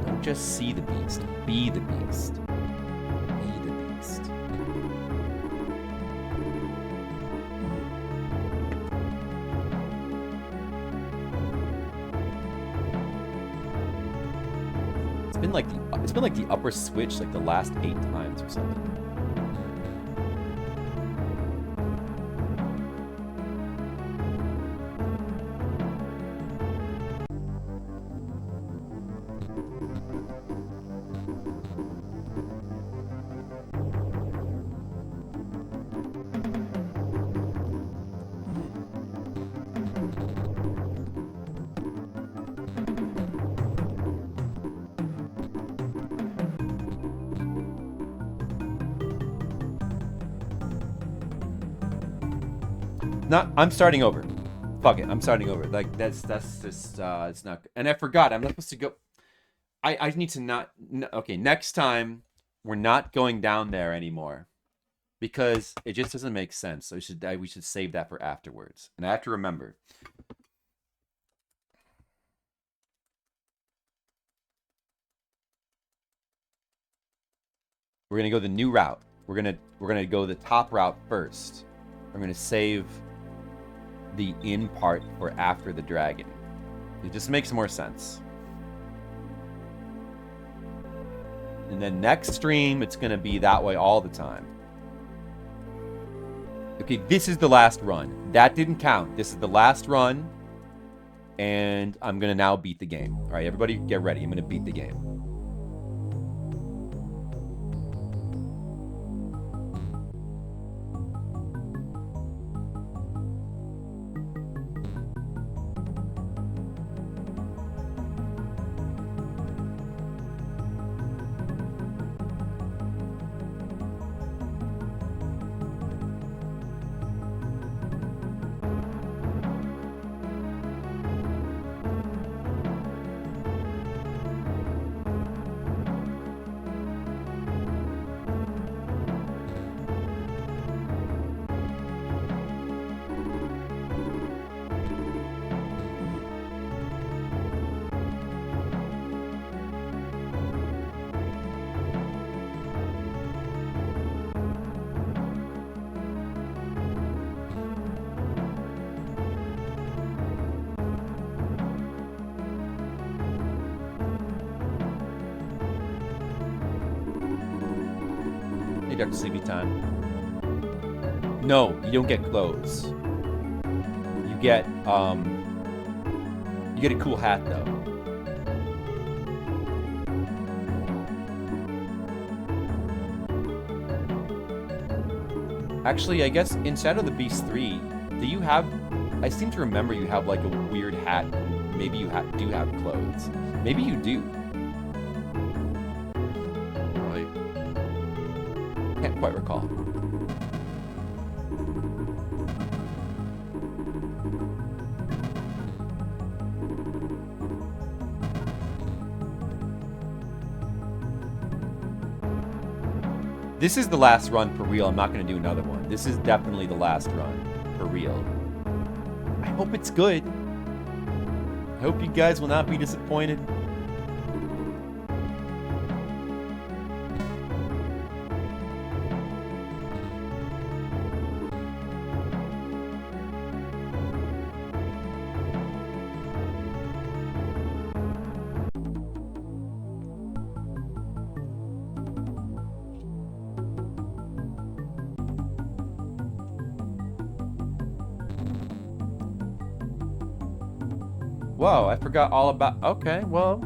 Don't just see the beast. Be the beast. Be the beast. it's been like the upper switch like the last 8 times or something. I'm starting over. Fuck it, I'm starting over. Like that's just it's not. And I forgot. I'm not supposed to go. I need to not. Okay, next time we're not going down there anymore because it just doesn't make sense. So we should save that for afterwards. And I have to remember. We're gonna go the new route. We're gonna go the top route first. We're gonna save the in part for after the dragon. It just makes more sense. And then next stream, it's gonna be that way all the time. Okay, this is the last run. That didn't count. This is the last run. And I'm gonna now beat the game. All right, everybody get ready. I'm gonna beat the game. After sleepy time. No, you don't get clothes. You get a cool hat though. Actually, I guess in Shadow of the Beast 3, do you have? I seem to remember you have like a weird hat. Maybe you do have clothes. Maybe you do. Can't quite recall. This is the last run for real. I'm not going to do another one. This is definitely the last run for real. I hope it's good. I hope you guys will not be disappointed. Whoa, I forgot all about... Okay, well...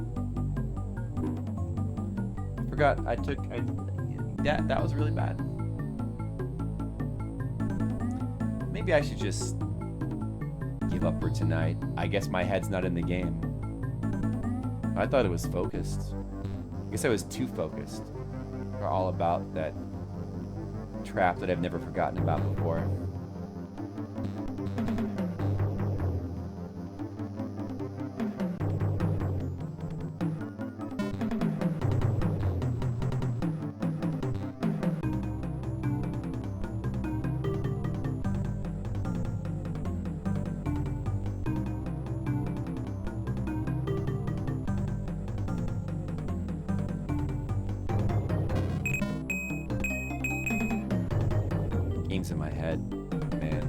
I forgot that was really bad. Maybe I should just give up for tonight. I guess my head's not in the game. I thought it was focused. I guess I was too focused. For all about that trap that I've never forgotten about before. In my head, man.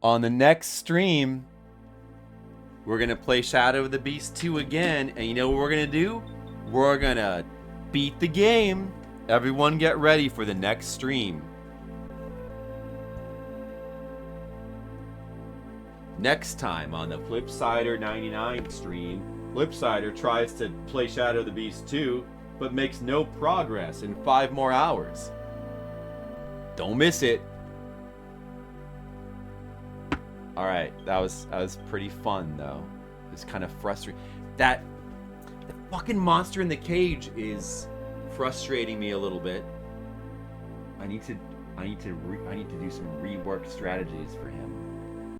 On the next stream, we're going to play Shadow of the Beast 2 again. And you know what we're going to do? We're going to beat the game. Everyone get ready for the next stream. Next time on the Flipsider 99 stream, Flipsider tries to play Shadow of the Beast 2, but makes no progress in 5 more hours. Don't miss it. Alright, that was pretty fun though. It's kind of frustrating. The fucking monster in the cage is frustrating me a little bit. I need to do some rework strategies for him.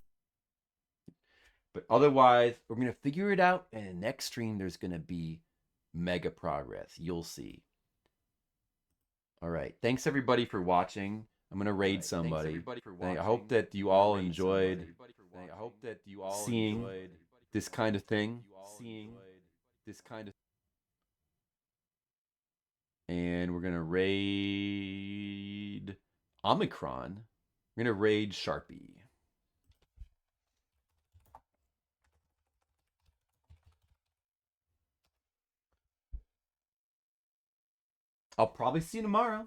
But otherwise, we're going to figure it out, and in the next stream, there's going to be mega progress. You'll see. All right. Thanks, everybody, for watching. I'm going to raid somebody. I hope that you all enjoyed seeing this kind of thing. And we're going to raid Omicron. We're going to raid Sharpie. I'll probably see you tomorrow.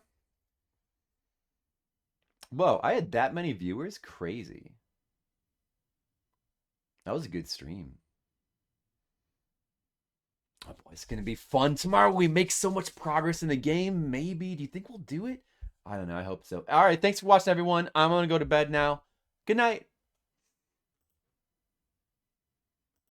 Whoa, I had that many viewers? Crazy. That was a good stream. Oh boy, it's going to be fun. Tomorrow we make so much progress in the game. Maybe. Do you think we'll do it? I don't know. I hope so. All right, thanks for watching, everyone. I'm going to go to bed now. Good night.